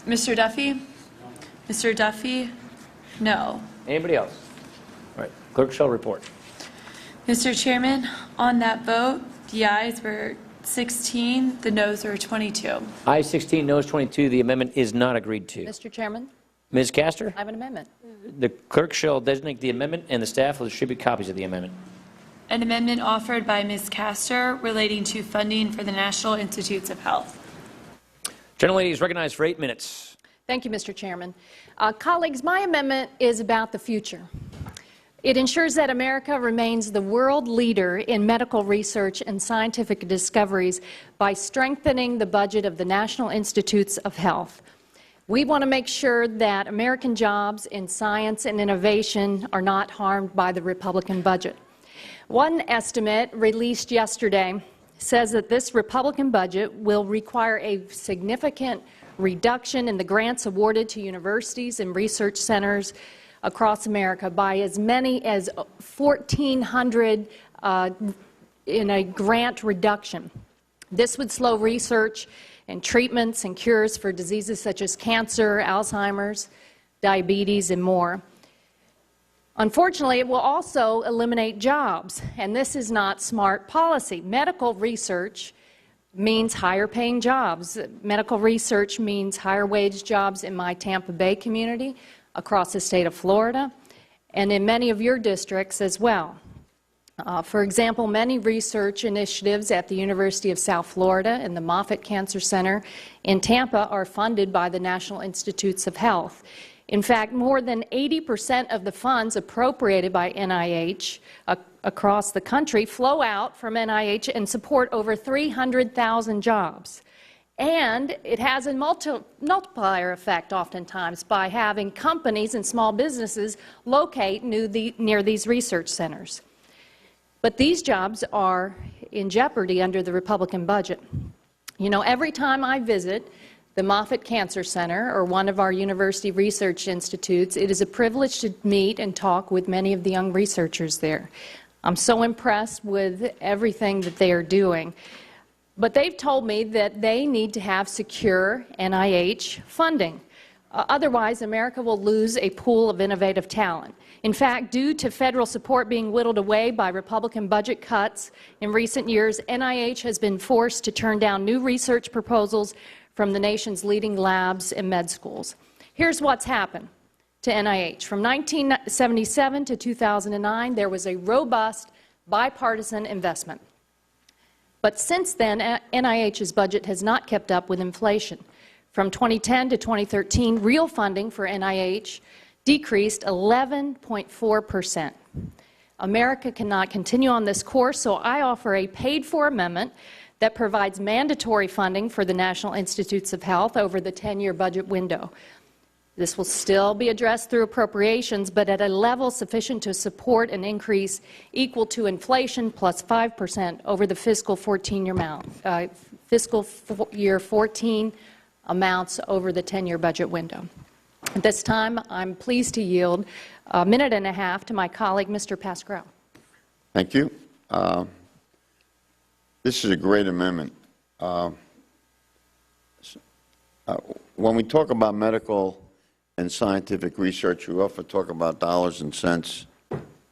Mr. Duffy? Mr. Duffy? No. Anybody else? All right, clerk shall report. Mr. Chairman, on that vote, the ayes were 16, the noes are 22. Ayes 16, noes 22. The amendment is not agreed to. Mr. Chairman, Ms. Castor, I have an amendment. the clerk shall designate the amendment, and the staff will distribute copies of the amendment. An amendment offered by Ms. Castor relating to funding for the National Institutes of Health. Gentlelady is recognized for 8 minutes. Thank you, Mr. Chairman. Colleagues, my amendment is about the future. It ensures that America remains the world leader in medical research and scientific discoveries by strengthening the budget of the National Institutes of Health. We want to make sure that American jobs in science and innovation are not harmed by the Republican budget. One estimate released yesterday says that this Republican budget will require a significant reduction in the grants awarded to universities and research centers across America by as many as 1,400 in a grant reduction. This would slow research and treatments and cures for diseases such as cancer, Alzheimer's, diabetes, and more. Unfortunately, it will also eliminate jobs, and this is not smart policy. Medical research means higher paying jobs. Medical research means higher wage jobs in my Tampa Bay community, across the state of Florida, and in many of your districts as well. For example, many research initiatives at the University of South Florida and the Moffitt Cancer Center in Tampa are funded by the National Institutes of Health. In fact, more than 80% of the funds appropriated by NIH across the country flow out from NIH and support over 300,000 jobs. And it has a multiplier effect oftentimes by having companies and small businesses locate near these research centers. But these jobs are in jeopardy under the Republican budget. You know, every time I visit the Moffitt Cancer Center or one of our university research institutes, it is a privilege to meet and talk with many of the young researchers there. I'm so impressed with everything that they are doing. But they've told me that they need to have secure NIH funding. Otherwise, America will lose a pool of innovative talent. In fact, due to federal support being whittled away by Republican budget cuts in recent years, NIH has been forced to turn down new research proposals from the nation's leading labs and med schools. Here's what's happened to NIH. From 1977 to 2009, there was a robust bipartisan investment. But since then, NIH's budget has not kept up with inflation. From 2010 to 2013, real funding for NIH decreased 11.4%. America cannot continue on this course, so I offer a paid-for amendment that provides mandatory funding for the National Institutes of Health over the 10-year budget window. This will still be addressed through appropriations, but at a level sufficient to support an increase equal to inflation plus 5% over the fiscal year 14 amounts over the 10-year budget window. At this time, I'm pleased to yield a minute and a half to my colleague, Mr. Pascrell. Thank you. This is a great amendment. When we talk about medical and scientific research, we often talk about dollars and cents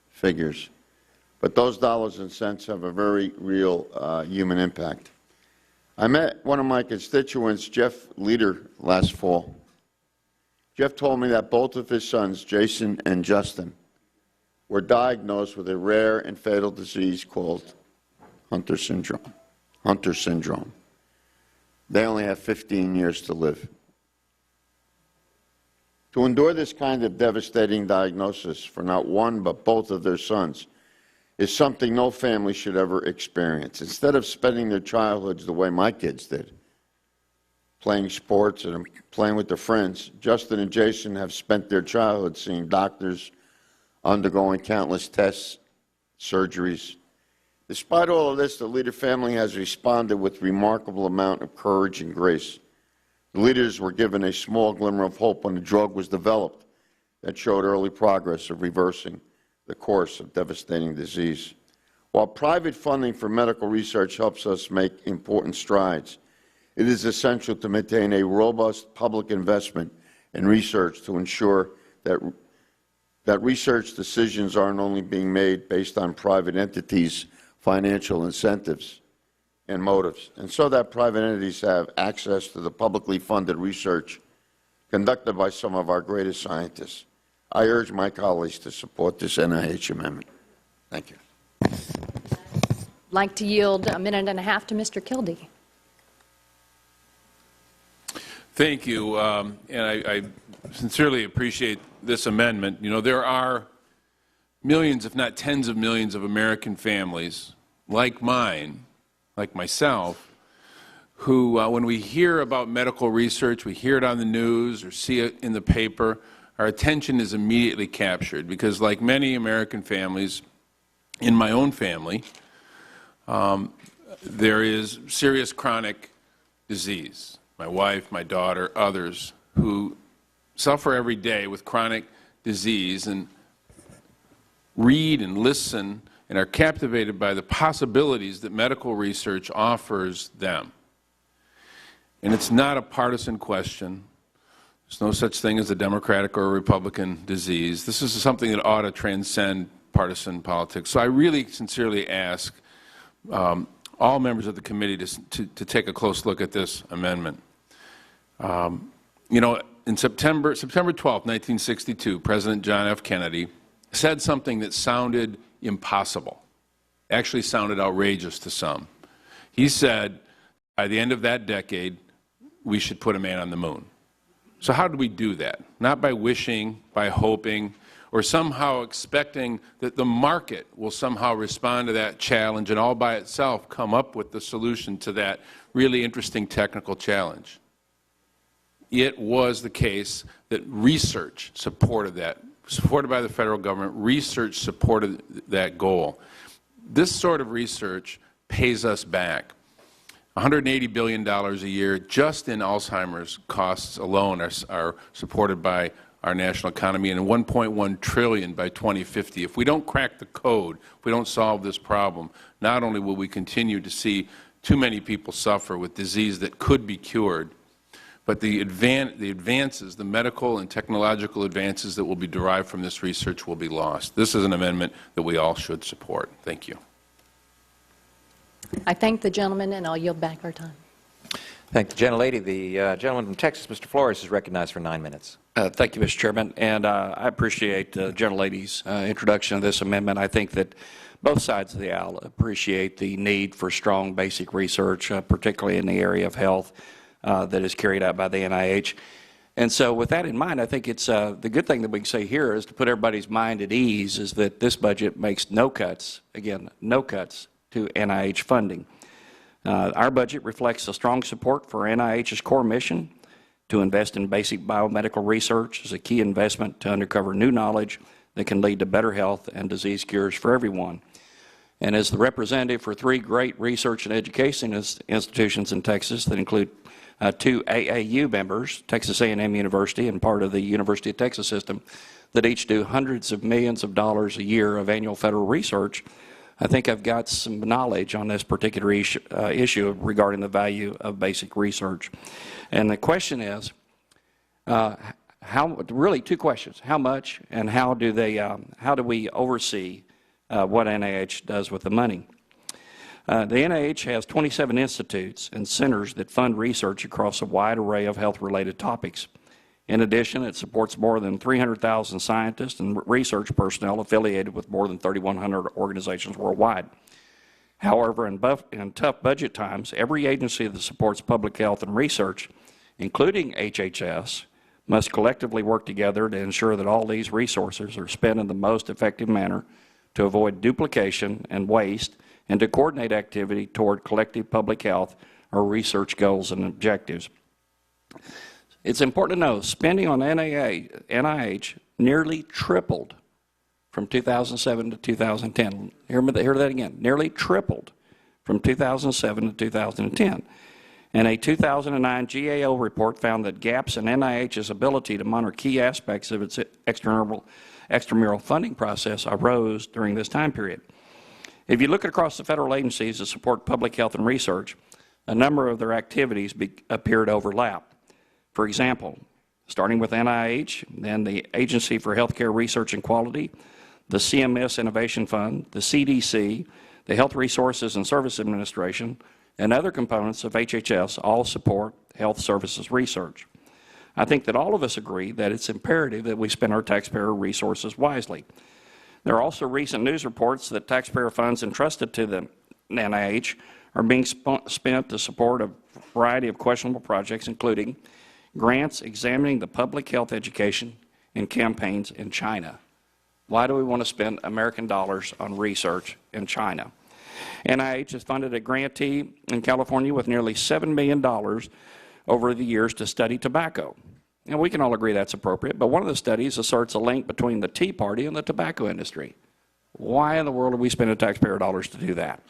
figures. But those dollars and cents have a very real human impact. I met one of my constituents, Jeff Leader, last fall. Jeff told me that both of his sons, Jason and Justin, were diagnosed with a rare and fatal disease called Hunter syndrome. They only have 15 years to live. To endure this kind of devastating diagnosis for not one but both of their sons is something no family should ever experience. Instead of spending their childhoods the way my kids did, playing sports and playing with their friends, Justin and Jason have spent their childhood seeing doctors, undergoing countless tests, surgeries. Despite all of this, the Leader family has responded with remarkable amount of courage and grace. The Leaders were given a small glimmer of hope when a drug was developed that showed early progress of reversing the course of devastating disease. While private funding for medical research helps us make important strides, it is essential to maintain a robust public investment in research to ensure that research decisions aren't only being made based on private entities' financial incentives, and motives, and so that private entities have access to the publicly funded research conducted by some of our greatest scientists. I urge my colleagues to support this NIH amendment. Thank you. I'd like to yield a minute and a half to Mr. Kildee. Thank you, and I sincerely appreciate this amendment. You know, there are millions, if not tens of millions, of American families like mine, like myself, who, when we hear about medical research, we hear it on the news or see it in the paper, our attention is immediately captured because, like many American families, in my own family, there is serious chronic disease. My wife, my daughter, others who suffer every day with chronic disease and read and listen and are captivated by the possibilities that medical research offers them. And it's not a partisan question. There's no such thing as a Democratic or a Republican disease. This is something that ought to transcend partisan politics. So I really sincerely ask all members of the committee to take a close look at this amendment. You know, in September 12, 1962, President John F. Kennedy said something that sounded impossible, actually sounded outrageous to some. He said, by the end of that decade, we should put a man on the moon. So how do we do that? Not by wishing, by hoping, or somehow expecting that the market will somehow respond to that challenge and all by itself come up with the solution to that really interesting technical challenge. It was the case that research supported that, supported by the federal government. Research supported that goal. This sort of research pays us back. $180 billion a year just in Alzheimer's costs alone are supported by our national economy, and $1.1 trillion by 2050. If we don't crack the code, if we don't solve this problem, not only will we continue to see too many people suffer with disease that could be cured, but the advances, the medical and technological advances that will be derived from this research will be lost. This is an amendment that we all should support. Thank you. I thank the gentleman, and I'll yield back our time. Thank the gentlelady. The gentleman from Texas, Mr. Flores, is recognized for 9 minutes. Thank you, Mr. Chairman, and I appreciate the gentlelady's introduction of this amendment. I think that both sides of the aisle appreciate the need for strong basic research, particularly in the area of health that is carried out by the NIH. And so with that in mind, I think it's the good thing that we can say here is to put everybody's mind at ease is that this budget makes no cuts, again, no cuts to NIH funding. Our budget reflects a strong support for NIH's core mission to invest in basic biomedical research as a key investment to uncover new knowledge that can lead to better health and disease cures for everyone. And as the representative for 3 great research and education institutions in Texas that include 2 AAU members, Texas A&M University and part of the University of Texas system, that each do hundreds of millions of dollars a year of annual federal research, I think I've got some knowledge on this particular issue regarding the value of basic research. And the question is, really 2 questions. How much and how do we oversee what NIH does with the money? The NIH has 27 institutes and centers that fund research across a wide array of health-related topics. In addition, it supports more than 300,000 scientists and research personnel affiliated with more than 3,100 organizations worldwide. However, in tough budget times, every agency that supports public health and research, including HHS, must collectively work together to ensure that all these resources are spent in the most effective manner to avoid duplication and waste and to coordinate activity toward collective public health or research goals and objectives. It's important to know spending on NIH nearly tripled from 2007 to 2010. Hear that again, nearly tripled from 2007 to 2010. And a 2009 GAO report found that gaps in NIH's ability to monitor key aspects of its extramural funding process arose during this time period. If you look across the federal agencies that support public health and research, a number of their activities appear to overlap. For example, starting with NIH, then the Agency for Healthcare Research and Quality, the CMS Innovation Fund, the CDC, the Health Resources and Service Administration, and other components of HHS all support health services research. I think that all of us agree that it's imperative that we spend our taxpayer resources wisely. There are also recent news reports that taxpayer funds entrusted to the NIH are being spent to support a variety of questionable projects, including grants examining the public health education and campaigns in China. Why do we want to spend American dollars on research in China? NIH has funded a grantee in California with nearly $7 million over the years to study tobacco. And we can all agree that's appropriate, but one of the studies asserts a link between the Tea Party and the tobacco industry. Why in the world are we spending taxpayer dollars to do that?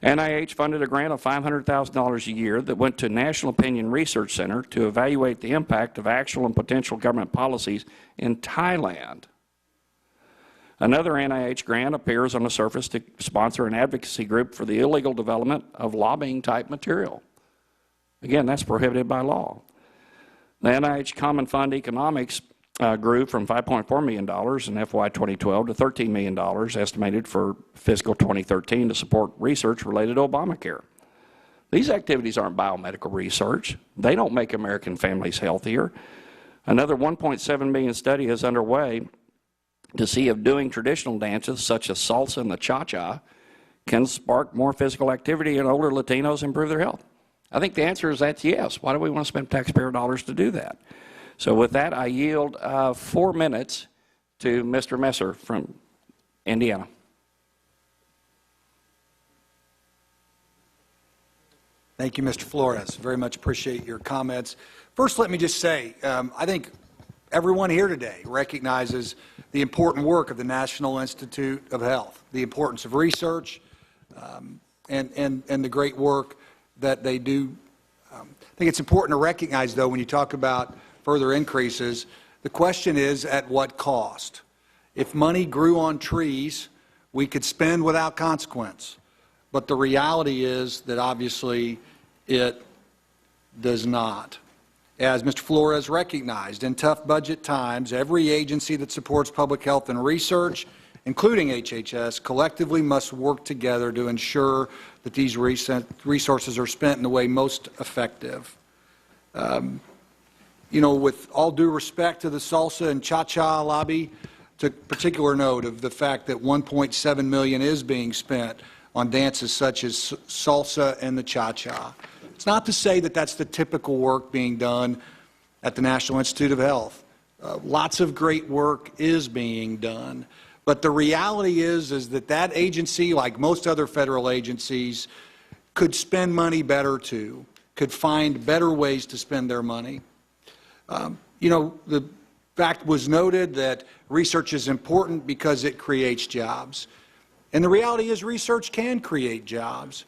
NIH funded a grant of $500,000 a year that went to National Opinion Research Center to evaluate the impact of actual and potential government policies in Thailand. Another NIH grant appears on the surface to sponsor an advocacy group for the illegal development of lobbying-type material. Again, that's prohibited by law. The NIH Common Fund Economics grew from $5.4 million in FY 2012 to $13 million estimated for fiscal 2013 to support research related to Obamacare. These activities aren't biomedical research. They don't make American families healthier. Another $1.7 million study is underway to see if doing traditional dances such as salsa and the cha-cha can spark more physical activity and older Latinos improve their health. I think the answer is that's yes. Why do we want to spend taxpayer dollars to do that? So with that, I yield 4 minutes to Mr. Messer from Indiana. Thank you, Mr. Flores. Very much appreciate your comments. First, let me just say, I think everyone here today recognizes the important work of the National Institute of Health, the importance of research, and the great work that they do. I think it's important to recognize, though, when you talk about further increases, the question is at what cost? If money grew on trees, we could spend without consequence. But the reality is that obviously it does not. As Mr. Flores recognized, in tough budget times, every agency that supports public health and research, including HHS, collectively must work together to ensure that these resources are spent in the way most effective. You know, with all due respect to the salsa and cha-cha lobby, took particular note of the fact that $1.7 million is being spent on dances such as salsa and the cha-cha. It's not to say that that's the typical work being done at the National Institute of Health. Lots of great work is being done. But the reality is that that agency, like most other federal agencies, could spend money better too, could find better ways to spend their money. You know, the fact was noted that research is important because it creates jobs. And the reality is research can create jobs.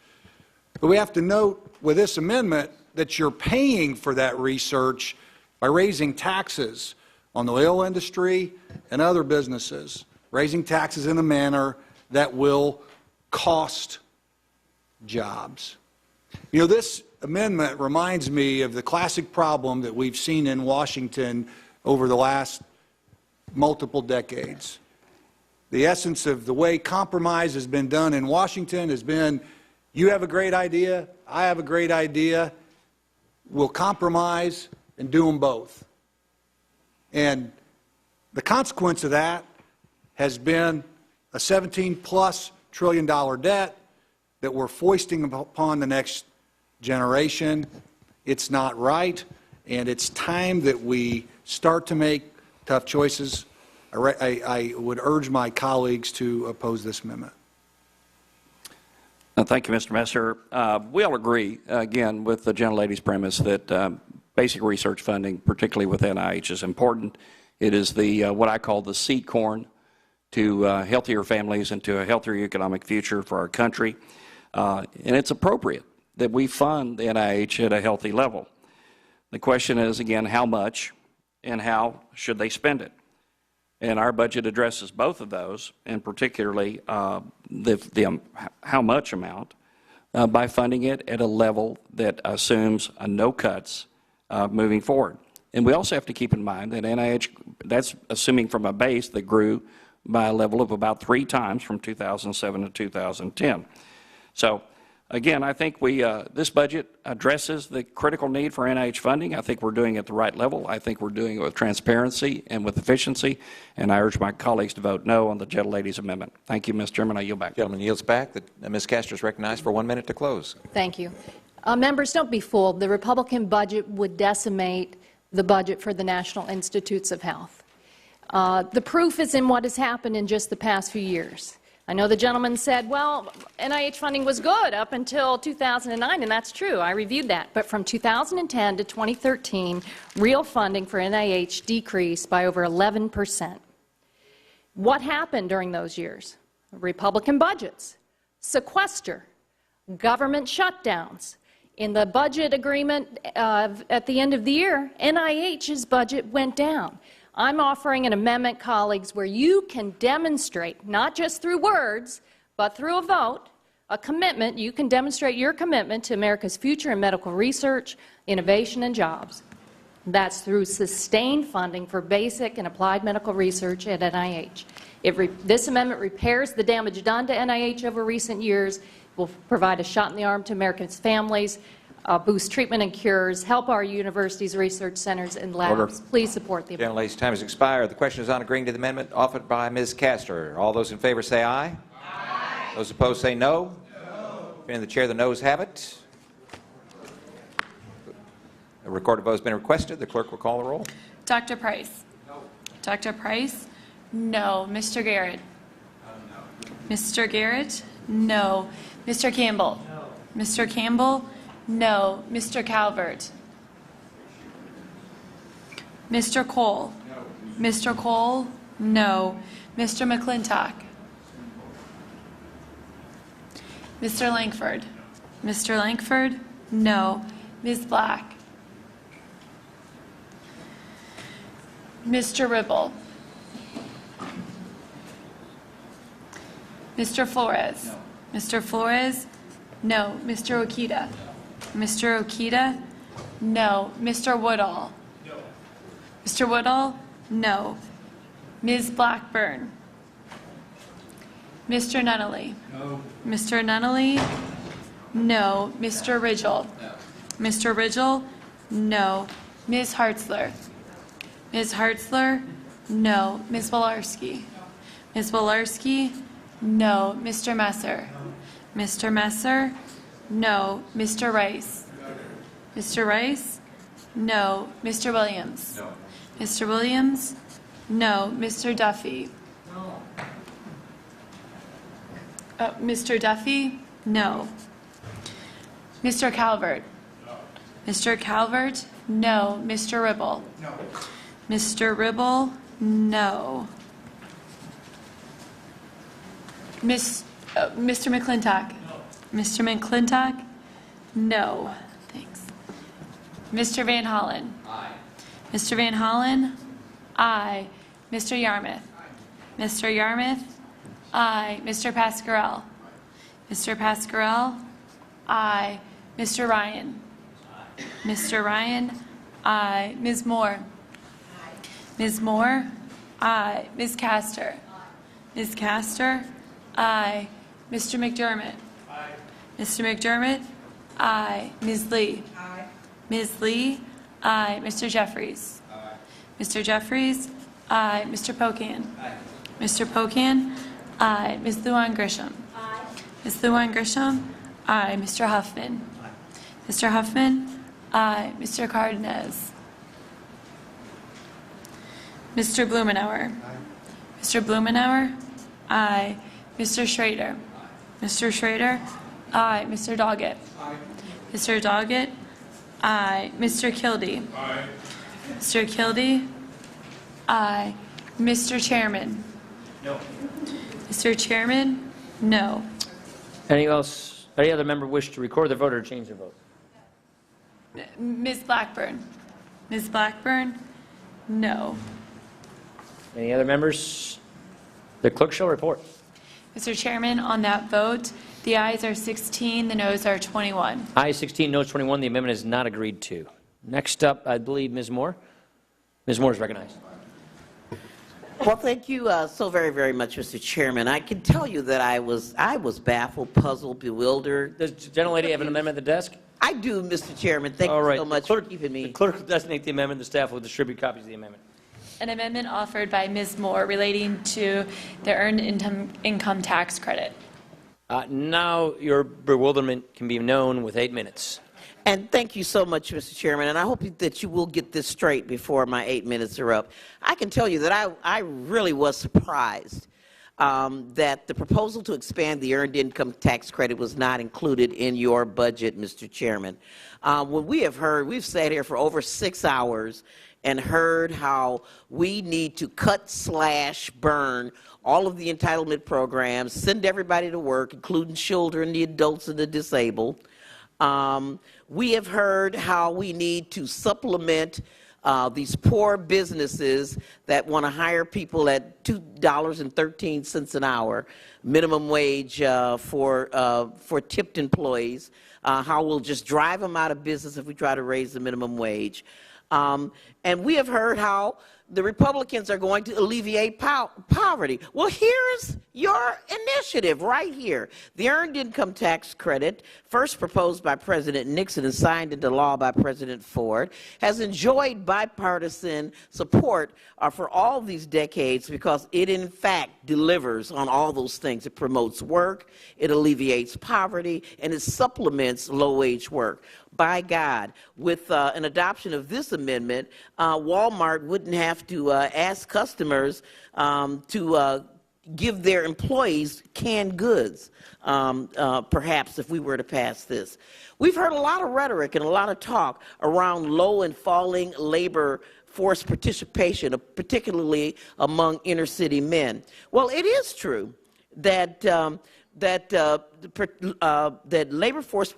But we have to note with this amendment that you're paying for that research by raising taxes on the oil industry and other businesses, raising taxes in a manner that will cost jobs. You know, this amendment reminds me of the classic problem that we've seen in Washington over the last multiple decades. The essence of the way compromise has been done in Washington has been, you have a great idea, I have a great idea, we'll compromise and do them both. And the consequence of that has been a $17+ trillion debt that we're foisting upon the next generation. It's not right, and it's time that we start to make tough choices. I would urge my colleagues to oppose this amendment. Thank you, Mr. Messer. We all agree, again, with the gentlelady's premise that basic research funding, particularly with NIH, is important. It is the what I call the seed corn to healthier families and to a healthier economic future for our country. And it's appropriate that we fund the NIH at a healthy level. The question is, again, how much and how should they spend it? And our budget addresses both of those, and particularly how much amount, by funding it at a level that assumes no cuts moving forward. And we also have to keep in mind that NIH, that's assuming from a base that grew by a level of about 3 times from 2007 to 2010. So again, I think this budget addresses the critical need for NIH funding. I think we're doing it at the right level. I think we're doing it with transparency and with efficiency, and I urge my colleagues to vote no on the gentlelady's amendment. Thank you, Mr. Chairman. I yield back. Gentleman yields back. Ms. Castor is recognized for 1 minute to close. Thank you. Members, don't be fooled. The Republican budget would decimate the budget for the National Institutes of Health. The proof is in what has happened in just the past few years. I know the gentleman said, well, NIH funding was good up until 2009, and that's true. I reviewed that. But from 2010 to 2013, real funding for NIH decreased by over 11%. What happened during those years? Republican budgets, sequester, government shutdowns. In the budget agreement at the end of the year, NIH's budget went down. I'm offering an amendment, colleagues, where you can demonstrate, not just through words, but through a vote, a commitment. You can demonstrate your commitment to America's future in medical research, innovation, and jobs. That's through sustained funding for basic and applied medical research at NIH. This amendment repairs the damage done to NIH over recent years, will provide a shot in the arm to Americans' families, boost treatment and cures, help our universities, research centers, and labs. Order. Please support the amendment. Gentlelady's time has expired. The question is on agreeing to the amendment offered by Ms. Castor. All those in favor say aye. Aye. Those opposed say no. No. In the chair, the noes have it. A recorded vote has been requested. The clerk will call the roll. Dr. Price? No. Dr. Price? No. Mr. Garrett? No. Mr. Garrett? No. Mr. Campbell? No. Mr. Campbell? No. Mr. Calvert? Mr. Cole? No. Mr. Cole? No. Mr. McClintock? Mr. Langford? Mr. Langford? No. Ms. Black? Mr. Ribble? Mr. Flores? No. Mr. Flores? No. Mr. Okita? No. Mr. Okita? No. Mr. Woodall? No. Mr. Woodall? No. Ms. Blackburn? Mr. Nunnally? No. Mr. Nunnally? No. Mr. Ridgell? No. Mr. Ridgell? No. Ms. Hartzler? Ms. Hartzler? No. Ms. Volarski? Ms. Volarski? No. Mr. Messer? No. Mr. Messer? No. Mr. Rice? No. Mr. Rice? No. Mr. Williams? No. Mr. Williams? No. Mr. Duffy? No. Mr. Duffy? No. Mr. Calvert? No. Mr. Calvert? No. Mr. Ribble? No. Mr. Ribble? No. Mr. McClintock? No. Mr. McClintock? No. Thanks. Mr. Van Hollen? Aye. Mr. Van Hollen? Aye. Mr. Yarmouth? Aye. Mr. Yarmouth? Aye. Mr. Pascarell? Aye. Mr. Pascarell? Aye. Mr. Ryan? Aye. Mr. Ryan? Aye. Ms. Moore? Aye. Ms. Moore? Aye. Ms. Castor? Aye. Ms. Castor? Aye. Mr. McDermott? Aye. Mr. McDermott? Aye. Ms. Lee? Aye. Ms. Lee? Aye. Mr. Jeffries? Aye. Mr. Jeffries? Aye. Mr. Pocan? Aye. Mr. Pocan? Aye. Ms. Luan Grisham? Aye. Ms. Luan Grisham? Aye. Mr. Huffman? Aye. Mr. Huffman? Aye. Mr. Cardenas? Mr. Blumenauer? Aye. Mr. Blumenauer? Aye. Mr. Schrader? Aye. Mr. Schrader? Aye. Mr. Doggett? Aye. Mr. Doggett? Aye. Mr. Kildee? Aye. Mr. Kildee? Aye. Mr. Chairman? No. Mr. Chairman? No. Any other member wish to record their vote or change their vote? Ms. Blackburn? Ms. Blackburn? No. Any other members? The clerk shall report. Mr. Chairman, on that vote, the ayes are 16, the noes are 21. Ayes 16, noes 21. The amendment is not agreed to. Next up, I believe Ms. Moore. Ms. Moore is recognized. Well, thank you so very, very much, Mr. Chairman. I can tell you that I was baffled, puzzled, bewildered. Does the gentlelady have an amendment at the desk? I do, Mr. Chairman. Thank All you right. so much for keeping me. The clerk will designate the amendment. The staff will distribute copies of the amendment. An amendment offered by Ms. Moore relating to the earned income tax credit. Now your bewilderment can be known with 8 minutes. And thank you so much, Mr. Chairman, and I hope that you will get this straight before my 8 minutes are up. I can tell you that I really was surprised that the proposal to expand the earned income tax credit was not included in your budget, Mr. Chairman. When we've sat here for over 6 hours and heard how we need to cut, slash, burn all of the entitlement programs, send everybody to work, including children, the adults, and the disabled. We have heard how we need to supplement these poor businesses that want to hire people at $2.13 an hour, minimum wage for tipped employees, how we'll just drive them out of business if we try to raise the minimum wage. And we have heard how the Republicans are going to alleviate poverty. Well, here's your initiative right here. The Earned Income Tax Credit, first proposed by President Nixon and signed into law by President Ford, has enjoyed bipartisan support for all these decades because it, in fact, delivers on all those things. It promotes work, it alleviates poverty, and it supplements low-wage work. By God, with an adoption of this amendment, Walmart wouldn't have to ask customers to give their employees canned goods, perhaps, if we were to pass this. We've heard a lot of rhetoric and a lot of talk around low and falling labor force participation, particularly among inner city men. Well, it is true that that labor force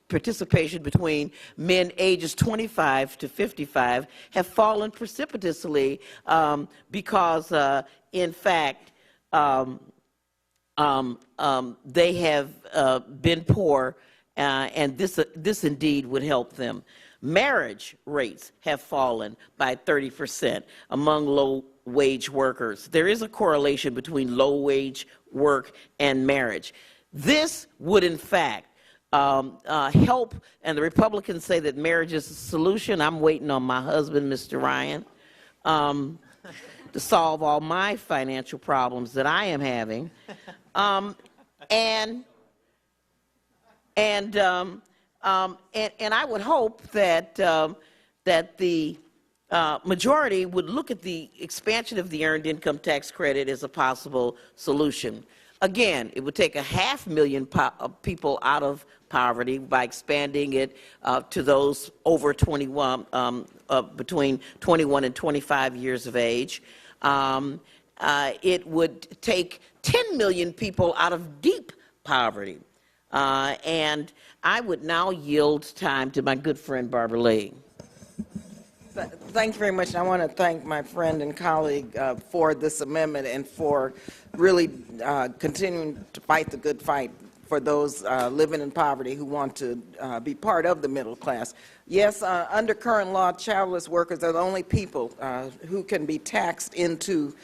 participation between men ages 25 to 55 have fallen precipitously because, in fact, they have been poor, and this indeed would help them. Marriage rates have fallen by 30% among low-wage workers. There is a correlation between low-wage work and marriage. This would, in fact, help, and the Republicans say that marriage is a solution. I'm waiting on my husband, Mr. Ryan, to solve all my financial problems that I am having. And I would hope that that the majority would look at the expansion of the Earned Income Tax Credit as a possible solution. Again, it would take 500,000 people out of poverty by expanding it to those over 21, between 21 and 25 years of age. It would take 10 million people out of deep poverty. And I would now yield time to my good friend Barbara Lee. Thank you very much. And I want to thank my friend and colleague for this amendment and for really continuing to fight the good fight for those living in poverty who want to be part of the middle class. Yes, under current law, childless workers are the only people who can be taxed into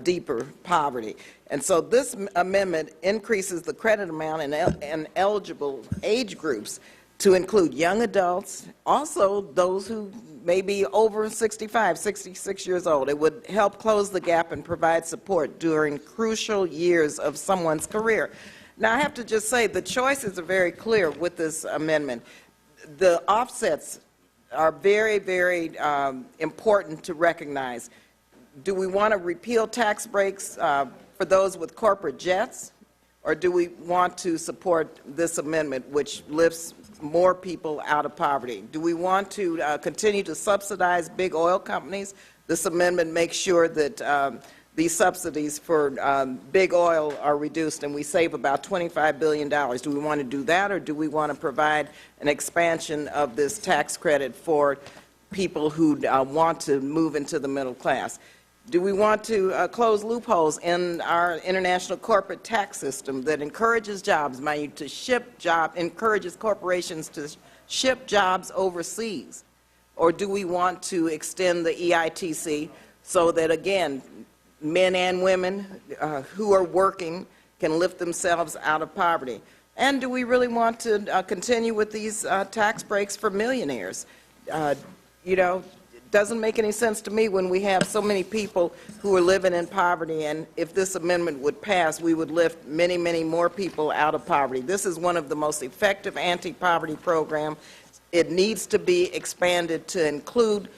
deeper poverty. And so this amendment increases the credit amount in eligible age groups to include young adults, also those who may be over 65, 66 years old. It would help close the gap and provide support during crucial years of someone's career. Now, I have to just say the choices are very clear with this amendment. The offsets are very, very important to recognize. Do we want to repeal tax breaks for those with corporate jets, or do we want to support this amendment, which lifts more people out of poverty? Do we want to continue to subsidize big oil companies? This amendment makes sure that these subsidies for big oil are reduced, and we save about $25 billion. Do we want to do that, or do we want to provide an expansion of this tax credit for people who want to move into the middle class? Do we want to close loopholes in our international corporate tax system that encourages encourages corporations to ship jobs overseas? Or do we want to extend the EITC so that, again, men and women who are working can lift themselves out of poverty? And do we really want to continue with these tax breaks for millionaires? You know, it doesn't make any sense to me when we have so many people who are living in poverty, and if this amendment would pass, we would lift many, many more people out of poverty. This is one of the most effective anti-poverty programs. It needs to be expanded to include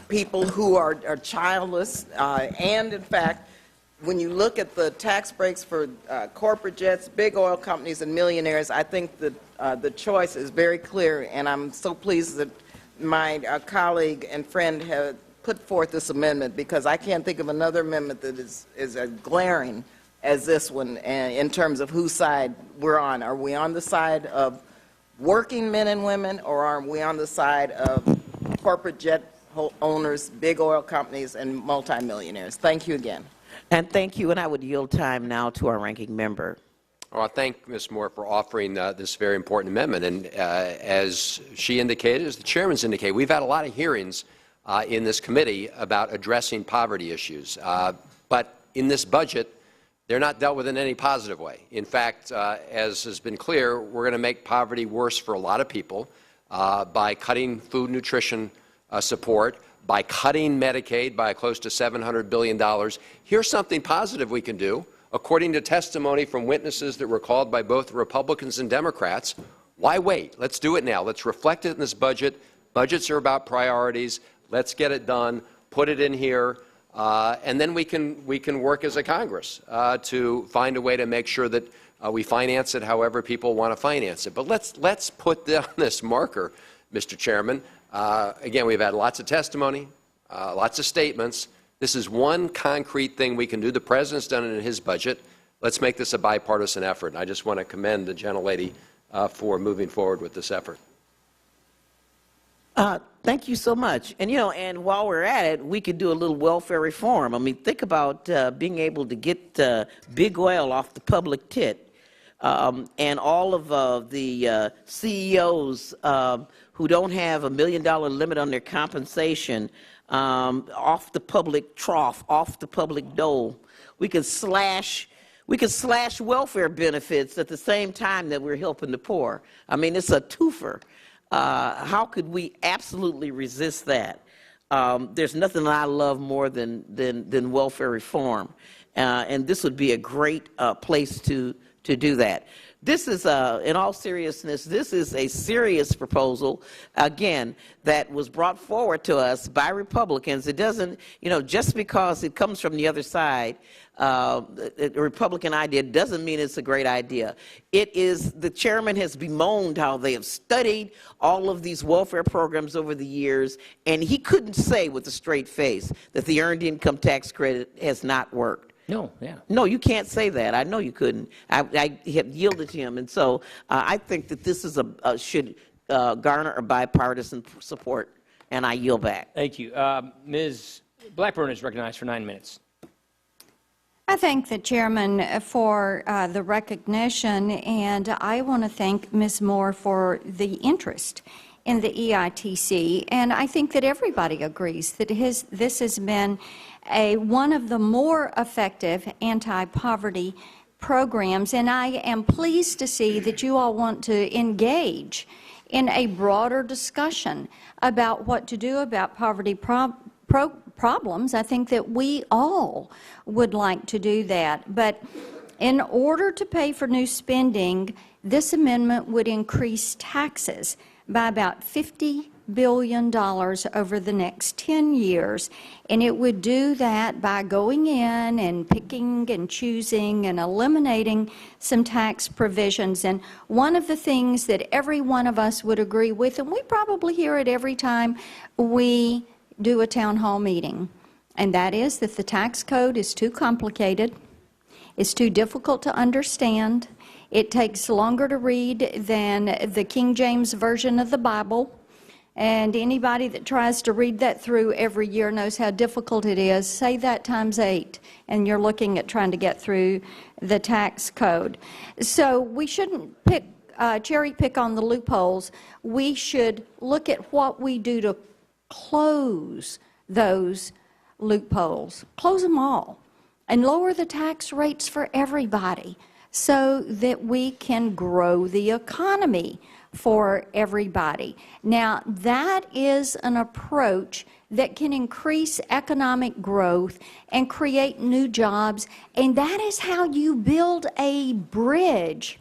people who are childless, and in fact, when you look at the tax breaks for corporate jets, big oil companies, and millionaires, I think that the choice is very clear, and I'm so pleased that my colleague and friend have put forth this amendment, because I can't think of another amendment that is as glaring as this one in terms of whose side we're on. Are we on the side of working men and women, or are we on the side of corporate jet owners, big oil companies, and multimillionaires? Thank you again. And thank you, and I would yield time now to our ranking member. Well, I thank Ms. Moore for offering this very important amendment. And as she indicated, as the chairman's indicated, we've had a lot of hearings in this committee about addressing poverty issues. But in this budget, they're not dealt with in any positive way. In fact, as has been clear, we're going to make poverty worse for a lot of people by cutting food nutrition support, by cutting Medicaid by close to $700 billion. Here's something positive we can do. According to testimony from witnesses that were called by both Republicans and Democrats, why wait? Let's do it now. Let's reflect it in this budget. Budgets are about priorities. Let's get it done, put it in here, and then we can work as a Congress to find a way to make sure that we finance it however people want to finance it. But let's put down this marker, Mr. Chairman. Again, we've had lots of testimony, lots of statements. This is one concrete thing we can do. The President's done it in his budget. Let's make this a bipartisan effort. And I just want to commend the gentlelady for moving forward with this effort. Thank you so much. And, you know, and while we're at it, we could do a little welfare reform. I mean, think about being able to get big oil off the public tit. And all of the CEOs who don't have $1 million limit on their compensation off the public trough, off the public dole. We could slash welfare benefits at the same time that we're helping the poor. I mean, it's a twofer. How could we absolutely resist that? There's nothing I love more than welfare reform, and this would be a great place to do that. This is, in all seriousness, this is a serious proposal, again, that was brought forward to us by Republicans. It doesn't, you know, just because it comes from the other side, a Republican idea, doesn't mean it's a great idea. It is, the chairman has bemoaned how they have studied all of these welfare programs over the years, and he couldn't say with a straight face that the Earned Income Tax Credit has not worked. No, yeah. No, you can't say that. I know you couldn't. I have yielded to him, and so I think that this is should garner a bipartisan support, and I yield back. Thank you. Ms. Blackburn is recognized for 9 minutes. I thank the chairman for the recognition, and I want to thank Ms. Moore for the interest in the EITC. And I think that everybody agrees that this has been one of the more effective anti-poverty programs, and I am pleased to see that you all want to engage in a broader discussion about what to do about poverty problems. I think that we all would like to do that. But in order to pay for new spending, this amendment would increase taxes by about $50 billion over the next 10 years. And it would do that by going in and picking and choosing and eliminating some tax provisions. And one of the things that every one of us would agree with, and we probably hear it every time we do a town hall meeting, and that is that the tax code is too complicated, it's too difficult to understand, it takes longer to read than the King James Version of the Bible, and anybody that tries to read that through every year knows how difficult it is. Say that times 8, and you're looking at trying to get through the tax code. So we shouldn't cherry pick on the loopholes. We should look at what we do to close those loopholes. Close them all. and lower the tax rates for everybody so that we can grow the economy for everybody. Now, that is an approach that can increase economic growth and create new jobs, and that is how you build a bridge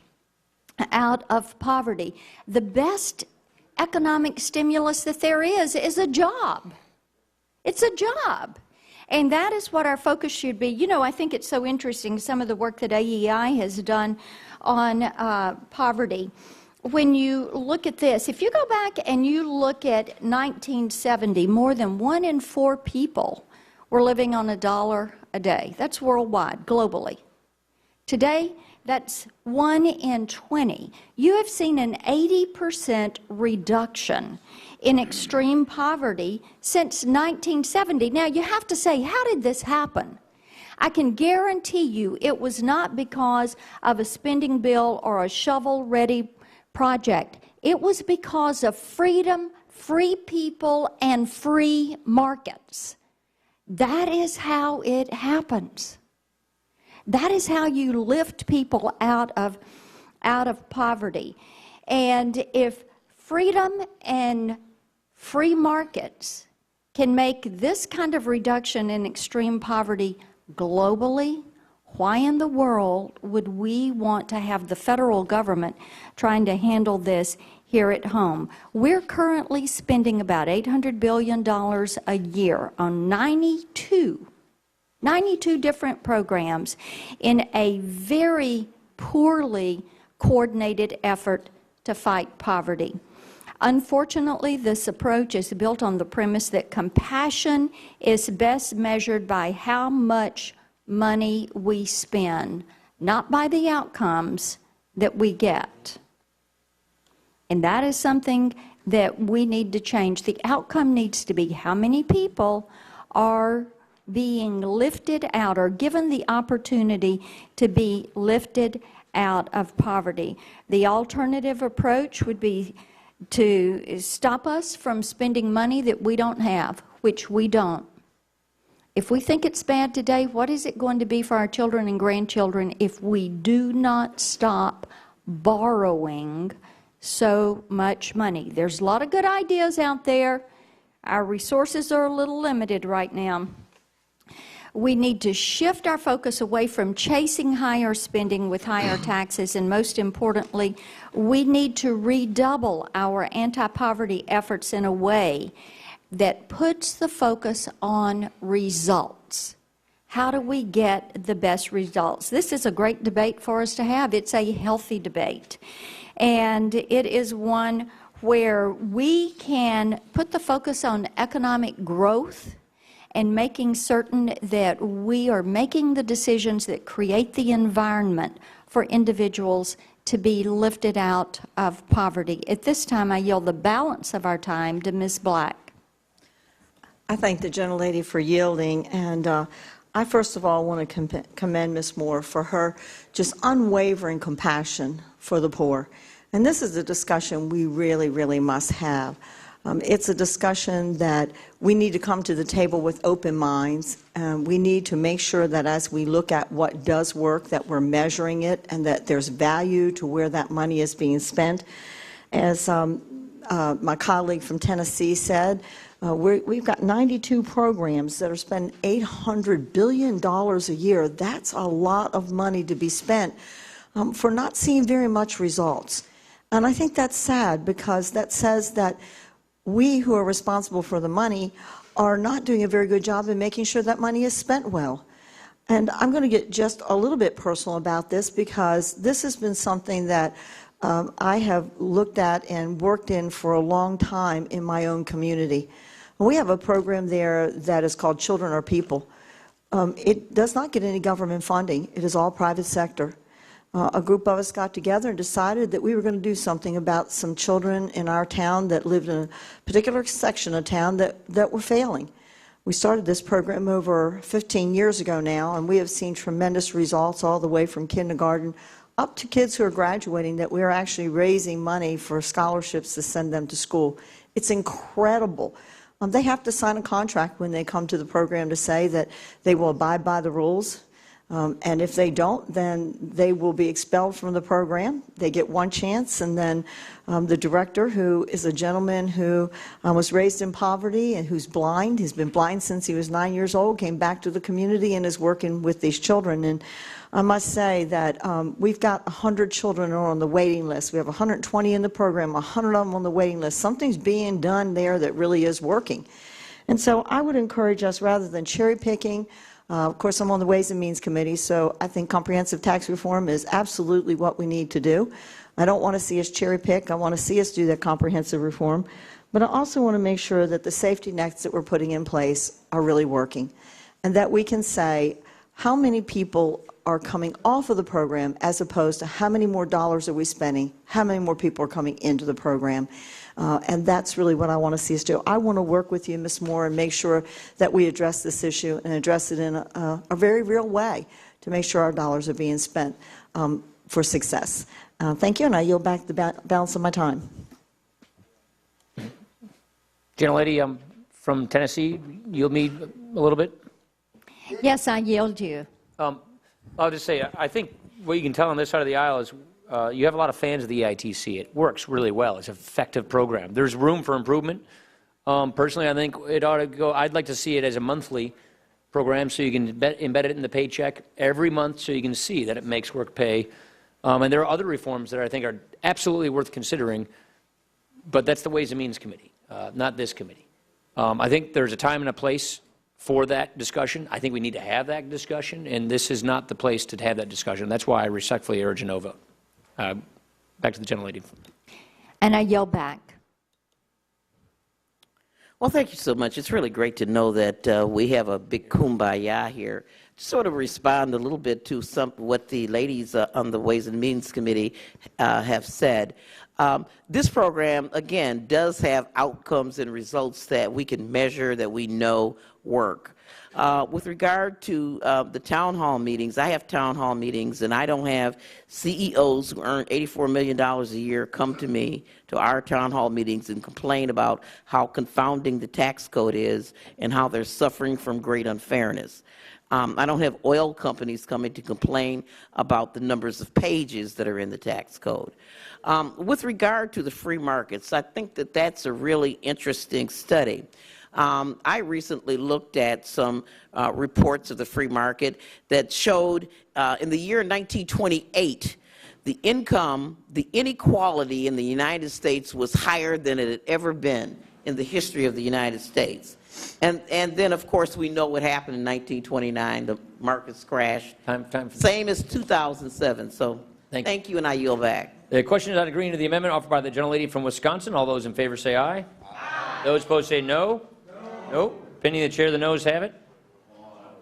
out of poverty. The best economic stimulus that there is a job. It's a job. And that is what our focus should be. You know, I think it's so interesting, some of the work that AEI has done on poverty. When you look at this, if you go back and you look at 1970, more than 1 in 4 people were living on $1 a day. That's worldwide, globally. Today, that's 1 in 20. You have seen an 80% reduction in extreme poverty since 1970. Now, you have to say, how did this happen? I can guarantee you it was not because of a spending bill or a shovel-ready project. It was because of freedom, free people, and free markets. That is how it happens. That is how you lift people out of poverty. And if freedom and free markets can make this kind of reduction in extreme poverty globally, why in the world would we want to have the federal government trying to handle this here at home? We're currently spending about $800 billion a year on 92 different programs in a very poorly coordinated effort to fight poverty. Unfortunately, this approach is built on the premise that compassion is best measured by how much money we spend, not by the outcomes that we get. And that is something that we need to change. The outcome needs to be how many people are being lifted out or given the opportunity to be lifted out of poverty. The alternative approach would be to stop us from spending money that we don't have, which we don't. If we think it's bad today, what is it going to be for our children and grandchildren if we do not stop borrowing so much money? There's a lot of good ideas out there. Our resources are a little limited right now. We need to shift our focus away from chasing higher spending with higher taxes, and most importantly, we need to redouble our anti-poverty efforts in a way that puts the focus on results. How do we get the best results? This is a great debate for us to have. It's a healthy debate. And it is one where we can put the focus on economic growth and making certain that we are making the decisions that create the environment for individuals to be lifted out of poverty. At this time, I yield the balance of our time to Ms. Black. I thank the gentlelady for yielding, and I first of all want to commend Ms. Moore for her just unwavering compassion for the poor. And this is a discussion we really, really must have. It's a discussion that we need to come to the table with open minds. We need to make sure that as we look at what does work, that we're measuring it and that there's value to where that money is being spent. As my colleague from Tennessee said, we've got 92 programs that are spending $800 billion a year. That's a lot of money to be spent for not seeing very much results. And I think that's sad, because that says that we who are responsible for the money are not doing a very good job in making sure that money is spent well. And I'm going to get just a little bit personal about this, because this has been something that I have looked at and worked in for a long time in my own community. We have a program there that is called Children Are People. It does not get any government funding. It is all private sector. A group of us got together and decided that we were going to do something about some children in our town that lived in a particular section of town that were failing. We started this program over 15 years ago now, and we have seen tremendous results all the way from kindergarten up to kids who are graduating, that we are actually raising money for scholarships to send them to school. It's incredible. They have to sign a contract when they come to the program to say that they will abide by the rules. And if they don't, then they will be expelled from the program. They get one chance, and then the director, who is a gentleman who was raised in poverty and who's blind, he's been blind since he was 9 years old, came back to the community and is working with these children. And I must say that we've got 100 children on the waiting list. We have 120 in the program, 100 of them on the waiting list. Something's being done there that really is working. And so I would encourage us, rather than cherry picking, of course, I'm on the Ways and Means Committee, so I think comprehensive tax reform is absolutely what we need to do. I don't want to see us cherry pick. I want to see us do that comprehensive reform. But I also want to make sure that the safety nets that we're putting in place are really working, and that we can say how many people are coming off of the program as opposed to how many more dollars are we spending, how many more people are coming into the program. And that's really what I want to see us do. I want to work with you, Ms. Moore, and make sure that we address this issue and address it in a very real way to make sure our dollars are being spent for success. Thank you, and I yield back the balance of my time. Gentlelady from Tennessee, yield me a little bit? Yes, I yield you. I'll just say, I think what you can tell on this side of the aisle is you have a lot of fans of the EITC. It works really well. It's an effective program. There's room for improvement. Personally, I think it ought to go, I'd like to see it as a monthly program so you can embed it in the paycheck every month so you can see that it makes work pay. And there are other reforms that I think are absolutely worth considering, but that's the Ways and Means Committee, not this committee. I think there's a time and a place for that discussion. I think we need to have that discussion, and this is not the place to have that discussion. That's why I respectfully urge a no vote. Back to the gentlelady. And I yield back. Well, thank you so much. It's really great to know that we have a big kumbaya here. To sort of respond a little bit to what the ladies on the Ways and Means Committee have said. This program, again, does have outcomes and results that we can measure, that we know work. With regard to the town hall meetings, I have town hall meetings, and I don't have CEOs who earn $84 million a year come to me, to our town hall meetings, and complain about how confounding the tax code is and how they're suffering from great unfairness. I don't have oil companies coming to complain about the numbers of pages that are in the tax code. With regard to the free markets, I think that that's a really interesting study. I recently looked at some reports of the free market that showed in the year 1928, the inequality in the United States was higher than it had ever been in the history of the United States. And then, of course, we know what happened in 1929. The markets crashed. Same as 2007. So thank you, and I yield back. The question is on agreeing to the amendment offered by the gentlelady from Wisconsin. All those in favor say aye. Aye. Those opposed say no. No. Pending the chair, the noes have it.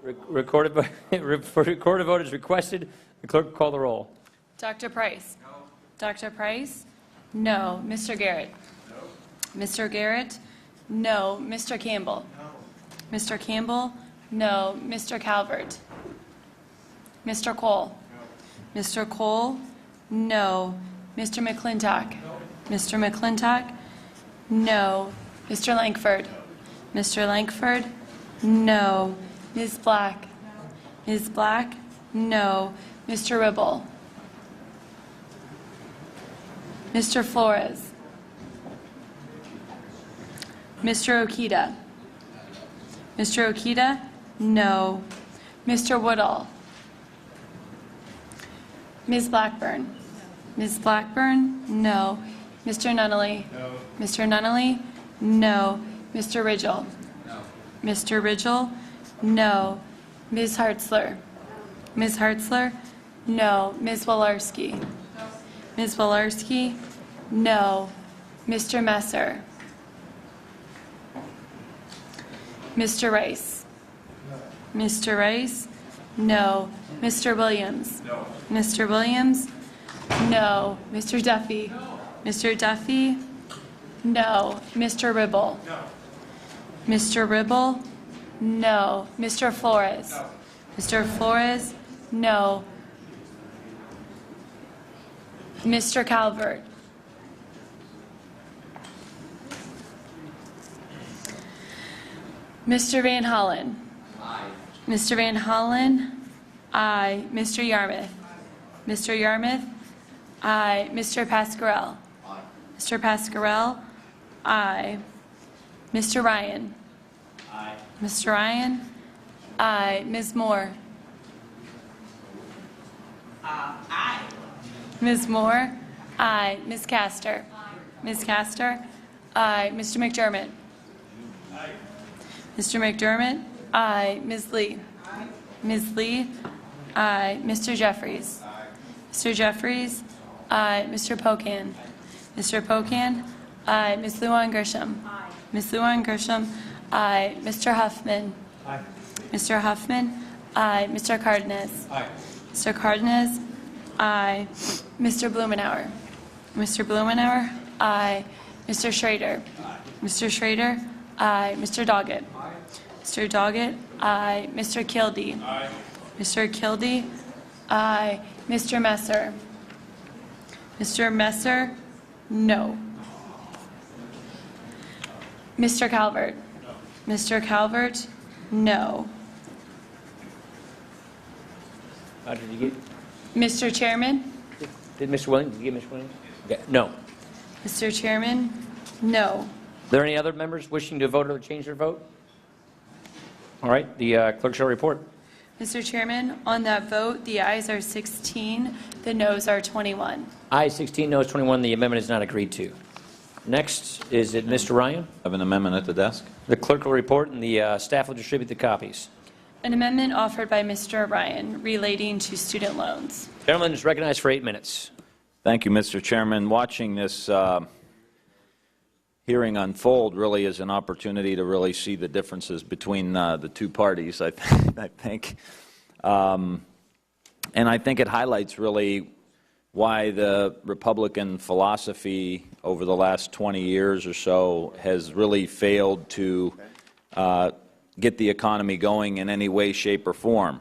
Recorded vote is requested. The clerk will call the roll. Dr. Price? No. Dr. Price? No. Mr. Garrett? No. Mr. Garrett? No. Mr. Campbell? No. Mr. Campbell? No. Mr. Calvert? Mr. Cole? No. Mr. Cole? No. Mr. McClintock? No. Mr. McClintock? No. Mr. Lankford? No. Mr. Lankford? No. Ms. Black? No. Ms. Black? No. Mr. Ribble? Mr. Flores? Mr. Okita? Mr. Okita? No. Mr. Woodall? Ms. Blackburn? Ms. Blackburn? No. Mr. Nunnally? No. Mr. Nunnally? No. Mr. Ridgell? No. Mr. Ridgell? No. Ms. Hartzler? Ms. Hartzler? No. Ms. Walorski? No. Ms. Walorski? No. Mr. Messer? Mr. Rice? No. Mr. Rice? No. Mr. Williams? No. Mr. Williams? No. Mr. Duffy? No. Mr. Duffy? No. Mr. Ribble? No. Mr. Ribble? No. Mr. Flores? No. Mr. Flores? No. Mr. Calvert? Mr. Van Hollen? Aye. Mr. Van Hollen? Aye. Mr. Yarmouth? Mr. Yarmouth? Aye. Mr. Pasquarel? Mr. Pasquarel? Aye. Mr. Ryan? Aye. Mr. Ryan? Aye. Ms. Moore? Aye. Ms. Moore? Aye. Ms. Castor? Ms. Castor? Aye. Mr. McDermott? Aye. Mr. McDermott? Aye. Ms. Lee? Aye. Ms. Lee? Aye. Mr. Jeffries? Aye. Mr. Jeffries? Aye. Mr. Pocan? Mr. Pocan? Aye. Ms. Luan Grisham? Aye. Ms. Luan Grisham? Aye. Mr. Huffman? Aye. Mr. Huffman? Aye. Mr. Cardenas? Aye. Mr. Cardenas? Aye. Mr. Blumenauer? Mr. Blumenauer? Aye. Mr. Schrader? Aye. Mr. Schrader? Aye. Mr. Doggett? Aye. Mr. Doggett? Aye. Mr. Kildee? Aye. Mr. Kildee? Aye. Mr. Messer? Mr. Messer? No. Mr. Calvert? No. Mr. Calvert? No. How did you get? Mr. Chairman? Did Mr. Williams? Did you get Mr. Williams? Okay. No. Mr. Chairman? No. Are there any other members wishing to vote or change their vote? All right. The clerk shall report. Mr. Chairman, on that vote, the ayes are 16, the noes are 21. Ayes 16, noes 21. The amendment is not agreed to. Next, is it Mr. Ryan? I have an amendment at the desk. The clerk will report, and the staff will distribute the copies. An amendment offered by Mr. Ryan relating to student loans. Gentleman is recognized for 8 minutes. Thank you, Mr. Chairman. Watching this hearing unfold really is an opportunity to really see the differences between the two parties, I think. And I think it highlights really why the Republican philosophy over the last 20 years or so has really failed to get the economy going in any way, shape, or form.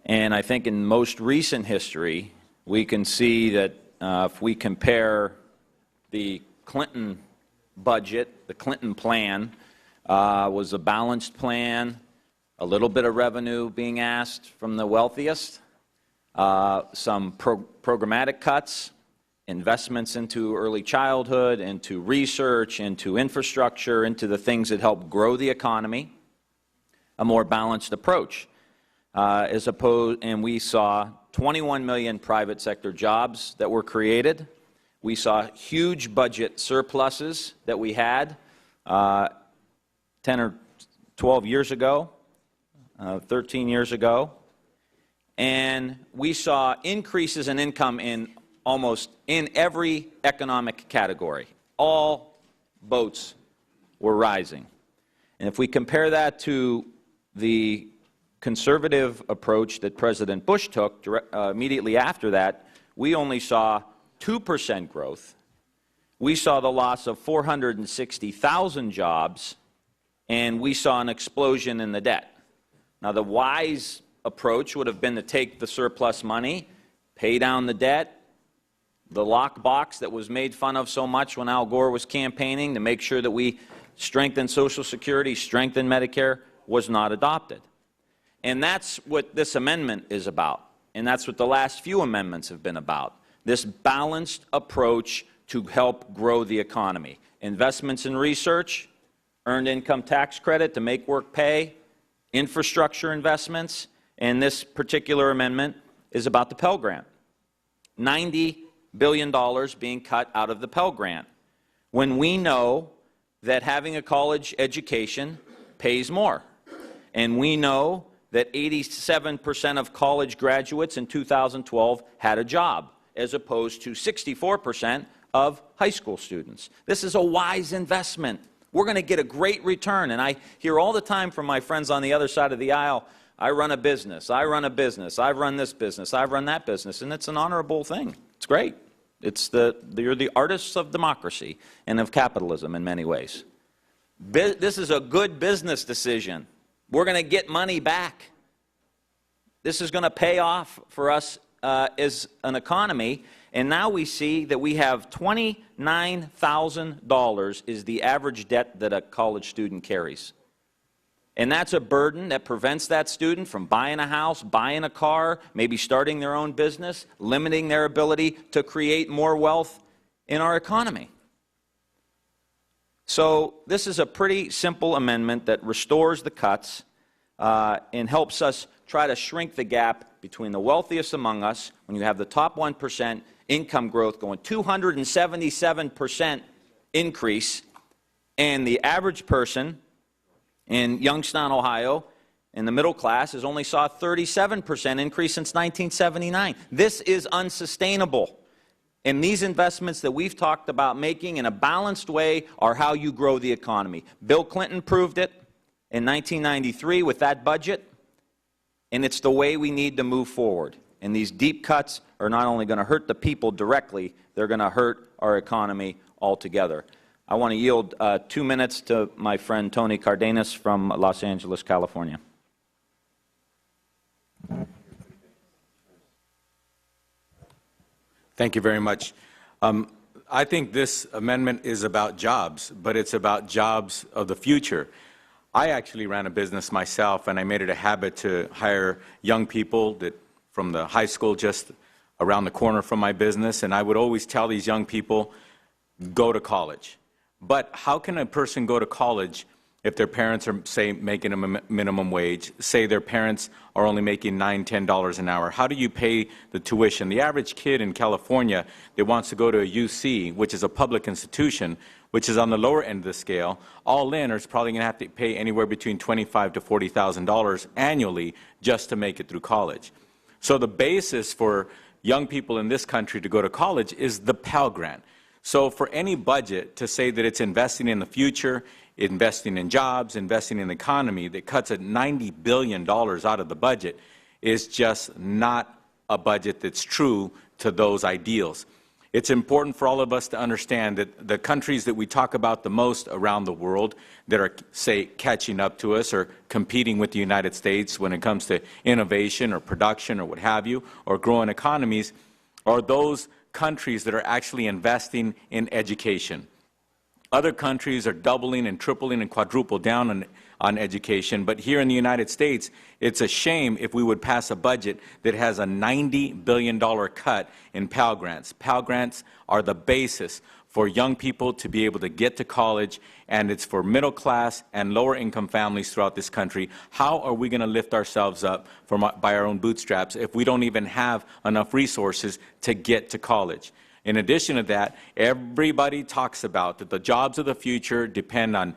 And I think in most recent history, we can see that if we compare the Clinton budget, the Clinton plan was a balanced plan, a little bit of revenue being asked from the wealthiest, some programmatic cuts, investments into early childhood, into research, into infrastructure, into the things that help grow the economy, a more balanced approach. And we saw 21 million private sector jobs that were created. We saw huge budget surpluses that we had 10 or 12 years ago, 13 years ago. And we saw increases in income in almost in every economic category. All boats were rising. And if we compare that to the conservative approach that President Bush took immediately after that, we only saw 2% growth. We saw the loss of 460,000 jobs, and we saw an explosion in the debt. Now, the wise approach would have been to take the surplus money, pay down the debt, the lockbox that was made fun of so much when Al Gore was campaigning to make sure that we strengthen Social Security, strengthen Medicare, was not adopted. And that's what this amendment is about, and that's what the last few amendments have been about, this balanced approach to help grow the economy. Investments in research, earned income tax credit to make work pay, infrastructure investments, and this particular amendment is about the Pell Grant. $90 billion being cut out of the Pell Grant, when we know that having a college education pays more. And we know that 87% of college graduates in 2012 had a job, as opposed to 64% of high school students. This is a wise investment. We're going to get a great return. And I hear all the time from my friends on the other side of the aisle, I run a business, I run a business, I've run this business, I've run that business. And it's an honorable thing. It's great. You're the artists of democracy and of capitalism in many ways. This is a good business decision. We're going to get money back. This is going to pay off for us as an economy. And now we see that we have $29,000 is the average debt that a college student carries. And that's a burden that prevents that student from buying a house, buying a car, maybe starting their own business, limiting their ability to create more wealth in our economy. So this is a pretty simple amendment that restores the cuts and helps us try to shrink the gap between the wealthiest among us, when you have the top 1% income growth going 277% increase, and the average person in Youngstown, Ohio, in the middle class, has only saw a 37% increase since 1979. This is unsustainable. And these investments that we've talked about making in a balanced way are how you grow the economy. Bill Clinton proved it in 1993 with that budget, and it's the way we need to move forward. And these deep cuts are not only going to hurt the people directly, they're going to hurt our economy altogether. I want to yield 2 minutes to my friend Tony Cardenas from Los Angeles, California. Thank you very much. I think this amendment is about jobs, but it's about jobs of the future. I actually ran a business myself, and I made it a habit to hire young people from the high school just around the corner from my business, and I would always tell these young people, go to college. But how can a person go to college if their parents are, say, making a minimum wage, say their parents are only making $9, $10 an hour? How do you pay the tuition? The average kid in California that wants to go to a UC, which is a public institution, which is on the lower end of the scale, all in is probably going to have to pay anywhere between $25,000 to $40,000 annually just to make it through college. So the basis for young people in this country to go to college is the Pell Grant. So for any budget to say that it's investing in the future, investing in jobs, investing in the economy, that cuts at $90 billion out of the budget is just not a budget that's true to those ideals. It's important for all of us to understand that the countries that we talk about the most around the world that are, say, catching up to us or competing with the United States when it comes to innovation or production or what have you, or growing economies, are those countries that are actually investing in education. Other countries are doubling and tripling and quadruple down on education, but here in the United States, it's a shame if we would pass a budget that has a $90 billion cut in Pell Grants. Pell Grants are the basis for young people to be able to get to college, and it's for middle class and lower income families throughout this country. How are we going to lift ourselves up by our own bootstraps if we don't even have enough resources to get to college? In addition to that, everybody talks about that the jobs of the future depend on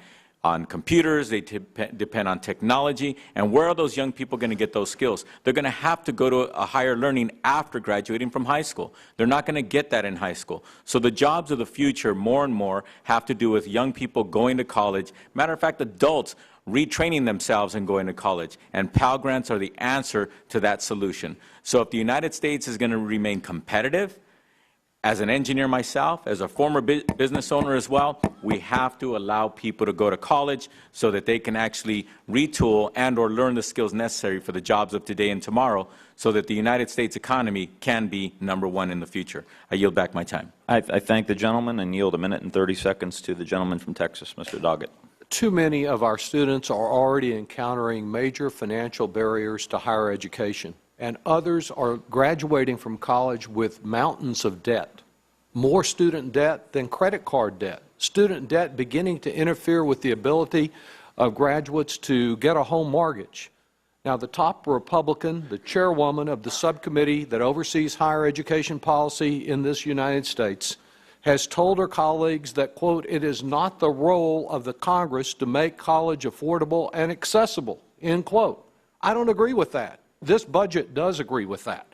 computers, they depend on technology, and where are those young people going to get those skills? They're going to have to go to a higher learning after graduating from high school. They're not going to get that in high school. So the jobs of the future more and more have to do with young people going to college. Matter of fact, adults retraining themselves and going to college, and Pell Grants are the answer to that solution. So if the United States is going to remain competitive, as an engineer myself, as a former business owner as well, we have to allow people to go to college so that they can actually retool and or learn the skills necessary for the jobs of today and tomorrow so that the United States economy can be #1 in the future. I yield back my time. I thank the gentleman and yield 1 minute and 30 seconds to the gentleman from Texas, Mr. Doggett. Too many of our students are already encountering major financial barriers to higher education, and others are graduating from college with mountains of debt, more student debt than credit card debt, student debt beginning to interfere with the ability of graduates to get a home mortgage. Now, the top Republican, the chairwoman of the subcommittee that oversees higher education policy in this United States, has told her colleagues that, quote, it is not the role of the Congress to make college affordable and accessible, end quote. I don't agree with that. This budget does agree with that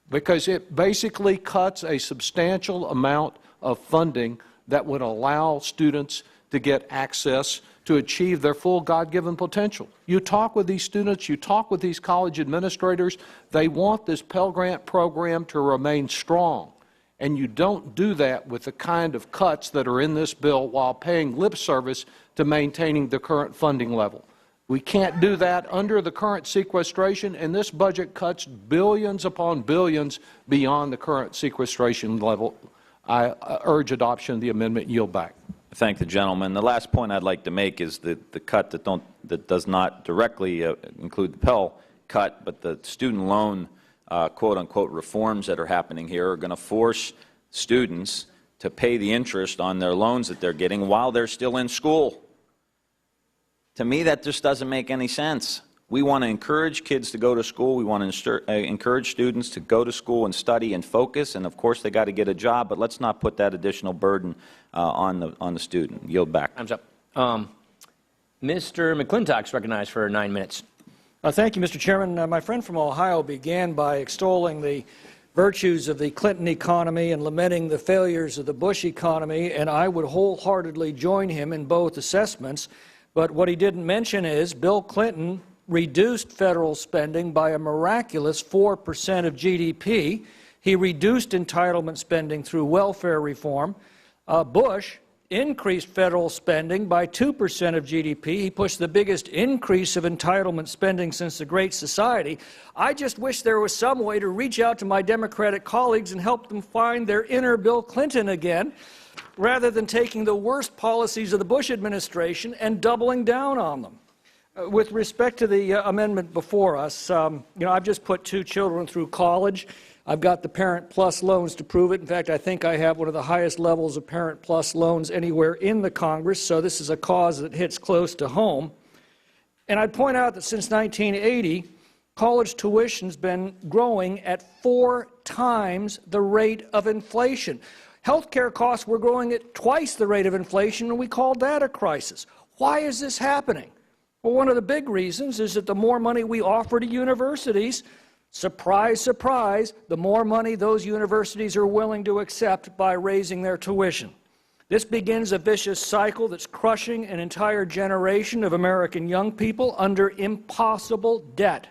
because it basically cuts a substantial amount of funding that would allow students to get access to achieve their full God-given potential. You talk with these students, you talk with these college administrators, they want this Pell Grant program to remain strong. And you don't do that with the kind of cuts that are in this bill while paying lip service to maintaining the current funding level. We can't do that under the current sequestration, and this budget cuts billions upon billions beyond the current sequestration level. I urge adoption of the amendment and yield back. thank the gentleman. The last point I'd like to make is that the cut that does not directly include the Pell cut, but the student loan quote-unquote reforms that are happening here are going to force students to pay the interest on their loans that they're getting while they're still in school. To me, that just doesn't make any sense. We want to encourage kids to go to school. We want to encourage students to go to school and study and focus, and of course they got to get a job, but let's not put that additional burden on the student. Yield back. Time's up. Mr. McClintock's recognized for 9 minutes. Thank you, Mr. Chairman. My friend from Ohio began by extolling the virtues of the Clinton economy and lamenting the failures of the Bush economy, and I would wholeheartedly join him in both assessments. But what he didn't mention is Bill Clinton reduced federal spending by a miraculous 4% of GDP. He reduced entitlement spending through welfare reform. Bush increased federal spending by 2% of GDP. He pushed the biggest increase of entitlement spending since the Great Society. I just wish there was some way to reach out to my Democratic colleagues and help them find their inner Bill Clinton again, rather than taking the worst policies of the Bush administration and doubling down on them. With respect to the amendment before us, I've just put 2 children through college. I've got the Parent Plus loans to prove it. In fact, I think I have one of the highest levels of Parent Plus loans anywhere in the Congress, so this is a cause that hits close to home. And I'd point out that since 1980, college tuition's been growing at 4 times the rate of inflation. Healthcare costs were growing at twice the rate of inflation, and we called that a crisis. Why is this happening? Well, one of the big reasons is that the more money we offer to universities, surprise, surprise, the more money those universities are willing to accept by raising their tuition. This begins a vicious cycle that's crushing an entire generation of American young people under impossible debt.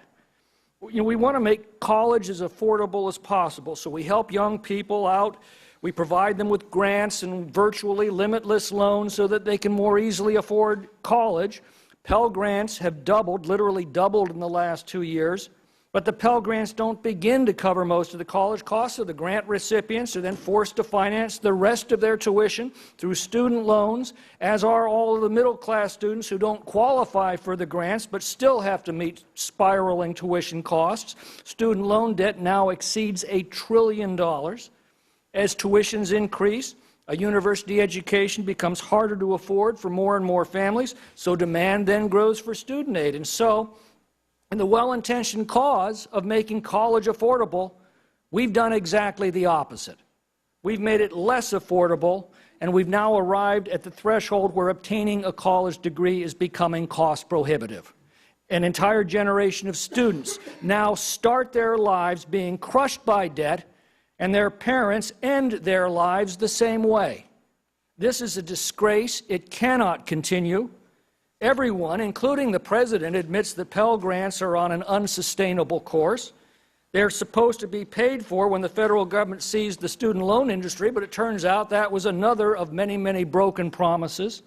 We want to make college as affordable as possible, so we help young people out. We provide them with grants and virtually limitless loans so that they can more easily afford college. Pell Grants have doubled, literally doubled in the last 2 years. But the Pell Grants don't begin to cover most of the college costs, so the grant recipients are then forced to finance the rest of their tuition through student loans, as are all of the middle-class students who don't qualify for the grants but still have to meet spiraling tuition costs. Student loan debt now exceeds $1 trillion. As tuitions increase, a university education becomes harder to afford for more and more families, so demand then grows for student aid. And so, in the well-intentioned cause of making college affordable, we've done exactly the opposite. We've made it less affordable, and we've now arrived at the threshold where obtaining a college degree is becoming cost prohibitive. An entire generation of students now start their lives being crushed by debt, and their parents end their lives the same way. This is a disgrace. It cannot continue. Everyone, including the President, admits that Pell Grants are on an unsustainable course. They're supposed to be paid for when the federal government seized the student loan industry, but it turns out that was another of many, many broken promises.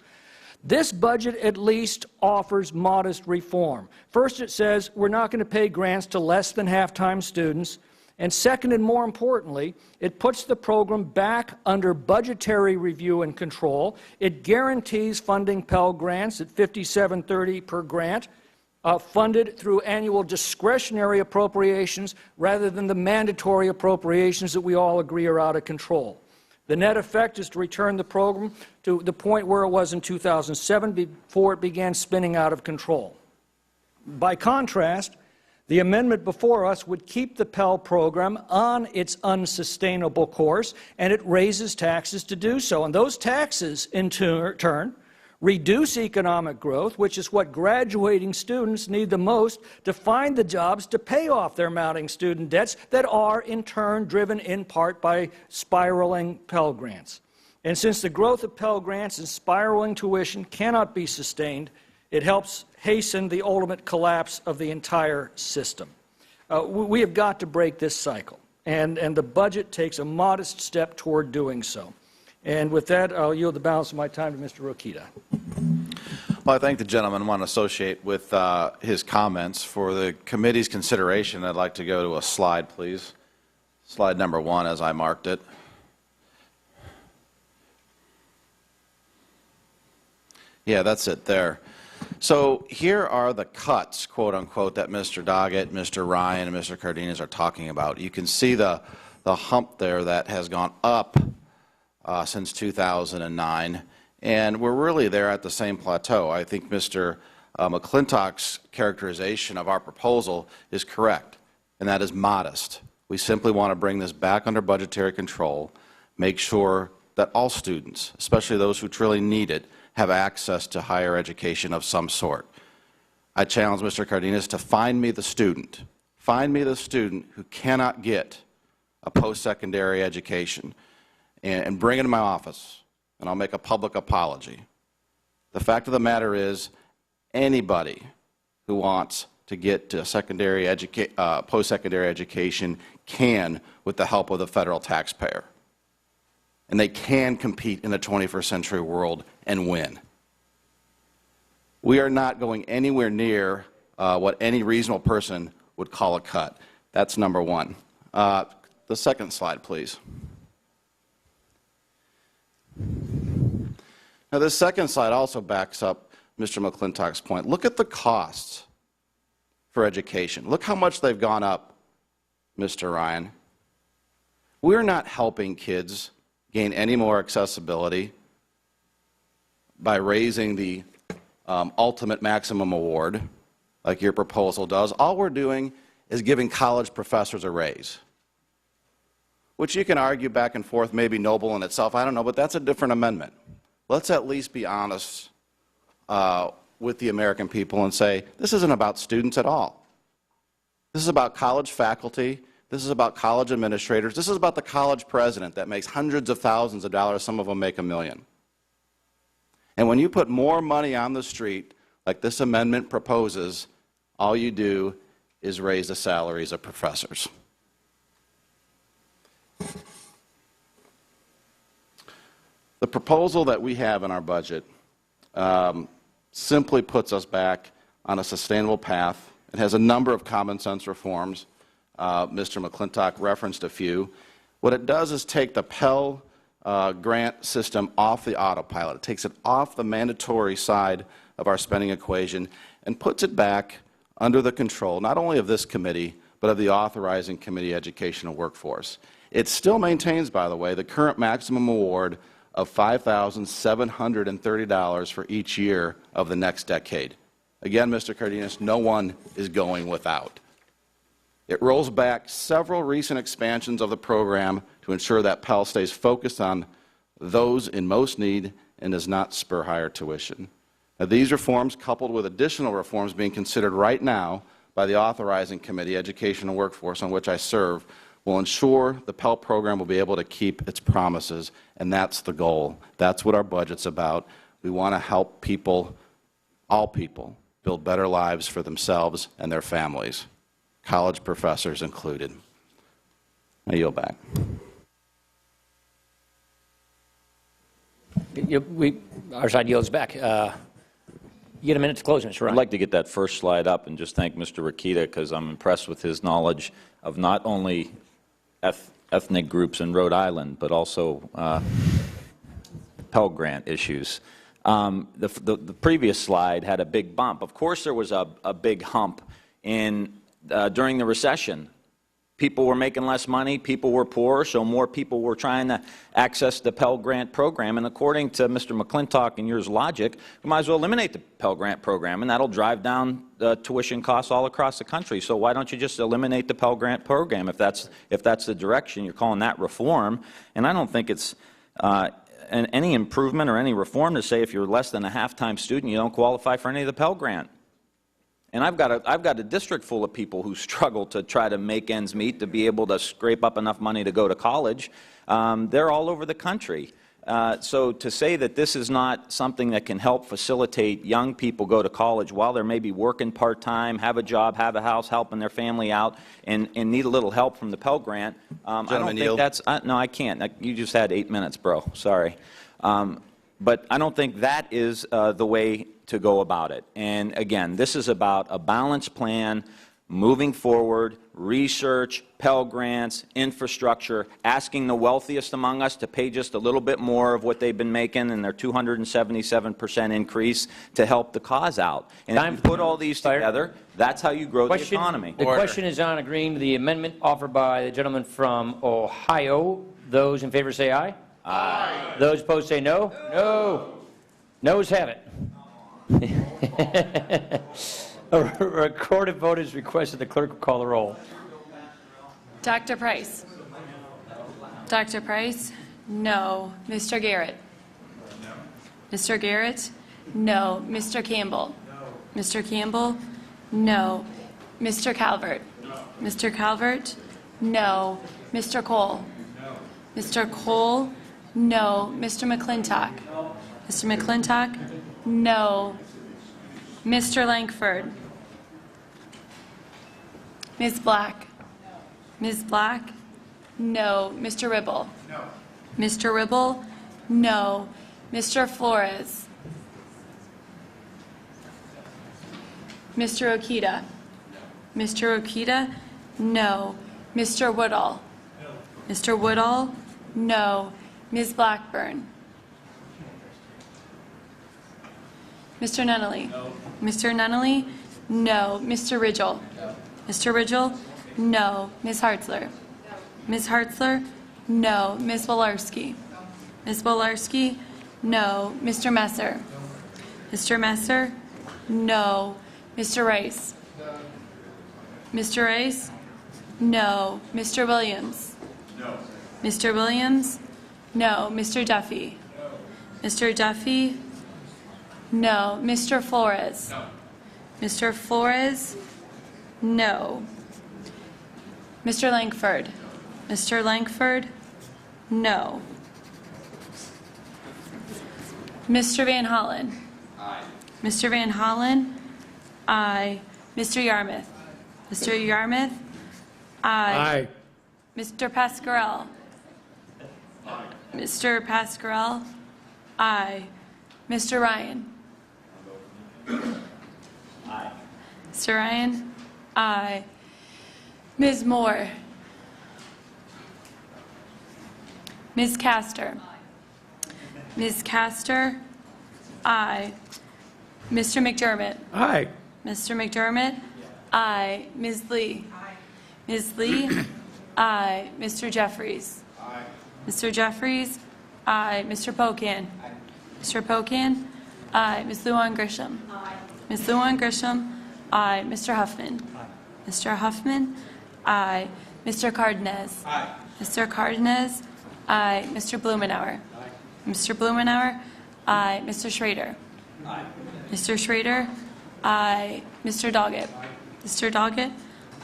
This budget at least offers modest reform. First, it says we're not going to pay grants to less than half-time students. And second, and more importantly, it puts the program back under budgetary review and control. It guarantees funding Pell Grants at $57.30 per grant, funded through annual discretionary appropriations rather than the mandatory appropriations that we all agree are out of control. The net effect is to return the program to the point where it was in 2007 before it began spinning out of control. By contrast, the amendment before us would keep the Pell program on its unsustainable course, and it raises taxes to do so. And those taxes, in turn, reduce economic growth, which is what graduating students need the most to find the jobs to pay off their mounting student debts that are, in turn, driven in part by spiraling Pell Grants. And since the growth of Pell Grants and spiraling tuition cannot be sustained, it helps hasten the ultimate collapse of the entire system. We have got to break this cycle, and the budget takes a modest step toward doing so. And with that, I'll yield the balance of my time to Mr. Rokita. Well, I thank the gentleman. I want to associate with his comments. For the committee's consideration, I'd like to go to a slide, please. Slide number 1, as I marked it. Yeah, that's it there. So here are the cuts, quote unquote, that Mr. Doggett, Mr. Ryan, and Mr. Cardenas are talking about. You can see the hump there that has gone up since 2009, and we're really there at the same plateau. I think Mr. McClintock's characterization of our proposal is correct, and that is modest. We simply want to bring this back under budgetary control, make sure that all students, especially those who truly need it, have access to higher education of some sort. I challenge Mr. Cardenas to find me the student who cannot get a post-secondary education, and bring it to my office, and I'll make a public apology. The fact of the matter is, anybody who wants to get to a post-secondary education can with the help of the federal taxpayer. And they can compete in the 21st century world and win. We are not going anywhere near what any reasonable person would call a cut. That's number one. The second slide, please. Now, this second slide also backs up Mr. McClintock's point. Look at the costs for education. Look how much they've gone up, Mr. Ryan. We're not helping kids gain any more accessibility by raising the ultimate maximum award, like your proposal does. All we're doing is giving college professors a raise, which you can argue back and forth, maybe noble in itself, I don't know, but that's a different amendment. Let's at least be honest with the American people and say, this isn't about students at all. This is about college faculty. This is about college administrators. This is about the college president that makes hundreds of thousands of dollars. Some of them make $1 million. And when you put more money on the street, like this amendment proposes, all you do is raise the salaries of professors. The proposal that we have in our budget simply puts us back on a sustainable path. It has a number of common sense reforms. Mr. McClintock referenced a few. What it does is take the Pell Grant system off the autopilot. It takes it off the mandatory side of our spending equation and puts it back under the control, not only of this committee, but of the authorizing committee, Education and Workforce. It still maintains, by the way, the current maximum award of $5,730 for each year of the next decade. Again, Mr. Cardenas, no one is going without. It rolls back several recent expansions of the program to ensure that Pell stays focused on those in most need and does not spur higher tuition. Now, these reforms, coupled with additional reforms being considered right now by the authorizing committee, Education and Workforce, on which I serve, will ensure the Pell program will be able to keep its promises, and that's the goal. That's what our budget's about. We want to help people, all people, build better lives for themselves and their families, college professors included. I yield back. Our side yields back. You get a minute to close, Mr. Ryan. I'd like to get that first slide up and just thank Mr. Rokita because I'm impressed with his knowledge of not only ethnic groups in Rhode Island, but also Pell Grant issues. The previous slide had a big bump. Of course, there was a big hump during the recession. People were making less money, people were poor, so more people were trying to access the Pell Grant program. And according to Mr. McClintock and yours logic, we might as well eliminate the Pell Grant program, and that'll drive down tuition costs all across the country. So why don't you just eliminate the Pell Grant program if that's the direction? You're calling that reform. And I don't think it's any improvement or any reform to say if you're less than a half-time student, you don't qualify for any of the Pell Grant. And I've got a district full of people who struggle to try to make ends meet to be able to scrape up enough money to go to college. They're all over the country. So to say that this is not something that can help facilitate young people go to college while they're maybe working part-time, have a job, have a house, helping their family out, and need a little help from the Pell Grant, I don't think that's... no, I can't. You just had 8 minutes, bro. Sorry. But I don't think that is the way to go about it. And again, this is about a balanced plan moving forward, research, Pell Grants, infrastructure, asking the wealthiest among us to pay just a little bit more of what they've been making in their 277% increase to help the cause out. And if you put all these together, that's how you grow the economy. The question is on agreeing to the amendment offered by the gentleman from Ohio. Those in favor say aye. Aye. Those opposed say no. No. Noes have it. A recorded vote is requested. The clerk will call the roll. Dr. Price? Dr. Price? No. Mr. Garrett? No. Mr. Garrett? No. Mr. Campbell? No. Mr. Campbell? No. Mr. Calvert? No. Mr. Calvert? No. Mr. Cole? No. Mr. Cole? No. Mr. McClintock? No. Mr. McClintock? No. Mr. Langford? Ms. Black? Ms. Black? No. Mr. Ribble? No. Mr. Ribble? No. Mr. Flores? Mr. Okita? No. Mr. Okita? No. Mr. Woodall? No. Mr. Woodall? No. Ms. Blackburn? Mr. Nunnally? No. Mr. Nunnally? No. Mr. Ridgell? No. Mr. Ridgell? No. Ms. Hartzler? No. Ms. Hartzler? No. Ms. Wolarski? No. Ms. Wolarski? No. Mr. Messer? No. Mr. Messer? No. Mr. Rice? No. Mr. Rice? No. Mr. Williams? No. Mr. Williams? No. Mr. Duffy? No. Mr. Duffy? No. Mr. Flores? No. Mr. Flores? No. Mr. Langford? No. Mr. Langford? No. Mr. Van Hollen? Aye. Mr. Van Hollen? Aye. Mr. Yarmouth? Mr. Yarmouth? Aye. Mr. Pascarell? Aye. Mr. Pascarell? Aye. Mr. Ryan? Aye. Mr. Ryan? Aye. Ms. Moore? Ms. Castor? Ms. Castor? Aye. Mr. McDermott? Aye. Mr. McDermott? Aye. Ms. Lee? Aye. Ms. Lee? Aye. Mr. Jeffries? Aye. Mr. Jeffries? Aye. Mr. Pocan? Aye. Mr. Pocan? Aye. Ms. Luan Grisham? Aye. Ms. Luan Grisham? Aye. Mr. Huffman? Aye. Mr. Huffman? Aye. Mr. Cardenas? Aye. Mr. Cardenas? Aye. Mr. Blumenauer? Aye. Mr. Blumenauer? Aye. Mr. Schrader? Aye. Mr. Schrader? Aye. Mr. Doggett? Aye. Mr. Doggett?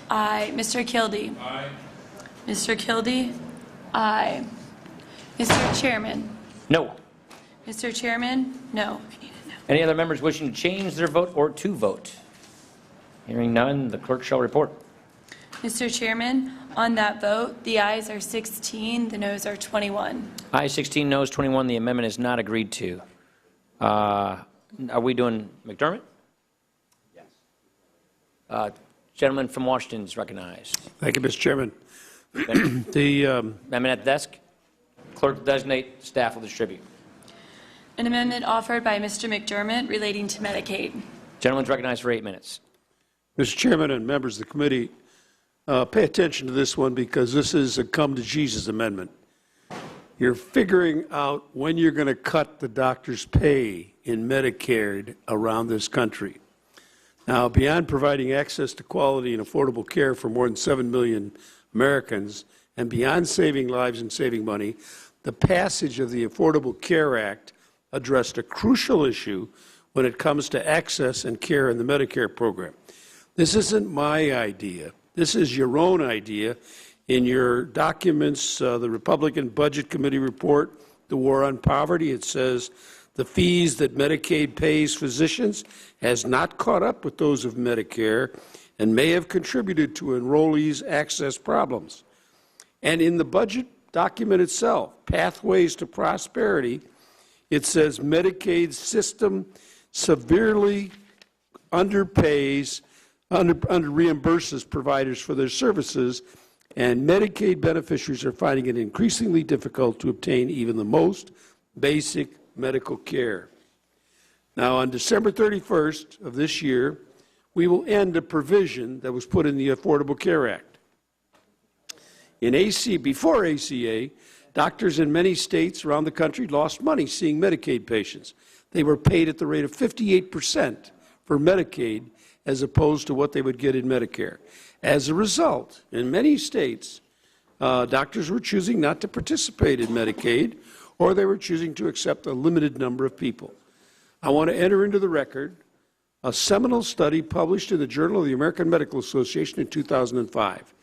Aye. Mr. Kildee? Aye. Mr. Kildee? Aye. Mr. Chairman? No. Mr. Chairman? No. Any other members wishing to change their vote or to vote? Hearing none, the clerk shall report. Mr. Chairman, on that vote, the ayes are 16, the noes are 21. Ayes 16, noes 21. The amendment is not agreed to. Are we doing McDermott? Yes. Gentleman from Washington is recognized. Thank you, Mr. Chairman. The amendment at the desk. Clerk designate, staff will distribute. An amendment offered by Mr. McDermott relating to Medicaid. Gentleman's recognized for 8 minutes. Mr. Chairman and members of the committee, pay attention to this one because this is a come to Jesus amendment. You're figuring out when you're going to cut the doctor's pay in Medicare around this country. Now, beyond providing access to quality and affordable care for more than 7 million Americans, and beyond saving lives and saving money, the passage of the Affordable Care Act addressed a crucial issue when it comes to access and care in the Medicare program. This isn't my idea. This is your own idea. In your documents, the Republican Budget Committee report, The War on Poverty, it says the fees that Medicaid pays physicians has not caught up with those of Medicare and may have contributed to enrollees' access problems. And in the budget document itself, Pathways to Prosperity, it says Medicaid system severely underpays reimburses providers for their services, and Medicaid beneficiaries are finding it increasingly difficult to obtain even the most basic medical care. Now, on December 31st of this year, we will end a provision that was put in the Affordable Care Act. Before ACA, doctors in many states around the country lost money seeing Medicaid patients. They were paid at the rate of 58% for Medicaid as opposed to what they would get in Medicare. As a result, in many states, doctors were choosing not to participate in Medicaid, or they were choosing to accept a limited number of people. I want to enter into the record a seminal study published in the Journal of the American Medical Association in 2005.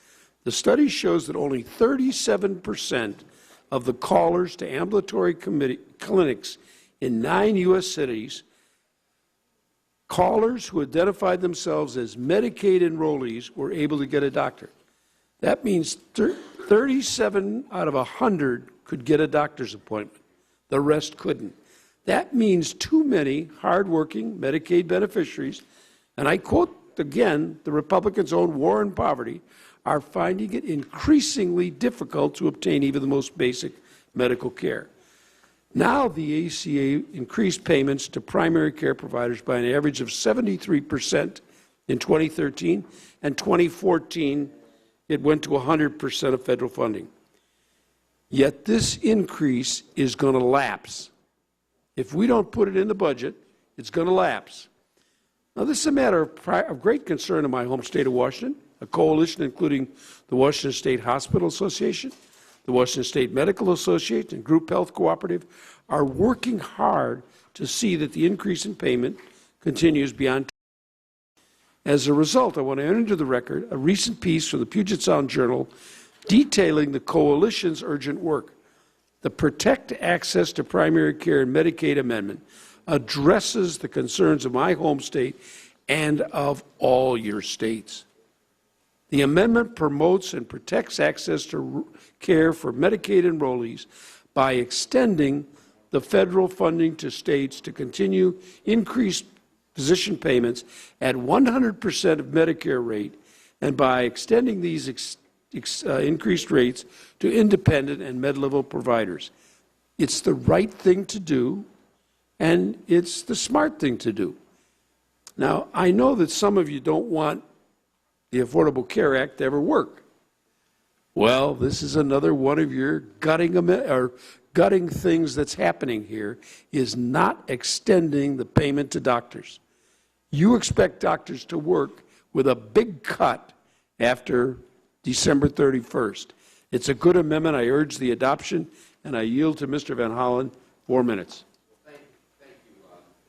The study shows that only 37% of the callers to ambulatory clinics in 9 U.S. cities, callers who identified themselves as Medicaid enrollees, were able to get a doctor. That means 37 out of 100 could get a doctor's appointment. The rest couldn't. That means too many hardworking Medicaid beneficiaries, and I quote again the Republicans' own War on Poverty, are finding it increasingly difficult to obtain even the most basic medical care. Now the ACA increased payments to primary care providers by an average of 73% in 2013, and 2014 it went to 100% of federal funding. Yet this increase is going to lapse. If we don't put it in the budget, it's going to lapse. Now, this is a matter of great concern in my home state of Washington. A coalition including the Washington State Hospital Association, the Washington State Medical Association, and Group Health Cooperative are working hard to see that the increase in payment continues beyond. As a result, I want to enter into the record a recent piece from the Puget Sound Journal detailing the coalition's urgent work. The Protect Access to Primary Care and Medicaid Amendment addresses the concerns of my home state and of all your states. The amendment promotes and protects access to care for Medicaid enrollees by extending the federal funding to states to continue increased physician payments at 100% of Medicare rate, and by extending these increased rates to independent and mid-level providers. It's the right thing to do, and it's the smart thing to do. Now, I know that some of you don't want the Affordable Care Act to ever work. Well, this is another one of your gutting things that's happening here, is not extending the payment to doctors. You expect doctors to work with a big cut after December 31st. It's a good amendment. I urge the adoption, and I yield to Mr. Van Hollen 4 minutes.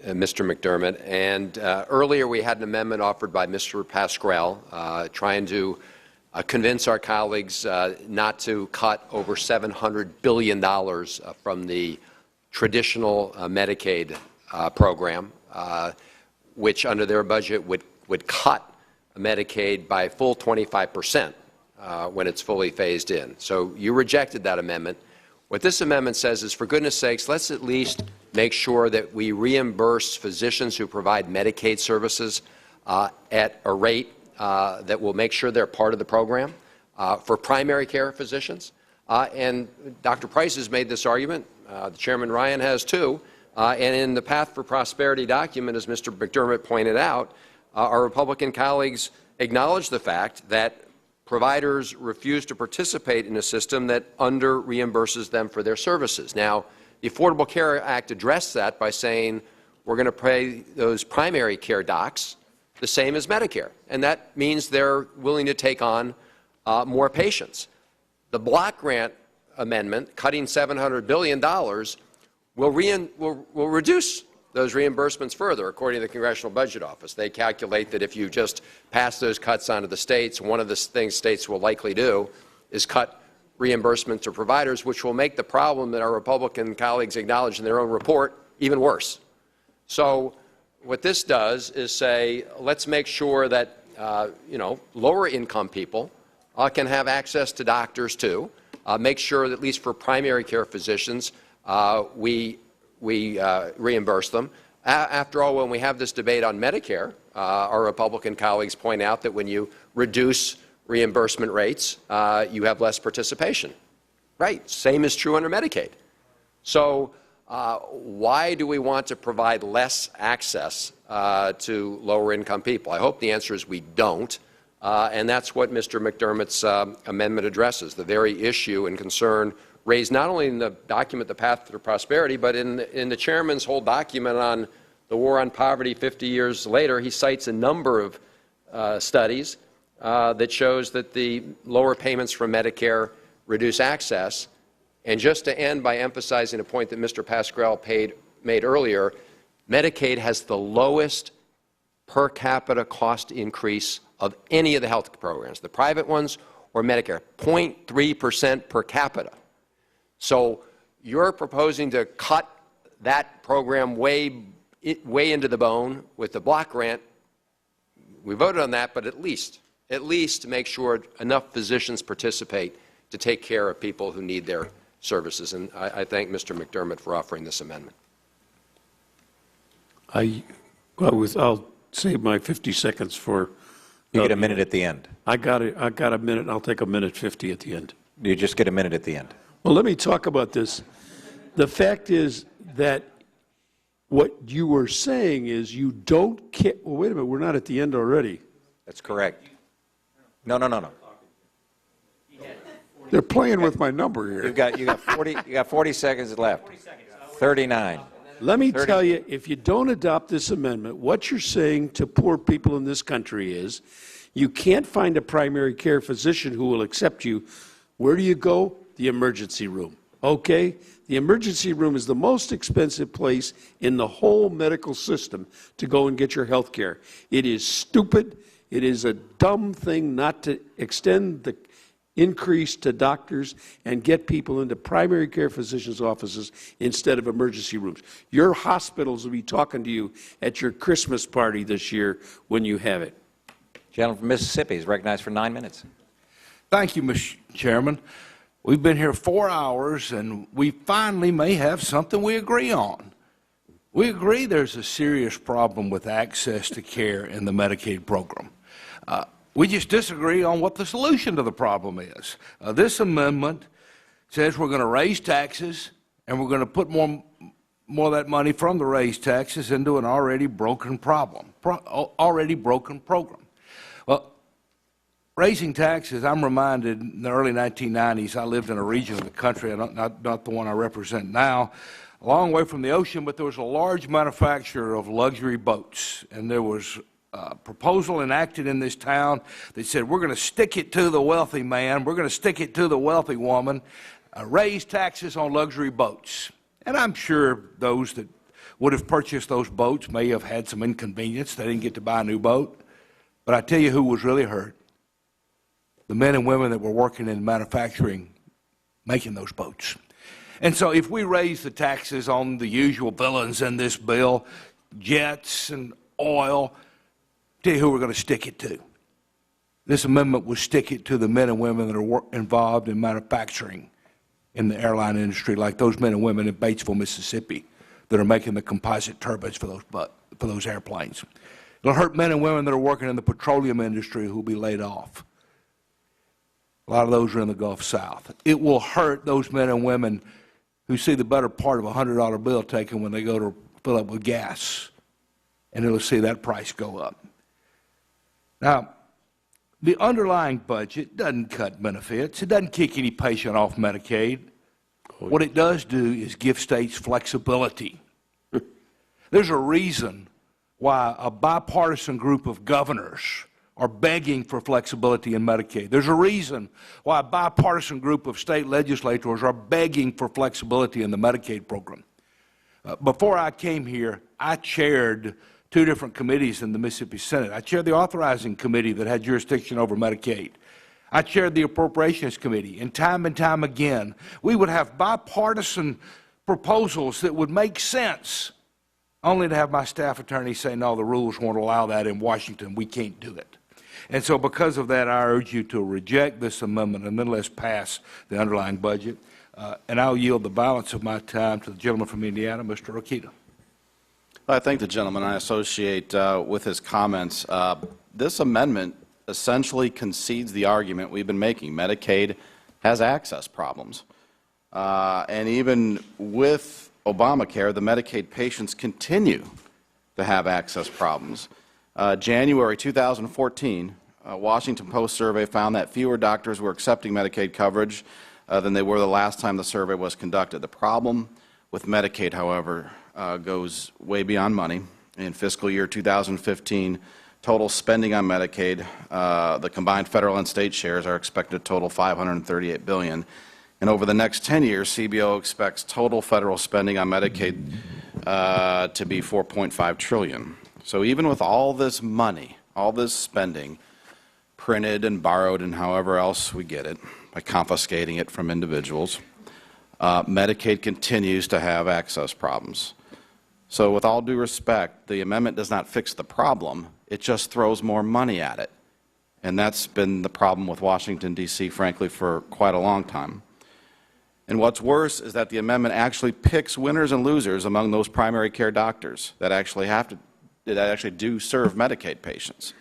Mr. McDermott. And earlier we had an amendment offered by Mr. Pascrell trying to convince our colleagues not to cut over $700 billion from the traditional Medicaid program, which under their budget would cut Medicaid by a full 25% when it's fully phased in. So you rejected that amendment. What this amendment says is, for goodness sakes, let's at least make sure that we reimburse physicians who provide Medicaid services at a rate that will make sure they're part of the program. For primary care physicians, and Dr. Price has made this argument, the Chairman Ryan has too, and in the Path for Prosperity document, as Mr. McDermott pointed out, our Republican colleagues acknowledge the fact that providers refuse to participate in a system that under-reimburses them for their services. Now, the Affordable Care Act addressed that by saying we're going to pay those primary care docs the same as Medicare, and that means they're willing to take on more patients. The block grant amendment, cutting $700 billion, will reduce those reimbursements further, according to the Congressional Budget Office. They calculate that if you just pass those cuts onto the states, one of the things states will likely do is cut reimbursement to providers, which will make the problem that our Republican colleagues acknowledge in their own report even worse. So what this does is say, let's make sure that lower income people can have access to doctors too. Make sure that at least for primary care physicians, we reimburse them. After all, when we have this debate on Medicare, our Republican colleagues point out that when you reduce reimbursement rates, you have less participation. Right. Same is true under Medicaid. So why do we want to provide less access to lower-income people? I hope the answer is we don't. And that's what Mr. McDermott's amendment addresses, the very issue and concern raised not only in the document, The Path to Prosperity, but in the chairman's whole document on the war on poverty 50 years later. He cites a number of studies that shows that the lower payments from Medicare reduce access. And just to end by emphasizing a point that Mr. Pascrell made earlier, Medicaid has the lowest per capita cost increase of any of the health programs, the private ones or Medicare, 0.3% per capita. So you're proposing to cut that program way into the bone with the block grant. We voted on that, but at least to make sure enough physicians participate to take care of people who need their services. And I thank Mr. McDermott for offering this amendment. I'll save my 50 seconds for... You get a minute at the end. I got a minute. I'll take a minute 50 at the end. You just get a minute at the end. Well, let me talk about this. The fact is that what you were saying is you don't care. Well, wait a minute. We're not at the end already. That's correct. No. They're playing with my number here. You got 40 seconds left. 39. Let me tell you, if you don't adopt this amendment, what you're saying to poor people in this country is you can't find a primary care physician who will accept you. Where do you go? The emergency room. Okay? The emergency room is the most expensive place in the whole medical system to go and get your health care. It is stupid. It is a dumb thing not to extend the increase to doctors and get people into primary care physicians' offices instead of emergency rooms. Your hospitals will be talking to you at your Christmas party this year when you have it. Gentleman from Mississippi is recognized for 9 minutes. Thank you, Mr. Chairman. We've been here 4 hours, and we finally may have something we agree on. We agree there's a serious problem with access to care in the Medicaid program. We just disagree on what the solution to the problem is. This amendment says we're going to raise taxes, and we're going to put more of that money from the raised taxes into an already broken program. Well, raising taxes, I'm reminded in the early 1990s, I lived in a region of the country, not the one I represent now, a long way from the ocean, but there was a large manufacturer of luxury boats, and there was a proposal enacted in this town that said we're going to stick it to the wealthy man, we're going to stick it to the wealthy woman, raise taxes on luxury boats. And I'm sure those that would have purchased those boats may have had some inconvenience. They didn't get to buy a new boat. But I tell you who was really hurt. The men and women that were working in manufacturing, making those boats. And so if we raise the taxes on the usual villains in this bill, jets and oil, tell you who we're going to stick it to. This amendment will stick it to the men and women that are involved in manufacturing in the airline industry, like those men and women in Batesville, Mississippi, that are making the composite turbines for those airplanes. It'll hurt men and women that are working in the petroleum industry who will be laid off. A lot of those are in the Gulf South. It will hurt those men and women who see the better part of a $100 bill taken when they go to fill up with gas, and it'll see that price go up. Now, the underlying budget doesn't cut benefits. It doesn't kick any patient off Medicaid. What it does do is give states flexibility. There's a reason why a bipartisan group of governors are begging for flexibility in Medicaid. There's a reason why a bipartisan group of state legislators are begging for flexibility in the Medicaid program. Before I came here, I chaired 2 different committees in the Mississippi Senate. I chaired the authorizing committee that had jurisdiction over Medicaid. I chaired the appropriations committee, and time again, we would have bipartisan proposals that would make sense, only to have my staff attorney say, no, the rules won't allow that in Washington. We can't do it. And so because of that, I urge you to reject this amendment and then let's pass the underlying budget. And I'll yield the balance of my time to the gentleman from Indiana, Mr. Rokita. I thank the gentleman. I associate with his comments. This amendment essentially concedes the argument we've been making. Medicaid has access problems. And even with Obamacare, the Medicaid patients continue to have access problems. January 2014, a Washington Post survey found that fewer doctors were accepting Medicaid coverage than they were the last time the survey was conducted. The problem with Medicaid, however, goes way beyond money. In fiscal year 2015, total spending on Medicaid, the combined federal and state shares are expected to total $538 billion. And over the next 10 years, CBO expects total federal spending on Medicaid to be $4.5 trillion. So even with all this money, all this spending, printed and borrowed and however else we get it, by confiscating it from individuals, Medicaid continues to have access problems. So with all due respect, the amendment does not fix the problem, it just throws more money at it. And that's been the problem with Washington, D.C., frankly, for quite a long time. And what's worse is that the amendment actually picks winners and losers among those primary care doctors that actually do serve Medicaid patients.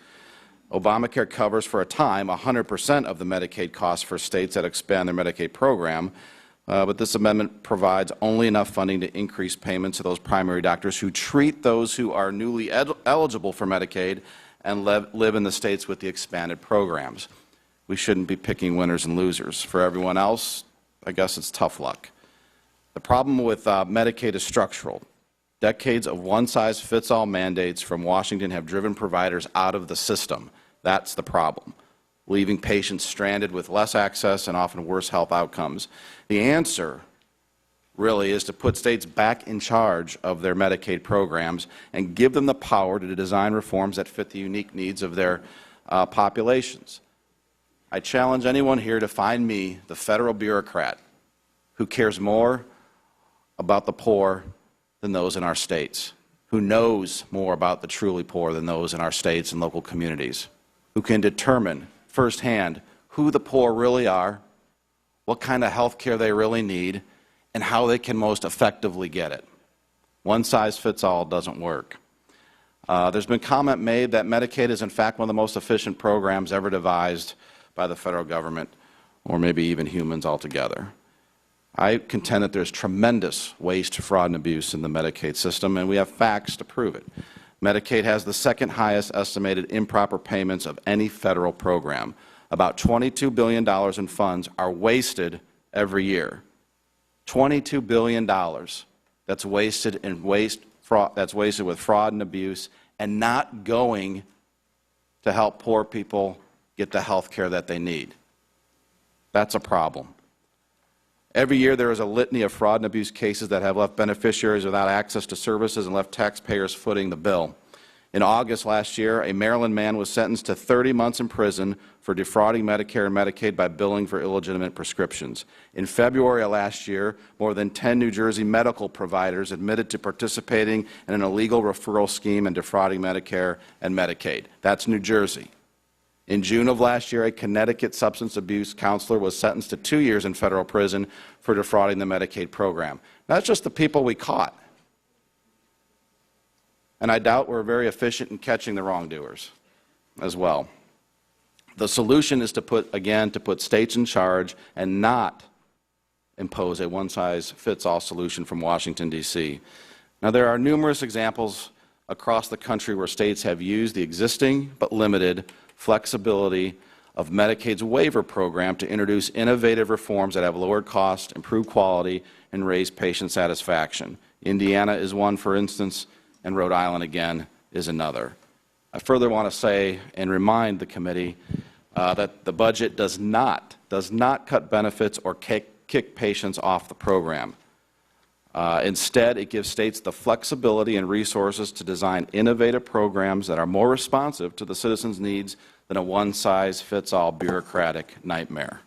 Obamacare covers for a time 100% of the Medicaid costs for states that expand their Medicaid program, but this amendment provides only enough funding to increase payments to those primary doctors who treat those who are newly eligible for Medicaid and live in the states with the expanded programs. We shouldn't be picking winners and losers. For everyone else, I guess it's tough luck. The problem with Medicaid is structural. Decades of one-size-fits-all mandates from Washington have driven providers out of the system. That's the problem, leaving patients stranded with less access and often worse health outcomes. The answer really is to put states back in charge of their Medicaid programs and give them the power to design reforms that fit the unique needs of their populations. I challenge anyone here to find me the federal bureaucrat who cares more about the poor than those in our states, who knows more about the truly poor than those in our states and local communities, who can determine firsthand who the poor really are, what kind of health care they really need, and how they can most effectively get it. One size fits all doesn't work. There's been comment made that Medicaid is in fact one of the most efficient programs ever devised by the federal government, or maybe even humans altogether. I contend that there's tremendous waste, fraud, and abuse in the Medicaid system, and we have facts to prove it. Medicaid has the second highest estimated improper payments of any federal program. About $22 billion in funds are wasted every year. $22 billion that's wasted with fraud and abuse and not going to help poor people get the health care that they need. That's a problem. Every year there is a litany of fraud and abuse cases that have left beneficiaries without access to services and left taxpayers footing the bill. In August last year, a Maryland man was sentenced to 30 months in prison for defrauding Medicare and Medicaid by billing for illegitimate prescriptions. In February of last year, more than 10 New Jersey medical providers admitted to participating in an illegal referral scheme and defrauding Medicare and Medicaid. That's New Jersey. In June of last year, a Connecticut substance abuse counselor was sentenced to 2 years in federal prison for defrauding the Medicaid program. That's just the people we caught. And I doubt we're very efficient in catching the wrongdoers as well. The solution is to put states in charge and not impose a one-size-fits-all solution from Washington, D.C. Now, there are numerous examples across the country where states have used the existing but limited flexibility of Medicaid's waiver program to introduce innovative reforms that have lowered costs, improved quality, and raised patient satisfaction. Indiana is one, for instance, and Rhode Island, again, is another. I further want to say and remind the committee that the budget does not cut benefits or kick patients off the program. Instead, it gives states the flexibility and resources to design innovative programs that are more responsive to the citizens' needs than a one-size-fits-all bureaucratic nightmare.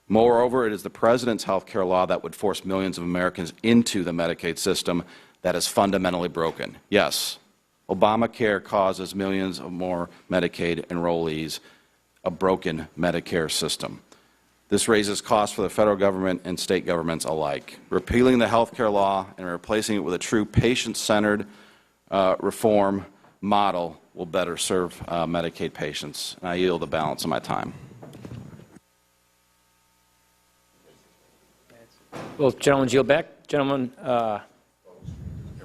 Moreover, it is the President's health care law that would force millions of Americans into the Medicaid system that is fundamentally broken. Yes, Obamacare causes millions of more Medicaid enrollees, a broken Medicare system. This raises costs for the federal government and state governments alike. Repealing the health care law and replacing it with a true patient-centered reform model will better serve Medicaid patients. And I yield the balance of my time. Both gentlemen yield back. Gentleman,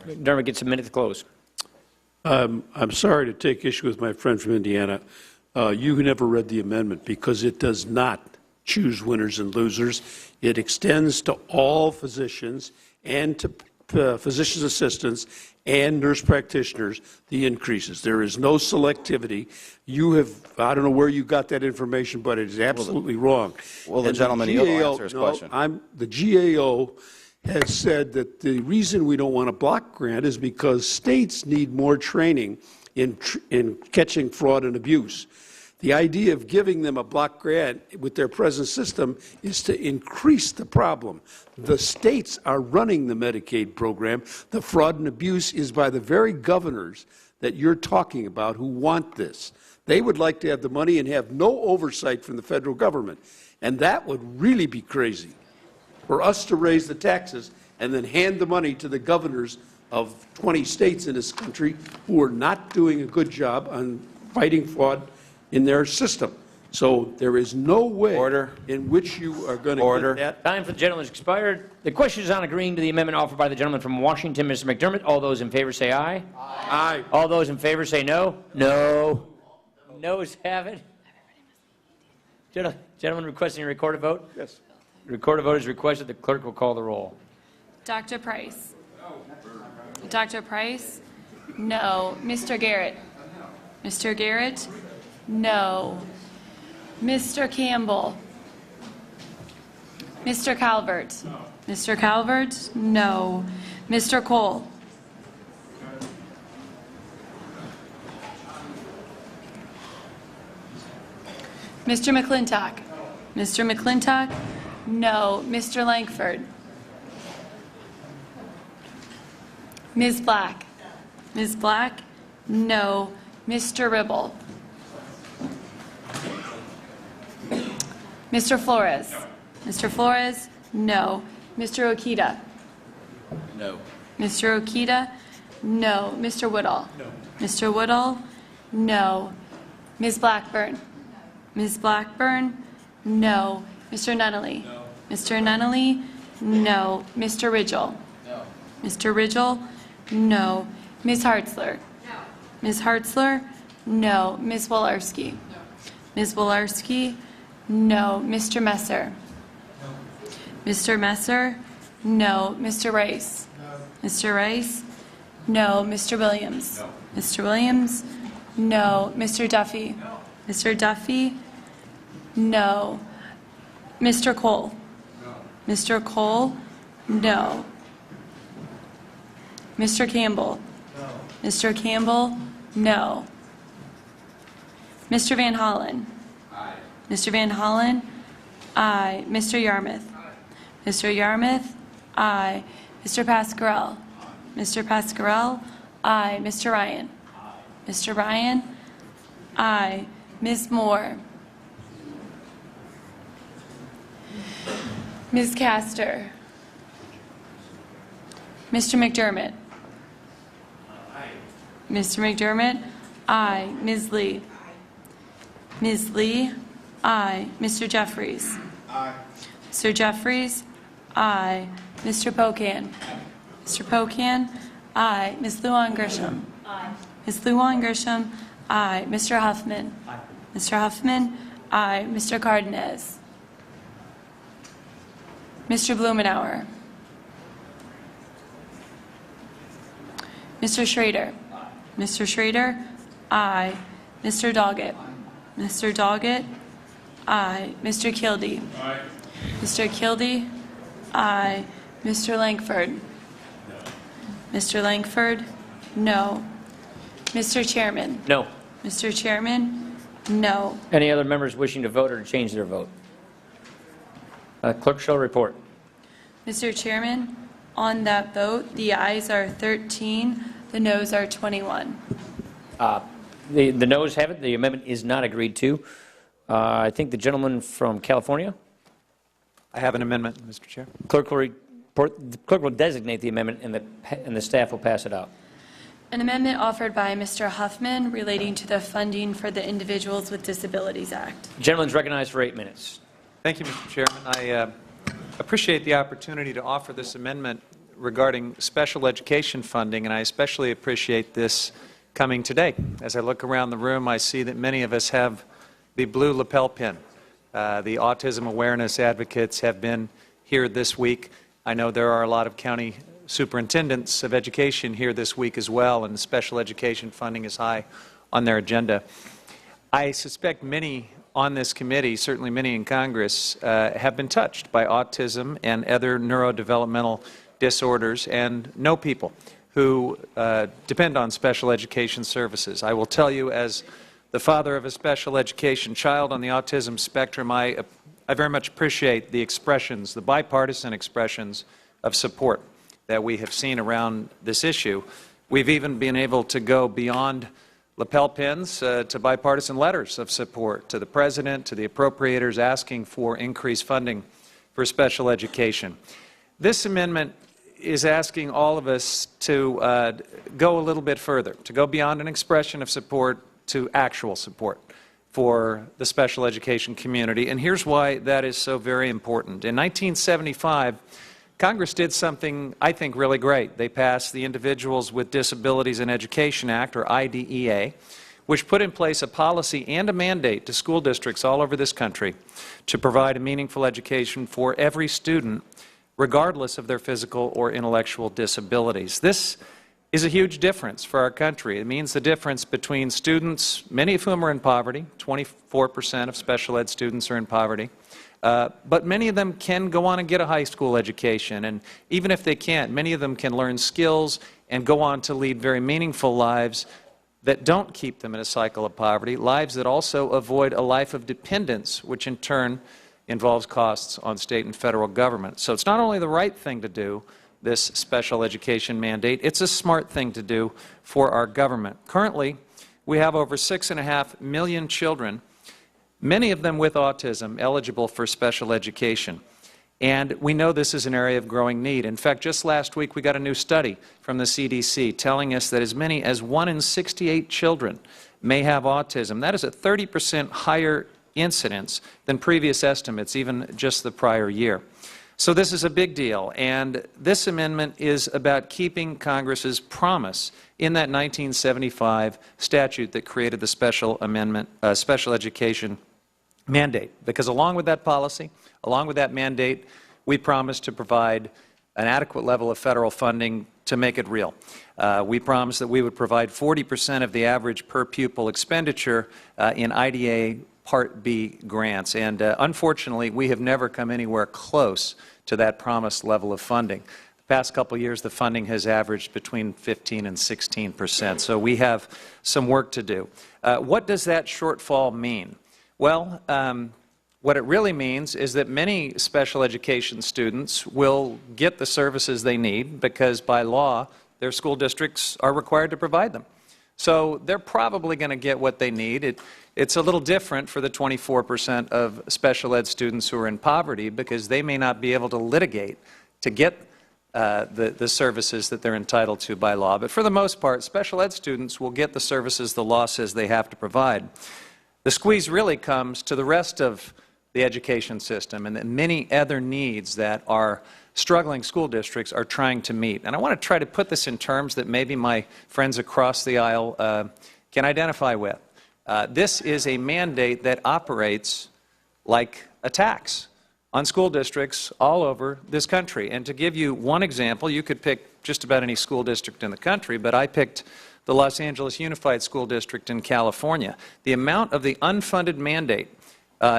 McDermott gets a minute to close. I'm sorry to take issue with my friend from Indiana. You never read the amendment because it does not choose winners and losers. It extends to all physicians and to physician's assistants and nurse practitioners the increases. There is no selectivity. You have, I don't know where you got that information, but it is absolutely wrong. Will the And gentleman yield to answer his question? The GAO has said that the reason we don't want a block grant is because states need more training in catching fraud and abuse. The idea of giving them a block grant with their present system is to increase the problem. The states are running the Medicaid program. The fraud and abuse is by the very governors that you're talking about who want this. They would like to have the money and have no oversight from the federal government. And that would really be crazy for us to raise the taxes and then hand the money to the governors of 20 states in this country who are not doing a good job on fighting fraud in their system. So there is no way in which you are going to get that. Time for the gentleman has expired. The question is on agreeing to the amendment offered by the gentleman from Washington, Mr. McDermott. All those in favor say aye. Aye. All those in favor say no. No. Noes have it. Gentleman requesting a recorded vote? Yes. Recorded vote is requested. The clerk will call the roll. Dr. Price? Dr. Price? No. Mr. Garrett? Mr. Garrett? No. Mr. Campbell? Mr. Calvert? Mr. Calvert? No. Mr. Cole? Mr. McClintock? Mr. McClintock? No. Mr. Langford? Ms. Black? Ms. Black? No. Mr. Ribble? Mr. Flores? Mr. Flores? No. Mr. Okita? No. Mr. Okita? No. Mr. Woodall? No. Mr. Woodall? No. Ms. Blackburn? Ms. Blackburn? No. Mr. Nunnally? No. Mr. Nunnally? No. Mr. Ridgell? No. Mr. Ridgell? No. Ms. Hartzler? No. Ms. Hartzler? No. Ms. Wolarski? No. Ms. Wolarski? No. Mr. Messer? No. Mr. Messer? No. Mr. Rice? No. Mr. Rice? No. Mr. Williams? No. Mr. Williams? No. Mr. Duffy? No. Mr. Duffy? No. Mr. Cole? No. Mr. Cole? No. Mr. Campbell? No. Mr. Campbell? No. Mr. Van Hollen? Aye. Mr. Van Hollen? Aye. Mr. Yarmouth? Aye. Mr. Yarmouth? Aye. Mr. Pascarell? Aye. Mr. Pascarell? Aye. Mr. Ryan? Aye. Mr. Ryan? Aye. Ms. Moore? Ms. Castor? Mr. McDermott? Aye. Mr. McDermott? Aye. Ms. Lee? Ms. Lee? Aye. Mr. Jeffries? Aye. Mr. Jeffries? Aye. Mr. Pocan? Mr. Pocan? Aye. Ms. Luan Grisham? Aye. Ms. Luan Grisham? Aye. Mr. Huffman? Aye. Mr. Huffman? Aye. Mr. Cardenas? Mr. Blumenauer? Mr. Schrader? Aye. Mr. Schrader? Aye. Mr. Doggett? Mr. Doggett? Aye. Mr. Kildee? Aye. Mr. Kildee? Aye. Mr. Langford? No. Mr. Langford? No. Mr. Chairman? No. Mr. Chairman? No. Any other members wishing to vote or to change their vote? Clerk shall report. Mr. Chairman, on that vote, the ayes are 13, the noes are 21. The noes have it. The amendment is not agreed to. I think the gentleman from California. I have an amendment, Mr. Chair. Clerk will report. The clerk will designate the amendment, and the staff will pass it out. An amendment offered by Mr. Huffman relating to the funding for the Individuals with Disabilities Act. The gentleman's recognized for 8 minutes. Thank you, Mr. Chairman. I appreciate the opportunity to offer this amendment regarding special education funding, and I especially appreciate this coming today. As I look around the room, I see that many of us have the blue lapel pin. The autism awareness advocates have been here this week. I know there are a lot of county superintendents of education here this week as well, and special education funding is high on their agenda. I suspect many on this committee, certainly many in Congress, have been touched by autism and other neurodevelopmental disorders and know people who depend on special education services. I will tell you, as the father of a special education child on the autism spectrum, I very much appreciate the expressions, the bipartisan expressions of support that we have seen around this issue. We've even been able to go beyond lapel pins to bipartisan letters of support to the President, to the appropriators, asking for increased funding for special education. This amendment is asking all of us to go a little bit further, to go beyond an expression of support to actual support for the special education community. And here's why that is so very important. In 1975, Congress did something I think really great. They passed the Individuals with Disabilities in Education Act, or IDEA, which put in place a policy and a mandate to school districts all over this country to provide a meaningful education for every student, regardless of their physical or intellectual disabilities. This is a huge difference for our country. It means the difference between students, many of whom are in poverty, 24% of special ed students are in poverty, but many of them can go on and get a high school education, and even if they can't, many of them can learn skills and go on to lead very meaningful lives that don't keep them in a cycle of poverty, lives that also avoid a life of dependence, which in turn involves costs on state and federal government. So it's not only the right thing to do, this special education mandate, it's a smart thing to do for our government. Currently, we have over 6.5 million children, many of them with autism, eligible for special education. And we know this is an area of growing need. In fact, just last week we got a new study from the CDC telling us that as many as 1 in 68 children may have autism. That is a 30% higher incidence than previous estimates, even just the prior year. So this is a big deal, and this amendment is about keeping Congress's promise in that 1975 statute that created the special education mandate. Because along with that policy, along with that mandate, we promised to provide an adequate level of federal funding to make it real. We promised that we would provide 40% of the average per pupil expenditure in IDA Part B grants, and unfortunately, we have never come anywhere close to that promised level of funding. The past couple of years, the funding has averaged between 15% and 16%, so we have some work to do. What does that shortfall mean? Well, what it really means is that many special education students will get the services they need because by law, their school districts are required to provide them. So they're probably going to get what they need. It's a little different for the 24% of special ed students who are in poverty because they may not be able to litigate to get the services that they're entitled to by law. But for the most part, special ed students will get the services the law says they have to provide. The squeeze really comes to the rest of the education system and the many other needs that our struggling school districts are trying to meet. And I want to try to put this in terms that maybe my friends across the aisle can identify with. This is a mandate that operates like a tax on school districts all over this country. And to give you one example, you could pick just about any school district in the country, but I picked the Los Angeles Unified School District in California. The amount of the unfunded mandate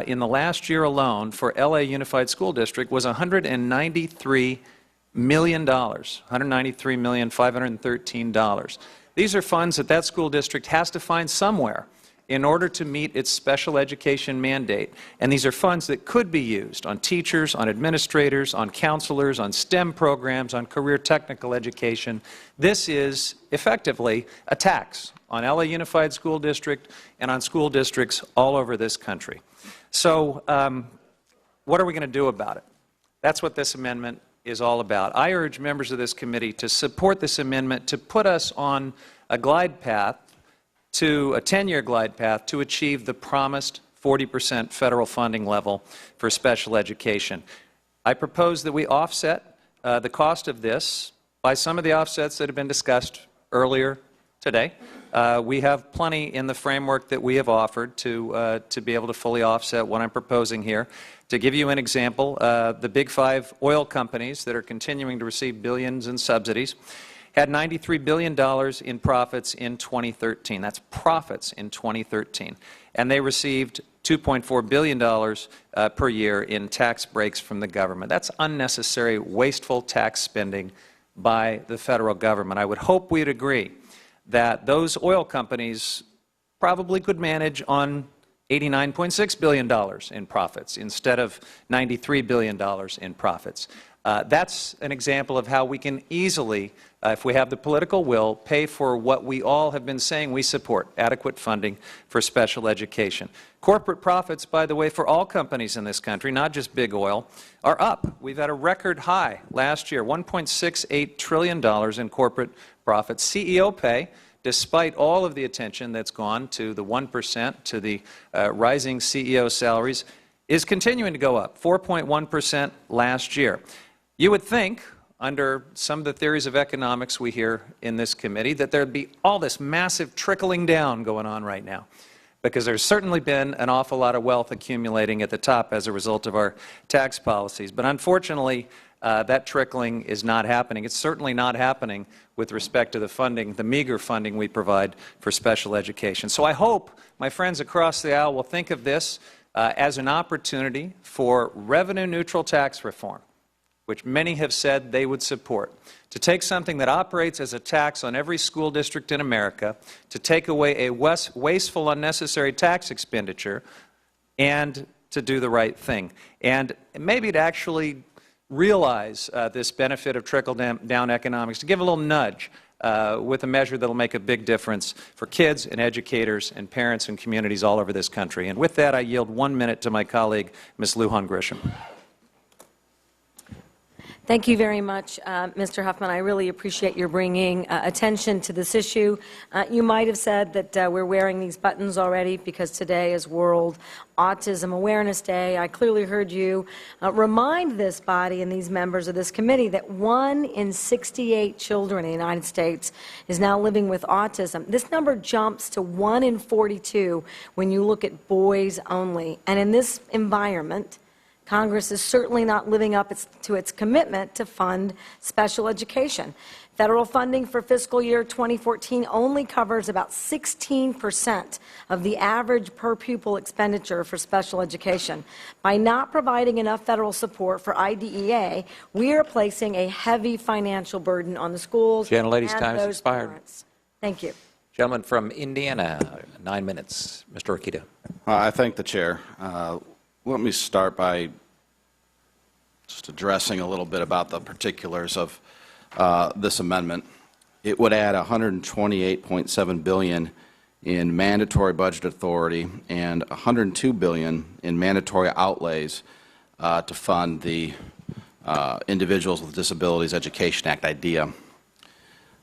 in the last year alone for LA Unified School District was $193 million, $193,513. These are funds that that school district has to find somewhere in order to meet its special education mandate. And these are funds that could be used on teachers, on administrators, on counselors, on STEM programs, on career technical education. This is effectively a tax on LA Unified School District and on school districts all over this country. So what are we going to do about it? That's what this amendment is all about. I urge members of this committee to support this amendment to put us on a glide path to a 10-year glide path to achieve the promised 40% federal funding level for special education. I propose that we offset the cost of this by some of the offsets that have been discussed earlier today. We have plenty in the framework that we have offered to be able to fully offset what I'm proposing here. To give you an example, the big five oil companies that are continuing to receive billions in subsidies had $93 billion in profits in 2013. That's profits in 2013. And they received $2.4 billion per year in tax breaks from the government. That's unnecessary, wasteful tax spending by the federal government. I would hope we'd agree that those oil companies probably could manage on $89.6 billion in profits instead of $93 billion in profits. That's an example of how we can easily, if we have the political will, pay for what we all have been saying we support, adequate funding for special education. Corporate profits, by the way, for all companies in this country, not just big oil, are up. We've had a record high last year, $1.68 trillion in corporate profits. CEO pay, despite all of the attention that's gone to the 1%, to the rising CEO salaries, is continuing to go up, 4.1% last year. You would think, under some of the theories of economics we hear in this committee, that there'd be all this massive trickling down going on right now, because there's certainly been an awful lot of wealth accumulating at the top as a result of our tax policies. But unfortunately, that trickling is not happening. It's certainly not happening with respect to the funding, the meager funding we provide for special education. So I hope my friends across the aisle will think of this as an opportunity for revenue-neutral tax reform, which many have said they would support, to take something that operates as a tax on every school district in America, to take away a wasteful, unnecessary tax expenditure, and to do the right thing. And maybe to actually realize this benefit of trickle-down economics, to give a little nudge with a measure that will make a big difference for kids and educators and parents and communities all over this country. And with that, I yield 1 minute to my colleague, Ms. Lujan Grisham. Thank you very much, Mr. Huffman. I really appreciate your bringing attention to this issue. You might have said that we're wearing these buttons already because today is World Autism Awareness Day. I clearly heard you remind this body and these members of this committee that 1 in 68 children in the United States is now living with autism. This number jumps to 1 in 42 when you look at boys only. And in this environment, Congress is certainly not living up to its commitment to fund special education. Federal funding for fiscal year 2014 only covers about 16% of the average per pupil expenditure for special education. By not providing enough federal support for IDEA, we are placing a heavy financial burden on the schools and Gentlelady's time has those expired. parents. Thank you. Gentleman from Indiana, 9 minutes. Mr. Akita. I thank the chair. Let me start by just addressing a little bit about the particulars of this amendment. It would add $128.7 billion in mandatory budget authority and $102 billion in mandatory outlays to fund the Individuals with Disabilities Education Act, IDEA.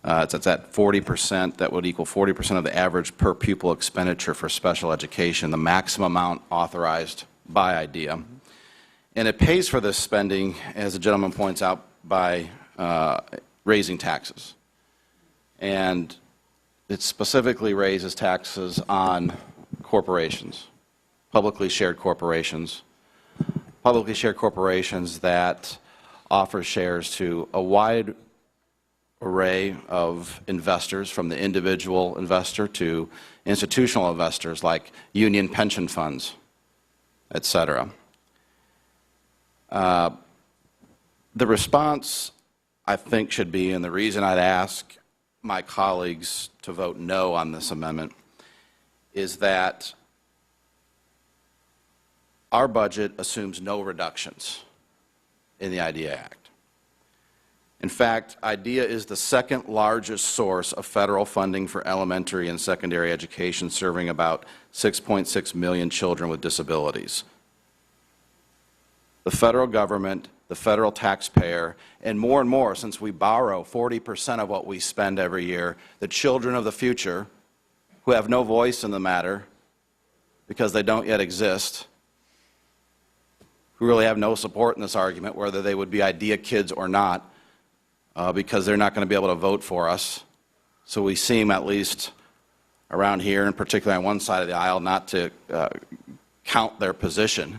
It's at 40%. That would equal 40% of the average per pupil expenditure for special education, the maximum amount authorized by IDEA. And it pays for this spending, as the gentleman points out, by raising taxes. And it specifically raises taxes on corporations, publicly shared corporations that offer shares to a wide array of investors, from the individual investor to institutional investors like union pension funds, etc. The response, I think, should be, and the reason I'd ask my colleagues to vote no on this amendment, is that our budget assumes no reductions in the IDEA Act. In fact, IDEA is the second largest source of federal funding for elementary and secondary education, serving about 6.6 million children with disabilities. The federal government, the federal taxpayer, and more, since we borrow 40% of what we spend every year, the children of the future who have no voice in the matter because they don't yet exist, who really have no support in this argument, whether they would be idea kids or not, because they're not going to be able to vote for us. So we seem, at least around here, and particularly on one side of the aisle, not to count their position.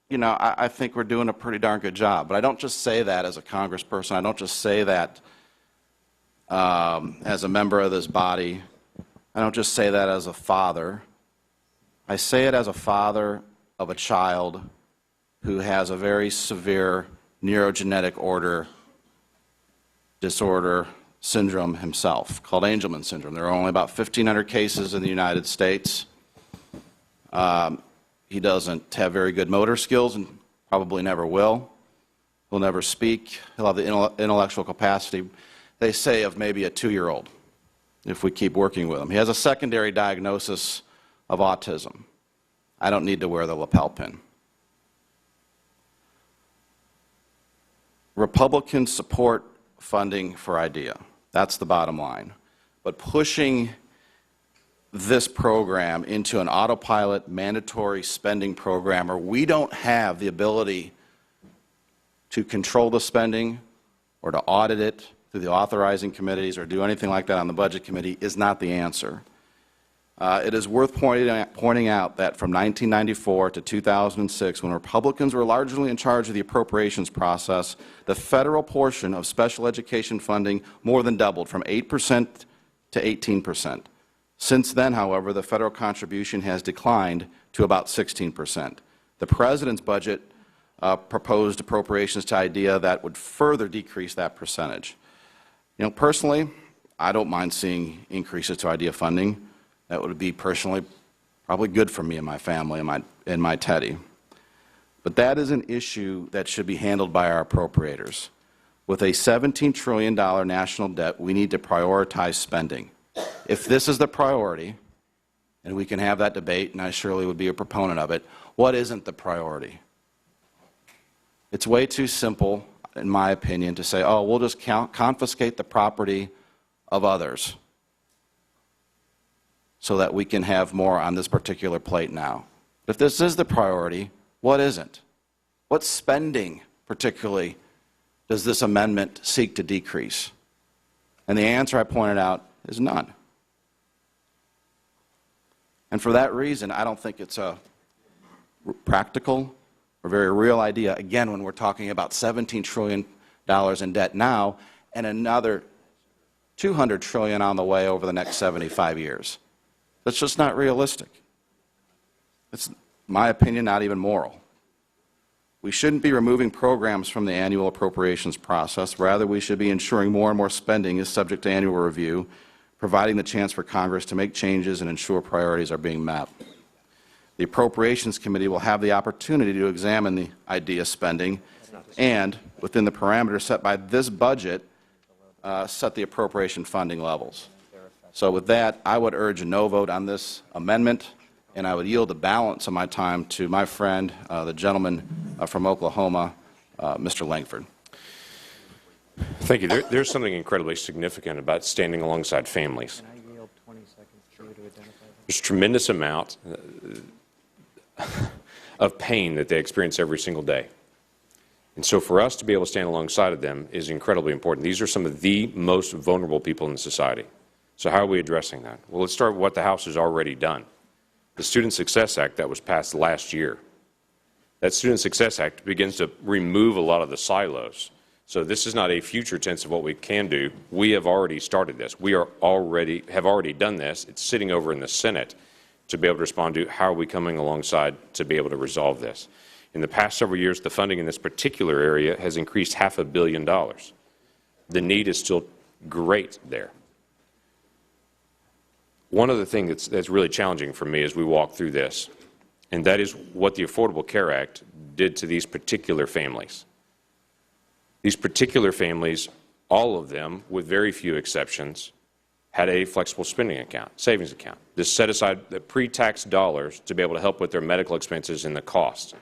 You know, I think we're doing a pretty darn good job. But I don't just say that as a congressperson. I don't just say that as a member of this body. I don't just say that as a father. I say it as a father of a child who has a very severe neurogenetic disorder syndrome himself, called Angelman syndrome. There are only about 1,500 cases in the United States. He doesn't have very good motor skills and probably never will. He'll never speak. He'll have the intellectual capacity, they say, of maybe a 2-year-old if we keep working with him. He has a secondary diagnosis of autism. I don't need to wear the lapel pin. Republicans support funding for IDEA. That's the bottom line. But pushing this program into an autopilot mandatory spending program where we don't have the ability to control the spending or to audit it through the authorizing committees or do anything like that on the Budget Committee is not the answer. It is worth pointing out that from 1994 to 2006, when Republicans were largely in charge of the appropriations process, the federal portion of special education funding more than doubled, from 8% to 18%. Since then, however, the federal contribution has declined to about 16%. The President's budget proposed appropriations to IDEA that would further decrease that percentage. You know, personally, I don't mind seeing increases to IDEA funding. That would be personally probably good for me and my family and my Teddy. But that is an issue that should be handled by our appropriators. With a $17 trillion national debt, we need to prioritize spending. If this is the priority, and we can have that debate, and I surely would be a proponent of it, what isn't the priority? It's way too simple, in my opinion, to say, oh, we'll just confiscate the property of others so that we can have more on this particular plate now. If this is the priority, what isn't? What spending, particularly, does this amendment seek to decrease? And the answer I pointed out is none. And for that reason, I don't think it's a practical or very real idea, again, when we're talking about $17 trillion in debt now and another $200 trillion on the way over the next 75 years. That's just not realistic. It's, in my opinion, not even moral. We shouldn't be removing programs from the annual appropriations process. Rather, we should be ensuring more and more spending is subject to annual review, providing the chance for Congress to make changes and ensure priorities are being met. The Appropriations Committee will have the opportunity to examine the IDEA spending and, within the parameters set by this budget, set the appropriation funding levels. So with that, I would urge a no vote on this amendment, and I would yield the balance of my time to my friend, the gentleman from Oklahoma, Mr. Langford. Thank you. There's something incredibly significant about standing alongside families. There's a tremendous amount of pain that they experience every single day. And so for us to be able to stand alongside of them is incredibly important. These are some of the most vulnerable people in society. So how are we addressing that? Well, let's start with what the House has already done. The Student Success Act that was passed last year. That Student Success Act begins to remove a lot of the silos. So this is not a future tense of what we can do. We have already started this. We have already done this. It's sitting over in the Senate to be able to respond to how are we coming alongside to be able to resolve this. In the past several years, the funding in this particular area has increased $500 million. The need is still great there. One other thing that's really challenging for me as we walk through this, and that is what the Affordable Care Act did to these particular families. These particular families, all of them, with very few exceptions, had a flexible spending account, savings account. This set aside the pre-tax dollars to be able to help with their medical expenses and the cost.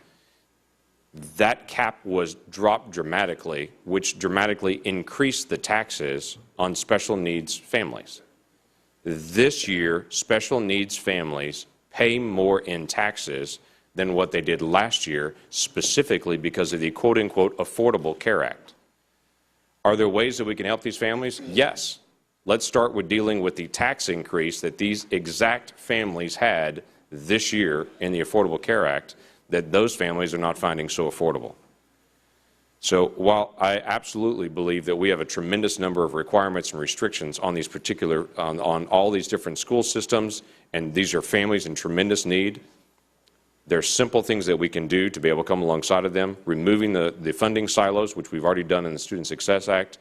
that cap was dropped dramatically, which dramatically increased the taxes on special needs families. This year, special needs families pay more in taxes than what they did last year, specifically because of the quote-unquote Affordable Care Act. Are there ways that we can help these families? Yes. Let's start with dealing with the tax increase that these exact families had this year in the Affordable Care Act that those families are not finding so affordable. So while I absolutely believe that we have a tremendous number of requirements and restrictions on these particular, on all these different school systems, and these are families in tremendous need, there are simple things that we can do to be able to come alongside of them, removing the funding silos, which we've already done in the Student Success Act,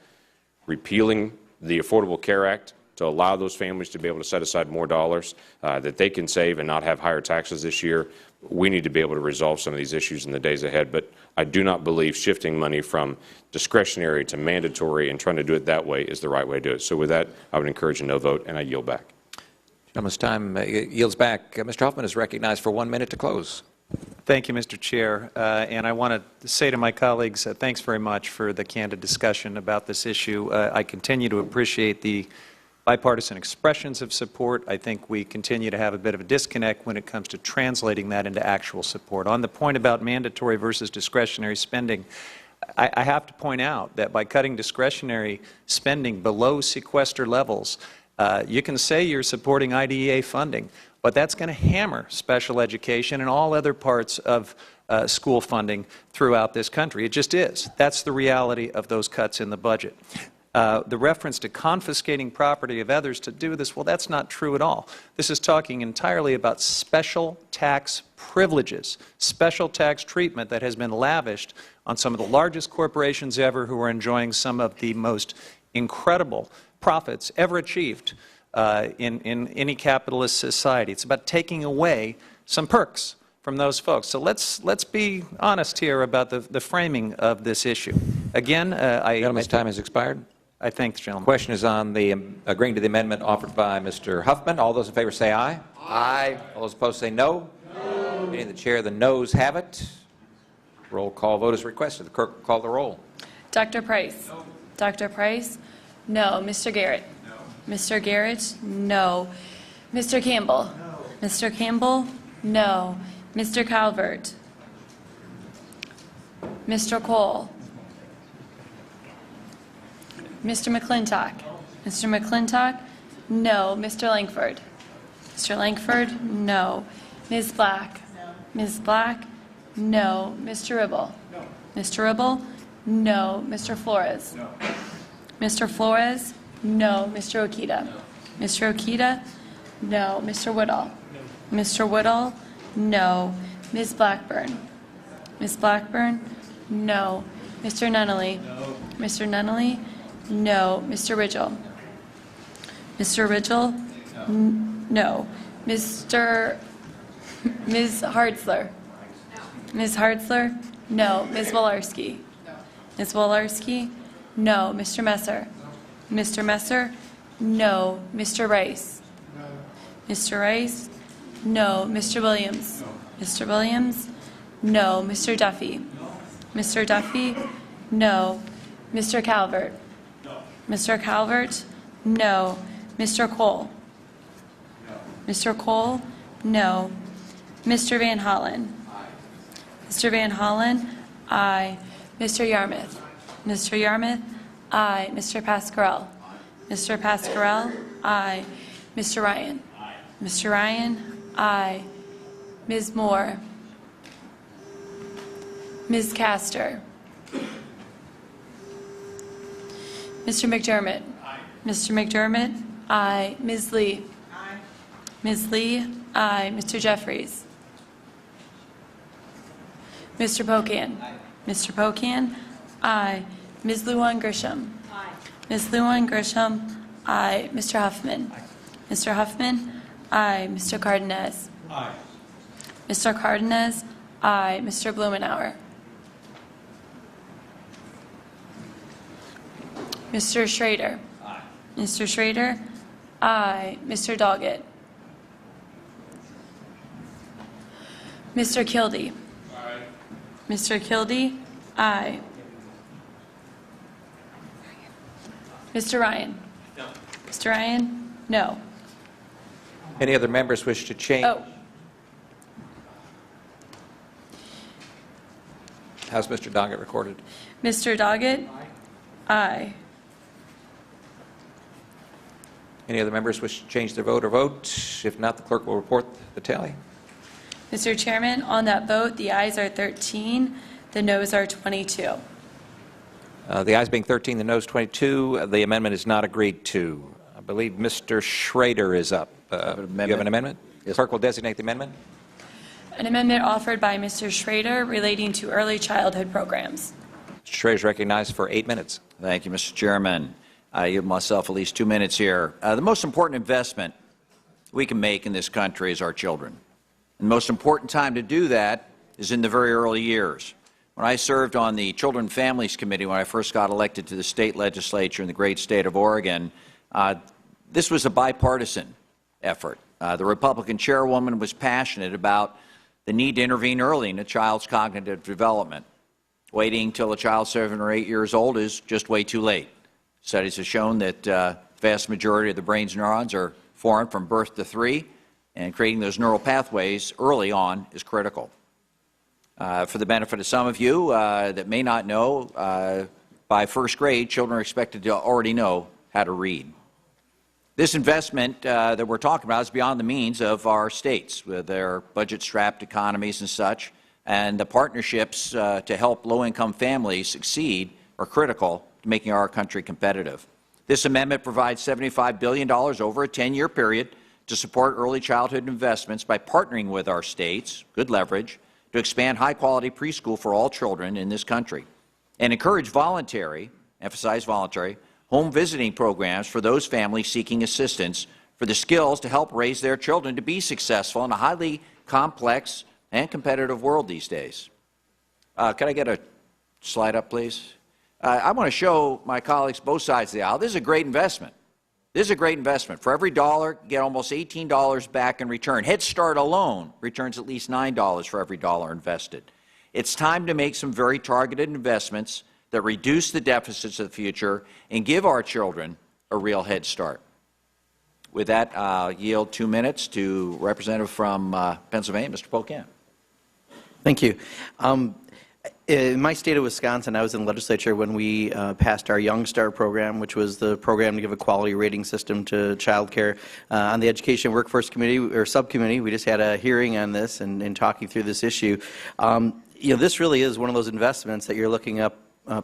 repealing the Affordable Care Act to allow those families to be able to set aside more dollars that they can save and not have higher taxes this year. We need to be able to resolve some of these issues in the days ahead, but I do not believe shifting money from discretionary to mandatory and trying to do it that way is the right way to do it. So with that, I would encourage a no vote, and I yield back. Gentleman's time yields back. Mr. Huffman is recognized for 1 minute to close. Thank you, Mr. Chair. And I want to say to my colleagues, thanks very much for the candid discussion about this issue. I continue to appreciate the bipartisan expressions of support. I think we continue to have a bit of a disconnect when it comes to translating that into actual support. On the point about mandatory versus discretionary spending, I have to point out that by cutting discretionary spending below sequester levels, you can say you're supporting IDEA funding, but that's going to hammer special education and all other parts of school funding throughout this country. It just is. That's the reality of those cuts in the budget. The reference to confiscating property of others to do this, well, that's not true at all. This is talking entirely about special tax privileges, special tax treatment that has been lavished on some of the largest corporations ever who are enjoying some of the most incredible profits ever achieved in any capitalist society. It's about taking away some perks from those folks. So let's be honest here about the framing of this issue. Again, Gentleman's time has expired. I thank the gentleman. The question is on the agreeing to the amendment offered by Mr. Huffman. All those in favor say aye. Aye. All those opposed say no. No. Meeting the chair, the noes have it. Roll call vote is requested. The clerk will call the roll. Dr. Price? No. Dr. Price? No. Mr. Garrett? No. Mr. Garrett? No. Mr. Campbell? No. Mr. Campbell? No. Mr. Calvert? Mr. Cole? Mr. McClintock? No. Mr. McClintock? No. Mr. Langford? Mr. Langford? No. Ms. Black? No. Ms. Black? No. Mr. Ribble? No. Mr. Ribble? No. Mr. Flores? No. Mr. Flores? No. Mr. Okita? No. Mr. Okita? No. Mr. Woodall? No. Mr. Woodall? No. Ms. Blackburn? Ms. Blackburn? No. Mr. Nunnally? No. Mr. Nunnally? No. Mr. Ridgell? Mr. Ridgell? No. Ms. Hartzler? Ms. Hartzler? No. Ms. Wolarski? Ms. Wolarski? No. Mr. Messer? Mr. Messer? No. Mr. Rice? Mr. Rice? No. Mr. Williams? Mr. Williams? No. Mr. Duffy? Mr. Duffy? No. Mr. Calvert? Mr. Calvert? No. Mr. Cole? Mr. Cole? No. Mr. Van Hollen? Mr. Van Hollen? Aye. Mr. Yarmouth? Mr. Yarmouth? Aye. Mr. Pascarell? Mr. Pascarell? Aye. Mr. Ryan? Mr. Ryan? Aye. Ms. Moore? Ms. Castor? Mr. McDermott? Aye. Mr. McDermott? Aye. Ms. Lee? Aye. Ms. Lee? Aye. Mr. Jeffries? Mr. Pocan? Aye. Mr. Pocan? Aye. Ms. Luan Grisham? Aye. Ms. Luan Grisham? Aye. Mr. Huffman? Aye. Mr. Huffman? Aye. Mr. Cardenas? Aye. Mr. Cardenas? Aye. Mr. Blumenauer? Mr. Schrader? Aye. Mr. Schrader? Aye. Mr. Doggett? Mr. Kildee? Aye. Mr. Kildee? Aye. Mr. Ryan? No. Mr. Ryan? No. Any other members wish to change? Oh, How's Mr. Doggett recorded? Mr. Doggett? Aye. Any other members wish to change their vote or vote? If not, the clerk will report the tally. Mr. Chairman, on that vote, the ayes are 13, the noes are 22. The ayes being 13, the noes 22, the amendment is not agreed to. I believe Mr. Schrader is up. You have an amendment? Yes. Clerk will designate the amendment. An amendment offered by Mr. Schrader relating to early childhood programs. Mr. Schrader is recognized for 8 minutes. Thank you, Mr. Chairman. I give myself at least 2 minutes here. The most important investment we can make in this country is our children. And the most important time to do that is in the very early years. When I served on the Children and Families Committee when I first got elected to the state legislature in the great state of Oregon, this was a bipartisan effort. The Republican chairwoman was passionate about the need to intervene early in a child's cognitive development. Waiting until a child 7 or 8 years old is just way too late. Studies have shown that the vast majority of the brain's neurons are formed from birth to 3, and creating those neural pathways early on is critical. For the benefit of some of you that may not know, by first grade, children are expected to already know how to read. This investment that we're talking about is beyond the means of our states with their budget-strapped economies and such, and the partnerships to help low-income families succeed are critical to making our country competitive. This amendment provides $75 billion over a 10-year period to support early childhood investments by partnering with our states, good leverage, to expand high-quality preschool for all children in this country, and encourage voluntary, emphasize voluntary, home visiting programs for those families seeking assistance for the skills to help raise their children to be successful in a highly complex and competitive world these days. Can I get a slide up, please? I want to show my colleagues both sides of the aisle. This is a great investment. This is a great investment. For every dollar, you get almost $18 back in return. Head Start alone returns at least $9 for every dollar invested. It's time to make some very targeted investments that reduce the deficits of the future and give our children a real head start. With that, I'll yield 2 minutes to Representative from Pennsylvania, Mr. Pocan. Thank you. In my state of Wisconsin, I was in the legislature when we passed our Young Start program, which was the program to give a quality rating system to child care. On the Education Workforce Committee, or Subcommittee, we just had a hearing on this and talking through this issue. This really is one of those investments that you're looking up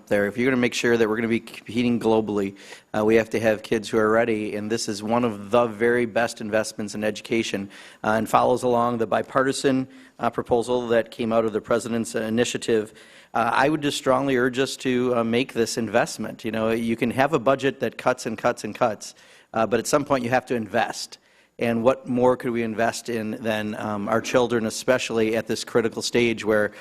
there. If you're going to make sure that we're going to be competing globally, we have to have kids who are ready, and this is one of the very best investments in education and follows along the bipartisan proposal that came out of the President's initiative. I would just strongly urge us to make this investment. You can have a budget that cuts and cuts and cuts, but at some point you have to invest. And what more could we invest in than our children, especially at this critical stage where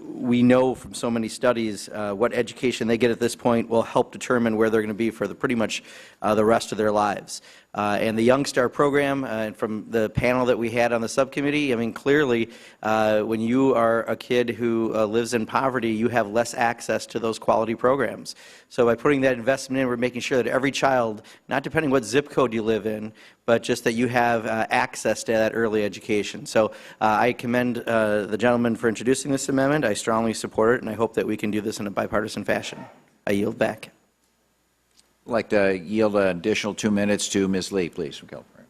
we know from so many studies what education they get at this point will help determine where they're going to be for pretty much the rest of their lives. And the Young Start program, and from the panel that we had on the subcommittee, I mean, clearly, when you are a kid who lives in poverty, you have less access to those quality programs. So by putting that investment in, we're making sure that every child, not depending what zip code you live in, but just that you have access to that early education. So I commend the gentleman for introducing this amendment. I strongly support it, and I hope that we can do this in a bipartisan fashion. I yield back. I'd like to yield an additional 2 minutes to Ms. Lee, please, from California.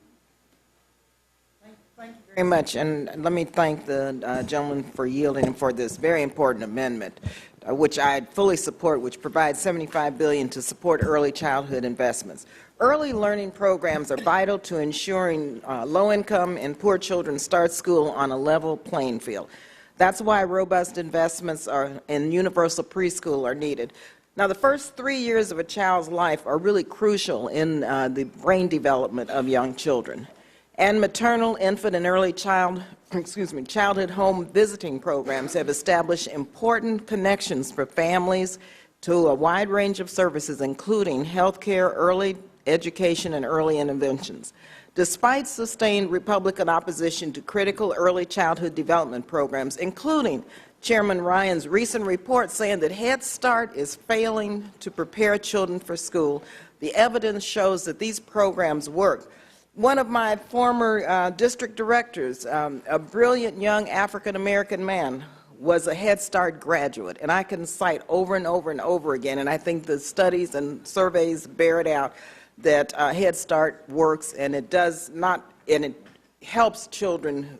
Thank you very much, and let me thank the gentleman for yielding for this very important amendment, which I fully support, which provides $75 billion to support early childhood investments. Early learning programs are vital to ensuring low-income and poor children start school on a level playing field. That's why robust investments in universal preschool are needed. Now, the first 3 years of a child's life are really crucial in the brain development of young children. And maternal, infant, and early childhood home visiting programs have established important connections for families to a wide range of services, including health care, early education, and early interventions. Despite sustained Republican opposition to critical early childhood development programs, including Chairman Ryan's recent report saying that Head Start is failing to prepare children for school. The evidence shows that these programs work. One of my former district directors, a brilliant young African-American man, was a Head Start graduate, and I can cite over and over and over again, and I think the studies and surveys bear it out, that Head Start works, and it does not, and it helps children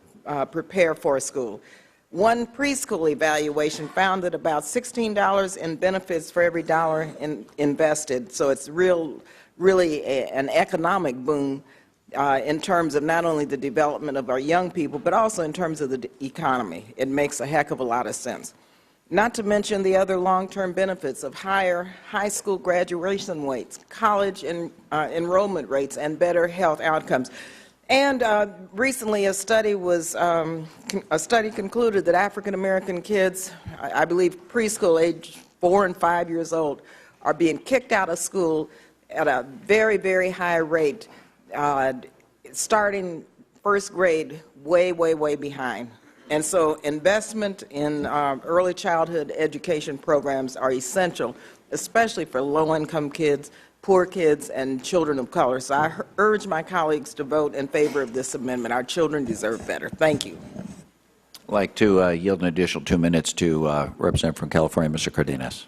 prepare for school. One preschool evaluation found that about $16 in benefits for every dollar invested, so it's really an economic boom in terms of not only the development of our young people, but also in terms of the economy. It makes a heck of a lot of sense. Not to mention the other long-term benefits of higher high school graduation rates, college enrollment rates, and better health outcomes. And recently, a study concluded that African American kids, I believe preschool age 4 and 5 years old, are being kicked out of school at a very, very high rate, starting first grade way behind. And so investment in early childhood education programs are essential, especially for low-income kids, poor kids, and children of color. So I urge my colleagues to vote in favor of this amendment. Our children deserve better. Thank you. I'd like to yield an additional 2 minutes to Representative from California, Mr. Cardenas.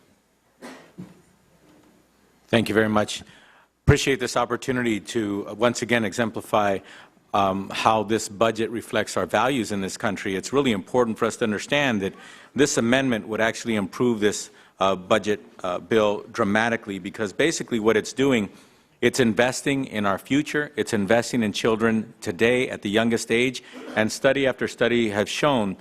Thank you very much. Appreciate this opportunity to once again exemplify how this budget reflects our values in this country. It's really important for us to understand that this amendment would actually improve this budget bill dramatically, because basically what it's doing, it's investing in our future, it's investing in children today at the youngest age, and study after study have shown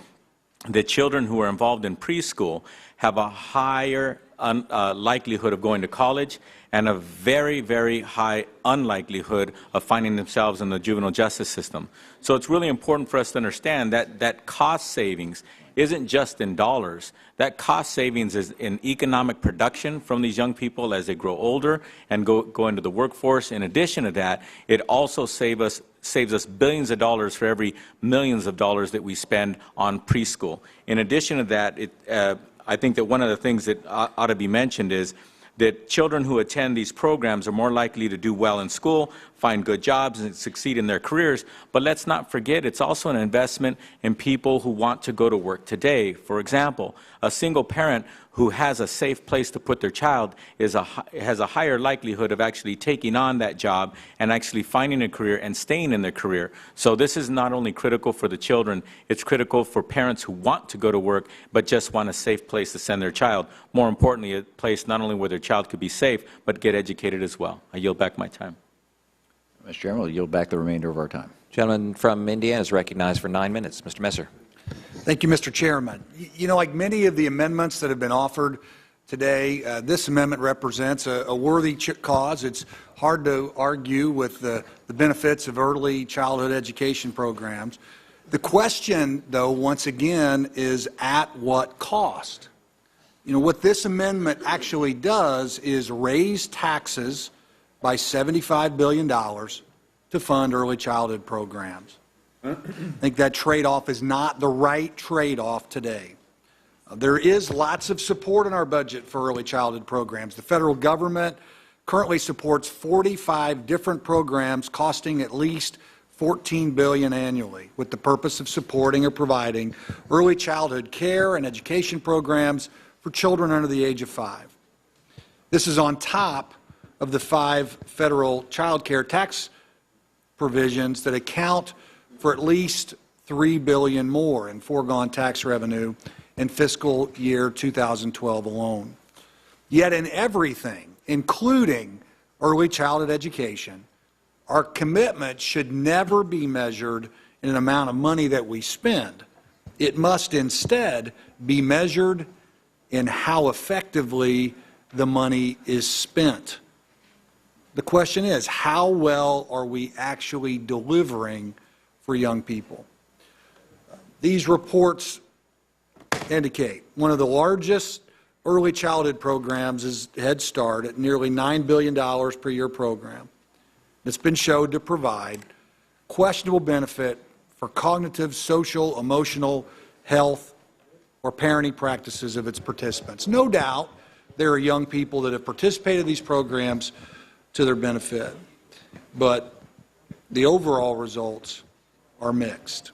that children who are involved in preschool have a higher likelihood of going to college and a very, very high unlikelihood of finding themselves in the juvenile justice system. So it's really important for us to understand that cost savings isn't just in dollars. That cost savings is in economic production from these young people as they grow older and go into the workforce. In addition to that, it also saves us billions of dollars for every millions of dollars that we spend on preschool. In addition to that, I think that one of the things that ought to be mentioned is that children who attend these programs are more likely to do well in school, find good jobs, and succeed in their careers. But let's not forget, it's also an investment in people who want to go to work today. For example, a single parent who has a safe place to put their child has a higher likelihood of actually taking on that job and actually finding a career and staying in their career. So this is not only critical for the children, it's critical for parents who want to go to work but just want a safe place to send their child. More importantly, a place not only where their child could be safe, but get educated as well. I yield back my time. Mr. Chairman, we'll yield back the remainder of our time. Gentleman from Indiana is recognized for 9 minutes. Mr. Messer. Thank you, Mr. Chairman. You know, like many of the amendments that have been offered today, this amendment represents a worthy cause. It's hard to argue with the benefits of early childhood education programs. The question, though, once again, is at what cost? You know, what this amendment actually does is raise taxes by $75 billion to fund early childhood programs. I think that trade-off is not the right trade-off today. There is lots of support in our budget for early childhood programs. The federal government currently supports 45 different programs costing at least $14 billion annually, with the purpose of supporting or providing early childhood care and education programs for children under the age of 5. This is on top of the 5 federal child care tax provisions that account for at least $3 billion more in foregone tax revenue in fiscal year 2012 alone. Yet in everything, including early childhood education, our commitment should never be measured in an amount of money that we spend. It must instead be measured in how effectively the money is spent. The question is, how well are we actually delivering for young people? These reports indicate one of the largest early childhood programs is Head Start at nearly $9 billion per year program. It's been shown to provide questionable benefit for cognitive, social, emotional health or parenting practices of its participants. No doubt there are young people that have participated in these programs to their benefit, but the overall results are mixed.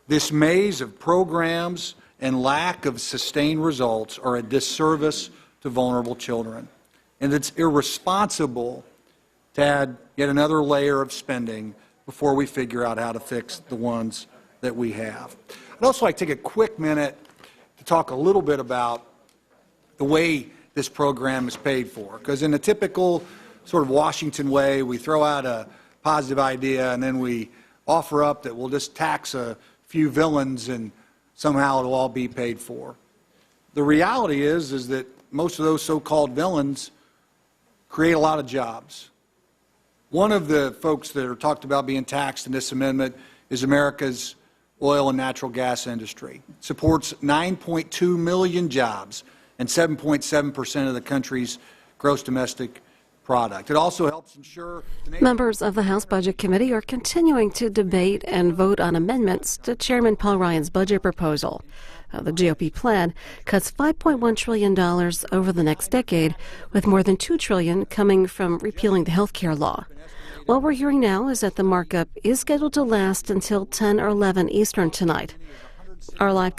This maze of programs and lack of sustained results are a disservice to vulnerable children, and it's irresponsible to add yet another layer of spending before we figure out how to fix the ones that we have. I'd also like to take a quick minute to talk a little bit about the way this program is paid for, because in a typical sort of Washington way, we throw out a positive idea and then we offer up that we'll just tax a few villains and somehow it'll all be paid for. The reality is that most of those so-called villains create a lot of jobs. One of the folks that are talked about being taxed in this amendment is America's oil and natural gas industry. It supports 9.2 million jobs and 7.7% of the country's gross domestic product. It also helps ensure members of the House Budget Committee are continuing to debate and vote on amendments to Chairman Paul Ryan's budget proposal. The GOP plan cuts $5.1 trillion over the next decade, with more than $2 trillion coming from repealing the health care law. What we're hearing now is that the markup is scheduled to last until 10 or 11 Eastern tonight. Our live